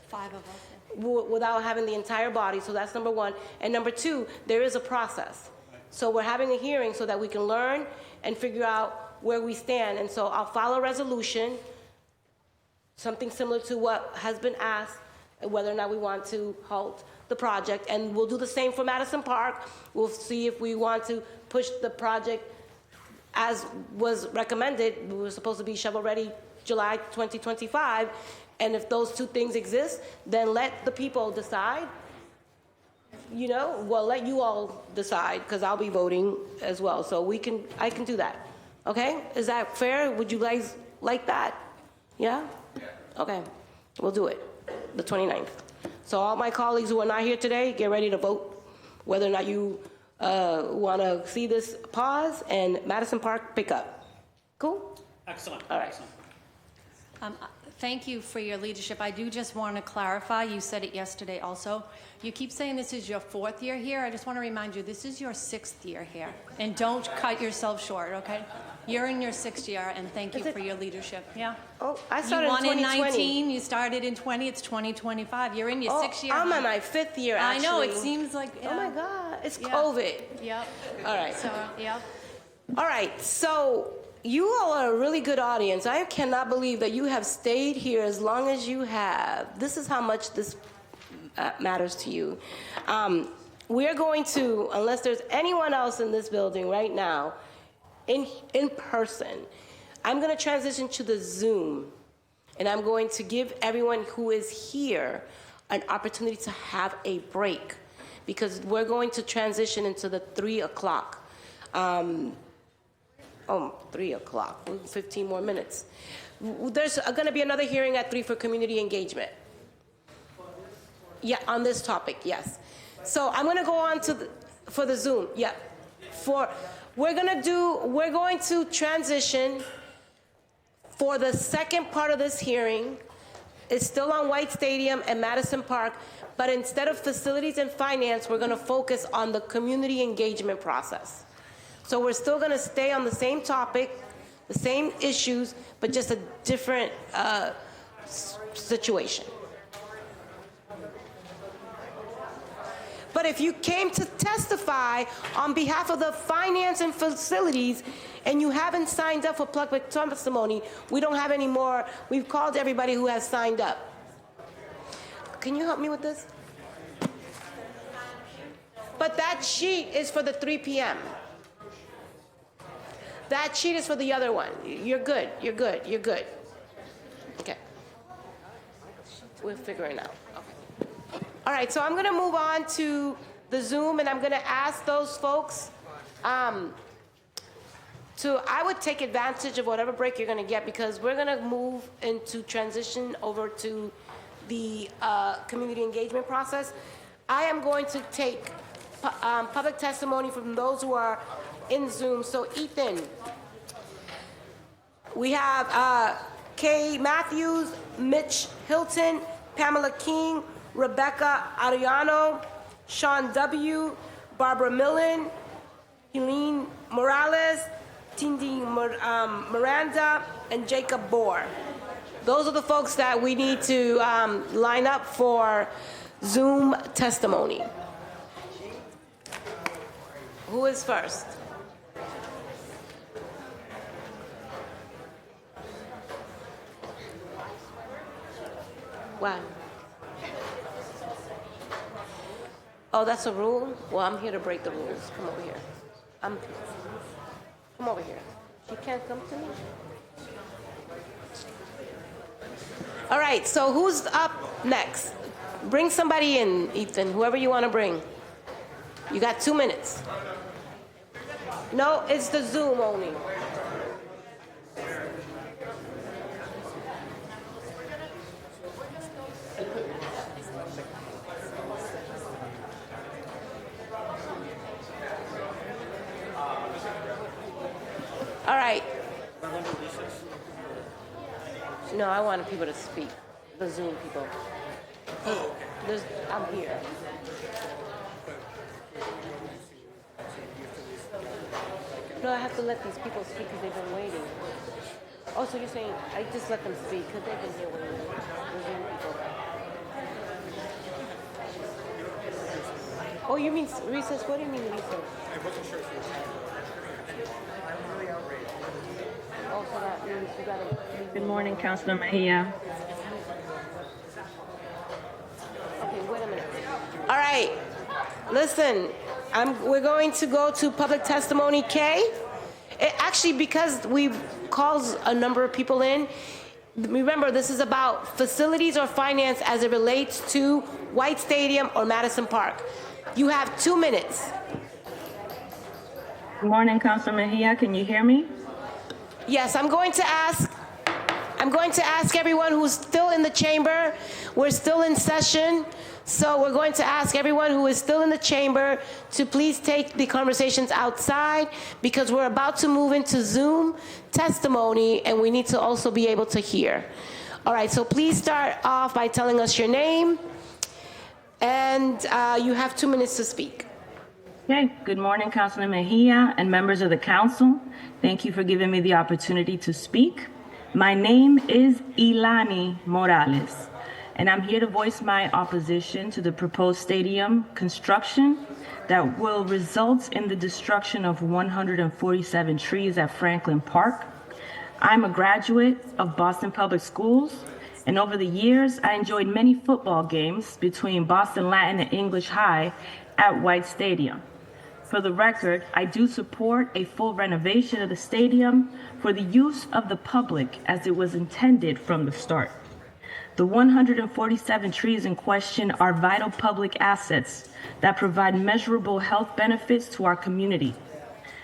5 of us without having the entire body. So that's number one. And number two, there is a process. So we're having a hearing so that we can learn and figure out where we stand. And so I'll file a resolution, something similar to what has been asked, whether or not we want to halt the project. And we'll do the same for Madison Park. We'll see if we want to push the project as was recommended. We were supposed to be shovel-ready July 2025. And if those two things exist, then let the people decide. Let you all decide, because I'll be voting as well. So I can do that. Okay? Is that fair? Would you guys like that? Yeah? Okay. We'll do it. The 29th. So all my colleagues who are not here today, get ready to vote whether or not you want to see this pause and Madison Park pick up. Cool? Excellent. All right. Excellent. Thank you for your leadership. I do just want to clarify, you said it yesterday also. You keep saying this is your 4th year here. I just want to remind you, this is your 6th year here. And don't cut yourself short, okay? You're in your 6th year, and thank you for your leadership. Yeah? Oh, I started in 2020. You won in 19, you started in 20, it's 2025. You're in your 6th year. I'm on my 5th year, actually. I know, it seems like... Oh, my God. It's COVID. Yep. All right. So, yep. All right. So... you all are a really good audience. I cannot believe that you have stayed here as long as you have. This is how much this matters to you. We're going to, unless there's anyone else in this building right now, in person, I'm going to transition to the Zoom, and I'm going to give everyone who is here an opportunity to have a break, because we're going to transition into the 3 o'clock. 3 o'clock, 15 more minutes. There's going to be another hearing at 3 for community engagement. Yeah, on this topic, yes. So I'm going to go on for the Zoom. Yeah, we're going to transition for the second part of this hearing. It's still on White Stadium and Madison Park, but instead of facilities and finance, we're gonna focus on the community engagement process. So we're still gonna stay on the same topic, the same issues, but just a different situation. But if you came to testify on behalf of the finance and facilities and you haven't signed up for public testimony, we don't have any more. We've called everybody who has signed up. Can you help me with this? But that sheet is for the 3 p.m. That sheet is for the other one. You're good, you're good, you're good. Okay. We're figuring out. Okay. All right, so I'm gonna move on to the Zoom, and I'm gonna ask those folks I would take advantage of whatever break you're gonna get, because we're gonna move into transition over to the community engagement process. I am going to take public testimony from those who are in Zoom. So Ethan, we have Kay Matthews, Mitch Hilton, Pamela King, Rebecca Ariano, Sean W., Barbara Millen, Helene Morales, Tindy Miranda, and Jacob Bohr. Those are the folks that we need to line up for Zoom testimony. Who is first? Wow. Oh, that's a rule? Well, I'm here to break the rules. Come over here. Come over here. She can't come to me? All right, so who's up next? Bring somebody in, Ethan, whoever you want to bring. You got 2 minutes. No, it's the Zoom only. All right. No, I wanted people to speak. The Zoom people. Oh, I'm here. No, I have to let these people speak because they've been waiting. Oh, so you're saying I just let them speak because they've been here waiting. The Zoom people. Oh, you mean recess? What do you mean recess? I wasn't sure if you were. I'm really outraged. Oh, so that means you gotta. Good morning, Councilor Mejia. Okay, wait a minute. All right, listen, we're going to go to public testimony K. Actually, because we've called a number of people in, remember this is about facilities or finance as it relates to White Stadium or Madison Park. You have 2 minutes. Good morning, Councilor Mejia. Can you hear me? Yes, I'm going to ask everyone who's still in the chamber. We're still in session, so we're going to ask everyone who is still in the chamber to please take the conversations outside, because we're about to move into Zoom testimony and we need to also be able to hear. All right, so please start off by telling us your name, and you have 2 minutes to speak. Okay. Good morning, Councilor Mejia and members of the council. Thank you for giving me the opportunity to speak. My name is Ilani Morales, and I'm here to voice my opposition to the proposed stadium construction that will result in the destruction of 147 trees at Franklin Park. I'm a graduate of Boston Public Schools, and over the years, I enjoyed many football games between Boston Latin and English High at White Stadium. For the record, I do support a full renovation of the stadium for the use of the public as it was intended from the start. The 147 trees in question are vital public assets that provide measurable health benefits to our community.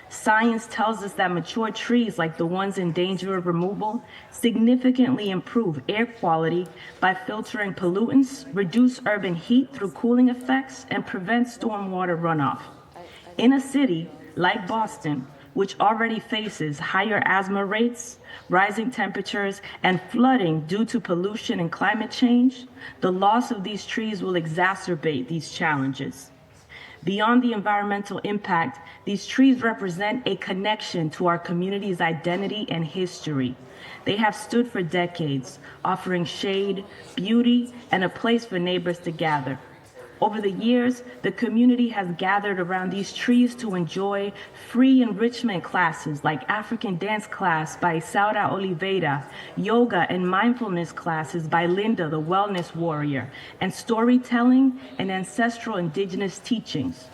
Science tells us that mature trees like the ones in danger of removal significantly improve air quality by filtering pollutants, reduce urban heat through cooling effects, and prevent stormwater runoff. In a city like Boston, which already faces higher asthma rates, rising temperatures, and flooding due to pollution and climate change, the loss of these trees will exacerbate these challenges. Beyond the environmental impact, these trees represent a connection to our community's identity and history. They have stood for decades, offering shade, beauty, and a place for neighbors to gather. Over the years, the community has gathered around these trees to enjoy free enrichment classes like African dance class by Isaura Oliveira, yoga and mindfulness classes by Linda, the wellness warrior, and storytelling and ancestral indigenous teachings.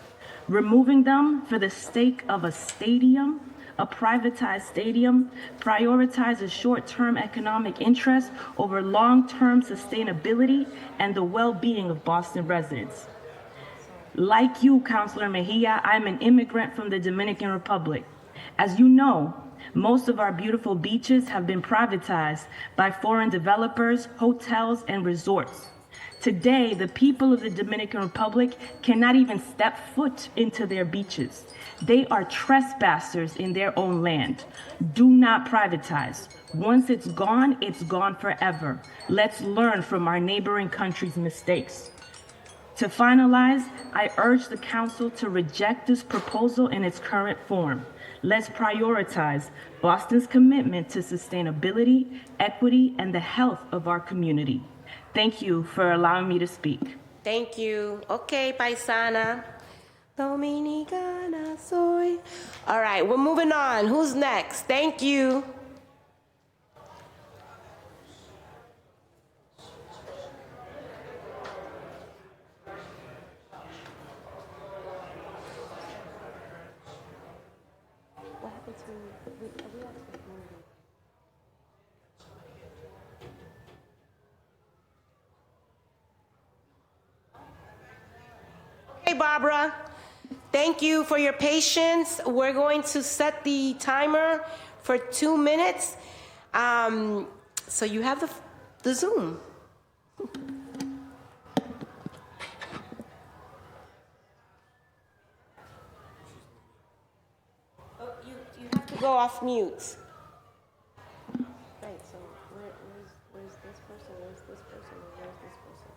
Removing them for the sake of a stadium, a privatized stadium, prioritizes short-term economic interest over long-term sustainability and the well-being of Boston residents. Like you, Councilor Mejia, I'm an immigrant from the Dominican Republic. As you know, most of our beautiful beaches have been privatized by foreign developers, hotels, and resorts. Today, the people of the Dominican Republic cannot even step foot into their beaches. They are trespassers in their own land. Do not privatize. Once it's gone forever. Let's learn from our neighboring countries' mistakes. To finalize, I urge the Council to reject this proposal in its current form. Let's prioritize Boston's commitment to sustainability, equity, and the health of our community. Thank you for allowing me to speak. Thank you. Okay, paisana. Dominicana soy. All right, we're moving on. Who's next? Thank you. Okay, Barbara. Thank you for your patience. We're going to set the timer for 2 minutes. So you have the Zoom. Oh, you have to go off mute. Right, so where's this person, where's this person, where's this person?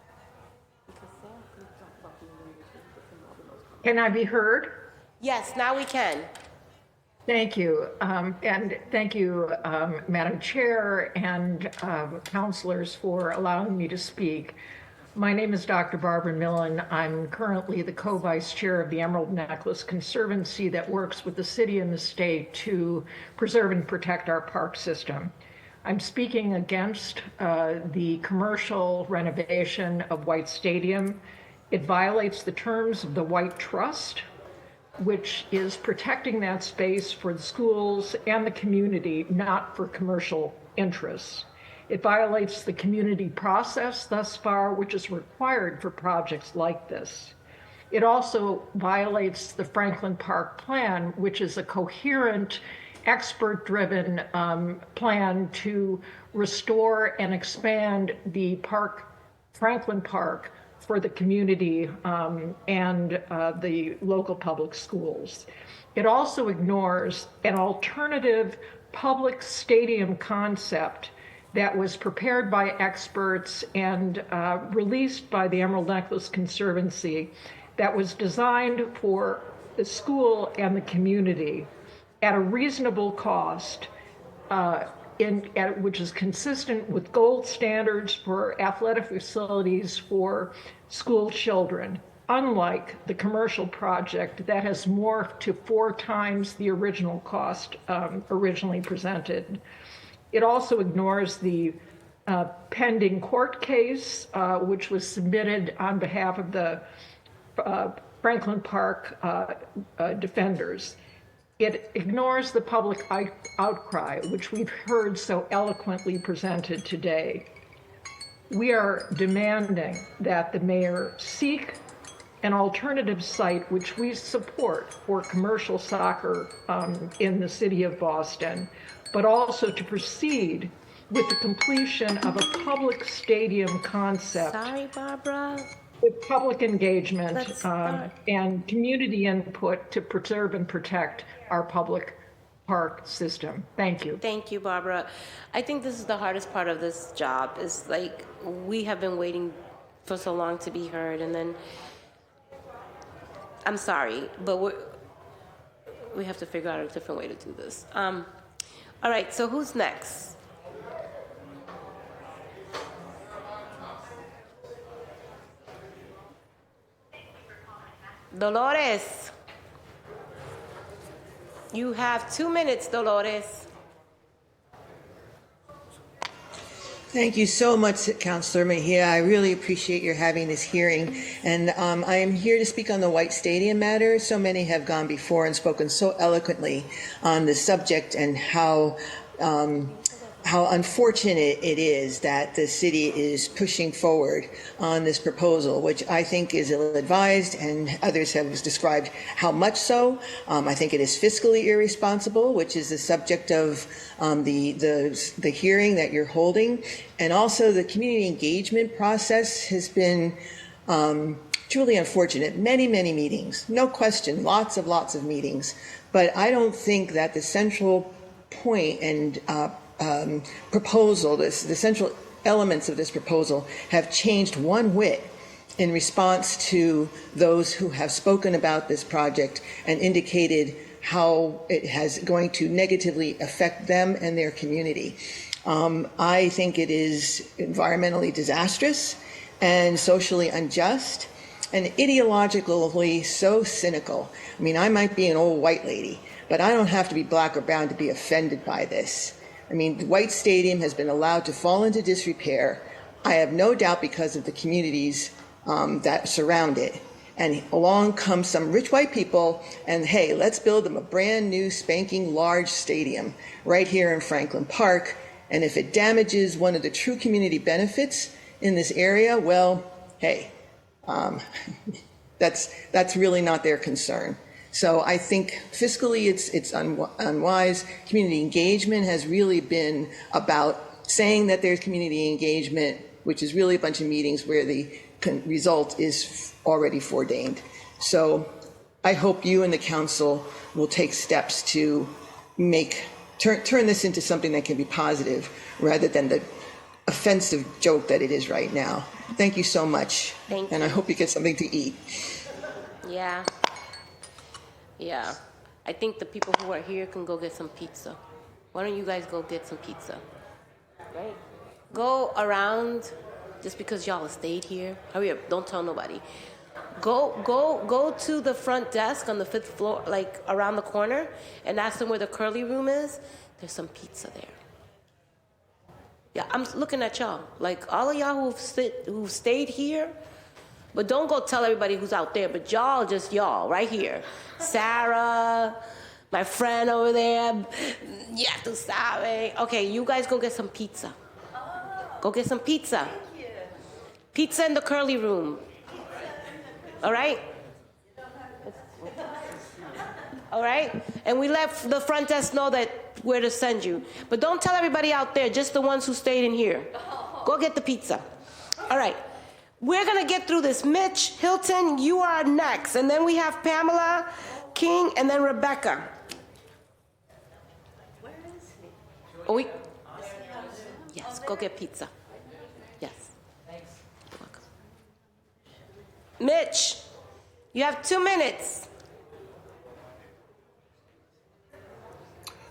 Because Sam can talk about being in between. Can I be heard? Yes, now we can. Thank you. And thank you, Madam Chair and councilors for allowing me to speak. My name is Dr. Barbara Millen. I'm currently the co-vice chair of the Emerald Necklace Conservancy that works with the city and the state to preserve and protect our park system. I'm speaking against the commercial renovation of White Stadium. It violates the terms of the White Trust, which is protecting that space for the schools and the community, not for commercial interests. It violates the community process thus far, which is required for projects like this. It also violates the Franklin Park Plan, which is a coherent, expert-driven plan to restore and expand the park, Franklin Park, for the community and the local public schools. It also ignores an alternative public stadium concept that was prepared by experts and released by the Emerald Necklace Conservancy that was designed for the school and the community at a reasonable cost, which is consistent with gold standards for athletic facilities for school children, unlike the commercial project that has morphed to 4 times the original cost originally presented. It also ignores the pending court case, which was submitted on behalf of the Franklin Park defenders. It ignores the public outcry, which we've heard so eloquently presented today. We are demanding that the mayor seek an alternative site, which we support for commercial soccer in the city of Boston, but also to proceed with the completion of a public stadium concept. Sorry, Barbara. with public engagement and community input to preserve and protect our public park system. Thank you. Thank you, Barbara. I think this is the hardest part of this job, is like, we have been waiting for so long to be heard, and then, I'm sorry, but we have to figure out a different way to do this. All right, so who's next? Dolores. You have 2 minutes, Dolores. Thank you so much, Councilor Mejia. I really appreciate your having this hearing. And I am here to speak on the White Stadium matter. So many have gone before and spoken so eloquently on the subject, and how unfortunate it is that the city is pushing forward on this proposal, which I think is ill-advised, and others have described how much so. I think it is fiscally irresponsible, which is the subject of the hearing that you're holding. And also the community engagement process has been truly unfortunate. Many, many meetings, no question, lots of meetings. But I don't think that the central point and proposal, the central elements of this proposal have changed one whit in response to those who have spoken about this project and indicated how it has going to negatively affect them and their community. I think it is environmentally disastrous and socially unjust and ideologically so cynical. I mean, I might be an old white lady, but I don't have to be black or brown to be offended by this. I mean, the White Stadium has been allowed to fall into disrepair, I have no doubt, because of the communities that surround it. And along come some rich white people, and hey, let's build them a brand new spanking large stadium right here in Franklin Park. And if it damages one of the true community benefits in this area, well, hey, that's really not their concern. So I think fiscally it's unwise. Community engagement has really been about saying that there's community engagement, which is really a bunch of meetings where the result is already foreordained. So I hope you and the council will take steps to turn this into something that can be positive rather than the offensive joke that it is right now. Thank you so much. Thank you. And I hope you get something to eat. Yeah. Yeah. I think the people who are here can go get some pizza. Why don't you guys go get some pizza? Right? Go around, just because y'all stayed here. Hurry up, don't tell nobody. Go to the front desk on the 5th floor, like around the corner, and ask them where the curly room is. There's some pizza there. Yeah, I'm looking at y'all. Like, all of y'all who've stayed here, but don't go tell everybody who's out there, but y'all, just y'all, right here. Sarah, my friend over there, yeah, tu sabe. Okay, you guys go get some pizza. Go get some pizza. Pizza in the curly room. All right? All right? And we let the front desk know that where to send you. But don't tell everybody out there, just the ones who stayed in here. Go get the pizza. All right. We're going to get through this. Mitch Hilton, you are next. And then we have Pamela King and then Rebecca. Where is he? Oh, yes, go get pizza. Yes. Thanks. You're welcome. Mitch, you have 2 minutes.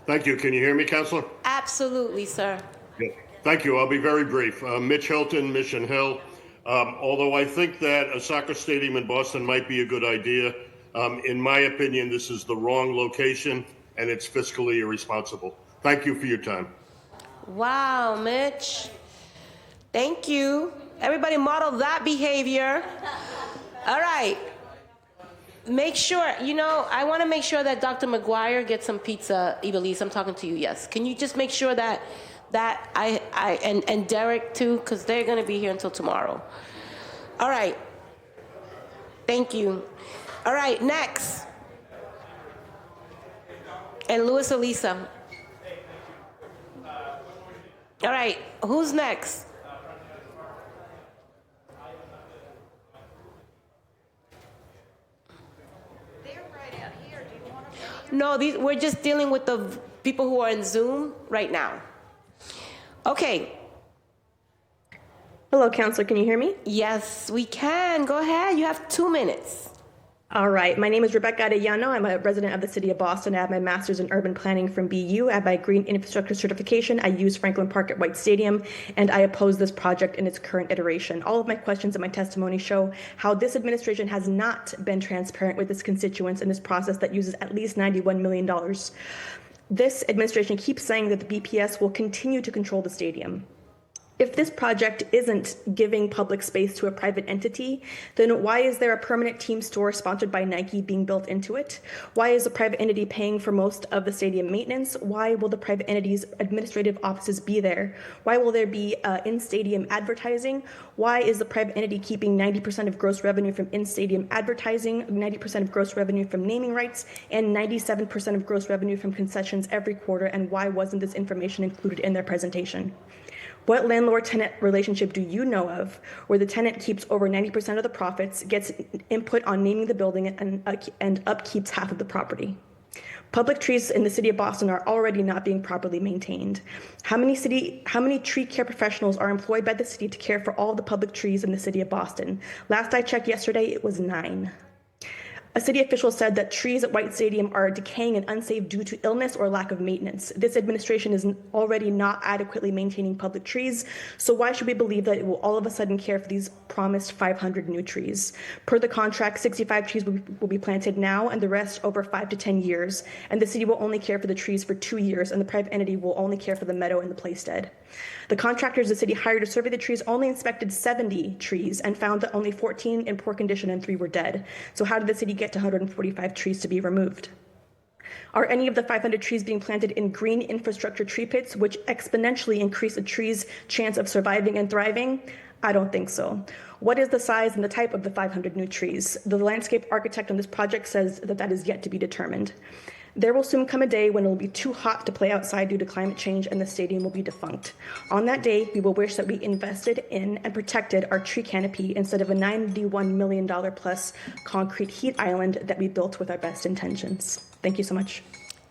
Thank you. Can you hear me, Councilor? Absolutely, sir. Yeah. Thank you. I'll be very brief. Mitch Hilton, Mission Hill. Although I think that a soccer stadium in Boston might be a good idea, in my opinion, this is the wrong location and it's fiscally irresponsible. Thank you for your time. Wow, Mitch. Thank you. Everybody model that behavior. All right. Make sure, I want to make sure that Dr. McGuire gets some pizza. Ivelisse, I'm talking to you, yes. Can you just make sure that and Derek too, because they're going to be here until tomorrow. All right. Thank you. All right, next. And Luis Elisa. All right, who's next? No, we're just dealing with the people who are in Zoom right now. Okay. Hello, Counselor. Can you hear me? Yes, we can. Go ahead. You have 2 minutes. All right. My name is Rebecca Arellano. I'm a resident of the city of Boston. I have my master's in urban planning from BU. I have my green infrastructure certification. I use Franklin Park at White Stadium, and I oppose this project in its current iteration. All of my questions and my testimony show how this administration has not been transparent with its constituents in this process that uses at least $91 million. This administration keeps saying that the BPS will continue to control the stadium. If this project isn't giving public space to a private entity, then why is there a permanent team store sponsored by Nike being built into it? Why is the private entity paying for most of the stadium maintenance? Why will the private entity's administrative offices be there? Why will there be in-stadium advertising? Why is the private entity keeping 90% of gross revenue from in-stadium advertising, 90% of gross revenue from naming rights, and 97% of gross revenue from concessions every quarter? And why wasn't this information included in their presentation? What landlord-tenant relationship do you know of where the tenant keeps over 90% of the profits, gets input on naming the building, and upkeeps half of the property? Public trees in the city of Boston are already not being properly maintained. How many tree care professionals are employed by the city to care for all the public trees in the city of Boston? Last I checked yesterday, it was 9. A city official said that trees at White Stadium are decaying and unsafe due to illness or lack of maintenance. This administration is already not adequately maintaining public trees, so why should we believe that it will all of a sudden care for these promised 500 new trees? Per the contract, 65 trees will be planted now and the rest over 5 to 10 years, and the city will only care for the trees for 2 years, and the private entity will only care for the meadow and the playstead. The contractors the city hired to survey the trees only inspected 70 trees and found that only 14 in poor condition and 3 were dead. So how did the city get to 145 trees to be removed? Are any of the 500 trees being planted in green infrastructure tree pits, which exponentially increase a tree's chance of surviving and thriving? I don't think so. What is the size and the type of the 500 new trees? The landscape architect on this project says that that is yet to be determined. There will soon come a day when it will be too hot to play outside due to climate change and the stadium will be defunct. On that day, we will wish that we invested in and protected our tree canopy instead of a $91 million plus concrete heat island that we built with our best intentions. Thank you so much.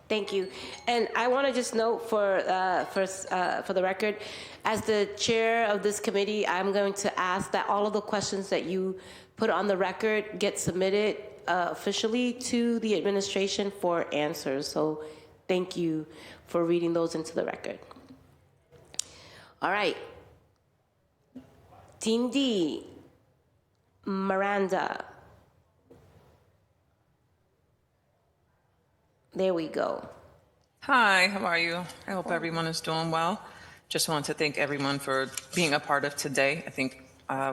Thank you. And I want to just note for the record, as the chair of this committee, I'm going to ask that all of the questions that you put on the record get submitted officially to the administration for answers. So thank you for reading those into the record. All right. Tindi Miranda. There we go. Hi, how are you? I hope everyone is doing well. Just want to thank everyone for being a part of today. I think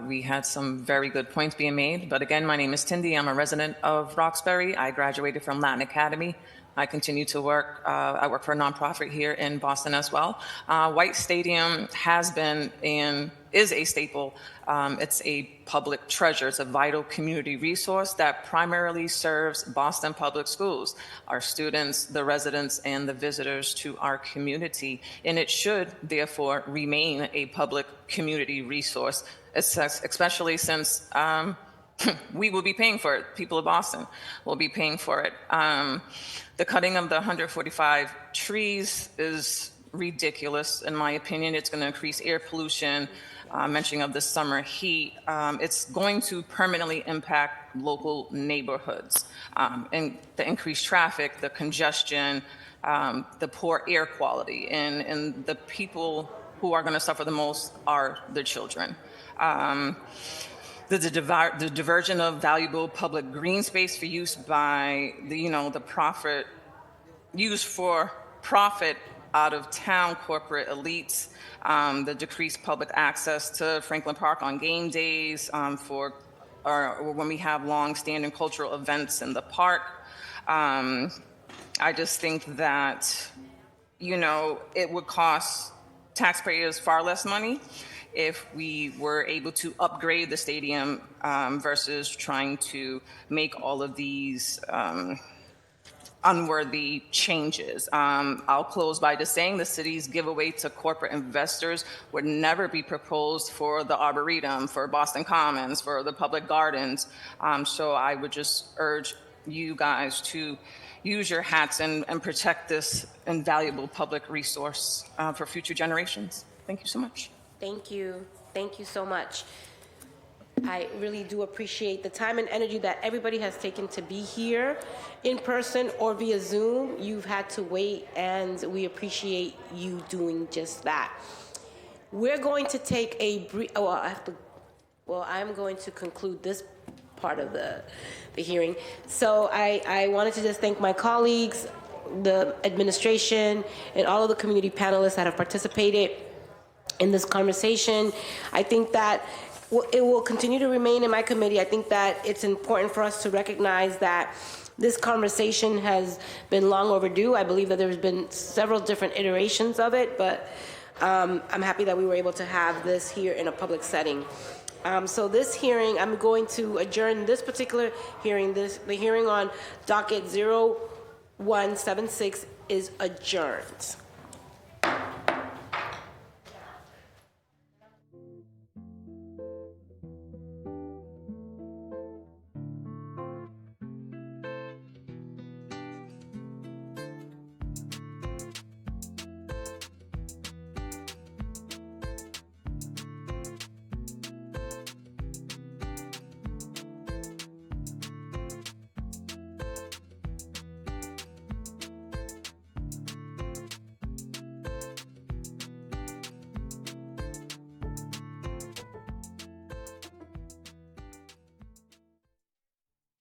we had some very good points being made. But again, my name is Tindy. I'm a resident of Roxbury. I graduated from Latin Academy. I continue to work. I work for a nonprofit here in Boston as well. White Stadium has been and is a staple. It's a public treasure. It's a vital community resource that primarily serves Boston public schools, our students, the residents, and the visitors to our community. And it should, therefore, remain a public community resource, especially since we will be paying for it. People of Boston will be paying for it. The cutting of the 145 trees is ridiculous, in my opinion. It's going to increase air pollution, mentioning of the summer heat. It's going to permanently impact local neighborhoods. And the increased traffic, the congestion, the poor air quality, and the people who are going to suffer the most are the children. The diversion of valuable public green space for use by the profit, used for profit out of town corporate elites, the decreased public access to Franklin Park on game days, or when we have long-standing cultural events in the park. I just think that, it would cost taxpayers far less money if we were able to upgrade the stadium versus trying to make all of these unworthy changes. I'll close by just saying the city's giveaway to corporate investors would never be proposed for the Arboretum, for Boston Commons, for the public gardens. So I would just urge you guys to use your hats and protect this invaluable public resource for future generations. Thank you so much. Thank you. Thank you so much. I really do appreciate the time and energy that everybody has taken to be here in person or via Zoom. You've had to wait, and we appreciate you doing just that. We're going to take a brief, I'm going to conclude this part of the hearing. So I wanted to just thank my colleagues, the administration, and all of the community panelists that have participated in this conversation. I think that it will continue to remain in my committee. I think that it's important for us to recognize that this conversation has been long overdue. I believe that there's been several different iterations of it, but I'm happy that we were able to have this here in a public setting. So this hearing, I'm going to adjourn this particular hearing. The hearing on docket 0176 is adjourned.